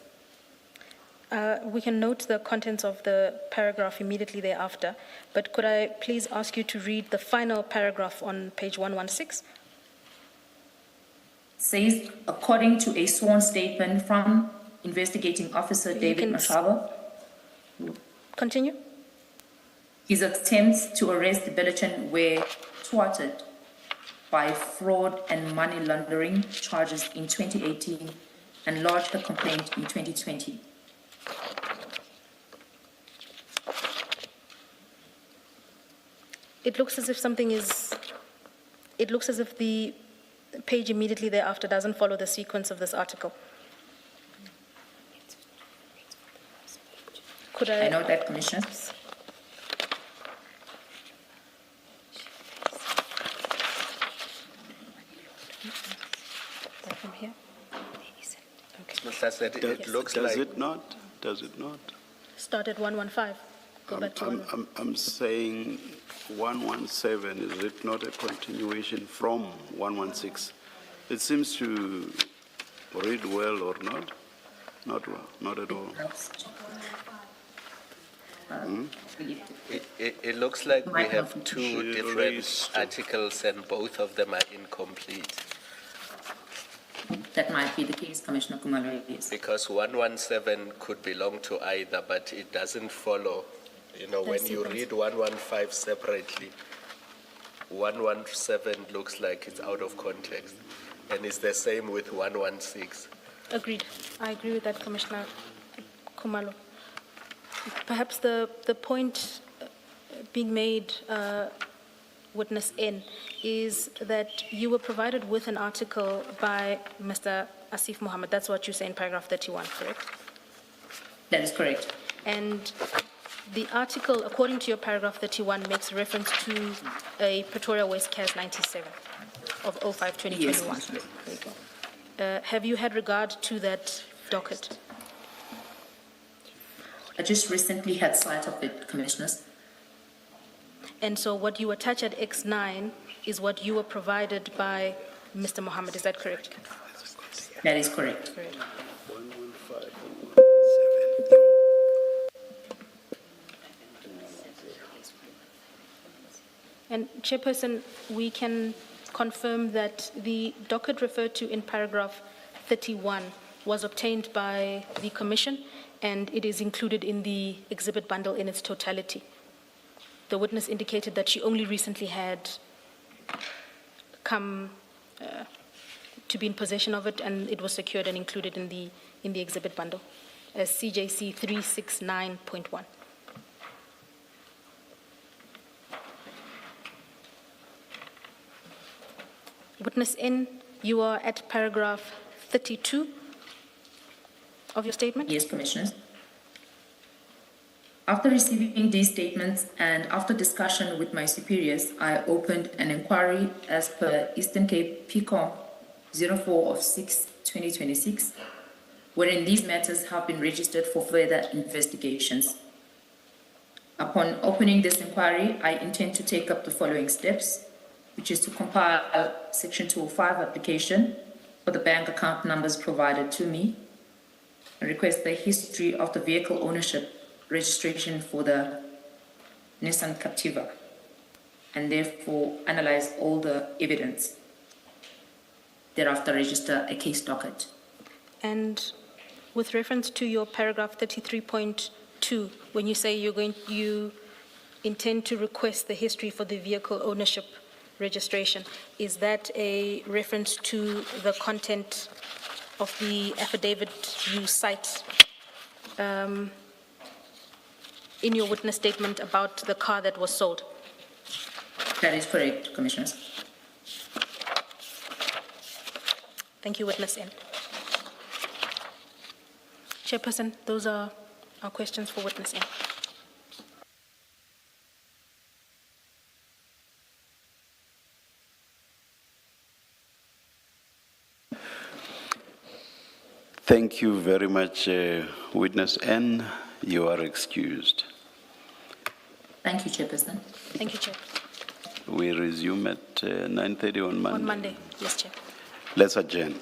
Speaker 13: We can note the contents of the paragraph immediately thereafter, but could I please ask you to read the final paragraph on page 116?
Speaker 14: Says, according to a sworn statement from investigating officer David Mashaba,
Speaker 13: continue.
Speaker 14: His attempts to arrest Baloyi were thwarted by fraud and money laundering charges in 2018 and lodged a complaint in 2020.
Speaker 13: It looks as if the page immediately thereafter doesn't follow the sequence of this article. Could I
Speaker 14: note that, Commissioner.
Speaker 13: From here?
Speaker 4: It looks
Speaker 2: Does
Speaker 4: like...
Speaker 2: it not? Does it not?
Speaker 13: Start at 115. Go back to 1.
Speaker 2: I'm saying 117, is it not a continuation from 116? It seems to read well or not? Not well, not at all.
Speaker 4: It looks like we have two different articles and both of them are incomplete.
Speaker 14: That might be the case, Commissioner Khumalo, yes.
Speaker 4: Because 117 could belong to either, but it doesn't follow. You know, when you read 115 separately, 117 looks like it's out of context. And it's the same with 116.
Speaker 13: Agreed. I agree with that, Commissioner Khumalo. Perhaps the point being made, Witness N, is that you were provided with an article by Mr. Asif Mohammed. That's what you say in paragraph 31, correct?
Speaker 14: That is correct.
Speaker 13: And the article, according to your paragraph 31, makes reference to a Pretoria West CAS 97 of 05/2021.
Speaker 14: Yes.
Speaker 13: Have you had regard to that docket?
Speaker 14: I just recently had sight of it, Commissioners.
Speaker 13: And so what you attach at X9 is what you were provided by Mr. Mohammed, is that correct?
Speaker 14: That is correct.
Speaker 13: Correct. And Chairperson, we can confirm that the docket referred to in paragraph 31 was obtained by the Commission and it is included in the exhibit bundle in its totality. The witness indicated that she only recently had come to be in possession of it and it was secured and included in the exhibit bundle as CJC 369.1. Witness N, you are at paragraph 32 of your statement?
Speaker 14: Yes, Commissioners. After receiving these statements and after discussion with my superiors, I opened an inquiry as per Eastern Cape PCOM 04 of 6/2026, wherein these matters have been registered for further investigations. Upon opening this inquiry, I intend to take up the following steps, which is to compile a Section 205 application for the bank account numbers provided to me, and request the history of the vehicle ownership registration for the Nissan Captiva, and therefore analyze all the evidence. Thereafter, register a case docket.
Speaker 13: And with reference to your paragraph 33.2, when you say you intend to request the history for the vehicle ownership registration, is that a reference to the content of the affidavit you cite in your witness statement about the car that was sold?
Speaker 14: That is correct, Commissioners.
Speaker 13: Thank you, Witness N. Chairperson, those are our questions for Witness N.
Speaker 2: Thank you very much, Witness N. You are excused.
Speaker 14: Thank you, Chairperson.
Speaker 13: Thank you, Chair.
Speaker 2: We resume at 9:30 on Monday.
Speaker 13: On Monday, yes, Chair.
Speaker 2: Let's adjourn.